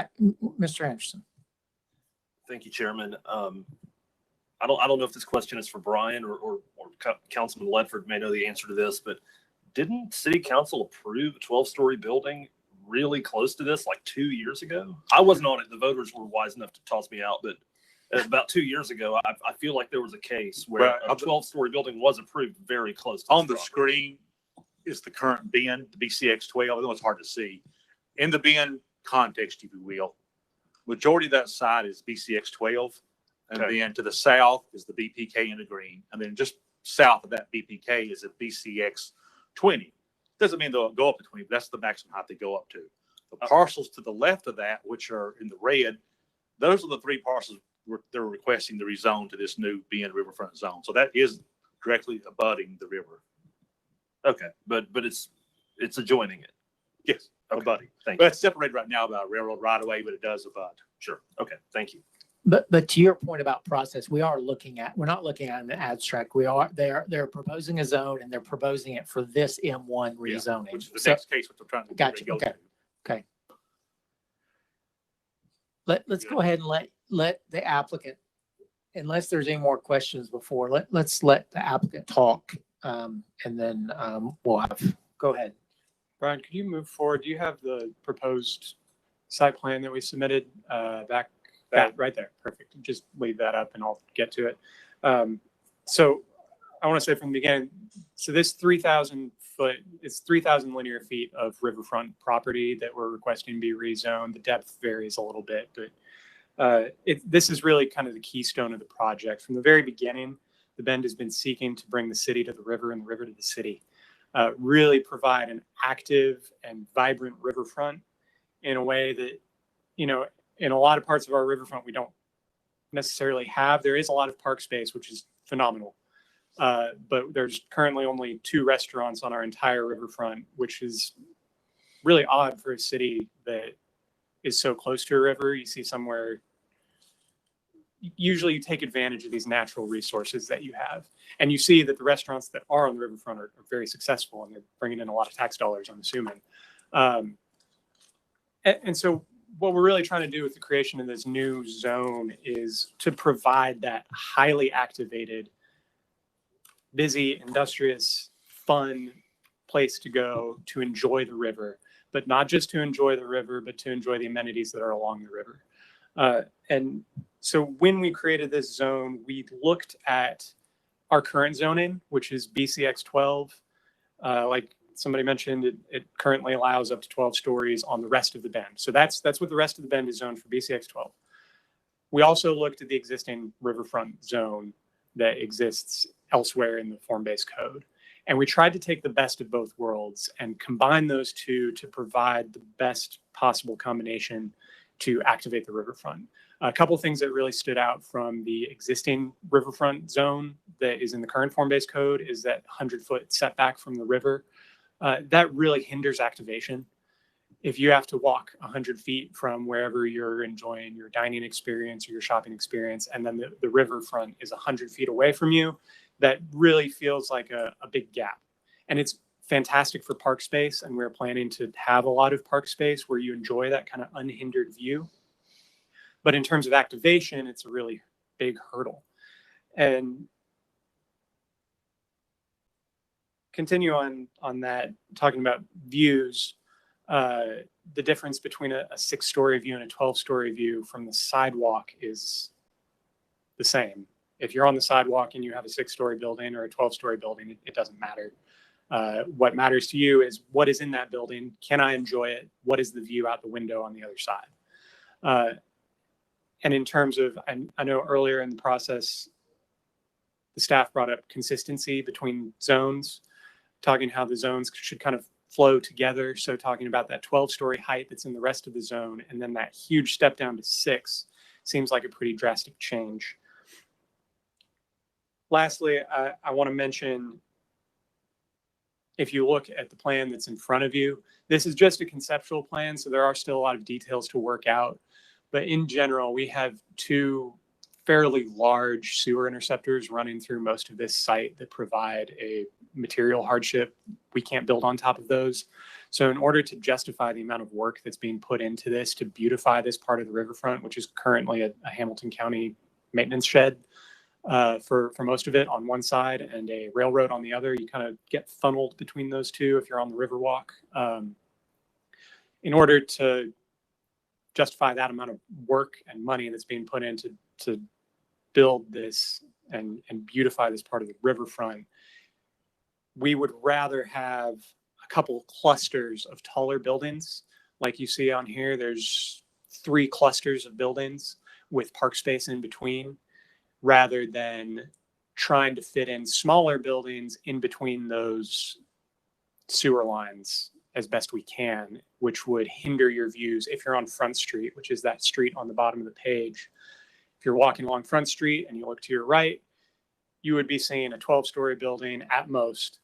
[SPEAKER 9] Mr. Anderson.
[SPEAKER 12] Thank you, Chairman. I don't know if this question is for Brian or Councilman Ledford may know the answer to this, but didn't City Council approve a 12-story building really close to this like 2 years ago? I wasn't on it. The voters were wise enough to toss me out, but about 2 years ago, I feel like there was a case where a 12-story building was approved very close to
[SPEAKER 2] on the screen is the current Bend, the BCX 12. I know it's hard to see. In the Bend context, if you will, majority of that side is BCX 12. And then to the south is the BPK in the green. And then just south of that BPK is a BCX 20. Doesn't mean they'll go up to 20, but that's the maximum height they go up to. The parcels to the left of that, which are in the red, those are the 3 parcels they're requesting to rezone to this new BN riverfront zone. So that is directly abutting the river.
[SPEAKER 12] Okay, but it's adjoining it.
[SPEAKER 2] Yes,
[SPEAKER 12] Okay.
[SPEAKER 2] abutting.
[SPEAKER 12] Thank
[SPEAKER 2] But
[SPEAKER 12] you.
[SPEAKER 2] it's separated right now by a railroad right away, but it does abut.
[SPEAKER 12] Sure. Okay. Thank you.
[SPEAKER 9] But to your point about process, we're not looking at an abstract. They're proposing a zone and they're proposing it for this M1 rezoning.
[SPEAKER 2] Which is the
[SPEAKER 9] So-
[SPEAKER 2] next case, what they're trying to
[SPEAKER 9] Gotcha.
[SPEAKER 2] go
[SPEAKER 9] Okay.
[SPEAKER 2] to.
[SPEAKER 9] Okay. Let's go ahead and let the applicant, unless there's any more questions before, let's let the applicant talk. And then we'll go ahead.
[SPEAKER 16] Brian, could you move forward? Do you have the proposed site plan that we submitted back right there? Perfect. Just leave that up and I'll get to it. So I want to say from the beginning, so this 3,000 foot, it's 3,000 linear feet of riverfront property that we're requesting to be rezoned. The depth varies a little bit, but this is really kind of the keystone of the project. From the very beginning, the Bend has been seeking to bring the city to the river and the river to the city. Really provide an active and vibrant riverfront in a way that, in a lot of parts of our riverfront, we don't necessarily have. There is a lot of park space, which is phenomenal. But there's currently only 2 restaurants on our entire riverfront, which is really odd for a city that is so close to a river. You see somewhere, usually you take advantage of these natural resources that you have. And you see that the restaurants that are on the riverfront are very successful and they're bringing in a lot of tax dollars, I'm assuming. And so what we're really trying to do with the creation of this new zone is to provide that highly activated, busy, industrious, fun place to go to enjoy the river, but not just to enjoy the river, but to enjoy the amenities that are along the river. And so when we created this zone, we looked at our current zoning, which is BCX 12. Like somebody mentioned, it currently allows up to 12 stories on the rest of the Bend. So that's what the rest of the Bend is zoned for, BCX 12. We also looked at the existing riverfront zone that exists elsewhere in the form-based code. And we tried to take the best of both worlds and combine those two to provide the best possible combination to activate the riverfront. A couple of things that really stood out from the existing riverfront zone that is in the current form-based code is that 100-foot setback from the river. That really hinders activation. If you have to walk 100 feet from wherever you're enjoying your dining experience or your shopping experience, and then the riverfront is 100 feet away from you, that really feels like a big gap. And it's fantastic for park space, and we're planning to have a lot of park space where you enjoy that kind of unhindered view. But in terms of activation, it's a really big hurdle. And continue on that, talking about views, the difference between a 6-story view and a 12-story view from the sidewalk is the same. If you're on the sidewalk and you have a 6-story building or a 12-story building, it doesn't matter. What matters to you is what is in that building. Can I enjoy it? What is the view out the window on the other side? And in terms of, I know earlier in the process, the staff brought up consistency between zones, talking how the zones should kind of flow together. So talking about that 12-story height that's in the rest of the zone, and then that huge step down to 6 seems like a pretty drastic change. Lastly, I want to mention, if you look at the plan that's in front of you, this is just a conceptual plan, so there are still a lot of details to work out. But in general, we have 2 fairly large sewer interceptors running through most of this site that provide a material hardship. We can't build on top of those. So in order to justify the amount of work that's being put into this to beautify this part of the riverfront, which is currently a Hamilton County maintenance shed for most of it on one side and a railroad on the other, you kind of get funneled between those 2 if you're on the Riverwalk. In order to justify that amount of work and money that's being put into to build this and beautify this part of the riverfront, we would rather have a couple clusters of taller buildings. Like you see on here, there's 3 clusters of buildings with park space in between, rather than trying to fit in smaller buildings in between those sewer lines as best we can, which would hinder your views if you're on Front Street, which is that street on the bottom of the page. If you're walking along Front Street and you look to your right, you would be seeing a 12-story building at most.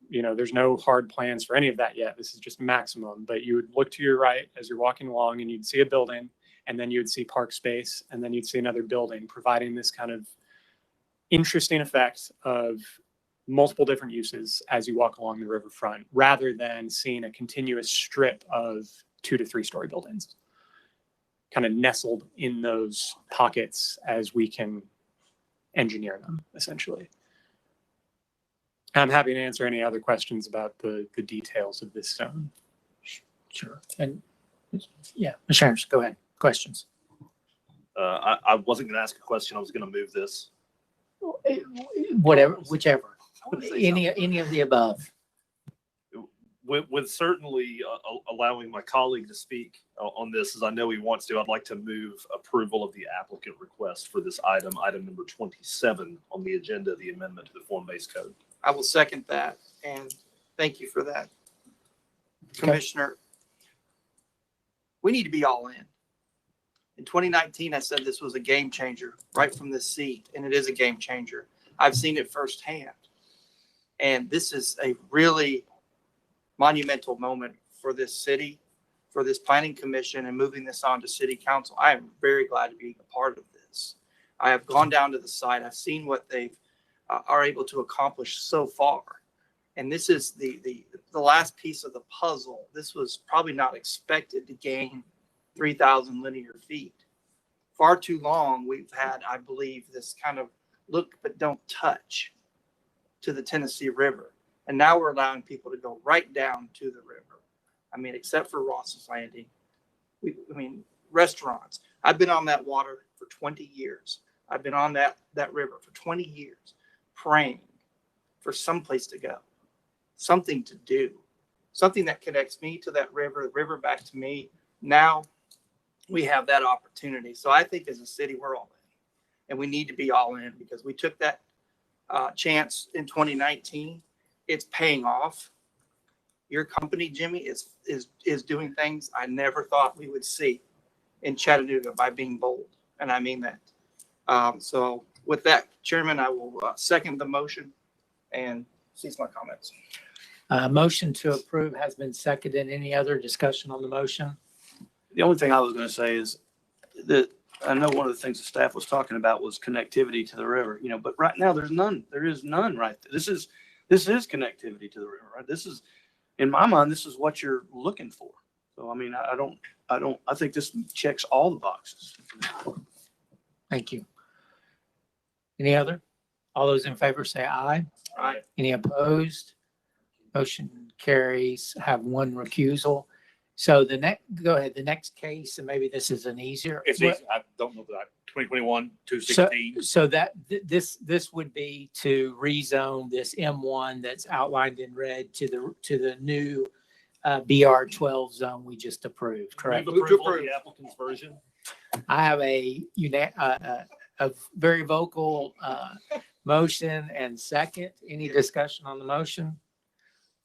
[SPEAKER 16] You know, there's no hard plans for any of that yet. This is just maximum, but you would look to your right as you're walking along and you'd see a building, and then you would see park space, and then you'd see another building, providing this kind of interesting effect of multiple different uses as you walk along the riverfront, rather than seeing a continuous strip of 2 to 3 story buildings kind of nestled in those pockets as we can engineer them, essentially. I'm happy to answer any other questions about the details of this zone.
[SPEAKER 9] Sure. And yeah, Ms. Sharon, go ahead. Questions?
[SPEAKER 12] I wasn't going to ask a question. I was going to move this.
[SPEAKER 9] Whatever, whichever. Any of the above.
[SPEAKER 12] With certainly allowing my colleague to speak on this, as I know he wants to, I'd like to move approval of the applicant request for this item number 27 on the agenda, the amendment to the form-based code.
[SPEAKER 11] I will second that, and thank you for that. Commissioner, we need to be all in. In 2019, I said this was a game changer right from this seat, and it is a game changer. I've seen it firsthand. And this is a really monumental moment for this city, for this planning commission, and moving this on to city council. I am very glad to be a part of this. I have gone down to the site. I've seen what they are able to accomplish so far. And this is the last piece of the puzzle. This was probably not expected to gain 3,000 linear feet. Far too long, we've had, I believe, this kind of look but don't touch to the Tennessee River. And now we're allowing people to go right down to the river. I mean, except for Ross's Landing. Restaurants. I've been on that water for 20 years. I've been on that river for 20 years, praying for some place to go, something to do, something that connects me to that river, the river back to me. Now we have that opportunity. So I think as a city, we're all in, and we need to be all in because we took that chance in 2019. It's paying off. Your company, Jimmy, is doing things I never thought we would see in Chattanooga by being bold, and I mean that. So with that, Chairman, I will second the motion and cease my comments.
[SPEAKER 9] Motion to approve has been seconded. Any other discussion on the motion?
[SPEAKER 13] The only thing I was going to say is that I know one of the things the staff was talking about was connectivity to the river, but right now there is none right there. This is connectivity to the river, right? This is, in my mind, this is what you're looking for. So, I mean, I think this checks all the boxes.
[SPEAKER 9] Thank you. Any other? All those in favor say aye.
[SPEAKER 11] Aye.
[SPEAKER 9] Any opposed? Motion carries. Have one recusal. So go ahead. The next case, and maybe this is an easier.
[SPEAKER 2] It's easy. I don't know that. 2021, 216.
[SPEAKER 9] So that this would be to rezone this M1 that's outlined in red to the new BR12 zone we just approved. Correct.
[SPEAKER 12] Move approval of the applicant's version.
[SPEAKER 9] I have a very vocal motion and second. Any discussion on the motion?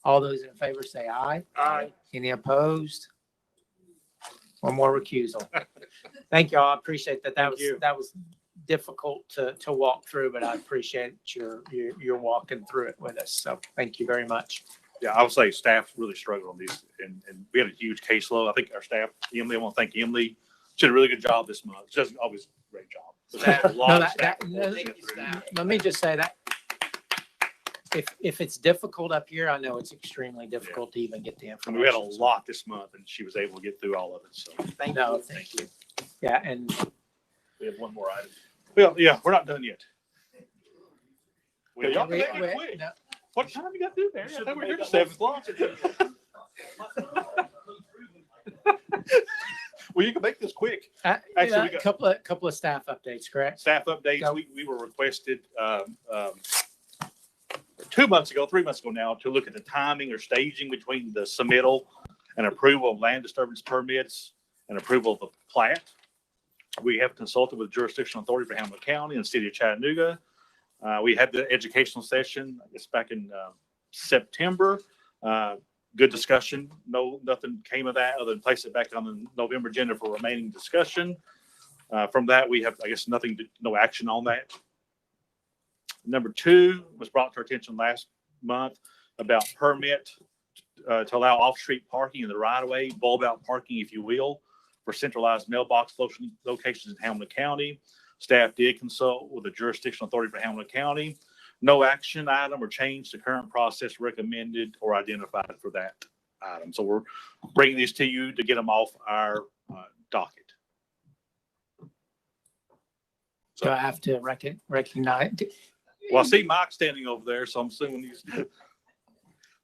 [SPEAKER 9] All those in favor say aye.
[SPEAKER 11] Aye.
[SPEAKER 9] Any opposed? One more recusal. Thank you all. I appreciate that. That was difficult to walk through, but I appreciate your walking through it with us. So thank you very much.
[SPEAKER 2] Yeah, I would say staff really struggled on these, and we had a huge caseload. I think our staff, Emily, I want to thank Emily. She did a really good job this month. She does always a great job. Let
[SPEAKER 9] me just say that if it's difficult up here, I know it's extremely difficult to even get the information.
[SPEAKER 2] We had a lot this month, and she was able to get through all of it. So
[SPEAKER 9] thank you. Yeah, and
[SPEAKER 12] we have one more item.
[SPEAKER 2] Well, yeah, we're not done yet.
[SPEAKER 12] Y'all can make it quick.
[SPEAKER 9] No.
[SPEAKER 2] What time you got to do there? I thought we were here till 7 o'clock. Well, you can make this quick.
[SPEAKER 9] Actually, we got a couple of staff updates, correct?
[SPEAKER 2] Staff updates. We were requested 3 months ago now, to look at the timing or staging between the submittal and approval of land disturbance permits and approval of the plat. We have consulted with jurisdictional authority for Hamilton County and the city of Chattanooga. We had the educational session, I guess, back in September. Good discussion. Nothing came of that other than place it back on the November agenda for remaining discussion. From that, we have, I guess, no action on that. Number 2 was brought to our attention last month about permit to allow off-street parking in the right-of-way, bulb-out parking, if you will, for centralized mailbox locations in Hamilton County. Staff did consult with the jurisdictional authority for Hamilton County. No action item or change to current process recommended or identified for that item. So we're bringing these to you to get them off our docket.
[SPEAKER 9] So I have to recognize.
[SPEAKER 2] Well, I see Mike standing over there, so I'm assuming he's.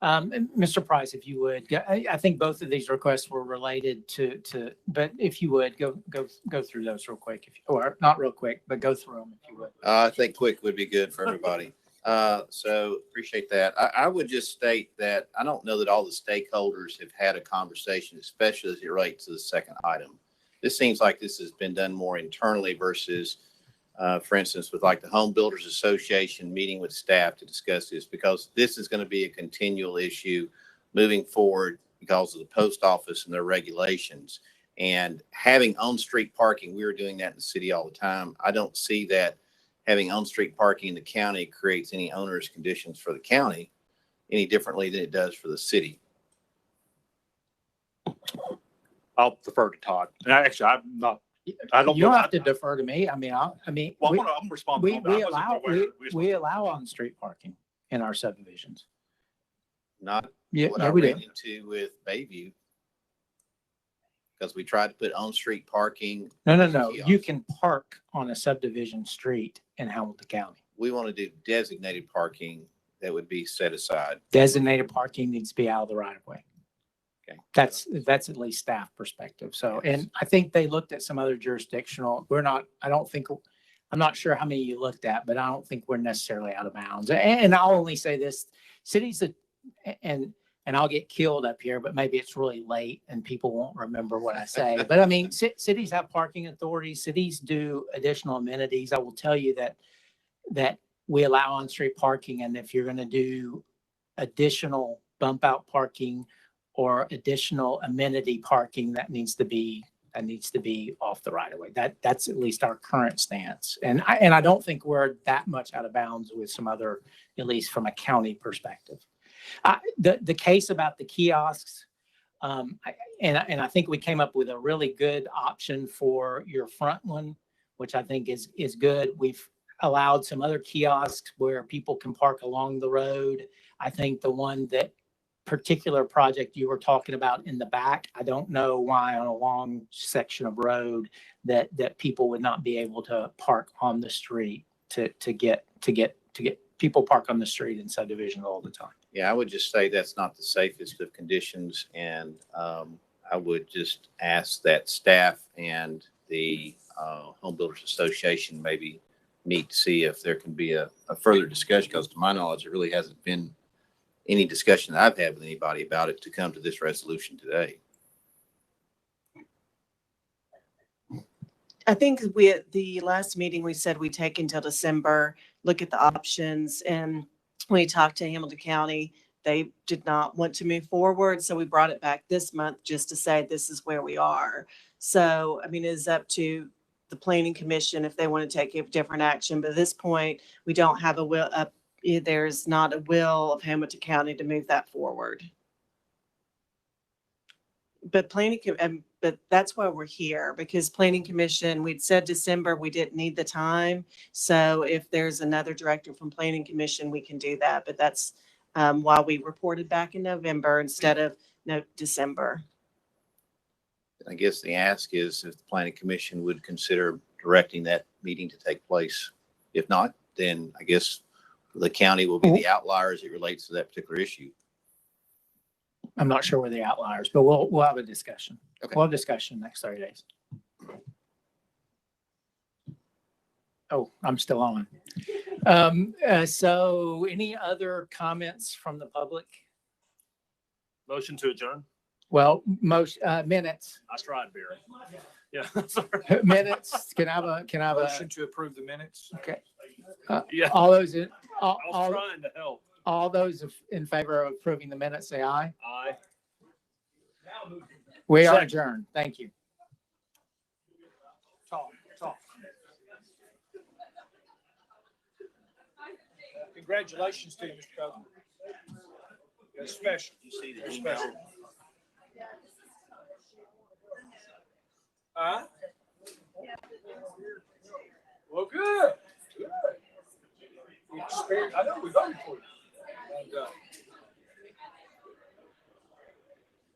[SPEAKER 9] Mr. Price, if you would, I think both of these requests were related to, but if you would go through those real quick, or not real quick, but go through them if you would.
[SPEAKER 4] I think quick would be good for everybody. So appreciate that. I would just state that I don't know that all the stakeholders have had a conversation, especially as it relates to the second item. This seems like this has been done more internally versus, for instance, with like the Home Builders Association meeting with staff to discuss this, because this is going to be a continual issue moving forward because of the post office and their regulations. And having on-street parking, we were doing that in the city all the time. I don't see that having on-street parking in the county creates any onerous conditions for the county any differently than it does for the city.
[SPEAKER 2] I'll defer to Todd. And actually, I'm not.
[SPEAKER 9] You don't have to defer to me. I mean,
[SPEAKER 2] well, I'm responsible.
[SPEAKER 9] We allow on-street parking in our subdivisions.
[SPEAKER 4] Not
[SPEAKER 9] Yeah,
[SPEAKER 4] what I
[SPEAKER 9] we
[SPEAKER 4] ran
[SPEAKER 9] do.
[SPEAKER 4] into with Bayview, because we tried to put on-street parking.
[SPEAKER 9] No. You can park on a subdivision street in Hamilton County.
[SPEAKER 4] We want to do designated parking that would be set aside.
[SPEAKER 9] Designated parking needs to be out of the right of way.
[SPEAKER 4] Okay.
[SPEAKER 9] That's at least staff perspective. So, and I think they looked at some other jurisdictional. I'm not sure how many you looked at, but I don't think we're necessarily out of bounds. And I'll only say this, cities that, and I'll get killed up here, but maybe it's really late and people won't remember what I say. But I mean, cities have parking authorities. Cities do additional amenities. I will tell you that we allow on-street parking. And if you're going to do additional bump out parking or additional amenity parking, that needs to be off the right of way. That's at least our current stance. And I don't think we're that much out of bounds with some other, at least from a county perspective. The case about the kiosks, and I think we came up with a really good option for your front one, which I think is good. We've allowed some other kiosks where people can park along the road. I think the one that particular project you were talking about in the back, I don't know why on a long section of road that people would not be able to park on the street to get people park on the street in subdivisions all the time.
[SPEAKER 4] Yeah, I would just say that's not the safest of conditions. And I would just ask that staff and the Home Builders Association maybe meet to see if there can be a further discussion, because to my knowledge, there really hasn't been any discussion that I've had with anybody about it to come to this resolution today.
[SPEAKER 10] I think at the last meeting, we said we take until December, look at the options, and we talked to Hamilton County. They did not want to move forward, so we brought it back this month just to say this is where we are. So, I mean, it is up to the Planning Commission if they want to take a different action. But at this point, we don't have a will. There's not a will of Hamilton County to move that forward. But but that's why we're here, because Planning Commission, we'd said December, we didn't need the time. So if there's another director from Planning Commission, we can do that. But that's why we reported back in November instead of December.
[SPEAKER 4] I guess the ask is if the Planning Commission would consider directing that meeting to take place. If not, then I guess the county will be the outlier as it relates to that particular issue.
[SPEAKER 9] I'm not sure we're the outliers, but we'll have a discussion.
[SPEAKER 4] Okay.
[SPEAKER 9] We'll have a discussion next 30 days. Oh, I'm still on. So any other comments from the public?
[SPEAKER 12] Motion to adjourn.
[SPEAKER 9] Well, most minutes.
[SPEAKER 12] I tried, Barry. Yeah. Sorry.
[SPEAKER 9] Minutes. Can I have a
[SPEAKER 6] Motion to approve the minutes?
[SPEAKER 9] Okay.
[SPEAKER 12] Yeah.
[SPEAKER 9] All those in
[SPEAKER 12] I was trying to help.
[SPEAKER 9] All those in favor of approving the minutes, say aye.
[SPEAKER 12] Aye.
[SPEAKER 9] We are
[SPEAKER 12] Second.
[SPEAKER 9] adjourned. Thank you.
[SPEAKER 6] Talk. Congratulations to you, Mr. President. You're special. You're special. Huh? Well, good. Good. I know we voted for you. And,